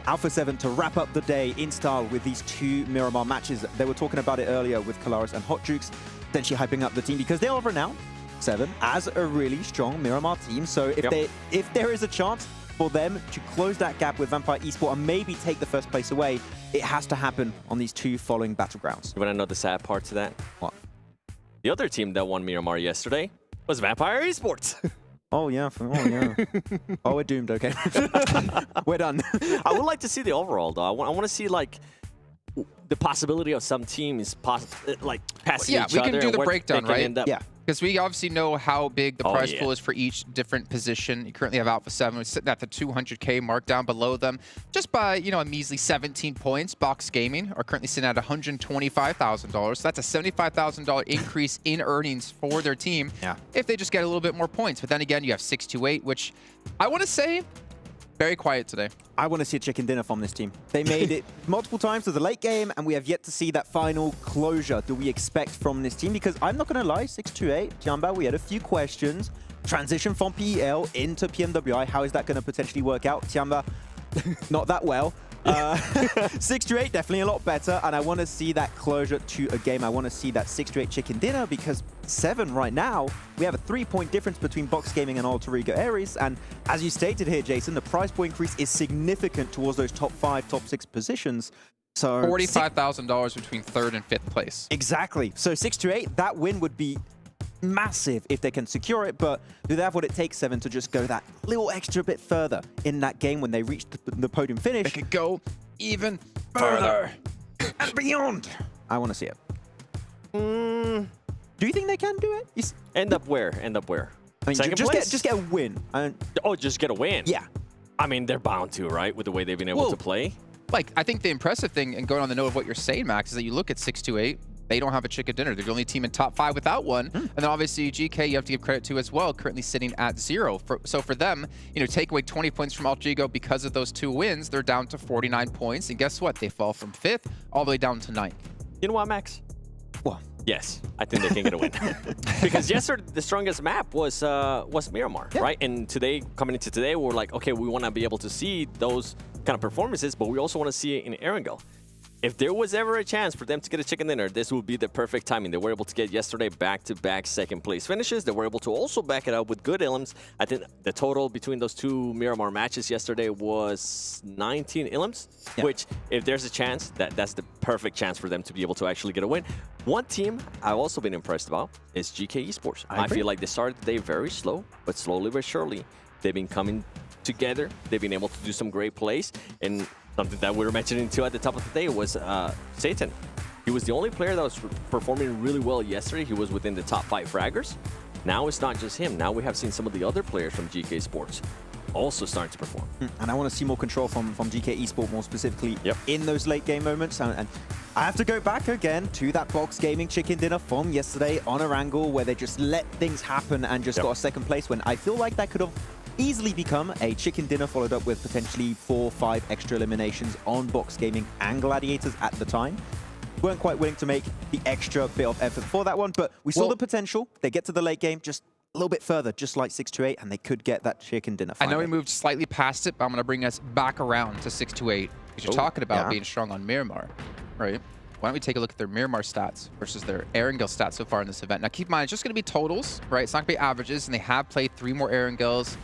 Alpha7 to wrap up the day in style with these two Miramar matches. They were talking about it earlier with Kalaris and Hot Jukes, potentially hyping up the team because they are renowned, 7, as a really strong Miramar team. So if there is a chance for them to close that gap with Vampire Esports and maybe take the first place away, it has to happen on these two following battlegrounds. You want to know the sad part to that? What? The other team that won Miramar yesterday was Vampire Esports. Oh, yeah. Oh, we're doomed. Okay. We're done. I would like to see the overall, though. I want to see, like, the possibility of some teams passing each other. Yeah, we can do the breakdown, right? Yeah. Because we obviously know how big the prize pool is for each different position. You currently have Alpha7, who's sitting at the 200K mark down below them. Just by, a measly 17 points. Box Gaming are currently sitting at $125,000. So that's a $75,000 increase in earnings for their team if they just get a little bit more points. But then again, you have 628, which I want to say, very quiet today. I want to see a chicken dinner from this team. They made it multiple times to the late game, and we have yet to see that final closure do we expect from this team. Because I'm not going to lie, 628, Tiamba, we had a few questions. Transition from PEL into PMWI, how is that going to potentially work out? Tiamba, not that well. 628, definitely a lot better, and I want to see that closure to a game. I want to see that 628 chicken dinner because 7 right now, we have a 3-point difference between Box Gaming and Alter Ego Ares, and as you stated here, Jason, the prize point increase is significant towards those top 5, top 6 positions. So $45,000 between 3rd and 5th place. Exactly. So 628, that win would be massive if they can secure it, but do they have what it takes, 7, to just go that little extra bit further in that game when they reach the podium finish? They could go even further and beyond. I want to see it. Do you think they can do it? End up where? End up where? I mean, just get a win. Oh, just get a win? Yeah. I mean, they're bound to, right? With the way they've been able to play. Like, I think the impressive thing, and going on the note of what you're saying, Max, is that you look at 628, they don't have a chicken dinner. They're the only team in top 5 without one. And then obviously GK, you have to give credit to as well, currently sitting at 0. So for them, take away 20 points from Alter Ego because of those 2 wins, they're down to 49 points. And guess what? They fall from 5th all the way down to 9th. You know what, Max? What? Yes, I think they can get a win. Because yesterday, the strongest map was Miramar, right? And today, coming into today, we're like, okay, we want to be able to see those kind of performances, but we also want to see it in Erangel. If there was ever a chance for them to get a chicken dinner, this would be the perfect timing. They were able to get yesterday back-to-back second-place finishes. They were able to also back it up with good ilms. I think the total between those 2 Miramar matches yesterday was 19 ilms, which, if there's a chance, that's the perfect chance for them to be able to actually get a win. One team I've also been impressed about is GK Esports. I feel like they started the day very slow, but slowly but surely, they've been coming together. They've been able to do some great plays, and something that we were mentioning too at the top of the day was Satan. He was the only player that was performing really well yesterday. He was within the top 5 fraggers. Now it's not just him. Now we have seen some of the other players from GK Sports also starting to perform. And I want to see more control from GK Esports, more specifically in those late game moments. And I have to go back again to that Box Gaming chicken dinner from yesterday on Erangel, where they just let things happen and just got a second place, when I feel like that could have easily become a chicken dinner, followed up with potentially 4 or 5 extra eliminations on Box Gaming and Gladiators at the time. Weren't quite willing to make the extra bit of effort for that one, but we saw the potential. They get to the late game just a little bit further, just like 628, and they could get that chicken dinner finally. I know we moved slightly past it, but I'm going to bring us back around to 628, because you're talking about being strong on Miramar, right? Why don't we take a look at their Miramar stats versus their Erangel stats so far in this event. Now, keep in mind, it's just going to be totals, right? It's not going to be averages, and they have played 3 more Erangels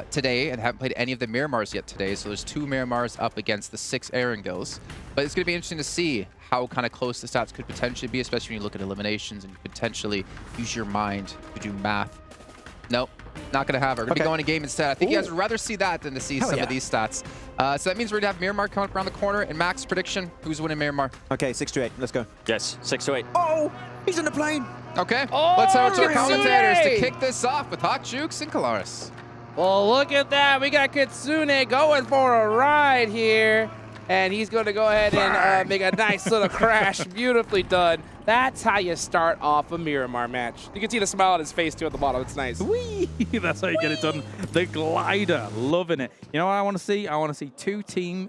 today and haven't played any of the Miramars yet today. So there's 2 Miramars up against the 6 Erangels. But it's going to be interesting to see how kind of close the stats could potentially be, especially when you look at eliminations and you potentially use your mind to do math. Nope. Not going to have her. We're going to be going to game instead. I think you guys would rather see that than to see some of these stats. So that means we're going to have Miramar coming up around the corner. And Max, prediction, who's winning Miramar? Okay, 6-8. Let's go. Yes, 6-8. Oh, he's in the plane. Okay, Oh, let's head over to the Kitsune! commentators to kick this off with Hot Jukes and Kalaris. Well, look at that. We got Kitsune going for a ride here. And he's going to go ahead and make a nice little crash. Beautifully done. That's how you start off a Miramar match. You can see the smile on his face, too, at the bottom. It's nice. Whee! That's how you get it done. The glider. Loving it. You know what I want to see? I want to see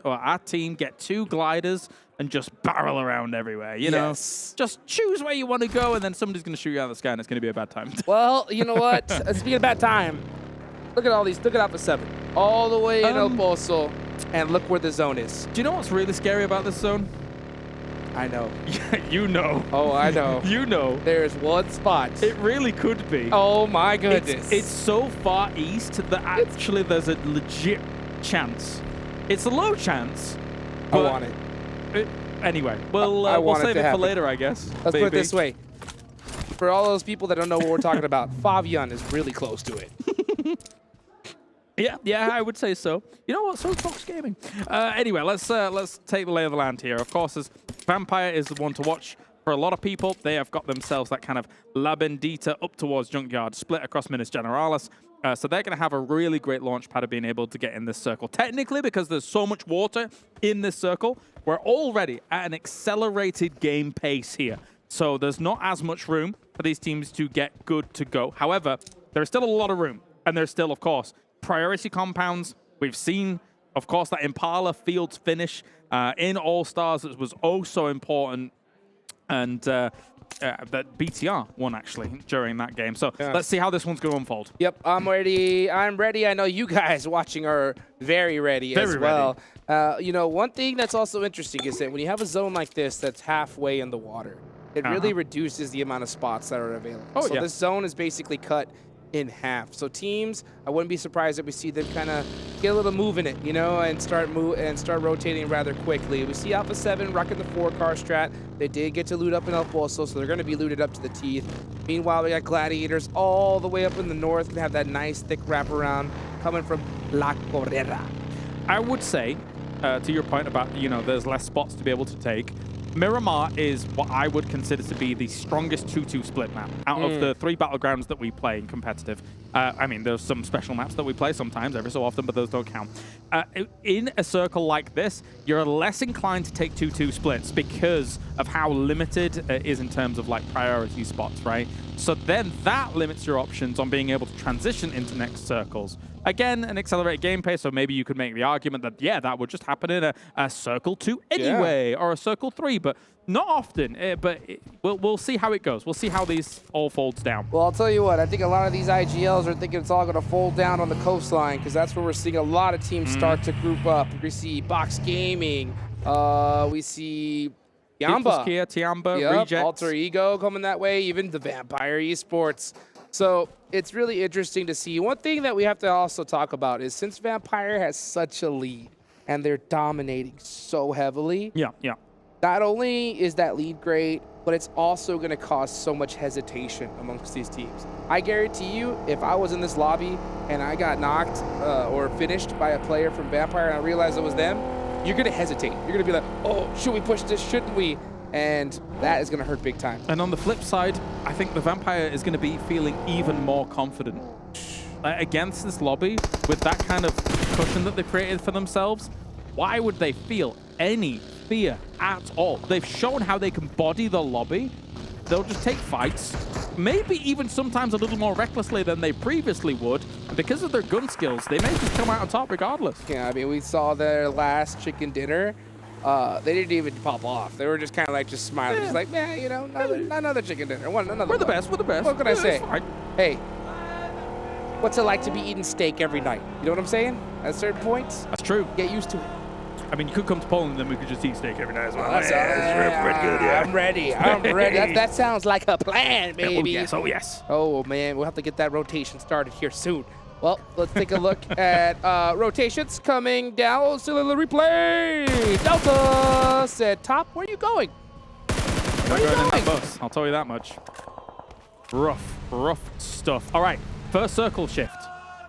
our team get 2 gliders and just barrel around everywhere, you know? Just choose where you want to go, and then somebody's going to shoot you out of the sky, and it's going to be a bad time. Well, you know what? Speaking of bad time, look at all these. Look at Alpha7. All the way in El Pozo. And look where the zone is. Do you know what's really scary about this zone? I know. You know. Oh, I know. You know. There's one spot. It really could be. Oh, my goodness. It's so far east that actually there's a legit chance. It's a low chance. I want it. Anyway, we'll save it for later, I guess. Let's put it this way. For all those people that don't know what we're talking about, Fabian is really close to it. Yeah, I would say so. You know what? So is Fox Gaming. Anyway, let's take the lay of the land here. Of course, as Vampire is the one to watch for a lot of people. They have got themselves that kind of La Bendita up towards Junkyard, split across Minas Generalis. So they're going to have a really great launch pad of being able to get in this circle. Technically, because there's so much water in this circle, we're already at an accelerated game pace here. So there's not as much room for these teams to get good to go. However, there's still a lot of room. And there's still, of course, priority compounds. We've seen, of course, that Impala Fields finish in All-Stars that was oh so important. And that BTR won, actually, during that game. So let's see how this one's going to unfold. Yep, I'm ready. I'm ready. I know you guys watching are very ready as well. You know, one thing that's also interesting is that when you have a zone like this that's halfway in the water, it really reduces the amount of spots that are available. So this zone is basically cut in half. So teams, I wouldn't be surprised if we see them kind of get a little move in it, you know, and start rotating rather quickly. We see Alpha7 rocking the 4-car strat. They did get to loot up in El Pozo, so they're going to be looted up to the teeth. Meanwhile, we got Gladiators all the way up in the north, gonna have that nice thick wraparound coming from La Correra. I would say, to your point about, you know, there's less spots to be able to take, Miramar is what I would consider to be the strongest 2-2 split map out of the 3 battlegrounds that we play in competitive. I mean, there's some special maps that we play sometimes, every so often, but those don't count. In a circle like this, you're less inclined to take 2-2 splits because of how limited it is in terms of like priority spots, right? So then that limits your options on being able to transition into next circles. Again, an accelerated game pace, so maybe you could make the argument that, yeah, that would just happen in a Circle 2 anyway, or a Circle 3, but not often. We'll see how it goes. We'll see how these all folds down. Well, I'll tell you what, I think a lot of these IGLs are thinking it's all going to fold down on the coastline, because that's where we're seeing a lot of teams start to group up. We see Box Gaming, we see Yamba. Dplus KIA, Tiamba, Rejects. Alter Ego coming that way, even the Vampire Esports. So it's really interesting to see. One thing that we have to also talk about is since Vampire has such a lead and they're dominating so heavily, not only is that lead great, but it's also going to cause so much hesitation amongst these teams. I guarantee you, if I was in this lobby and I got knocked or finished by a player from Vampire and I realized it was them, you're going to hesitate. You're going to be like, oh, should we push this? Shouldn't we? And that is going to hurt big time. And on the flip side, I think the Vampire is going to be feeling even more confident against this lobby with that kind of cushion that they've created for themselves. Why would they feel any fear at all? They've shown how they can body the lobby. They'll just take fights, maybe even sometimes a little more recklessly than they previously would. And because of their gun skills, they may just come out on top regardless. Yeah, I mean, we saw their last chicken dinner. They didn't even pop off. They were just kind of like just smiling, just like, man, you know, another chicken dinner. We're the best. We're the best. What can I say? Hey, what's it like to be eating steak every night? You know what I'm saying? At certain points, that's true. Get used to it. I mean, you could come to Poland, and then we could just eat steak every night as well. That's pretty good. Yeah, I'm ready. I'm ready. That sounds like a plan, baby. Oh yes. Oh yes. Oh man, we'll have to get that rotation started here soon. Well, let's take a look at rotations coming down. Still in the replay. Delta said, top, where are you going? Where are you going? In that bus, I'll tell you that much. Rough stuff. All right, First circle shift.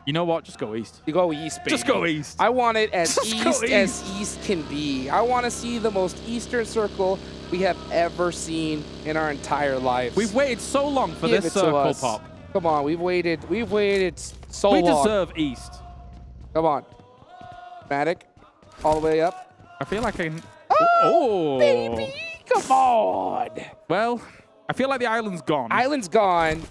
You know what? Just go east. You go east, baby. Just go east. I want it as east can be. I want to see the most eastern circle we have ever seen in our entire lives. We've waited so long for this circle pop. Come on, we've waited so long. We deserve east. Come on. Matic, all the way up. I feel like I can... Oh, baby! Come on! Well, I feel like the island's gone. Island's gone.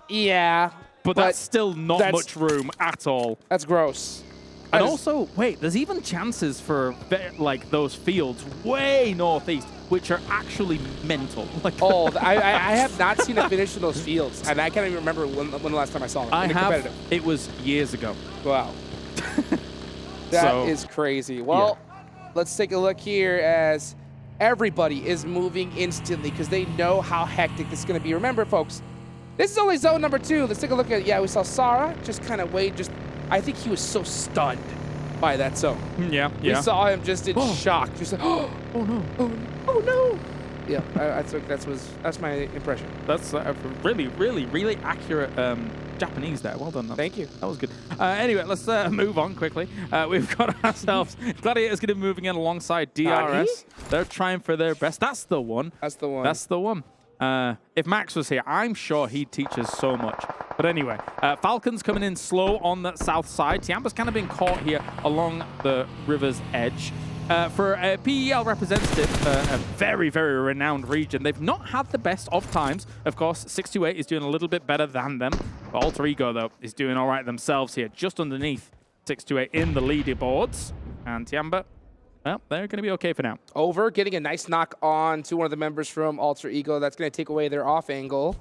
Yeah. But that's still not much room at all. That's gross. And also, wait, there's even chances for like those fields way northeast, which are actually mental. Like, I have not seen a finish in those fields, and I can't even remember when the last time I saw them. I have. It was years ago. Wow. That is crazy. Well, let's take a look here as everybody is moving instantly because they know how hectic this is going to be. Remember, folks, this is only zone number 2. Let's take a look at, we saw Sarah just kind of wait. I think he was so stunned by that zone. Yeah. We saw him just in shock. Just like, oh no. Oh no. Yeah, that's my impression. That's really, really, really accurate Japanese there. Well done. Thank you. That was good. Anyway, let's move on quickly. We've got ourselves Gladiators going to be moving in alongside DRS. They're trying for their best. That's the one. That's the one. That's the one. If Max was here, I'm sure he'd teach us so much. But anyway, Falcons coming in slow on that south side. Tiamba's kind of been caught here along the river's edge. For a PEL representative, a very, very renowned region, they've not had the best of times. Of course, 628 is doing a little bit better than them. But Alter Ego, though, is doing all right themselves here, just underneath 628 in the leaderboards. And Tiamba, well, they're going to be okay for now. Over, getting a nice knock on to one of the members from Alter Ego. That's going to take away their off angle.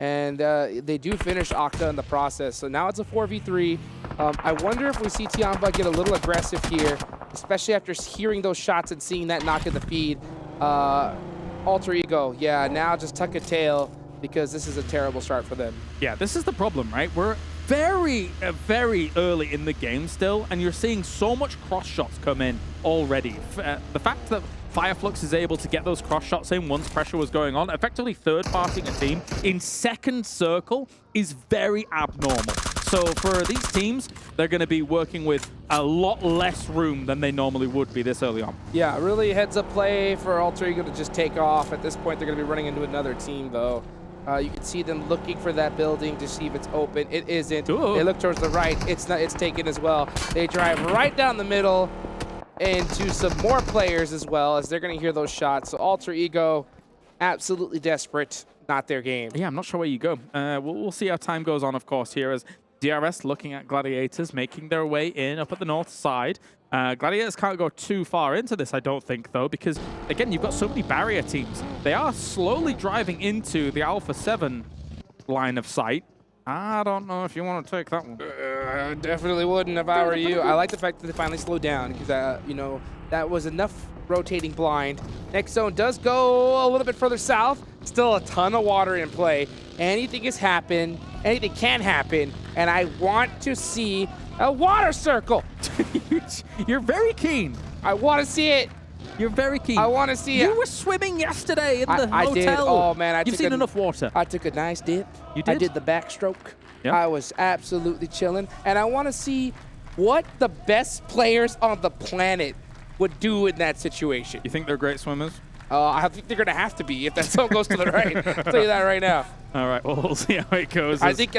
And they do finish Octa in the process. So now it's a 4v3. I wonder if we see Tiamba get a little aggressive here, especially after hearing those shots and seeing that knock in the feed. Alter Ego, now just tuck a tail because this is a terrible start for them. Yeah, this is the problem, right? We're very, very early in the game still, and you're seeing so much cross shots come in already. The fact that Fireflux is able to get those cross shots in once pressure was going on, effectively third-partying a team in second circle is very abnormal. So for these teams, they're going to be working with a lot less room than they normally would be this early on. Yeah, really heads-up play for Alter Ego to just take off. At this point, they're going to be running into another team, though. You can see them looking for that building to see if it's open. It isn't. Ooh. They look towards the right. It's not. It's taken as well. They drive right down the middle into some more players as well, as they're going to hear those shots. So Alter Ego, absolutely desperate. Not their game. Yeah, I'm not sure where you go. We'll see how time goes on, of course, here as DRS looking at Gladiators, making their way in up at the north side. Gladiators can't go too far into this, I don't think, though, because, again, you've got so many barrier teams. They are slowly driving into the Alpha7 line of sight. I don't know if you want to take that one. I definitely wouldn't if I were you. I like the fact that they finally slowed down because, you know, that was enough rotating blind. Next zone does go a little bit further south. Still a ton of water in play. Anything can happen, and I want to see a water circle. You're very keen. I want to see it. You're very keen. I want to see it. You were swimming yesterday in the hotel. I did. Oh, man. You've seen enough water. I took a nice dip. You did? I did the backstroke. Yep. I was absolutely chilling. And I want to see what the best players on the planet would do in that situation. You think they're great swimmers? I think they're going to have to be if that zone goes to the right. I'll tell you that right now. All right, well, we'll see how it goes. I think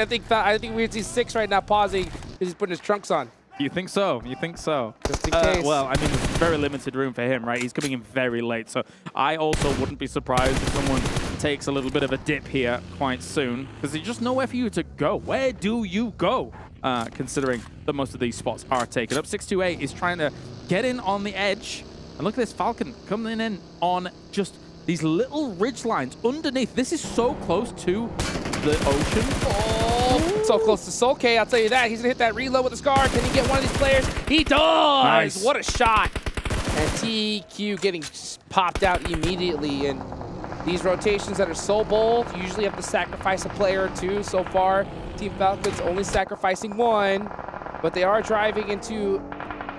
we see 6 right now pausing because he's putting his trunks on. You think so? You think so? Just in case. Well, I mean, there's very limited room for him, right? He's coming in very late, so I also wouldn't be surprised if someone takes a little bit of a dip here quite soon, because there's just nowhere for you to go. Where do you go? Considering that most of these spots are taken up. 628 is trying to get in on the edge. And look at this Falcon coming in on just these little ridge lines underneath. This is so close to the ocean. Oh, so close to Soul K, I'll tell you that. He's gonna hit that reload with the Scar. Can he get one of these players? He does! Nice. What a shot. And TQ getting popped out immediately. And these rotations that are so bold, you usually have to sacrifice a player or two. So far, Team Falcons only sacrificing 1, but they are driving into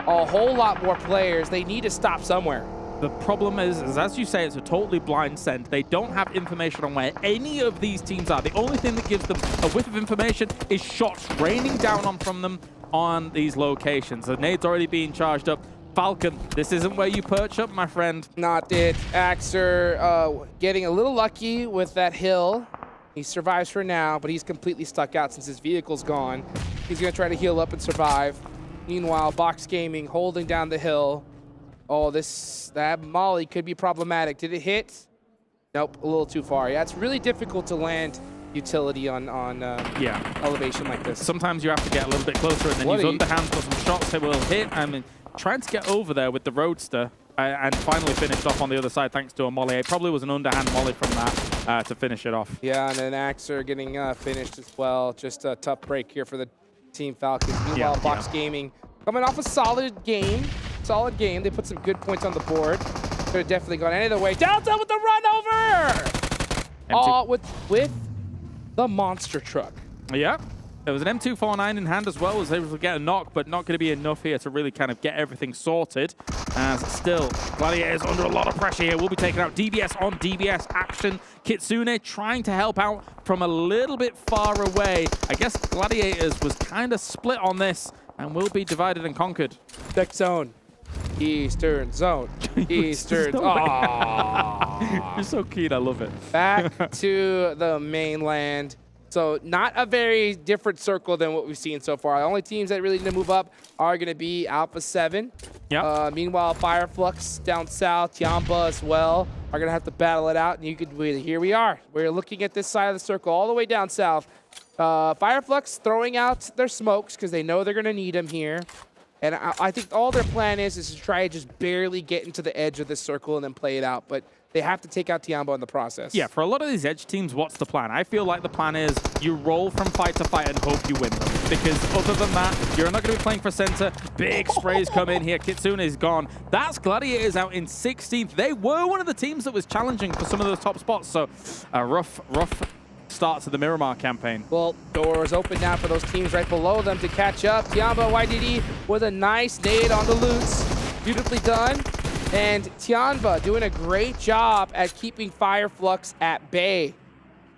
a whole lot more players. They need to stop somewhere. the problem is, as you say, it's a totally blind scent. They don't have information on where any of these teams are. The only thing that gives them a whiff of information is shots raining down from them on these locations. The nade's already being charged up. Falcon, this isn't where you perch up, my friend. Not it. Axer getting a little lucky with that hill. He survives for now, but he's completely stuck out since his vehicle's gone. He's going to try to heal up and survive. Meanwhile, Box Gaming holding down the hill. Oh, that molly could be problematic. Did it hit? Nope, a little too far. Yeah, it's really difficult to land utility on elevation like this. Sometimes you have to get a little bit closer and then use underhand for some shots that will hit. I mean, trying to get over there with the Roadster and finally finished off on the other side thanks to a molly. It probably was an underhand molly from that to finish it off. Yeah, and then Axer getting finished as well. Just a tough break here for the Team Falcons. Meanwhile, Box Gaming coming off a solid game. They put some good points on the board. Could have definitely gone any other way. Delta with the run over! All with the monster truck. Yeah. There was an M249 in hand as well, was able to get a knock, but not going to be enough here to really kind of get everything sorted. As still, Gladiators under a lot of pressure here. Will be taking out DBS on DBS action. Kitsune trying to help out from a little bit far away. I guess Gladiators was kind of split on this and will be divided and conquered. Deck zone. Eastern zone. Eastern. You're so keen, I love it. Back to the mainland. So not a very different circle than what we've seen so far. The only teams that really need to move up are going to be Alpha7. Yep. Meanwhile, Fireflux down south, Tiamba as well, are going to have to battle it out. And here we are. We're looking at this side of the circle all the way down south. Fireflux throwing out their smokes because they know they're going to need them here. And I think all their plan is to try to just barely get into the edge of this circle and then play it out. But they have to take out Tiamba in the process. Yeah, for a lot of these edge teams, what's the plan? I feel like the plan is you roll from fight to fight and hope you win them. Because other than that, you're not going to be playing for center. Big sprays come in here. Kitsune is gone. That's Gladiators out in 16th. They were one of the teams that was challenging for some of those top spots. So a rough start to the Miramar campaign. Well, doors open now for those teams right below them to catch up. Tiamba YDD with a nice nade on the loots. Beautifully done. And Tiamba doing a great job at keeping Fireflux at bay.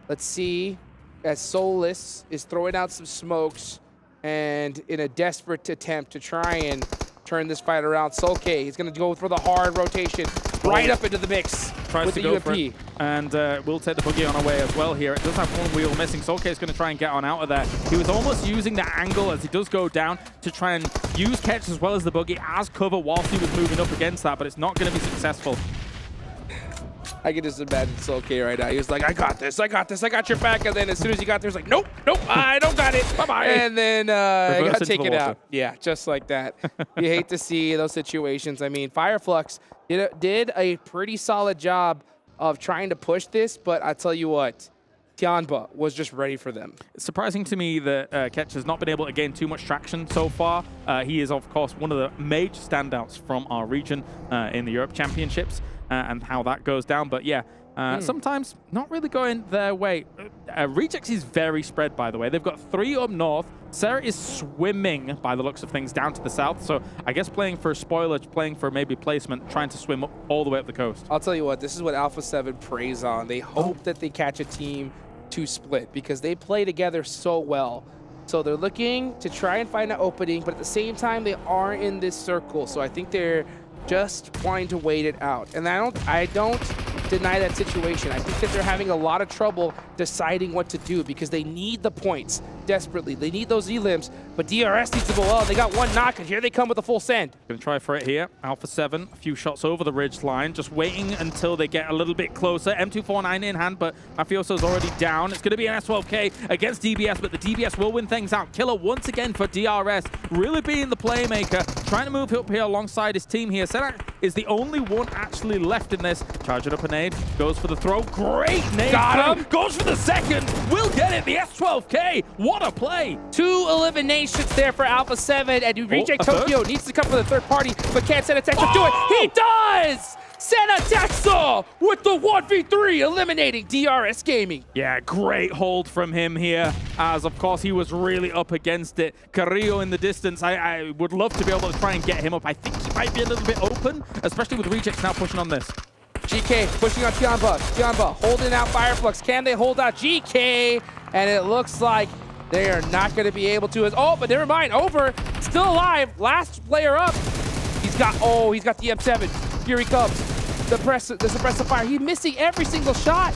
Let's see, as Soulless is throwing out some smokes and in a desperate attempt to try and turn this fight around. Solke, he's going to go for the hard rotation right up into the mix with the UMP. And we'll take the buggy on our way as well here. It does have one wheel missing. Solke is going to try and get on out of there. He was almost using that angle as he does go down to try and use catch as well as the buggy as cover whilst he was moving up against that, but it's not going to be successful. I can just imagine Solke right now. He was like, I got this, I got your back. And then as soon as he got there, he's like, nope, I don't got it. Bye-bye. And then I got taken out. Yeah, just like that. You hate to see those situations. I mean, Fireflux did a pretty solid job of trying to push this, but I tell you what, Tiamba was just ready for them. It's surprising to me that Ketch has not been able to gain too much traction so far. He is, of course, one of the major standouts from our region in the Europe Championships. And how that goes down. But yeah, sometimes not really going their way. Rejects is very spread, by the way. They've got 3 up north. Sarah is swimming, by the looks of things, down to the south. So I guess playing for a spoiler, playing for maybe placement, trying to swim up all the way up the coast. I'll tell you what, this is what Alpha7 preys on. They hope that they catch a team to split because they play together so well. So they're looking to try and find an opening, but at the same time, they are in this circle. So I think they're just wanting to wait it out. And I don't deny that situation. I think that they're having a lot of trouble deciding what to do because they need the points desperately. They need those elims, but DRS needs to go well. They got one knock, and here they come with a full send. Gonna try for it here. Alpha7, a few shots over the ridge line, just waiting until they get a little bit closer. M249 in hand, but Mafioso's already down. It's gonna be an S12K against DBS, but the DBS will win things out. Killer once again for DRS, really being the playmaker, trying to move up here alongside his team here. Sanhok is the only one actually left in this. Charging up a nade, goes for the throw. Great nade. Got him. Goes for the second. Will get it. The S12K. What a play. 2 eliminations there for Alpha7, and Reject Tokyo needs to come for the third party, but can't send a text to do it. He does! Senna with the 1v3, eliminating DRS Gaming. Yeah, great hold from him here, as of course he was really up against it. Carrillo in the distance, I would love to be able to try and get him up. I think he might be a little bit open, especially with Rejects now pushing on this. GK pushing on Tianba. Tianba holding out Fireflux. Can they hold out GK? And it looks like they are not going to be able to. Oh, but never mind. Over. Still alive. Last player up. He's got the M7. Here he comes. The suppressive fire. He's missing every single shot.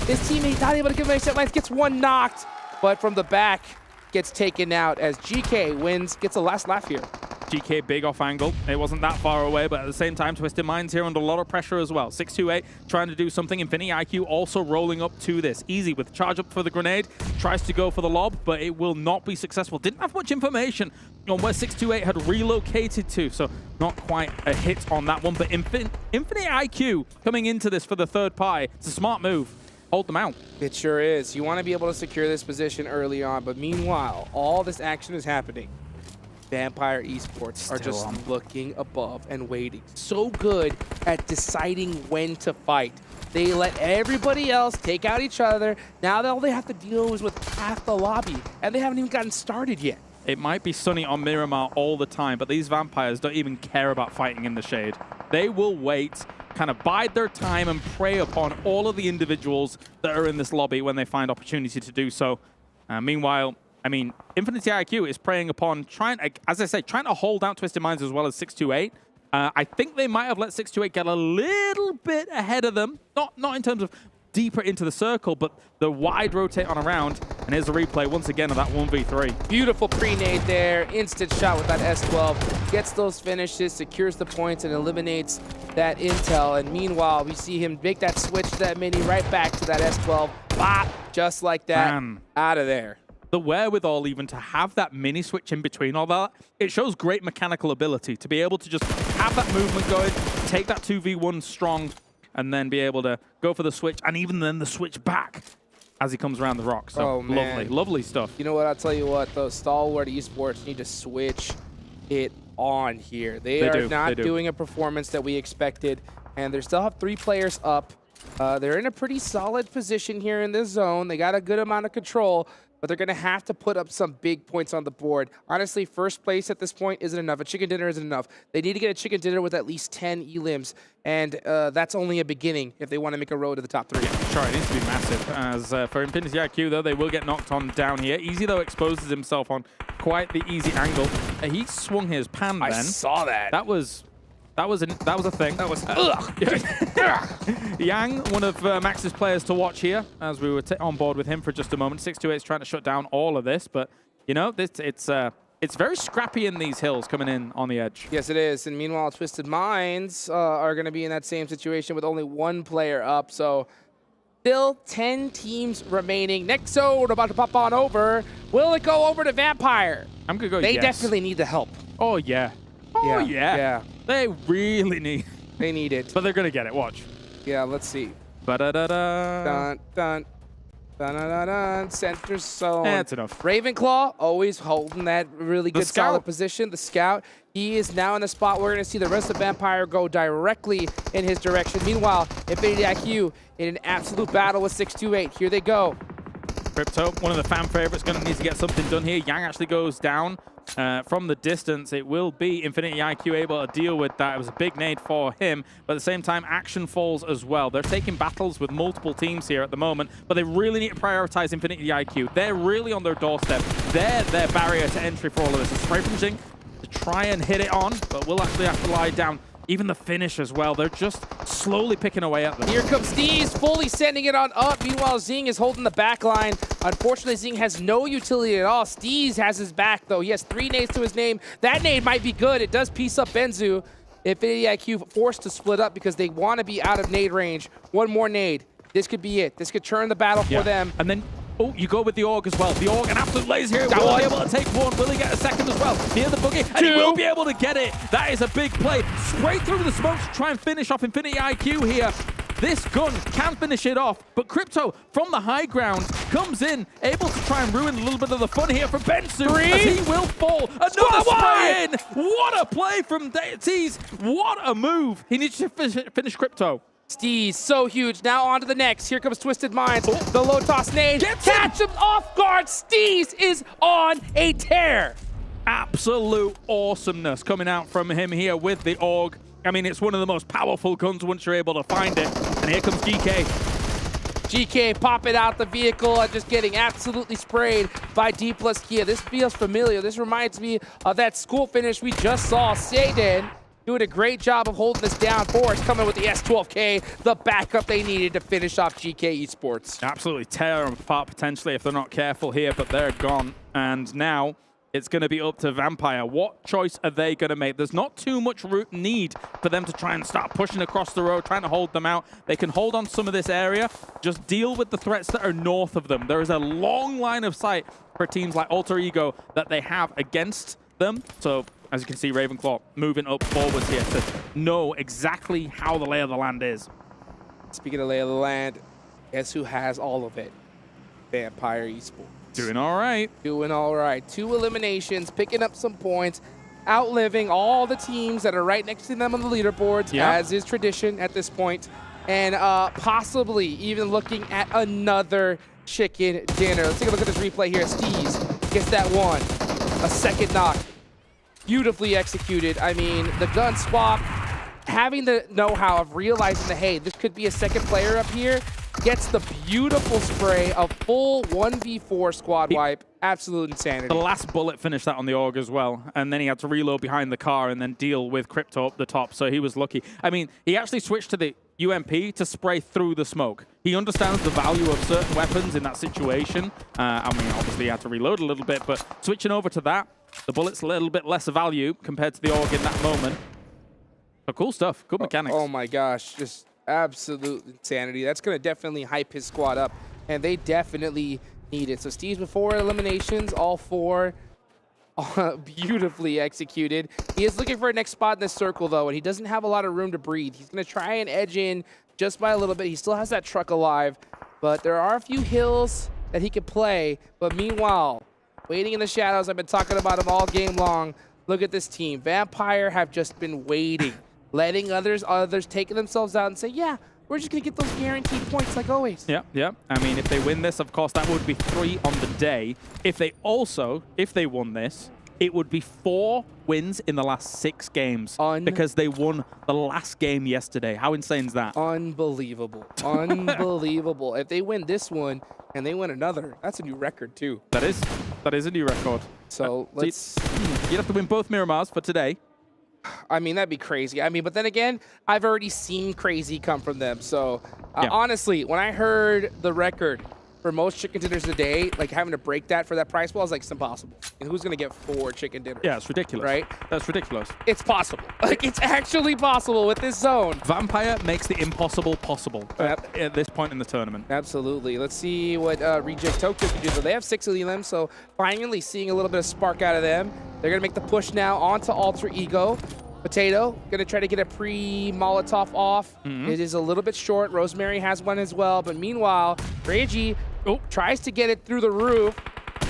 His teammate not able to give him a set length. Gets one knocked, but from the back gets taken out as GK wins. Gets a last laugh here. GK big off angle. It wasn't that far away, but at the same time, Twisted Minds here under a lot of pressure as well. 628 trying to do something. Infinity IQ also rolling up to this. Easy with charge up for the grenade. Tries to go for the lob, but it will not be successful. Didn't have much information on where 628 had relocated to, so not quite a hit on that one. But Infinity IQ coming into this for the third pie. It's a smart move. Hold them out. It sure is. You want to be able to secure this position early on, but meanwhile, all this action is happening. Vampire Esports are just looking above and waiting. So good at deciding when to fight. They let everybody else take out each other. Now all they have to deal is with half the lobby, and they haven't even gotten started yet. It might be sunny on Miramar all the time, but these vampires don't even care about fighting in the shade. They will wait, kind of bide their time and prey upon all of the individuals that are in this lobby when they find opportunity to do so. Meanwhile, I mean, Infinity IQ is preying upon, as I say, trying to hold out Twisted Minds as well as 628. I think they might have let 628 get a little bit ahead of them. Not in terms of deeper into the circle, but the wide rotate on around. And here's a replay once again of that 1v3. Beautiful pre-nade there. Instant shot with that S12. Gets those finishes, secures the points, and eliminates that intel. And meanwhile, we see him make that switch to that mini right back to that S12. Bop! Just like that. Out of there. The wherewithal even to have that mini switch in between all that, it shows great mechanical ability to be able to just have that movement going, take that 2v1 strong, and then be able to go for the switch, and even then the switch back as he comes around the rock. So lovely stuff. You know what, I'll tell you what, those Stalwart Esports need to switch it on here. They are not doing a performance that we expected, and they still have 3 players up. They're in a pretty solid position here in this zone. They got a good amount of control, but they're going to have to put up some big points on the board. Honestly, first place at this point isn't enough. A chicken dinner isn't enough. They need to get a chicken dinner with at least 10 elims, and that's only a beginning if they want to make a road to the top 3. Yeah, sure, it needs to be massive. As for Infinity IQ, though, they will get knocked on down here. Easy, though, exposes himself on quite the easy angle. He swung his pan then. I saw that. That was a thing. That was Yang, one of Max's players to watch here, as we were on board with him for just a moment. 628 is trying to shut down all of this, but you know, it's very scrappy in these hills coming in on the edge. Yes, it is. And meanwhile, Twisted Minds are going to be in that same situation with only 1 player up. So still 10 teams remaining. Next zone about to pop on over. Will it go over to Vampire? I'm going to go They yes. definitely need the help. Oh, yeah. Oh, yeah. They really need. They need it. But they're going to get it. Watch. Yeah, let's see. Ba-da-da-da. Dun, dun. Dun-dun-dun-dun. Center zone. That's enough. Ravenclaw always holding that really good solid position. The scout, he is now in a spot where we're going to see the rest of Vampire go directly in his direction. Meanwhile, Infinity IQ in an absolute battle with 628. Here they go. Crypto, one of the fan favorites, going to need to get something done here. Yang actually goes down from the distance. It will be Infinity IQ able to deal with that. It was a big nade for him, but at the same time, action falls as well. They're taking battles with multiple teams here at the moment, but they really need to prioritize Infinity IQ. They're really on their doorstep. They're their barrier to entry for all of this. A spray from Zing to try and hit it on, but will actually have to lie down. Even the finish as well. They're just slowly picking away at them. Here comes Steez, fully sending it on up. Meanwhile, Zing is holding the back line. Unfortunately, Zing has no utility at all. Steez has his back, though. He has 3 nades to his name. That nade might be good. It does piece up Benzu. Infinity IQ forced to split up because they want to be out of nade range. 1 more nade. This could be it. This could turn the battle for them. And then, oh, you go with the Org as well. The Org, an absolute laser here. Will he be able to take 1? Will he get a second as well? Near the boogie, and he will be able to get it. That is a big play. Straight through the smoke to try and finish off Infinity IQ here. This gun can finish it off, but Crypto from the high ground comes in, able to try and ruin a little bit of the fun here for Bensu as he will fall. Another spray in. What a play from Steez. What a move. He needs to finish Crypto. Steez, so huge. Now on to the next. Here comes Twisted Minds. The low toss nade. Catch him off guard. Steez is on a tear. Absolute awesomeness coming out from him here with the AUG. I mean, it's one of the most powerful guns once you're able to find it. And here comes GK. GK popping out the vehicle and just getting absolutely sprayed by Dplus KIA. This feels familiar. This reminds me of that school finish we just saw. Seiden doing a great job of holding this down for us, coming with the S12K, the backup they needed to finish off GK Esports. Absolutely tear them apart potentially if they're not careful here, but they're gone. And now it's going to be up to Vampire. What choice are they going to make? There's not too much need for them to try and start pushing across the road, trying to hold them out. They can hold on some of this area, just deal with the threats that are north of them. There is a long line of sight for teams like Alter Ego that they have against them. So as you can see, Ravenclaw moving up forwards here to know exactly how the lay of the land is. Speaking of lay of the land, guess who has all of it? Vampire Esports. Doing all right. Doing all right. 2 eliminations, picking up some points, outliving all the teams that are right next to them on the leaderboards, as is tradition at this point, and possibly even looking at another chicken dinner. Let's take a look at this replay here. Steez gets that one. A second knock. Beautifully executed. I mean, the gun swap, having the know-how of realizing that, hey, this could be a second player up here, gets the beautiful spray of full 1v4 squad wipe. Absolute insanity. The last bullet finished that on the AUG as well, and then he had to reload behind the car and then deal with Crypto up the top, so he was lucky. I mean, he actually switched to the UMP to spray through the smoke. He understands the value of certain weapons in that situation. I mean, obviously he had to reload a little bit, but switching over to that, the bullet's a little bit less value compared to the AUG in that moment. So cool stuff, good mechanics. Oh my gosh, just absolute insanity. That's going to definitely hype his squad up, and they definitely need it. So Steve's with 4 eliminations, all 4 beautifully executed. He is looking for a next spot in this circle, though, and he doesn't have a lot of room to breathe. He's going to try and edge in just by a little bit. He still has that truck alive, but there are a few hills that he could play. But meanwhile, waiting in the shadows, I've been talking about him all game long. Look at this team. Vampire have just been waiting, letting others taking themselves out and say, yeah, we're just going to get those guaranteed points like always. Yeah. I mean, if they win this, of course, that would be 3 on the day. If they won this, it would be 4 wins in the last 6 games because they won the last game yesterday. How insane is that? Unbelievable. Unbelievable. If they win this one and they win another, that's a new record too. That is a new record. So let's... You'd have to win both Miramars for today. I mean, that'd be crazy. I mean, but then again, I've already seen crazy come from them. So honestly, when I heard the record for most chicken dinners a day, like having to break that for that price pool, I was like, it's impossible. And who's going to get 4 chicken dinners? Yeah, it's ridiculous. Right? That's ridiculous. It's possible. Like, it's actually possible with this zone. Vampire makes the impossible possible at this point in the tournament. Absolutely. Let's see what Reject Tokyo can do. So they have 6 of them, so finally seeing a little bit of spark out of them. They're going to make the push now onto Alter Ego. Potato, going to try to get a pre-Molotov off. It is a little bit short. Rosemary has one as well. But meanwhile, Reggie tries to get it through the roof.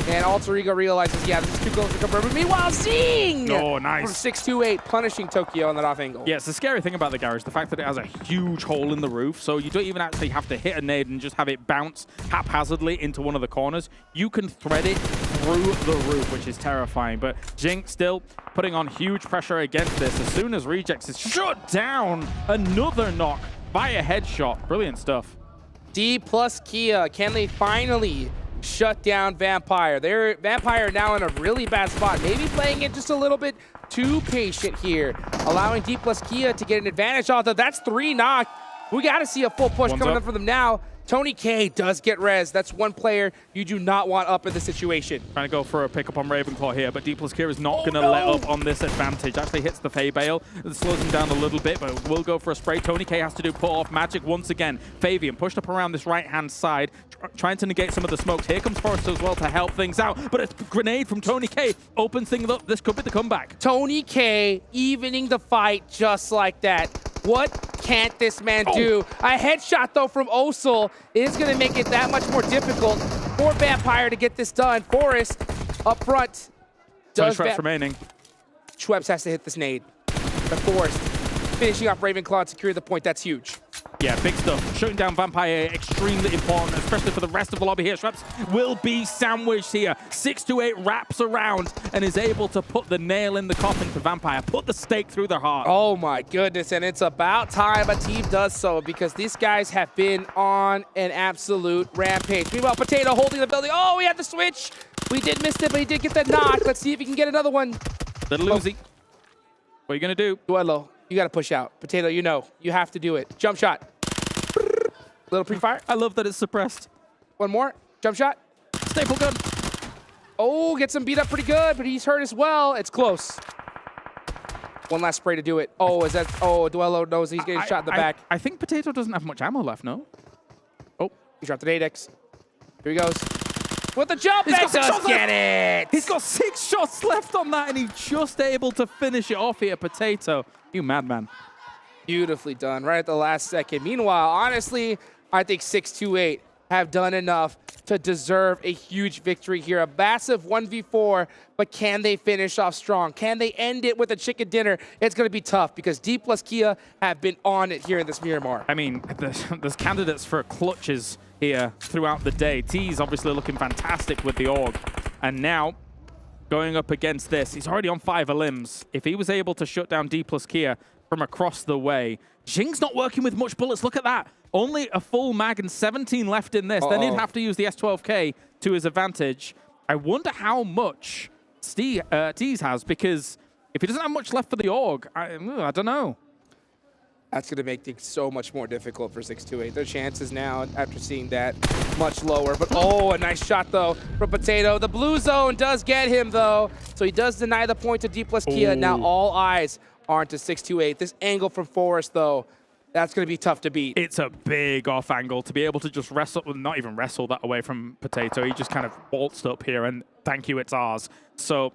And Alter Ego realizes, yeah, this is too close to confirm. But meanwhile, Zing! Oh, nice. From 628, punishing Tokyo on that off angle. Yeah, it's the scary thing about the garage, the fact that it has a huge hole in the roof, so you don't even actually have to hit a nade and just have it bounce haphazardly into one of the corners. You can thread it through the roof, which is terrifying. But Jink still putting on huge pressure against this. As soon as Rejects is shut down, another knock by a headshot. Brilliant stuff. Dplus KIA, can they finally shut down Vampire? Vampire now in a really bad spot. Maybe playing it just a little bit too patient here, allowing Dplus KIA to get an advantage off of. That's 3 knocked. We got to see a full push coming up for them now. Tony K does get res. That's one player you do not want up in this situation. Trying to go for a pickup on Ravenclaw here, but Dplus KIA is not going to let up on this advantage. Actually hits the Fae Bale. It slows him down a little bit, but will go for a spray. Tony K has to do pull-off magic once again. Fabian pushed up around this right-hand side, trying to negate some of the smokes. Here comes Forrest as well to help things out, but a grenade from Tony K opens things up. This could be the comeback. Tony K evening the fight just like that. What can't this man do? A headshot, though, from Osul is going to make it that much more difficult for Vampire to get this done. Forest up front. Does Schweppes remaining. Schweppes has to hit this nade. The Forest finishing off Ravenclaw and secure the point. That's huge. Yeah, big stuff. Shutting down Vampire, extremely important, especially for the rest of the lobby here. Schweppes will be sandwiched here. 628 wraps around and is able to put the nail in the coffin for Vampire, put the stake through their heart. Oh my goodness, and it's about time a team does so because these guys have been on an absolute rampage. Meanwhile, Potato holding the building. Oh, he had the switch. We did miss it, but he did get that knock. Let's see if he can get another one. Little Uzi. What are you going to do? Duelo. You got to push out. Potato, you know. You have to do it. Jump shot. Little pre-fire. I love that it's suppressed. One more. Jump shot. Staple gun. Oh, gets him beat up pretty good, but he's hurt as well. It's close. One last spray to do it. Oh, is that... Oh, Duelo knows he's getting shot in the back. I think Potato doesn't have much ammo left, no? Oh, he dropped the Nadex. Here he goes. With the jump, He's does get it! He's got 6 shots left on that, and he's just able to finish it off here, Potato. You madman. Beautifully done, right at the last second. Meanwhile, honestly, I think 628 have done enough to deserve a huge victory here. A massive 1v4, but can they finish off strong? Can they end it with a chicken dinner? It's going to be tough because Dplus KIA have been on it here in this Miramar. I mean, there's candidates for clutches here throughout the day. T's obviously looking fantastic with the AUG. And now, going up against this, he's already on 5 limbs. If he was able to shut down Dplus KIA from across the way, Jing's not working with much bullets. Look at that. Only a full mag and 17 left in this. Then he'd have to use the S12K to his advantage. I wonder how much Tease has, because if he doesn't have much left for the AUG, I don't know. That's going to make things so much more difficult for 628. Their chances now, after seeing that, much lower. But oh, a nice shot, though, from Potato. The blue zone does get him, though. So he does deny the point to Dplus KIA. Now all eyes are into 628. This angle from Forest, though, that's going to be tough to beat. It's a big off angle to be able to just wrestle, not even wrestle that away from Potato. He just kind of waltzed up here, and thank you, it's ours. So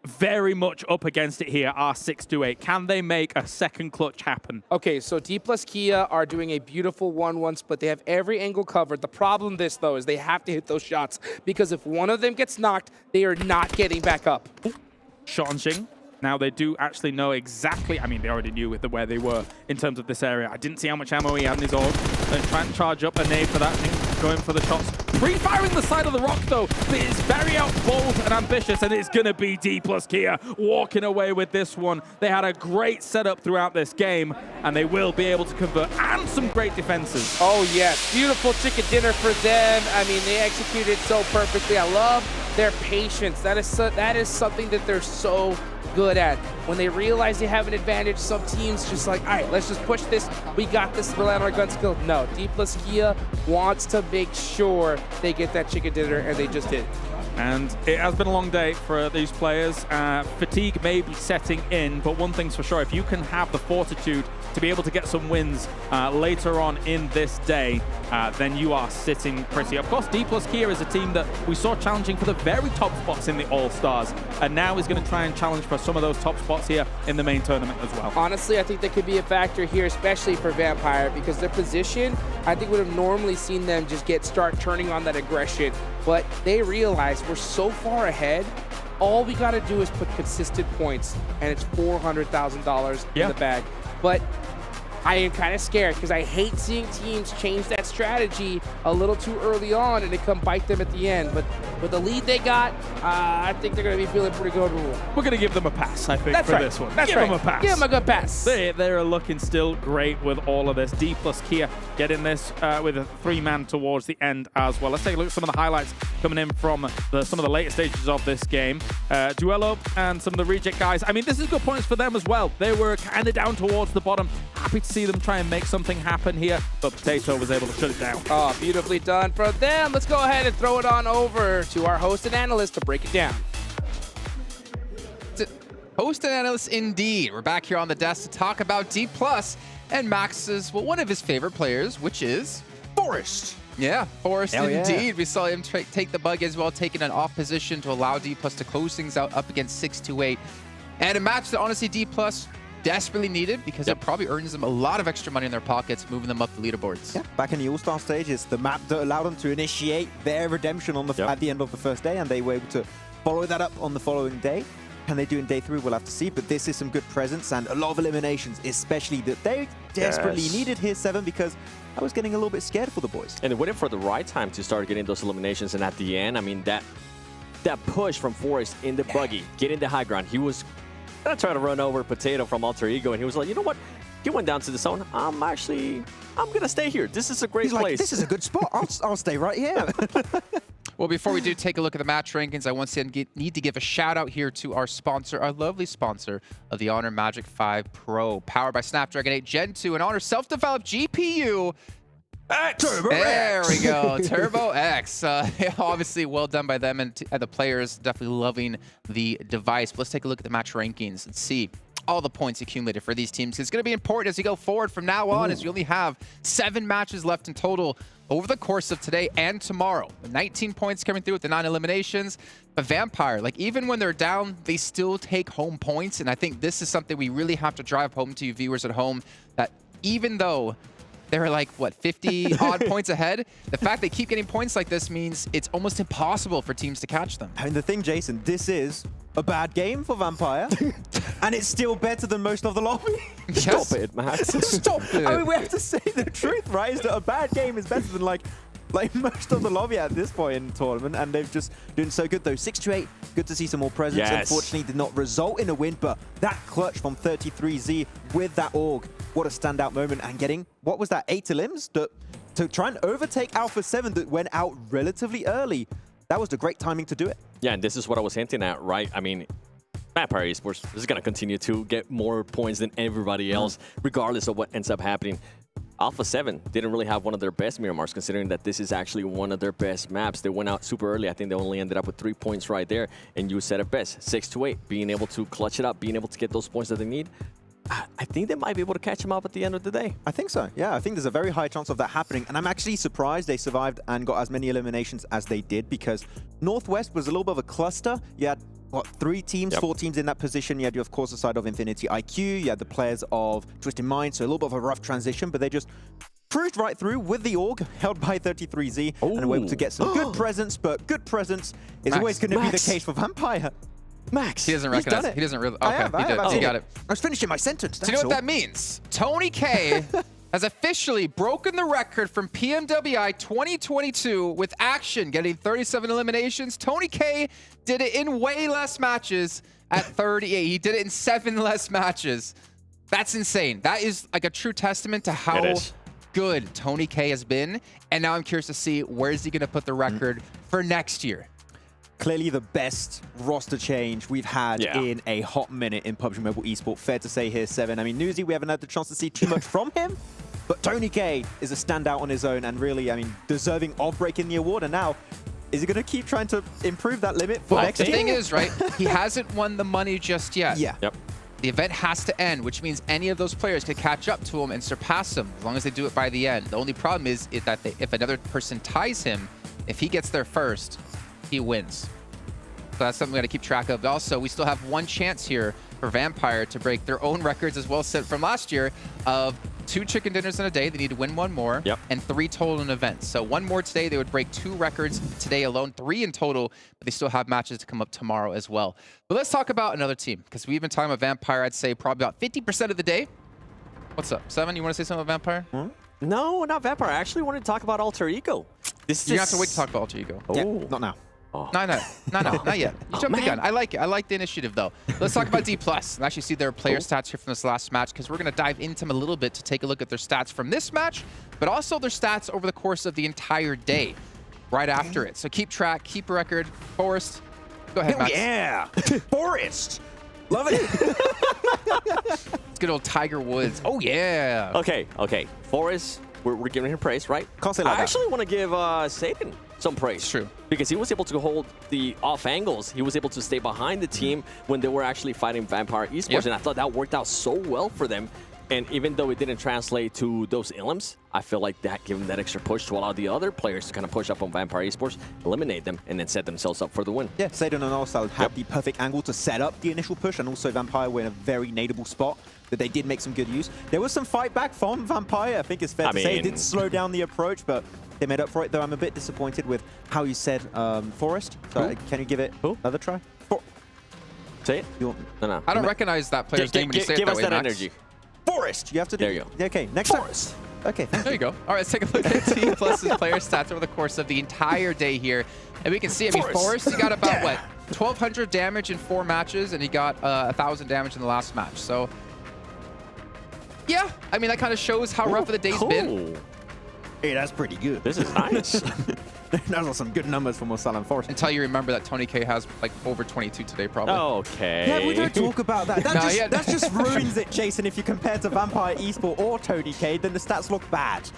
very much up against it here are 628. Can they make a second clutch happen? Okay, so Dplus KIA are doing a beautiful 1-1 split. They have every angle covered. The problem though, is they have to hit those shots, because if one of them gets knocked, they are not getting back up. Shot on Xing. Now they do actually know exactly, I mean, they already knew where they were in terms of this area. I didn't see how much ammo he had in his AUG. They're trying to charge up a nade for that thing, going for the shots. Pre-firing the side of the rock, though. It is very bold and ambitious, and it's going to be Dplus KIA walking away with this one. They had a great setup throughout this game, and they will be able to convert, and some great defenses. Oh, yes. Beautiful chicken dinner for them. I mean, they executed so perfectly. I love their patience. That is something that they're so good at. When they realize they have an advantage, some teams just like, all right, let's just push this. We got this, rely on our gun skill. No, Dplus KIA wants to make sure they get that chicken dinner, and they just did. And it has been a long day for these players. Fatigue may be setting in, but one thing's for sure, if you can have the fortitude to be able to get some wins later on in this day, then you are sitting pretty. Of course, Dplus KIA is a team that we saw challenging for the very top spots in the All-Stars, and now is going to try and challenge for some of those top spots here in the main tournament as well. Honestly, I think that could be a factor here, especially for Vampire, because their position, I think, would have normally seen them just start turning on that aggression, but they realize we're so far ahead. All we got to do is put consistent points, and it's $400,000 in the bag. But I am kind of scared because I hate seeing teams change that strategy a little too early on and it come bite them at the end. But with the lead they got, I think they're going to be feeling pretty good. We're going to give them a pass, I think, That's for right. this one. That's give right. them a pass. Give them a good pass. They're looking still great with all of this. Dplus KIA getting this with a 3-man towards the end as well. Let's take a look at some of the highlights coming in from some of the later stages of this game. Duelo and some of the reject guys. I mean, this is good points for them as well. They were kind of down towards the bottom. Happy to see them try and make something happen here, but Potato was able to shut it down. Oh, beautifully done from them. Let's go ahead and throw it on over to our host and analyst to break it down. Host and analyst indeed. We're back here on the desk to talk about Dplus and Max's, well, one of his favorite players, which is Forest. Yeah, Forest indeed. Yeah. We saw him take the bug as well, taking an off position to allow Dplus to close things out up against 628. And a match that honestly Dplus desperately needed because it probably earns them a lot of extra money in their pockets, moving them up the leaderboards. Yeah, back in the All-Star stage, it's the map that allowed them to initiate their redemption on the at the end of the first day, and they were able to follow that up on the following day. Can they do in day 3? We'll have to see, but this is some good presence and a lot of eliminations, especially that they desperately needed here 7 because I was getting a little bit scared for the boys. And they waited for the right time to start getting those eliminations, and at the end, I mean, that push from Forrest in the buggy, getting the high ground, he was gonna try to run over Potato from Alter Ego, and he was like, you know what? He went down to the zone. I'm gonna stay here. This is a great place. Like, this is a good spot. I'll stay right here. Well, before we do take a look at the match rankings, I once again need to give a shout out here to our sponsor, our lovely sponsor of the Honor Magic 5 Pro, powered by Snapdragon 8 Gen 2 and Honor self-developed GPU. There we go, Turbo X. Obviously, well done by them and the players. Definitely loving the device. But let's take a look at the match rankings and see all the points accumulated for these teams. It's going to be important as you go forward from now on, as you only have 7 matches left in total over the course of today and tomorrow. 19 points coming through with the 9 eliminations. But Vampire, like even when they're down, they still take home points. And I think this is something we really have to drive home to you viewers at home, that even though they're like, what, 50 odd points ahead, the fact they keep getting points like this means it's almost impossible for teams to catch them. I mean, the thing, Jason, this is a bad game for Vampire, and it's still better than most of the lobby. Stop it, Max. Stop it. I mean, we have to say the truth, right? Is that a bad game is better than like most of the lobby at this point in the tournament, and they've just doing so good though. 6-8, good to see some more presence. Yes. Unfortunately, did not result in a win, but that clutch from 33Z with that AUG, what a standout moment, and getting, what was that, 8 elims to try and overtake Alpha7 that went out relatively early. That was the great timing to do it. Yeah, and this is what I was hinting at, right? I mean, Vampire Esports is going to continue to get more points than everybody else, regardless of what ends up happening. Alpha7 didn't really have one of their best Miramars, considering that this is actually one of their best maps. They went out super early. I think they only ended up with 3 points right there, and you said it best, 6-8, being able to clutch it up, being able to get those points that they need. I think they might be able to catch them up at the end of the day. I think so, yeah. I think there's a very high chance of that happening, and I'm actually surprised they survived and got as many eliminations as they did, because Northwest was a little bit of a cluster. You had, what, 3 teams, 4 teams in that position. You had, of course, the side of Infinity IQ. You had the players of Twisted Mind, so a little bit of a rough transition, but they just cruised right through with the AUG, held by 33Z, and were able to get some good presence, but good presence is always going to be the case for Vampire. Max, he doesn't recognize it. He doesn't really. Okay, he got it. I was finishing my sentence. Do you know what that means? Tony K has officially broken the record from PMWI 2022 with Action getting 37 eliminations. Tony K did it in way less matches at 38. He did it in 7 less matches. That's insane. That is like a true testament to how good Tony K has been. And now I'm curious to see where is he going to put the record for next year. Clearly the best roster change we've had in a hot minute in PUBG Mobile Esports. Fair to say here, 7. I mean, Newsy, we haven't had the chance to see too much from him, but Tony K is a standout on his own and really, I mean, deserving of breaking the award. And now, is he going to keep trying to improve that limit for next year? The thing is, right, he hasn't won the money just yet. Yeah. Yep. The event has to end, which means any of those players could catch up to him and surpass him as long as they do it by the end. The only problem is that if another person ties him, if he gets there first, he wins. So that's something we got to keep track of. Also, we still have 1 chance here for Vampire to break their own records as well set from last year of 2 chicken dinners in a day. They need to win 1 more and 3 total in events. So 1 more today, they would break 2 records today alone, 3 in total, but they still have matches to come up tomorrow as well. But let's talk about another team, because we've been talking about Vampire, I'd say probably about 50% of the day. What's up, 7? You want to say something about Vampire? No, not Vampire. I actually wanted to talk about Alter Ego. You have to wait to talk about Alter Ego. Yeah, not now. No, not yet. You jumped the gun. I like it. I like the initiative, though. Let's talk about Dplus and actually see their player stats here from this last match, because we're going to dive into them a little bit to take a look at their stats from this match, but also their stats over the course of the entire day right after it. So keep track, keep a record. Forrest, go ahead, Max. Yeah! Forrest! Love it! It's good old Tiger Woods. Oh, yeah. Okay. Forrest, we're giving him praise, right? Can't say like that. I actually want to give Satan some praise. True. Because he was able to hold the off angles. He was able to stay behind the team when they were actually fighting Vampire Esports. And I thought that worked out so well for them. And even though it didn't translate to those elims, I feel like that gave them that extra push to allow the other players to kind of push up on Vampire Esports, eliminate them, and then set themselves up for the win. Yeah, Satan and Allstars had the perfect angle to set up the initial push, and also Vampire were in a very nadeable spot that they did make some good use. There was some fight back from Vampire, I think it's fair to say. It did slow down the approach, but they made up for it, though I'm a bit disappointed with how you said Forest. So can you give it another try? Say it? No. I don't recognize that player's name when you say it that way, Give us that Max. energy. Forest! You have to do There you go. Okay, next Forest. Okay, there you go. All right, let's take a look at Dplus' player stats over the course of the entire day here. And we can see, I mean, Forest, he got about, what, 1,200 damage in 4 matches, and he got 1,000 damage in the last match. So, yeah, I mean, that kind of shows how rough of the day's been. Hey, that's pretty good. This is nice. Those are some good numbers for Mosalan Forest. Until you remember that Tony K has like over 22 today, probably. Okay. Yeah, we don't talk about that. That just ruins it, Jason. If you compare to Vampire Esport or Tony K, then the stats look bad.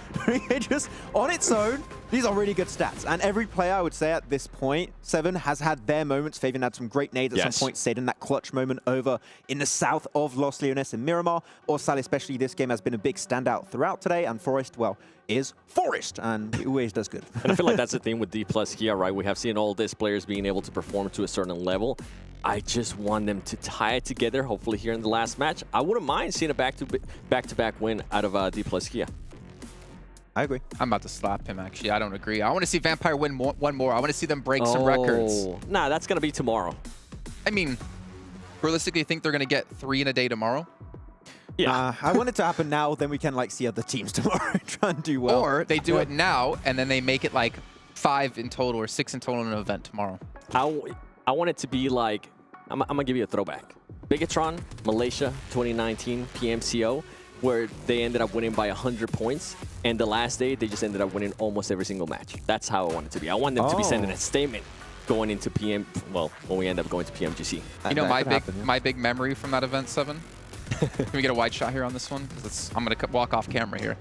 Just on its own, these are really good stats. And every player, I would say at this point, 7 has had their moments. Fabian had some great nades at some point. Stayed in that clutch moment over in the south of Los Leones and Miramar. Orsal, especially this game, has been a big standout throughout today. And Forest, well, is Forest. And he always does good. And I feel like that's the thing with Dplus KIA, right? We have seen all these players being able to perform to a certain level. I just want them to tie it together, hopefully here in the last match. I wouldn't mind seeing a back-to-back win out of Dplus KIA. I agree. I'm about to slap him, actually. I don't agree. I want to see Vampire win one more. I want to see them break some records. Nah, that's going to be tomorrow. I mean, realistically, you think they're going to get 3 in a day tomorrow? Yeah. I want it to happen now, then we can like see other teams tomorrow and try and do well. Or they do it now, and then they make it like 5 in total or 6 in total in an event tomorrow. I want it to be like, I'm going to give you a throwback. Bigatron, Malaysia, 2019 PMCO, where they ended up winning by 100 points. And the last day, they just ended up winning almost every single match. That's how I want it to be. I want them to be sending a statement going into when we end up going to PMGC. You know my big memory from that event, 7? Can we get a wide shot here on this one? I'm going to walk off camera here.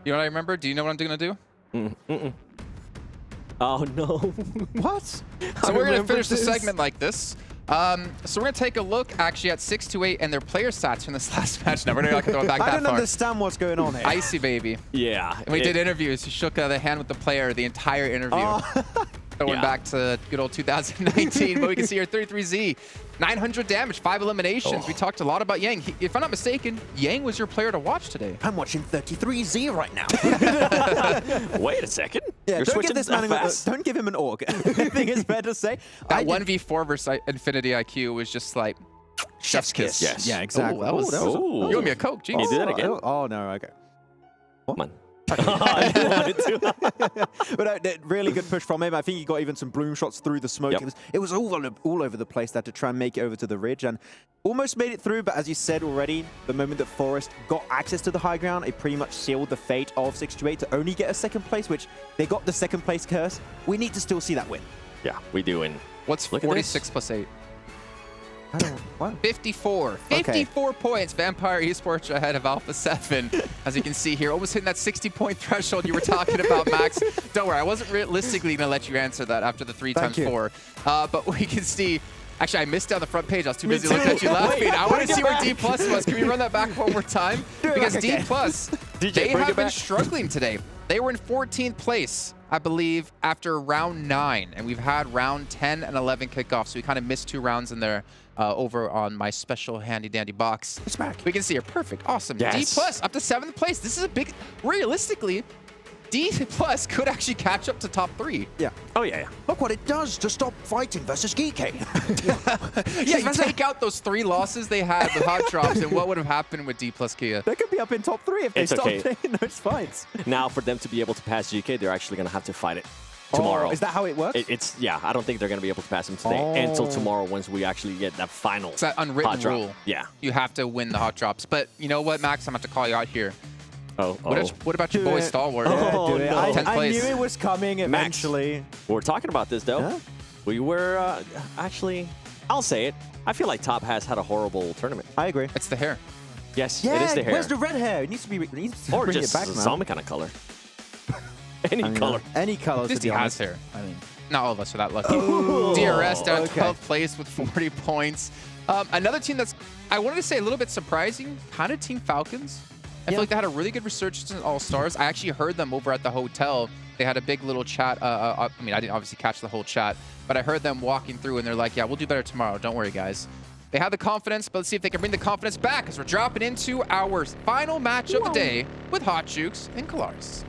You know what I remember? Do you know what I'm going to do? Oh, no. What? So we're going to finish the segment like this. So we're going to take a look, actually, at 628 and their player stats from this last match. Now, we're not going to throw it back that far. I don't understand what's going on here. Icy, baby. Yeah. And we did interviews. He shook the hand with the player the entire interview. Going back to good old 2019. But we can see here 33Z, 900 damage, 5 eliminations. We talked a lot about Yang. If I'm not mistaken, Yang was your player to watch today. I'm watching 33Z right now. Wait a second. Yeah, You're don't give switching this that man fast? don't give him an org. I think it's fair to say. That 1v4 versus Infinity IQ was just like chef's kiss. Yes. Yeah, exactly. That was you owe me a Coke, jeez. You did it again? Oh, no, okay. Come on. But really good push from him. I think he got even some bloom shots through the smoke. It was all over the place there to try and make it over to the ridge and almost made it through. But as you said already, the moment that Forest got access to the high ground, it pretty much sealed the fate of 628 to only get a second place, which they got the second place curse. We need to still see that win. Yeah, we do. And what's 46 plus 8? I don't know. What? 54. 54 points. Vampire Esports ahead of Alpha7. As you can see here, almost hitting that 60-point threshold you were talking about, Max. Don't worry, I wasn't realistically going to let you answer that after the 3x4. But we can see... Actually, I missed down the front page. I was too busy looking at you laughing. I want to see where Dplus was. Can we run that back one more time? Because Dplus, they have been struggling today. They were in 14th place, I believe, after round 9. And we've had round 10 and 11 kickoffs. So we kind of missed 2 rounds in there. Over on my special handy-dandy box. It's back. We can see here. Perfect. Awesome. Yes. Dplus up to 7th place. This is a big... Realistically, Dplus could actually catch up to top 3. Yeah. Oh, yeah. Look what it does to stop fighting versus Geeky. Yeah, you take out those 3 losses they had with hot drops, and what would have happened with Dplus KIA? They could be up in top 3 if they stop playing those fights. Now, for them to be able to pass GK, they're actually going to have to fight it tomorrow. Is that how it works? Yeah, I don't think they're going to be able to pass him today until tomorrow once we actually get that final It's that unwritten rule. Yeah. You have to win the hot drops. But you know what, Max? I'm about to call you out here. What about your boy Stalwart? No. I place. knew it was coming eventually. Max, we're talking about this, though. Huh? We were actually, I'll say it. I feel like Top has had a horrible tournament. I agree. It's the hair. Yes, yeah, it is the hair. Where's the red hair? It needs to be. Or bring just it back, man. some kind of color. Any color. Any color, to be honest. Has hair. I mean, not all of us are that lucky. DRS down 12th place with 40 points. Another team that's, I wanted to say, a little bit surprising, kind of Team Falcons. I feel like they had a really good resurgence in All-Stars. I actually heard them over at the hotel. They had a big little chat. I mean, I didn't obviously catch the whole chat, but I heard them walking through, and they're like, yeah, we'll do better tomorrow. Don't worry, guys. They have the confidence, but let's see if they can bring the confidence back as we're dropping into our final match of the day with Hot Jukes and Kalaris.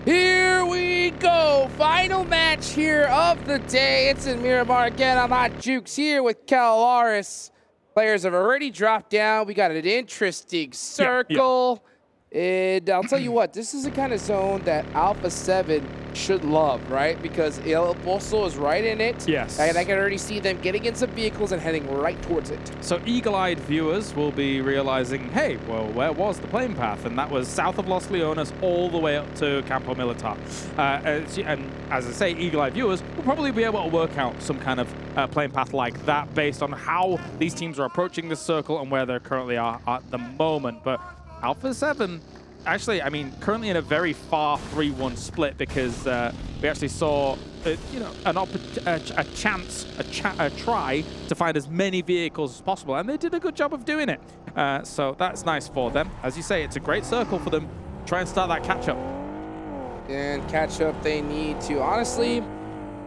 Here we go. Final match here of the day. It's in Miramar again. I'm Hot Jukes here with Kalaris. Players have already dropped down. We got an interesting circle. And I'll tell you what, this is the kind of zone that Alpha7 should love, right? Because El Pozo is right in it. Yes. And I can already see them getting in some vehicles and heading right towards it. So eagle-eyed viewers will be realizing, hey, well, where was the plane path? And that was south of Los Leones all the way up to Campo Militar. And as I say, eagle-eyed viewers will probably be able to work out some kind of plane path like that based on how these teams are approaching this circle and where they currently are at the moment. But Alpha7, actually, I mean, currently in a very far 3-1 split because we actually saw, you know, a try to find as many vehicles as possible, and they did a good job of doing it. So that's nice for them. As you say, it's a great circle for them. Try and start that catch-up. And catch-up they need to. Honestly,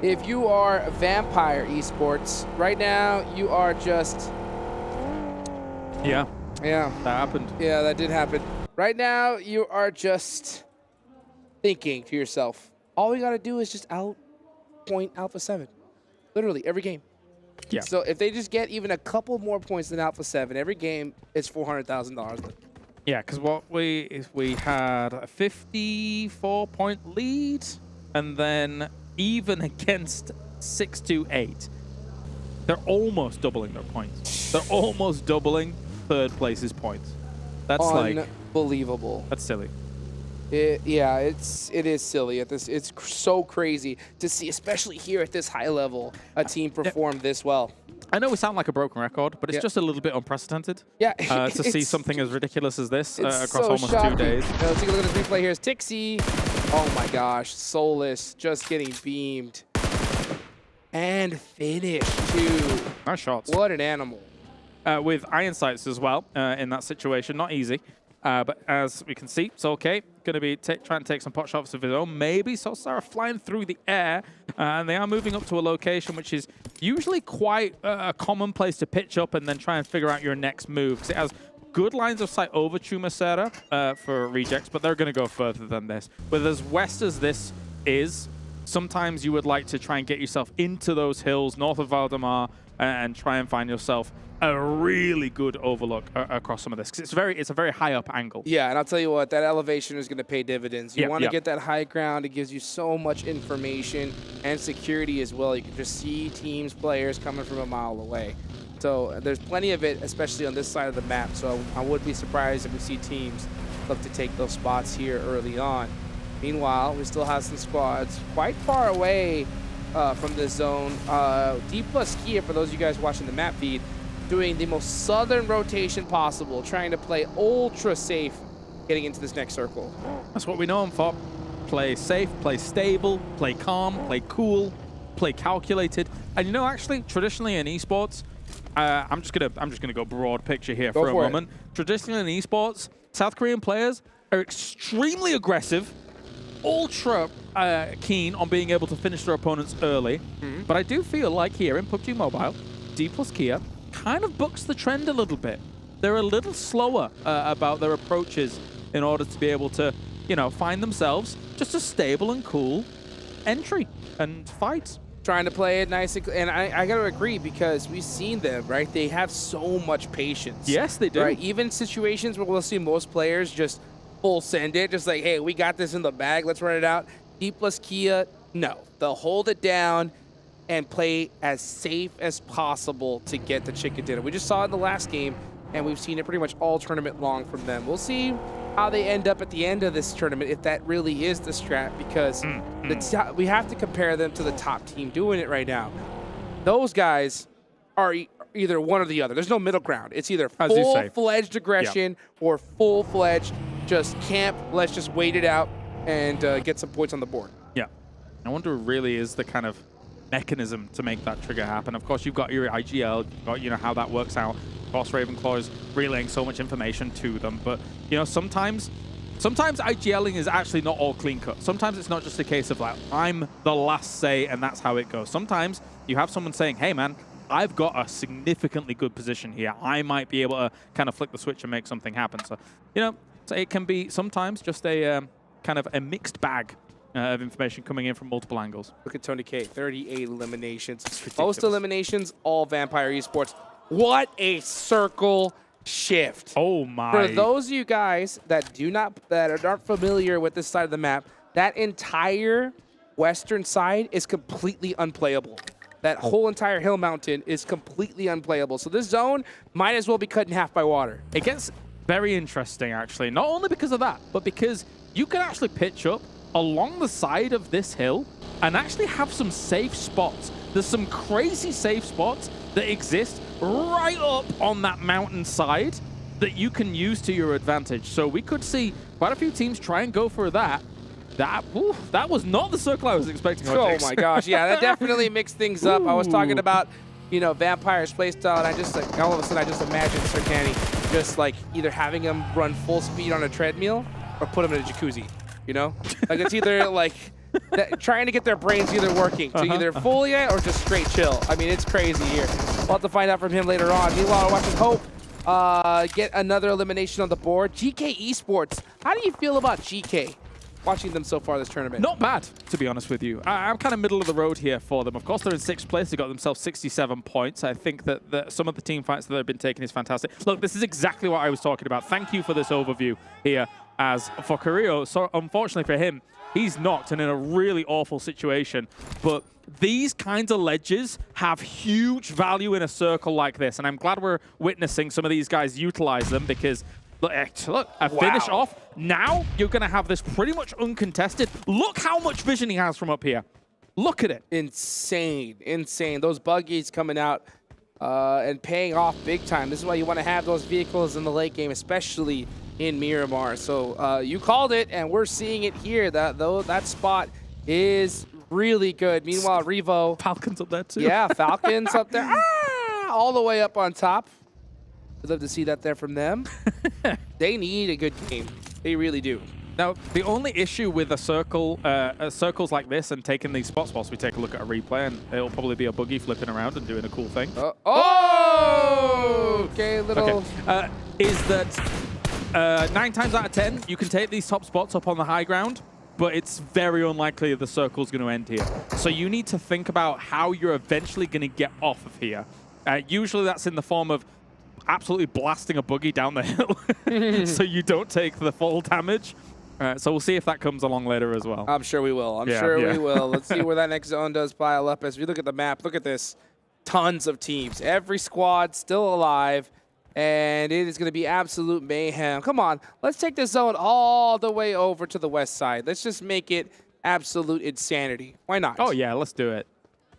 if you are Vampire Esports, right now you are just... Yeah. Yeah. That happened. Yeah, that did happen. Right now, you are just thinking to yourself, all we got to do is just outpoint Alpha7. Literally, every game. Yeah. So if they just get even a couple more points than Alpha7, every game, it's $400,000. Yeah, because what we had a 54-point lead, and then even against 6-8, they're almost doubling their points. They're almost doubling third place's points. That's unbelievable. That's silly. Yeah, it is silly at this. It's so crazy to see, especially here at this high level, a team perform this well. I know we sound like a broken record, but it's just a little bit unprecedented. Yeah, to see something as ridiculous as this across so almost shocking. 2 days. Let's take a look at this replay here. It's Tixie. Oh my gosh, Soulless just getting beamed and finished too. Nice shots. What an animal. With iron sights as well in that situation. Not easy. But as we can see, it's okay. Going to be trying to take some pot shots of his own. Maybe Sarah flying through the air. And they are moving up to a location which is usually quite a common place to pitch up and then try and figure out your next move. Because it has good lines of sight over Chumacera for rejects, but they're going to go further than this. But as west as this is, sometimes you would like to try and get yourself into those hills north of Valdemar and try and find yourself a really good overlook across some of this, because it's a very high up angle. Yeah, and I'll tell you what, that elevation is going to pay dividends. You want to get that high ground. It gives you so much information and security as well. You can just see teams, players coming from a mile away. So there's plenty of it, especially on this side of the map. So I would be surprised if we see teams look to take those spots here early on. Meanwhile, we still have some squads quite far away from this zone. Dplus KIA, for those of you guys watching the map feed, doing the most southern rotation possible, trying to play ultra safe getting into this next circle. That's what we know him for. Play safe, play stable, play calm, play cool, play calculated. And you know, actually, traditionally in esports, I'm just gonna go broad picture here for a moment. Traditionally in esports, South Korean players are extremely aggressive, ultra keen on being able to finish their opponents early. But I do feel like here in PUBG Mobile, Dplus KIA kind of bucks the trend a little bit. They're a little slower about their approaches in order to be able to, you know, find themselves just a stable and cool entry and fight. Trying to play it nice, and I got to agree, because we've seen them, right? They have so much patience. Yes, they do. Right? Even situations where we'll see most players just full send it, just like, hey, we got this in the bag, let's run it out. Dplus KIA, no. They'll hold it down and play as safe as possible to get the chicken dinner. We just saw it in the last game, and we've seen it pretty much all tournament long from them. We'll see how they end up at the end of this tournament, if that really is the strat, because we have to compare them to the top team doing it right now. Those guys are either one or the other. There's no middle ground. It's either full-fledged aggression or full-fledged just camp, let's just wait it out and get some points on the board. Yeah. I wonder really is the kind of mechanism to make that trigger happen. Of course, you've got your IGL, you've got, you know, how that works out. Of course, Ravenclaw is relaying so much information to them, but, you know, sometimes IGLing is actually not all clean cut. Sometimes it's not just a case of like, I'm the last say and that's how it goes. Sometimes you have someone saying, hey man, I've got a significantly good position here. I might be able to kind of flick the switch and make something happen. So, you know, so it can be sometimes just a kind of a mixed bag of information coming in from multiple angles. Look at Tony K, 38 eliminations. Most eliminations, all Vampire Esports. What a circle shift. Oh my. For those of you guys that aren't familiar with this side of the map, that entire western side is completely unplayable. That whole entire hill mountain is completely unplayable. So this zone might as well be cut in half by water. It gets very interesting, actually. Not only because of that, but because you can actually pitch up along the side of this hill and actually have some safe spots. There's some crazy safe spots that exist right up on that mountain side that you can use to your advantage. So we could see quite a few teams try and go for that. That was not the circle I was expecting. Oh my gosh, yeah, that definitely mixed things up. I was talking about, you know, Vampire's playstyle, and I just like all of a sudden I just imagined Sertani just like either having him run full speed on a treadmill or put him in a jacuzzi. You know, like it's either like trying to get their brains either working to either full yet or just straight chill. I mean, it's crazy here. We'll have to find out from him later on. Meanwhile, watching Hope get another elimination on the board. GK Esports, how do you feel about GK? Watching them so far this tournament. Not bad, to be honest with you. I'm kind of middle of the road here for them. Of course, they're in 6th place. They got themselves 67 points. I think that some of the team fights that they've been taking is fantastic. Look, this is exactly what I was talking about. Thank you for this overview here. As for Carrillo, so unfortunately for him, he's knocked and in a really awful situation. But these kinds of ledges have huge value in a circle like this. And I'm glad we're witnessing some of these guys utilize them because look, a finish off. Now you're going to have this pretty much uncontested. Look how much vision he has from up here. Look at it. Insane, insane. Those buggies coming out and paying off big time. This is why you want to have those vehicles in the late game, especially in Miramar. So you called it, and we're seeing it here. That spot is really good. Meanwhile, Revo. Falcons up there too. Yeah, Falcons up there. All the way up on top. I'd love to see that there from them. They need a good game. They really do. Now, the only issue with a circle, circles like this and taking these spots, whilst we take a look at a replay, and it'll probably be a buggy flipping around and doing a cool thing. Okay, little. Okay. Is that 9 times out of 10, you can take these top spots up on the high ground, but it's very unlikely the circle's going to end here. So you need to think about how you're eventually going to get off of here. Usually that's in the form of absolutely blasting a buggy down the hill so you don't take the full damage. So we'll see if that comes along later as well. I'm sure we will. I'm sure we will. Let's see where that next zone does pile up. As we look at the map, look at this. Tons of teams. Every squad still alive. And it is going to be absolute mayhem. Come on. Let's take this zone all the way over to the west side. Let's just make it absolute insanity. Why not? Oh, yeah. Let's do it.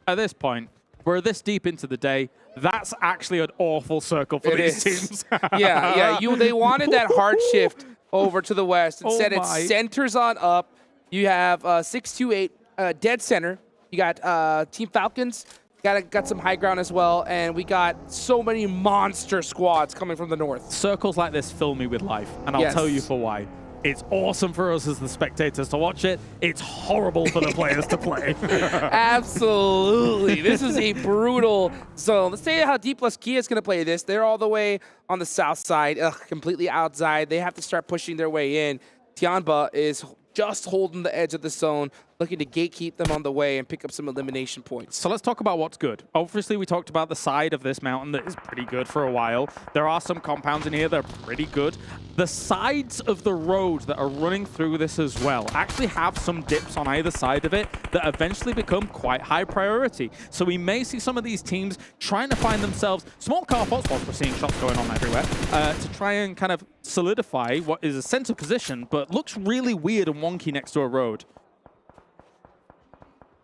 At this point, we're this deep into the day. That's actually an awful circle for these teams. yeah. They wanted that hard shift over to the west. Instead, it centers on up. You have 628 dead center. You got Team Falcons. Got some high ground as well. And we got so many monster squads coming from the north. Circles like this fill me with life. And I'll tell you for why. It's awesome for us as the spectators to watch it. It's horrible for the players to play. Absolutely. This is a brutal zone. Let's say how Dplus KIA is going to play this. They're all the way on the south side, completely outside. They have to start pushing their way in. Tianba is just holding the edge of the zone, looking to gatekeep them on the way and pick up some elimination points. So let's talk about what's good. Obviously, we talked about the side of this mountain that is pretty good for a while. There are some compounds in here that are pretty good. The sides of the road that are running through this as well actually have some dips on either side of it that eventually become quite high priority. So we may see some of these teams trying to find themselves small car hotspots. We're seeing shots going on everywhere to try and kind of solidify what is a center position, but looks really weird and wonky next to a road.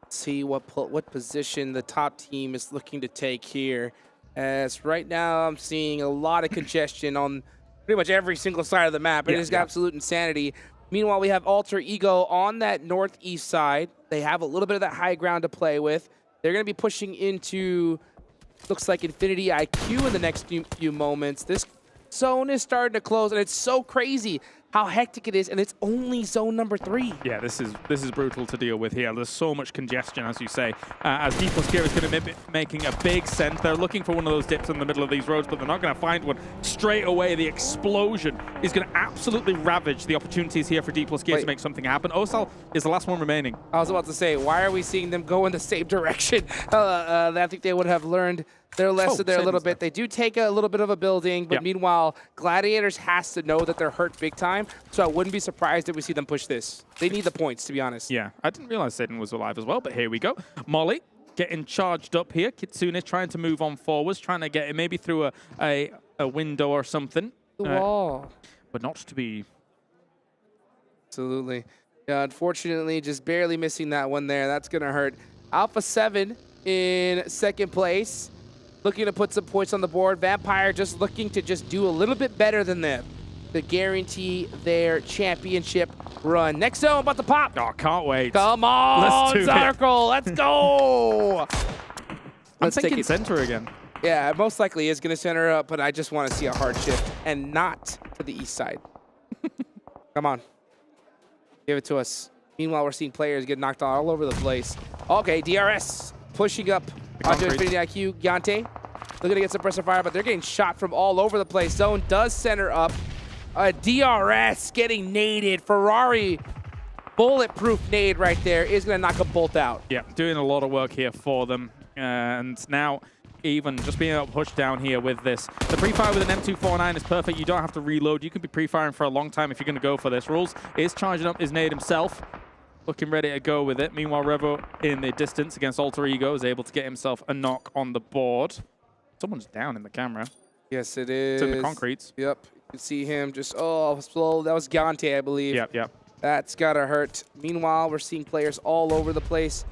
See what position the top team is looking to take here. As right now I'm seeing a lot of congestion on pretty much every single side of the map. It is absolute insanity. Meanwhile, we have Alter Ego on that northeast side. They have a little bit of that high ground to play with. They're going to be pushing into, looks like, Infinity IQ in the next few moments. This zone is starting to close, and it's so crazy how hectic it is, and it's only zone number 3. Yeah, this is brutal to deal with here. There's so much congestion, as you say. As Dplus KIA is going to be making a big send. They're looking for one of those dips in the middle of these roads, but they're not going to find one. Straight away, the explosion is going to absolutely ravage the opportunities here for Dplus KIA to make something happen. Osal is the last one remaining. I was about to say, why are we seeing them go in the same direction? I think they would have learned their lesson there a little bit. They do take a little bit of a building, but meanwhile, Gladiators has to know that they're hurt big time, so I wouldn't be surprised if we see them push this. They need the points, to be honest. Yeah, I didn't realize Satan was alive as well, but here we go. Molly getting charged up here. Kitsune trying to move on forwards, trying to get it maybe through a window or something. The wall. But not to be. Absolutely. Yeah, unfortunately, just barely missing that one there. That's going to hurt. Alpha7 in second place, looking to put some points on the board. Vampire just looking to just do a little bit better than them to guarantee their championship run. Next zone, about to pop. Oh, can't wait. Come on, Circle. Let's go. I'm thinking center again. Yeah, most likely is going to center up, but I just want to see a hard shift and not to the east side. Come on. Give it to us. Meanwhile, we're seeing players get knocked out all over the place. Okay, DRS pushing up onto Infinity IQ. Yante looking to get suppressor fire, but they're getting shot from all over the place. Zone does center up. DRS getting naded. Ferrari bulletproof nade right there is going to knock a bolt out. Yeah, doing a lot of work here for them. And now even just being able to push down here with this. The pre-fire with an M249 is perfect. You don't have to reload. You can be pre-firing for a long time if you're going to go for this. Rules is charging up his nade himself, looking ready to go with it. Meanwhile, Revo in the distance against Alter Ego is able to get himself a knock on the board. Someone's down in the camera. Yes, it is. It's in the concretes. Yep. You can see him just, slow. That was Gante, I believe. Yep. That's got to hurt. Meanwhile, we're seeing players all over the place.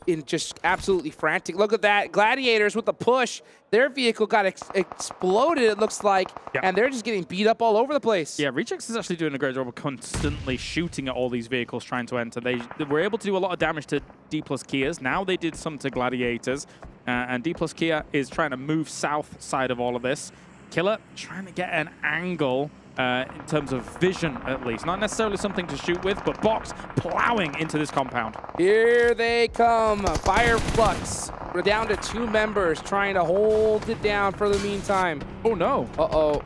In just absolutely frantic. Look at that. Gladiators with the push. Their vehicle got exploded, it looks like, and they're just getting beat up all over the place. Yeah, Rejects is actually doing a great job of constantly shooting at all these vehicles trying to enter. They were able to do a lot of damage to Dplus KIAs. Now they did some to Gladiators, and Dplus KIA is trying to move south side of all of this. Killer trying to get an angle in terms of vision, at least. Not necessarily something to shoot with, but Box plowing into this compound. Here they come. Fire Flux. We're down to 2 members trying to hold it down for the meantime. Oh, no. Uh-oh.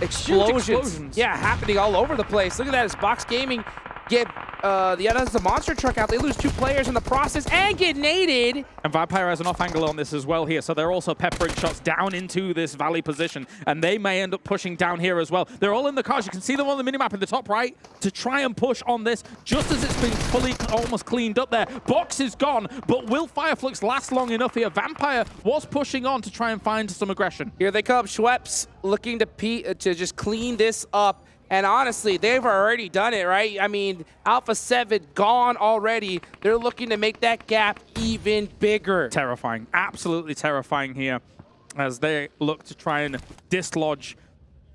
Explosions. Yeah, happening all over the place. Look at that. As Box Gaming get the monster truck out. They lose 2 players in the process and get naded. And Vampire has an off angle on this as well here, so they're also peppering shots down into this valley position, and they may end up pushing down here as well. They're all in the cars. You can see them on the minimap in the top right to try and push on this just as it's been fully almost cleaned up there. Box is gone, but will Fireflux last long enough here? Vampire was pushing on to try and find some aggression. Here they come. Schweppes looking to just clean this up. And honestly, they've already done it, right? I mean, Alpha7 gone already. They're looking to make that gap even bigger. Terrifying. Absolutely terrifying here as they look to try and dislodge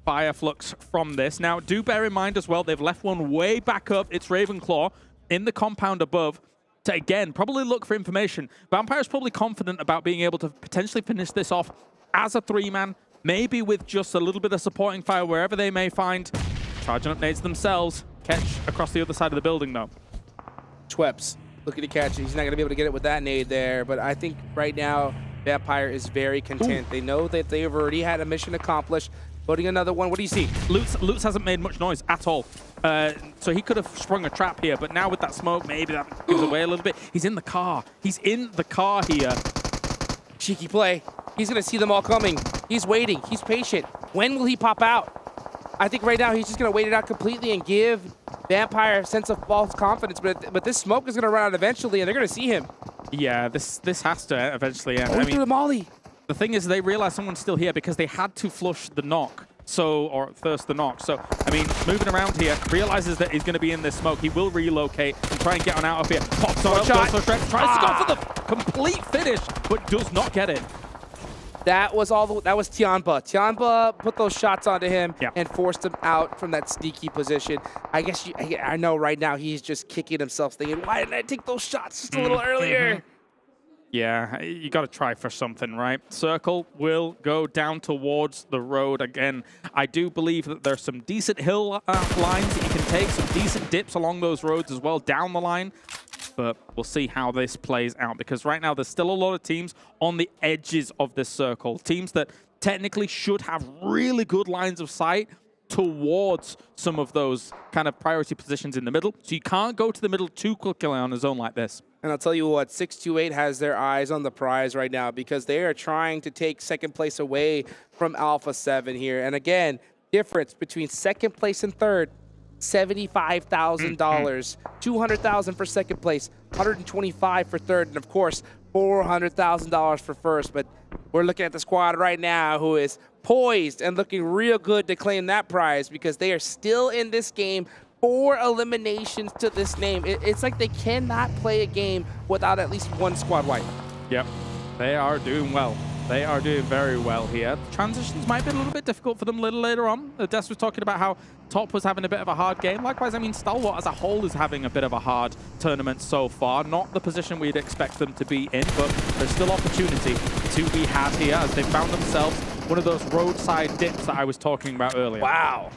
Fireflux from this. Now, do bear in mind as well, they've left one way back up. It's Ravenclaw in the compound above to, again, probably look for information. Vampire's probably confident about being able to potentially finish this off as a 3-man, maybe with just a little bit of supporting fire wherever they may find. Charging up nades themselves. Catch across the other side of the building, though. Schweppes looking to catch it. He's not going to be able to get it with that nade there, but I think right now Vampire is very content. Ooh. They know that they've already had a mission accomplished. Putting another one. What do you see? Lutz hasn't made much noise at all. So he could have sprung a trap here, but now with that smoke, maybe that gives away a little bit. He's in the car. He's in the car here. Cheeky play. He's going to see them all coming. He's waiting. He's patient. When will he pop out? I think right now he's just going to wait it out completely and give Vampire a sense of false confidence. But this smoke is going to run out eventually, and they're going to see him. Yeah, this has to eventually end. Oh, through the molly. The thing is, they realize someone's still here because they had to flush the knock. Or thirst the knock. So, I mean, moving around here, realizes that he's going to be in this smoke. He will relocate and try and get on out of here. Pops on up, goes for Shrek, tries to go for the complete finish, but does not get it. That was Tianba. Tianba put those shots onto him and forced him out from that sneaky position. I guess I know right now he's just kicking himself thinking, why didn't I take those shots just a little earlier? Yeah, you got to try for something, right? Circle will go down towards the road again. I do believe that there's some decent hill lines that you can take, some decent dips along those roads as well down the line. But we'll see how this plays out, because right now there's still a lot of teams on the edges of this circle. Teams that technically should have really good lines of sight towards some of those kind of priority positions in the middle. So you can't go to the middle too quickly on a zone like this. And I'll tell you what, 628 has their eyes on the prize right now, because they are trying to take second place away from Alpha7 here. And again, difference between second place and third, $75,000, $200,000 for second place, $125,000 for third, and of course, $400,000 for first. But we're looking at the squad right now who is poised and looking real good to claim that prize, because they are still in this game. 4 eliminations to this name. It's like they cannot play a game without at least one squad wipe. Yep, they are doing well. They are doing very well here. Transitions might be a little bit difficult for them a little later on. Des was talking about how Top was having a bit of a hard game. Likewise, I mean, Stalwart as a whole is having a bit of a hard tournament so far. Not the position we'd expect them to be in, but there's still opportunity to be had here as they found themselves one of those roadside dips that I was talking about earlier. Wow.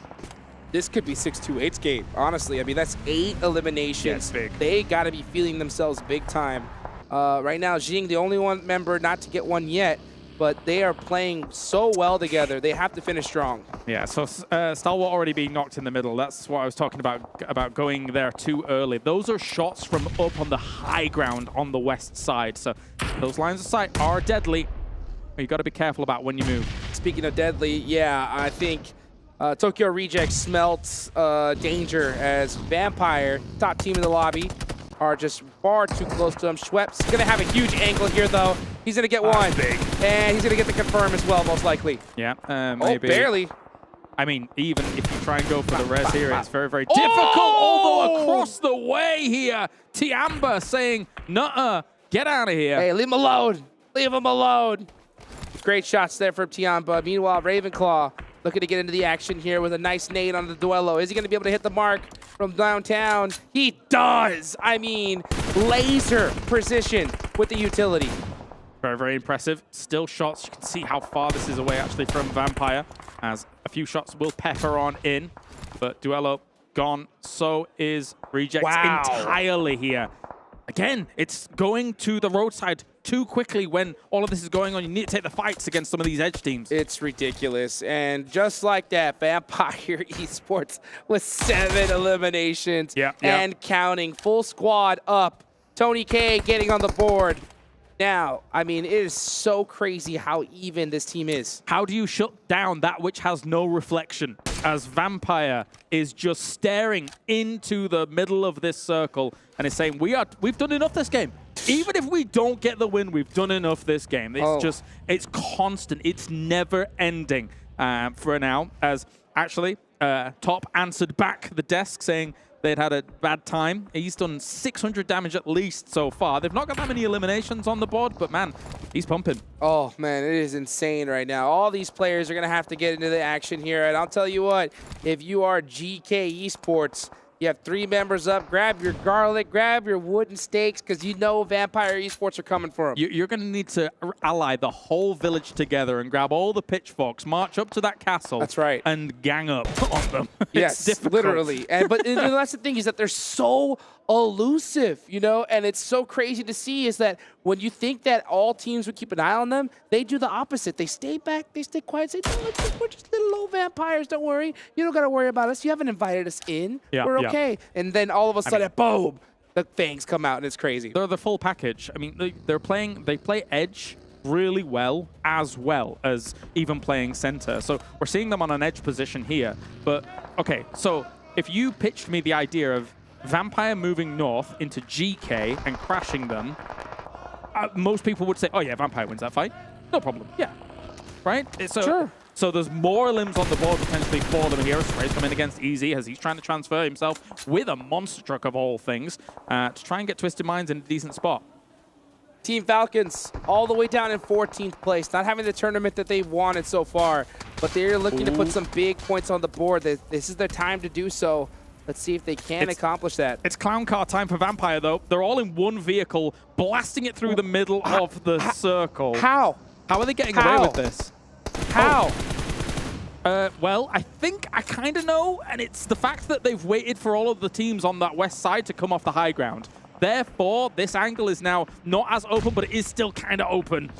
This could be 628's game, honestly. I mean, that's 8 eliminations. Yeah, big. They got to be feeling themselves big time. Right now, Jing, the only one member not to get one yet, but they are playing so well together. They have to finish strong. Yeah, so Stalwart already being knocked in the middle. That's what I was talking about going there too early. Those are shots from up on the high ground on the west side. So those lines of sight are deadly. You got to be careful about when you move. Speaking of deadly, yeah, I think Tokyo Reject smelt danger as Vampire, top team in the lobby, are just far too close to him. Schweppes going to have a huge angle here, though. He's going to get one. Big. And he's going to get the confirm as well, most likely. Yeah, Oh, maybe. barely. I mean, even if you try and go for the res here, it's very, very difficult. Although across the way here, Tiamba saying, nuh-uh, get out of here. Hey, leave him alone. Leave him alone. Great shots there from Tiamba. Meanwhile, Ravenclaw looking to get into the action here with a nice nade on the duello. Is he going to be able to hit the mark from downtown? He does. I mean, laser precision with the utility. Very, very impressive. Still shots. You can see how far this is away, actually, from Vampire, as a few shots will pepper on in. But duello gone. So is Reject entirely here. Again, it's going to the roadside too quickly when all of this is going on. You need to take the fights against some of these edge teams. It's ridiculous. And just like that, Vampire Esports with 7 eliminations and counting. Full squad up. Tony K getting on the board. Now, I mean, it is so crazy how even this team is. How do you shut down that which has no reflection? As Vampire is just staring into the middle of this circle and is saying, we've done enough this game. Even if we don't get the win, we've done enough this game. It's it's constant. It's never ending for now. As actually, Top answered back the desk saying they'd had a bad time. He's done 600 damage at least so far. They've not got that many eliminations on the board, but man, he's pumping. Oh man, it is insane right now. All these players are gonna have to get into the action here. And I'll tell you what, if you are GK Esports, you have 3 members up, grab your garlic, grab your wooden stakes, because you know Vampire Esports are coming for them. You're going to need to ally the whole village together and grab all the pitchforks, march up to that castle. That's right. And gang up on them. Yes, it's difficult. literally. But that's the thing, is that they're so elusive, you know, and it's so crazy to see is that when you think that all teams would keep an eye on them, they do the opposite. They stay back, they stay quiet, say, no, we're just little old vampires, don't worry. You don't got to worry about us. You haven't invited us in. We're okay. And then all of a sudden, boom, the fangs come out, and it's crazy. They're the full package. I mean, they play edge really well as even playing center. So we're seeing them on an edge position here. But, okay, so if you pitched me the idea of Vampire moving north into GK and crashing them, most people would say, oh yeah, Vampire wins that fight. No problem. Yeah. Right? So there's more limbs on the board potentially for them here. Spray's coming against Easy as he's trying to transfer himself with a monster truck of all things to try and get Twisted Minds in a decent spot. Team Falcons all the way down in 14th place, not having the tournament that they've wanted so far, but they're looking to put some big points on the board. This is their time to do so. Let's see if they can accomplish that. It's clown car time for Vampire, though. They're all in one vehicle, blasting it through the middle of the circle. How? How are they getting away with this? How? Well, I think I kind of know, and it's the fact that they've waited for all of the teams on that west side to come off the high ground. Therefore, this angle is now not as open, but it is still kind of open.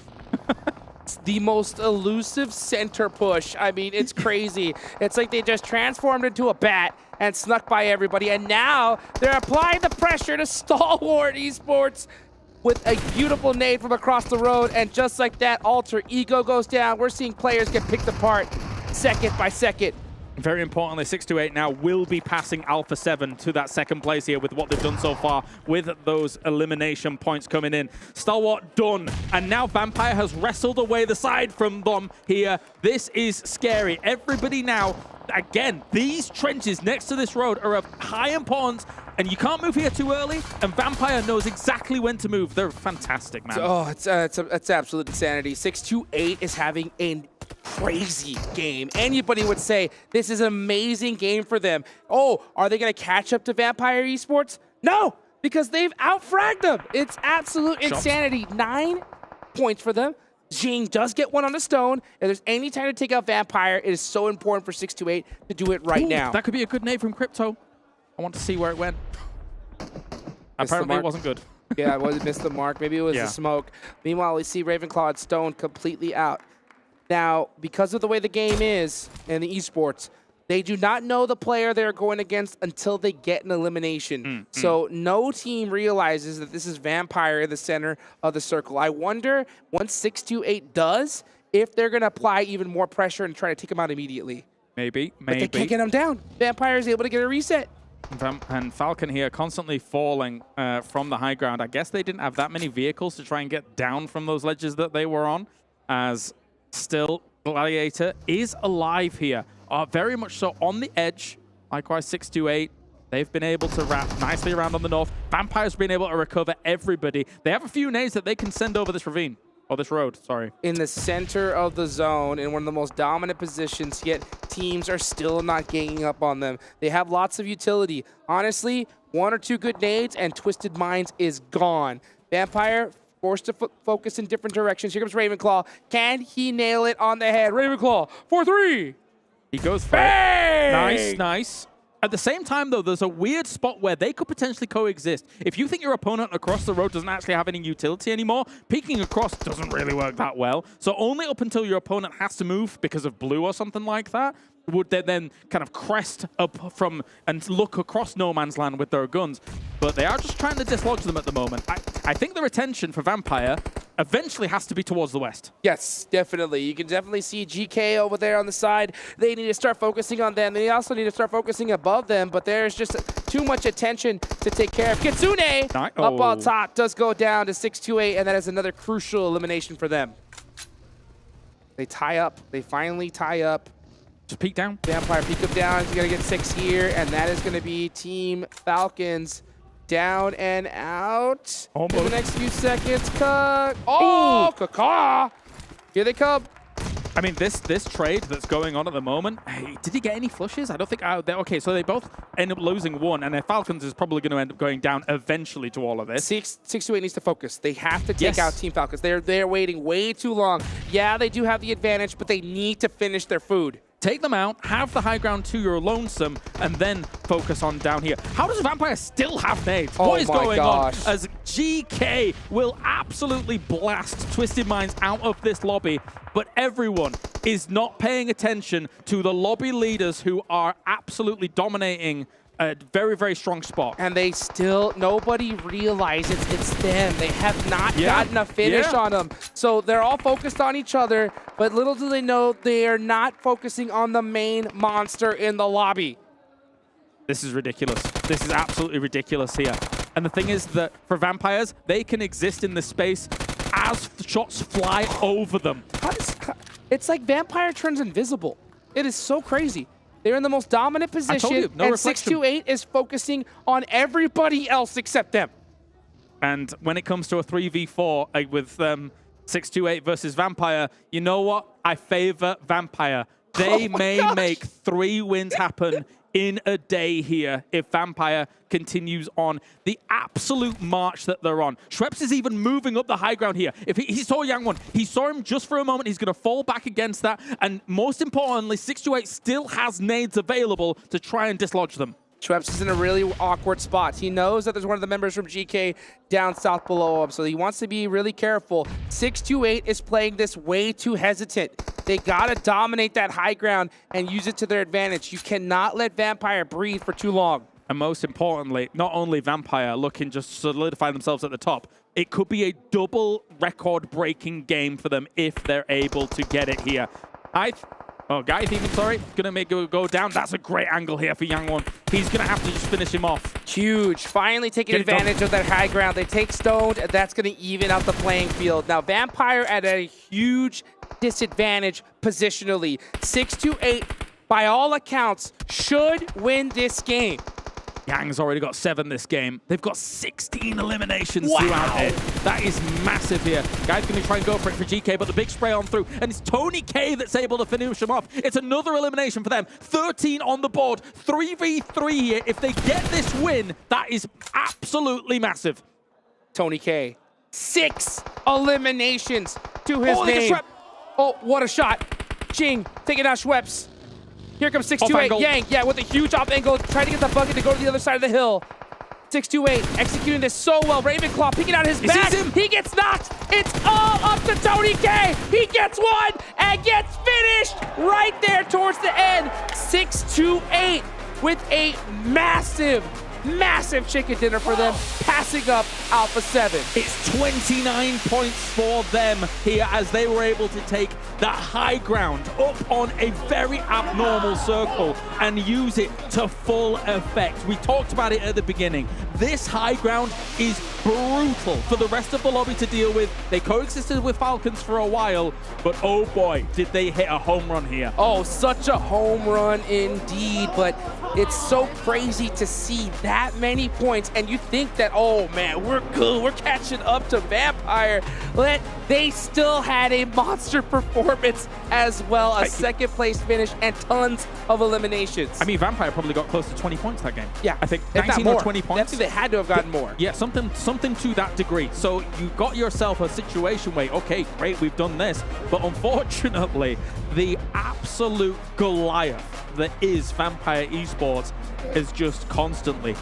It's the most elusive center push. I mean, it's crazy. It's like they just transformed into a bat and snuck by everybody, and now they're applying the pressure to Stalwart Esports with a beautiful nade from across the road, and just like that, Alter Ego goes down. We're seeing players get picked apart second by second. Very importantly, 628 now will be passing Alpha7 to that second place here with what they've done so far with those elimination points coming in. Stalwart done, and now Vampire has wrestled away the side from them here. This is scary. Everybody now, again, these trenches next to this road are of high importance, and you can't move here too early, and Vampire knows exactly when to move. They're fantastic, man. Oh, it's absolute insanity. 628 is having a crazy game. Anybody would say this is an amazing game for them. Oh, are they going to catch up to Vampire Esports? No, because they've out-fragged them. It's absolute insanity. 9 points for them. Jing does get one on the stone. If there's any time to take out Vampire, it is so important for 628 to do it right now. That could be a good nade from Crypto. I want to see where it went. Apparently it wasn't good. Yeah, it missed the mark. Maybe it was the smoke. Meanwhile, we see Ravenclaw and Stone completely out. Now, because of the way the game is in the esports, they do not know the player they're going against until they get an elimination. So no team realizes that this is Vampire in the center of the circle. I wonder, once 628 does, if they're going to apply even more pressure and try to take him out immediately. Maybe. But they can't get him down. Vampire is able to get a reset. And Falcon here constantly falling from the high ground. I guess they didn't have that many vehicles to try and get down from those ledges that they were on, as still Gladiator is alive here. Very much so on the edge. Likewise, 628. They've been able to wrap nicely around on the north. Vampire's been able to recover everybody. They have a few nades that they can send over this ravine. Or this road, sorry. In the center of the zone, in one of the most dominant positions, yet teams are still not ganging up on them. They have lots of utility. Honestly, 1 or 2 good nades and Twisted Minds is gone. Vampire forced to focus in different directions. Here comes Ravenclaw. Can he nail it on the head? Ravenclaw, 4-3. He goes for it. Nice, nice. At the same time, though, there's a weird spot where they could potentially coexist. If you think your opponent across the road doesn't actually have any utility anymore, peeking across doesn't really work that well. So only up until your opponent has to move because of blue or something like that, would they then kind of crest up from and look across no man's land with their guns. But they are just trying to dislodge them at the moment. I think the retention for Vampire eventually has to be towards the west. Yes, definitely. You can definitely see GK over there on the side. They need to start focusing on them. They also need to start focusing above them, but there's just too much attention to take care of. Kitsune up on top does go down to 628, and that is another crucial elimination for them. They tie up. They finally tie up. Just peek down. Vampire peek up down. He's going to get 6 here, and that is going to be Team Falcons down and out. In the next few seconds. Oh, Kaka! Here they come. I mean, this trade that's going on at the moment, hey, did he get any flushes? I don't think. Okay, so they both end up losing one, and their Falcons is probably going to end up going down eventually to all of this. 628 needs to focus. They have to take out Team Falcons. They're waiting way too long. Yeah, they do have the advantage, but they need to finish their food. Take them out, have the high ground to your lonesome, and then focus on down here. How does Vampire still have nades? What is going on? As GK will absolutely blast Twisted Minds out of this lobby, but everyone is not paying attention to the lobby leaders who are absolutely dominating a very, very strong spot. And they still, nobody realizes it's them. They have not gotten a finish on them. So they're all focused on each other, but little do they know they are not focusing on the main monster in the lobby. This is ridiculous. This is absolutely ridiculous here. And the thing is that for Vampires, they can exist in this space as the shots fly over them. It's like Vampire turns invisible. It is so crazy. They're in the most dominant position, and 628 is focusing on everybody else except them. And when it comes to a 3v4 with 628 versus Vampire, you know what? I favor Vampire They may make 3 wins happen in a day here if Vampire continues on the absolute march that they're on. Schweppes is even moving up the high ground here. If he saw Yang1, he saw him just for a moment. He's going to fall back against that. And most importantly, 628 still has nades available to try and dislodge them. Schweppes is in a really awkward spot. He knows that there's one of the members from GK down south below him, so he wants to be really careful. 628 is playing this way too hesitant. They gotta dominate that high ground and use it to their advantage. You cannot let Vampire breathe for too long. And most importantly, not only Vampire looking just solidify themselves at the top, it could be a double record-breaking game for them if they're able to get it here. Guyth even, sorry, gonna make it go down. That's a great angle here for Yang1. He's gonna have to just finish him off. Huge, finally taking advantage of that high ground. They take stoned, and that's gonna even out the playing field. Now Vampire at a huge disadvantage positionally. 628, by all accounts, should win this game. Yang's already got 7 this game. They've got 16 eliminations throughout it. That is massive here. Guy's going to try and go for it for GK, but the big spray on through. And it's Tony K that's able to finish him off. It's another elimination for them. 13 on the board. 3v3 here. If they get this win, that is absolutely massive. Tony K, 6 eliminations to his name. Oh, what a shot. Jing taking out Schweppes. Here comes 628. Yang, yeah, with a huge off angle, trying to get the bucket to go to the other side of the hill. 628 executing this so well. Ravenclaw picking out his back. He gets knocked. It's all up to Tony K. He gets one and gets finished right there towards the end. 628 with a massive chicken dinner for them, passing up Alpha7. It's 29 points for them here as they were able to take that high ground up on a very abnormal circle and use it to full effect. We talked about it at the beginning. This high ground is brutal for the rest of the lobby to deal with. They coexisted with Falcons for a while, but oh boy, did they hit a home run here. Oh, such a home run indeed, but it's so crazy to see that many points, and you think that, oh man, we're good, we're catching up to Vampire. They still had a monster performance as well, a second place finish and tons of eliminations. I mean, Vampire probably got close to 20 points that game. Yeah, I think if 19 not more. or 20 points. I think they had to have gotten more. Yeah, something to that degree. So you got yourself a situation where, okay, great, we've done this, but unfortunately, the absolute Goliath that is Vampire Esports is just constantly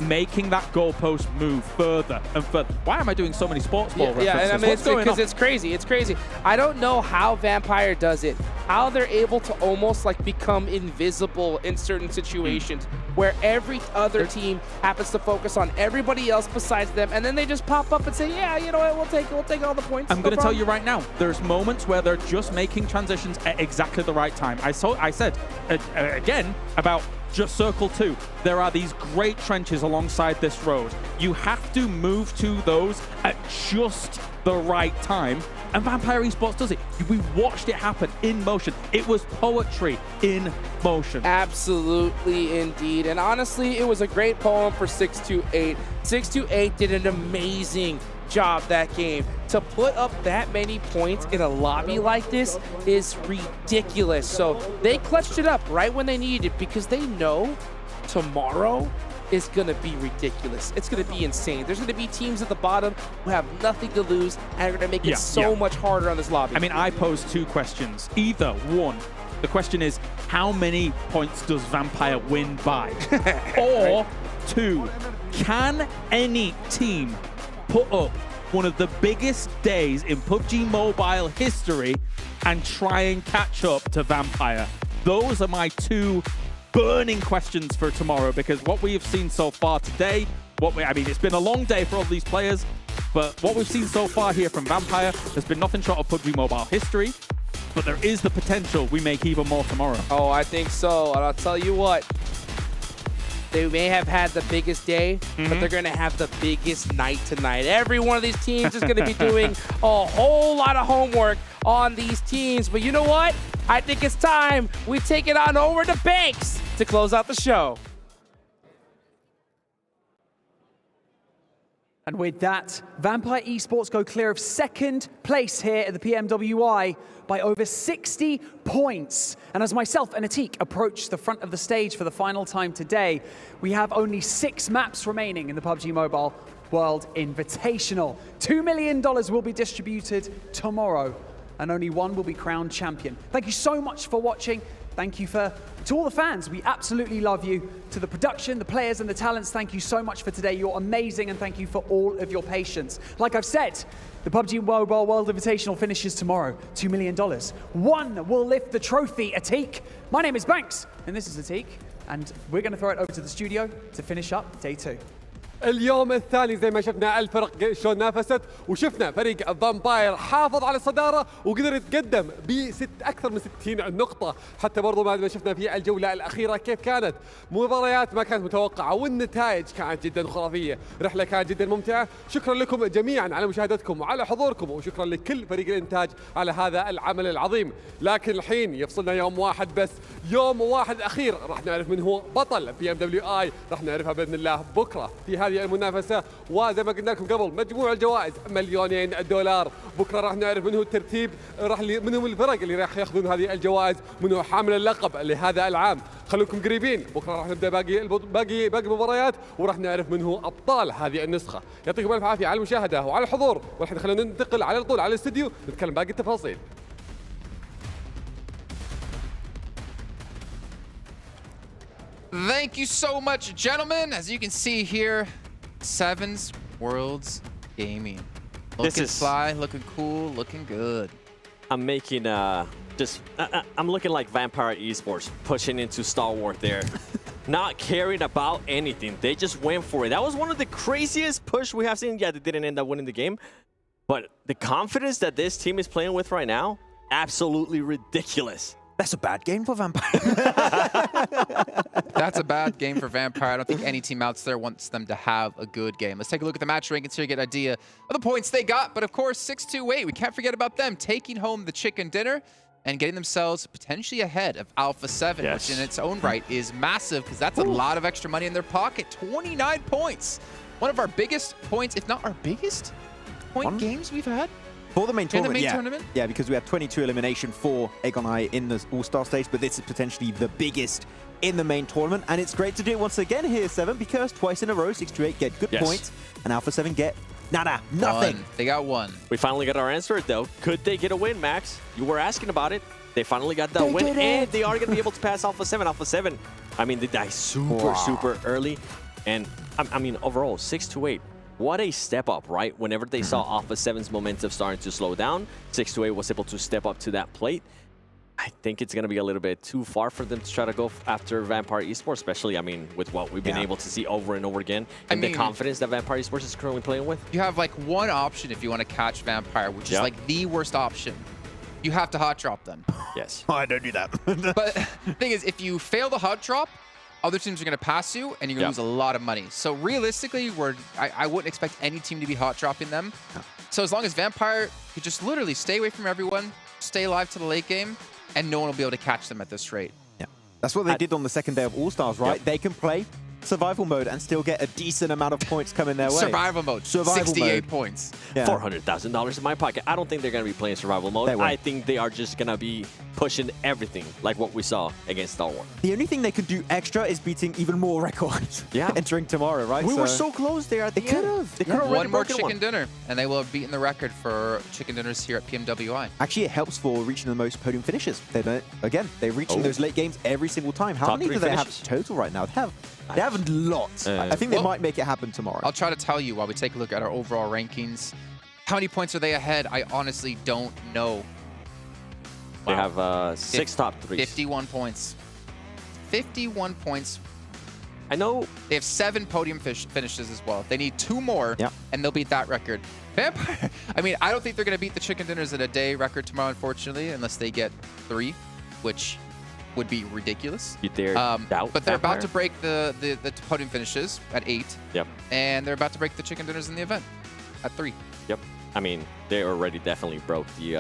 making that goalpost move further and further. Why am I doing so many sports ball references? Yeah, and I mean, it's because it's crazy. It's crazy. I don't know how Vampire does it, how they're able to almost like become invisible in certain situations where every other team happens to focus on everybody else besides them, and then they just pop up and say, yeah, you know what, we'll take all the points. I'm going to tell you right now, there's moments where they're just making transitions at exactly the right time. I said again about just Circle 2. There are these great trenches alongside this road. You have to move to those at just the right time, and Vampire Esports does it. We watched it happen in motion. It was poetry in motion. Absolutely, indeed. And honestly, it was a great poem for 628. 628 did an amazing job that game. To put up that many points in a lobby like this is ridiculous. So they clutched it up right when they needed it because they know tomorrow is going to be ridiculous. It's going to be insane. There's going to be teams at the bottom who have nothing to lose and are going to make it so much harder on this lobby. I mean, I pose 2 questions. Either one, the question is, how many points does Vampire win by? Or 2, can any team put up one of the biggest days in PUBG Mobile history and try and catch up to Vampire? Those are my 2 burning questions for tomorrow, because what we have seen so far today, I mean, it's been a long day for all these players, but what we've seen so far here from Vampire has been nothing short of PUBG Mobile history, but there is the potential we make even more tomorrow. Oh, I think so, and I'll tell you what, they may have had the biggest day, but they're going to have the biggest night tonight. Every one of these teams is going to be doing a whole lot of homework on these teams. But you know what? I think it's time we take it on over to Banks to close out the show. And with that, Vampire Esports go clear of second place here at the PMWI by over 60 points. And as myself and Atik approach the front of the stage for the final time today, we have only 6 maps remaining in the PUBG Mobile World Invitational. $2 million will be distributed tomorrow, and only one will be crowned champion. Thank you so much for watching. Thank you to all the fans. We absolutely love you. To the production, the players, and the talents, thank you so much for today. You're amazing, and thank you for all of your patience. Like I've said, the PUBG Mobile World Invitational finishes tomorrow. $2 million. One will lift the trophy, Atik. My name is Banks, and this is Atik, and we're going to throw it over to the studio to finish up day 2. اليوم الثاني زي ما شفنا الفرق شلون نافست وشفنا فريق الفامباير حافظ على الصدارة وقدر يتقدم أكثر من 60 نقطة. حتى برضو بعد ما شفنا في الجولة الأخيرة كيف كانت مباريات ما كانت متوقعة والنتائج كانت جدا خرافية. رحلة كانت جدا ممتعة. شكرا لكم جميعا على مشاهدتكم وعلى حضوركم، وشكرا لكل فريق الإنتاج على هذا العمل العظيم. لكن الحين يفصلنا يوم واحد بس، يوم واحد أخير راح نعرف من هو بطل PMWI. راح نعرفها بإذن الله بكرة في هذه المنافسة. وزي ما قلنا لكم قبل، مجموع الجوائز $2,000,000. بكرة راح نعرف من هو الترتيب، من هم الفرق اللي راح ياخذون هذه الجوائز، من هو حامل اللقب لهذا العام. خلوكم قريبين، بكرة راح نبدأ باقي المباريات وراح نعرف من هو أبطال هذه النسخة. يعطيكم ألف عافية على المشاهدة وعلى الحضور، والحين خلينا ننتقل على طول على الاستديو نتكلم باقي التفاصيل. Thank you so much, gentlemen. As you can see here, Sevens Worlds Gaming. Looking fly, looking cool, looking good. I'm making I'm looking like Vampire Esports pushing into Star Wars there. Not caring about anything. They just went for it. That was one of the craziest push we have seen. Yeah, they didn't end up winning the game. But the confidence that this team is playing with right now, absolutely ridiculous. That's a bad game for Vampire. That's a bad game for Vampire. I don't think any team out there wants them to have a good game. Let's take a look at the match rankings here, get an idea of the points they got. But of course, 6-2-8, we can't forget about them taking home the chicken dinner and getting themselves potentially ahead of Alpha7, which in its own right is massive because that's a lot of extra money in their pocket. 29 points. One of our biggest points, if not our biggest point games we've had. For the main tournament, tournament? Yeah, because we had 22 elimination for Egon in the All-Star stage, but this is potentially the biggest in the main tournament, and it's great to do it once again here, 7, because twice in a row, 6-8 get good points, and Alpha7 get nada, nothing. They got 1. We finally got our answer, though. Could they get a win, Max? You were asking about it. They finally got that win, and they are going to be able to pass Alpha7. Alpha7, I mean, they died super early, and I mean, overall, 6-8. What a step up, right? Whenever they saw Alpha7's momentum starting to slow down, 6-8 was able to step up to that plate. I think it's going to be a little bit too far for them to try to go after Vampire Esports, especially, I mean, with what we've been able to see over and over again, and the confidence that Vampire Esports is currently playing with. You have like one option if you want to catch Vampire, which is like the worst option. You have to hot drop them. Yes. Oh, I don't do that. But the thing is, if you fail the hot drop, other teams are going to pass you, and you're going to lose a lot of money. So realistically, I wouldn't expect any team to be hot dropping them. So as long as Vampire could just literally stay away from everyone, stay alive to the late game, and no one will be able to catch them at this rate. Yeah, that's what they did on the second day of All-Stars, right? They can play survival mode and still get a decent amount of points coming their way. Survival mode, 68 points. Yeah. $400,000 in my pocket. I don't think they're going to be playing survival mode. I think they are just going to be pushing everything like what we saw against Star Wars. The only thing they could do extra is beating even more records entering tomorrow, right? We were so close there at the end. They could have one more chicken dinner, and they will have beaten the record for chicken dinners here at PMWI. Actually, it helps for reaching the most podium finishes. They're reaching those late games every single time. How many do they have total right now? They have a lot. I think they might make it happen tomorrow. I'll try to tell you while we take a look at our overall rankings. How many points are they ahead? I honestly don't know. They have 6 top 3s. 51 points. 51 points. I know. They have 7 podium finishes as well. They need 2 more, and they'll beat that record. Vampire, I mean, I don't think they're going to beat the chicken dinners in a day record tomorrow, unfortunately, unless they get 3, which would be ridiculous. But they're about to break the podium finishes at 8. Yep. And they're about to break the chicken dinners in the event at 3. Yep. I mean, they already definitely broke the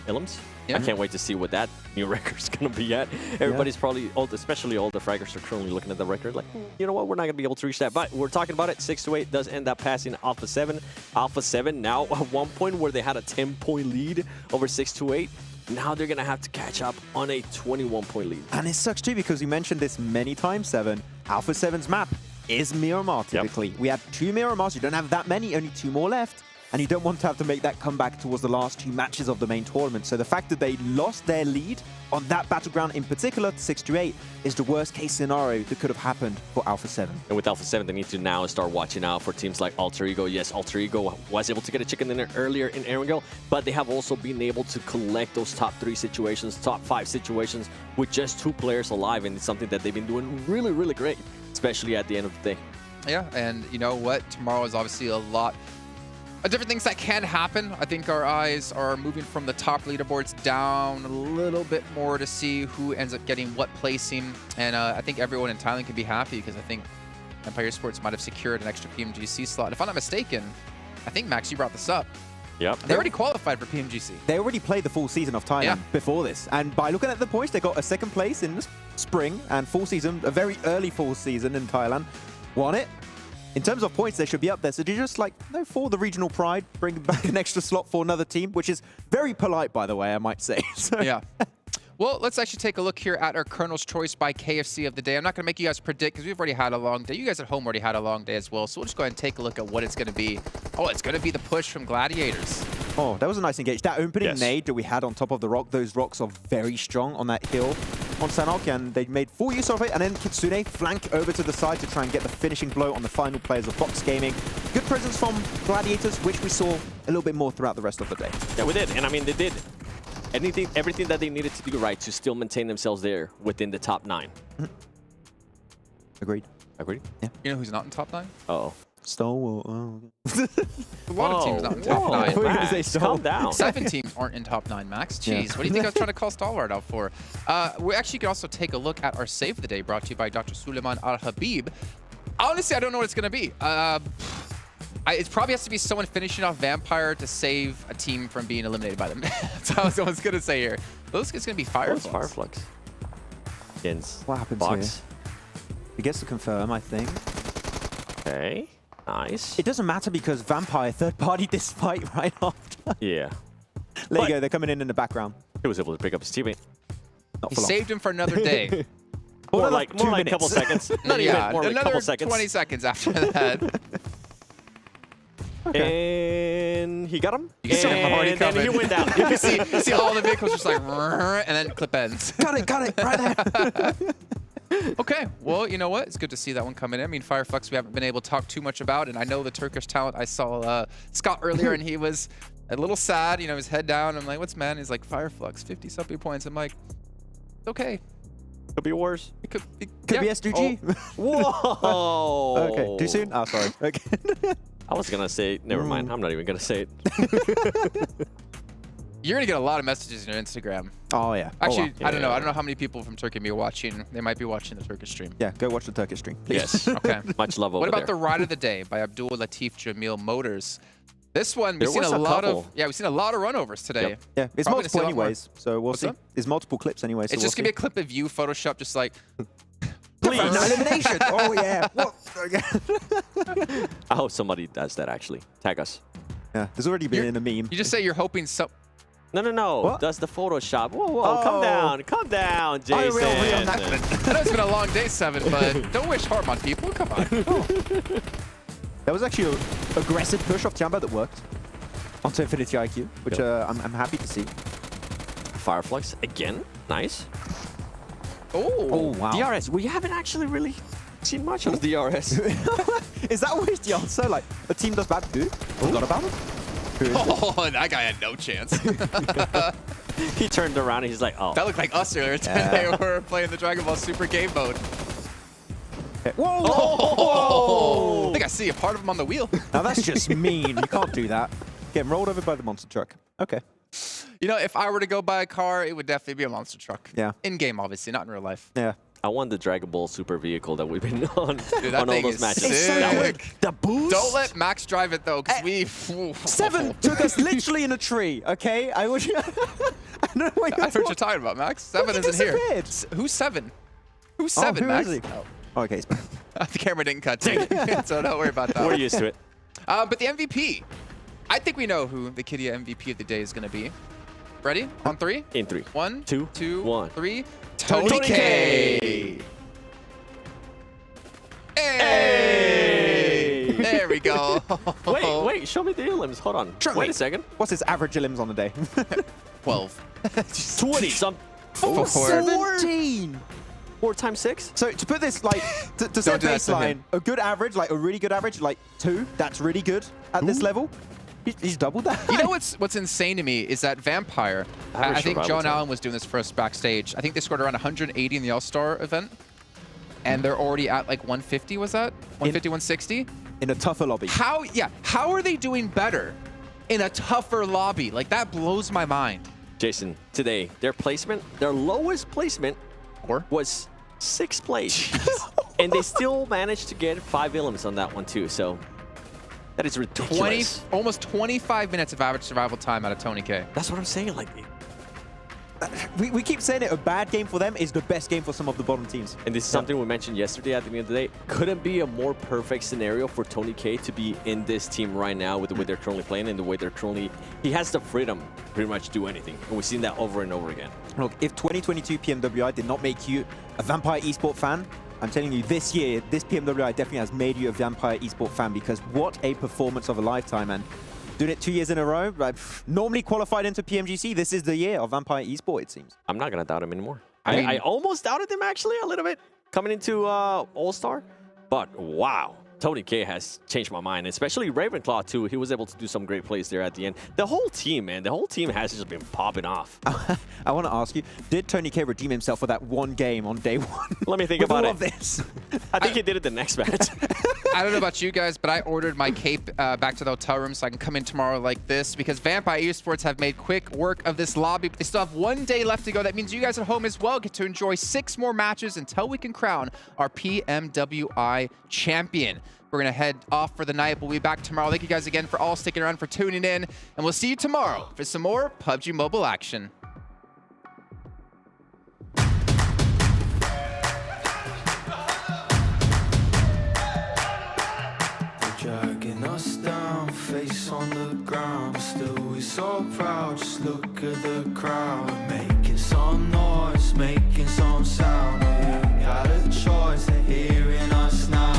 Illims. I can't wait to see what that new record's going to be at. Everybody's probably, especially all the fraggers, are currently looking at the record like, you know what, we're not going to be able to reach that. But we're talking about it. 6-8 does end up passing Alpha7. Alpha7 now at one point where they had a 10-point lead over 6-8. Now they're going to have to catch up on a 21-point lead. And it sucks too because we mentioned this many times, Seven. Alpha7's map is Miramar typically. We have 2 Miramars. You don't have that many, only 2 more left. And you don't want to have to make that comeback towards the last 2 matches of the main tournament. So the fact that they lost their lead on that battleground in particular, 6-8, is the worst case scenario that could have happened for Alpha7. And with Alpha7, they need to now start watching out for teams like Alter Ego. Yes, Alter Ego was able to get a chicken dinner earlier in Erangel, but they have also been able to collect those top 3 situations, top 5 situations with just 2 players alive. And it's something that they've been doing really, really great, especially at the end of the day. Yeah, and you know what? Tomorrow is obviously a lot of different things that can happen. I think our eyes are moving from the top leaderboards down a little bit more to see who ends up getting what placing. And I think everyone in Thailand can be happy because I think Empire Esports might have secured an extra PMGC slot. If I'm not mistaken, I think, Max, you brought this up. Yep. They already qualified for PMGC. They already played the full season of Thailand before this. And by looking at the points, they got a 2nd place in the spring and full season, a very early full season in Thailand. Won it. In terms of points, they should be up there. So do you just, like, no, for the regional pride, bring back an extra slot for another team, which is very polite, by the way, I might say. So. Yeah. Well, let's actually take a look here at our Colonel's Choice by KFC of the day. I'm not going to make you guys predict because we've already had a long day. You guys at home already had a long day as well. So we'll just go ahead and take a look at what it's going to be. Oh, it's going to be the push from Gladiators. Oh, that was a nice engage. That opening nade that we had on top of the rock, those rocks are very strong on that hill on Sanhok, and they made full use of it. And then Kitsune flank over to the side to try and get the finishing blow on the final players of Fox Gaming. Good presence from Gladiators, which we saw a little bit more throughout the rest of the day. Yeah, we did. And I mean, they did everything that they needed to do right to still maintain themselves there within the top 9. Agreed. Agreed? Yeah. You know who's not in top 9? Uh-oh. Stalwart. A lot of teams not in top 9. Max, calm down. 7 teams aren't in top 9, Max. Jeez, what do you think I was trying to call Stalwart out for? We actually can also take a look at our save of the day brought to you by Dr. Suleiman Al-Habib. Honestly, I don't know what it's going to be. It probably has to be someone finishing off Vampire to save a team from being eliminated by them. That's how I was going to say here. Looks like it's going to be Fireflux. Fireflux. Gens. What happens Box. here? He gets to confirm, I think. Okay. Nice. It doesn't matter because Vampire third party this fight right after. Yeah. There you go. They're coming in the background. He was able to pick up his teammate. He saved him for another day. more like a couple seconds. Not even more like a couple seconds. 20 seconds after that. And he got him. You can see him already and coming. then he went down. you see all the vehicles just like, and then clip ends. Got it, right there. Okay, well, you know what? It's good to see that one coming in. I mean, Fireflux, we haven't been able to talk too much about, and I know the Turkish talent. I saw Scott earlier, and he was a little sad, you know, his head down. I'm like, what's man? He's like, Fireflux, 50-something points. I'm like, it's okay. Could be worse. It could be SDG. Oh. Whoa. Okay, too soon? Oh, sorry. Okay. I was going to say it. Never mind. I'm not even going to say it. You're going to get a lot of messages on your Instagram. Oh, yeah. Actually, I don't know. I don't know how many people from Turkey may be watching. They might be watching the Turkish stream. Yeah, go watch the Turkish stream. Yes. Okay. Much love over What about there. the Ride of the Day by Abdul Latif Jamil Motors? This one, we've There seen was a a lot couple. of we've seen a lot of runovers today. Yep. Yeah, it's Probably gonna see multiple a lot more. anyways, so we'll see. up? It's multiple clips anyway, so It's just we'll going to be a clip of you, Photoshop, just like... Please, elimination! Oh, yeah. I hope somebody does that, actually. Tag us. Yeah, there's already been in a meme. You just say you're hoping so... No. What? Does the Photoshop. Whoa, calm down, Jason. I know it's been a long day, 7, but don't wish harm on people. Come on. That was actually an aggressive push off Jamba that worked onto Infinity IQ, which I'm happy to see. Fireflux again. Nice. Oh, wow. DRS. We haven't actually really seen much of DRS. Is that always the answer? Like, a team does bad, who? Forgot about it? Oh, that guy had no chance. He turned around and he's like, oh. That looked like us earlier. They were playing the Dragon Ball Super game mode. Okay. Whoa! Oh! I think I see a part of him on the wheel. Now that's just mean. You can't do that. Getting rolled over by the monster truck. Okay. You know, if I were to go buy a car, it would definitely be a monster truck. Yeah. In-game, obviously, not in real life. Yeah. I want the Dragon Ball Super vehicle that we've been on, Dude, that on all thing those is matches. sick. That one. The boost? Don't let Max drive it, though, because we... 7 took us literally in a tree, okay? I wish... know what you're talking about, Max. 7 isn't here. Who's 7? Who's 7, who Max? is he? Oh, okay. The camera didn't cut to so don't worry about that. We're used to it. But the MVP, I think we know who the KIA MVP of the day is going to be. Ready? On 3? In 3. 1, 2, 1, 3. Tony K. Hey! There we go. Wait, show me the elims. Hold on. Wait a second. What's his average elims on the day? 12. 20 something. 14! 4 times 6? So to put this, like, to set baseline, a good average, like a really good average, like 2, that's really good at this level. He's doubled that. You know what's insane to me is that Vampire, I think John Allen was doing this for us backstage. I think they scored around 180 in the All-Star event. And they're already at like 150, was that? 150, 160? In a tougher lobby. How are they doing better in a tougher lobby? Like, that blows my mind. Jason, today, their placement, their lowest placement was 6th place. And they still managed to get 5 elims on that one too, so that is ridiculous. Almost 25 minutes of average survival time out of Tony K. That's what I'm saying. Like, we keep saying it, a bad game for them is the best game for some of the bottom teams. And this is something we mentioned yesterday at the end of the day. Couldn't be a more perfect scenario for Tony K to be in this team right now with the way they're currently playing and the way they're currently... He has the freedom to pretty much do anything. And we've seen that over and over again. Look, if 2022 PMWI did not make you a Vampire Esports fan, I'm telling you, this year, this PMWI definitely has made you a Vampire Esports fan, because what a performance of a lifetime, and doing it 2 years in a row. Normally qualified into PMGC, this is the year of Vampire Esports, it seems. I'm not going to doubt him anymore. I almost doubted him, actually, a little bit, coming into All-Star. But, wow. Tony K has changed my mind, especially Ravenclaw, too. He was able to do some great plays there at the end. The whole team, man, the whole team has just been popping off. I want to ask you, did Tony K redeem himself for that one game on day 1? Let me think about it. With all of this. I think he did it the next match. I don't know about you guys, but I ordered my cape back to the hotel room so I can come in tomorrow like this, because Vampire Esports have made quick work of this lobby, but they still have 1 day left to go. That means you guys at home as well get to enjoy 6 more matches until we can crown our PMWI champion. We're going to head off for the night. We'll be back tomorrow. Thank you guys again for all sticking around, for tuning in, and we'll see you tomorrow for some more PUBG Mobile action. Dragging us down, face on the ground, but still we so proud. Just look at the crowd, making some noise, making some sound. We got a choice, they're hearing us now.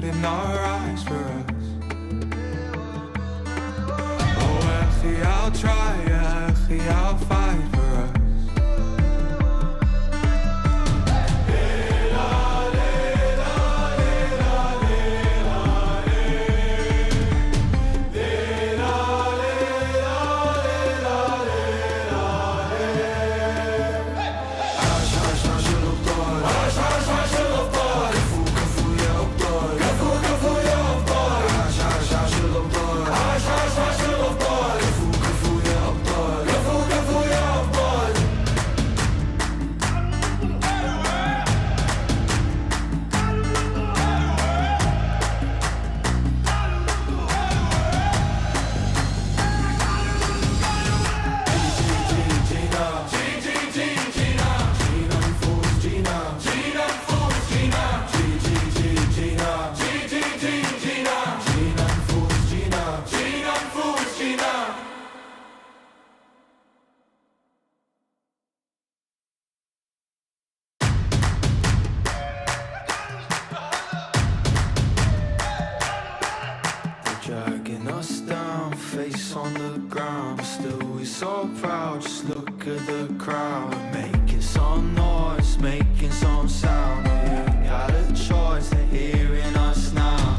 In our eyes for us. Oh, I'll try, I'll fight for us. Dragging us down, face on the ground, but still we so proud. Just look at the crowd, making some noise, making some sound. We got a choice, they're hearing us now.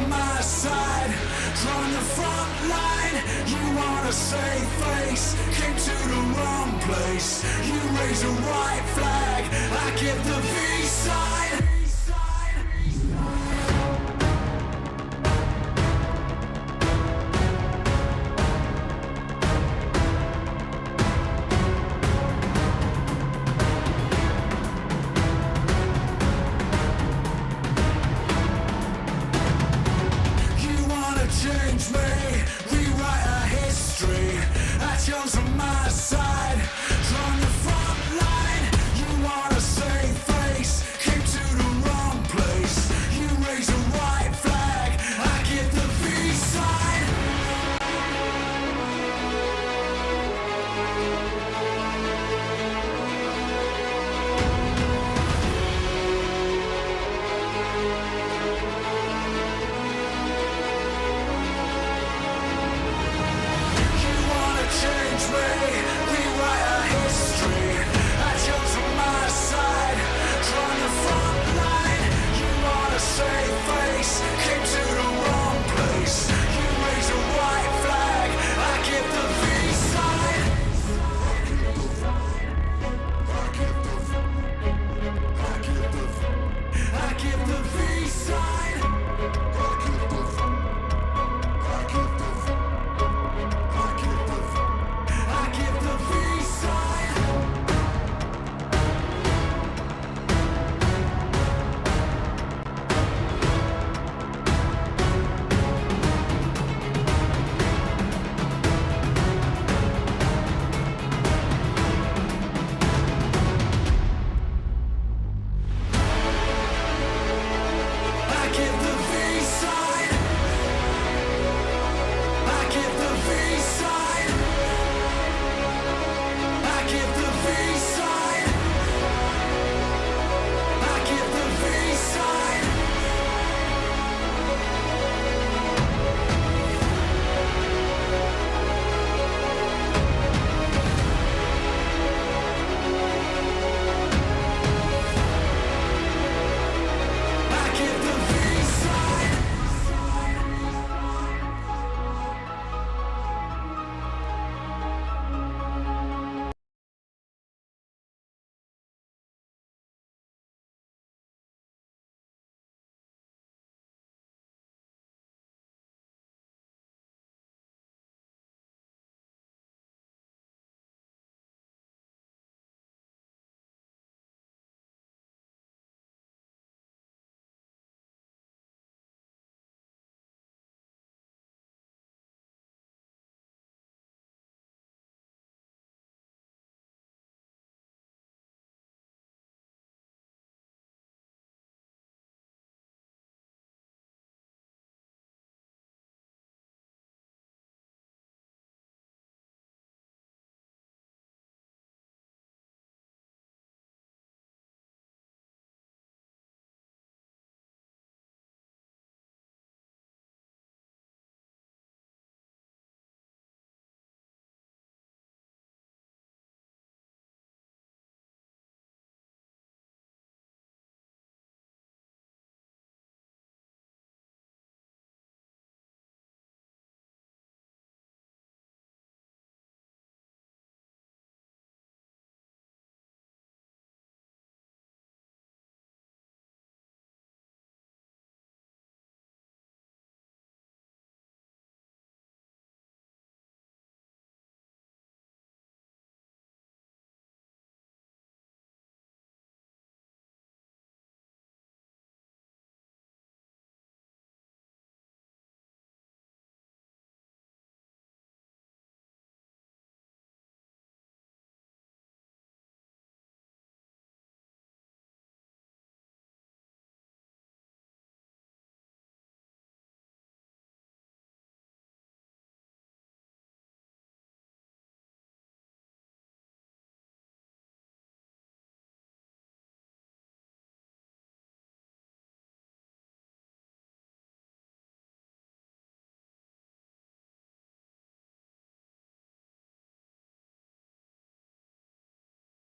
on my side, drawing the front line. You want a safe face, came to the wrong place. You raise a white flag, I give the peace sign.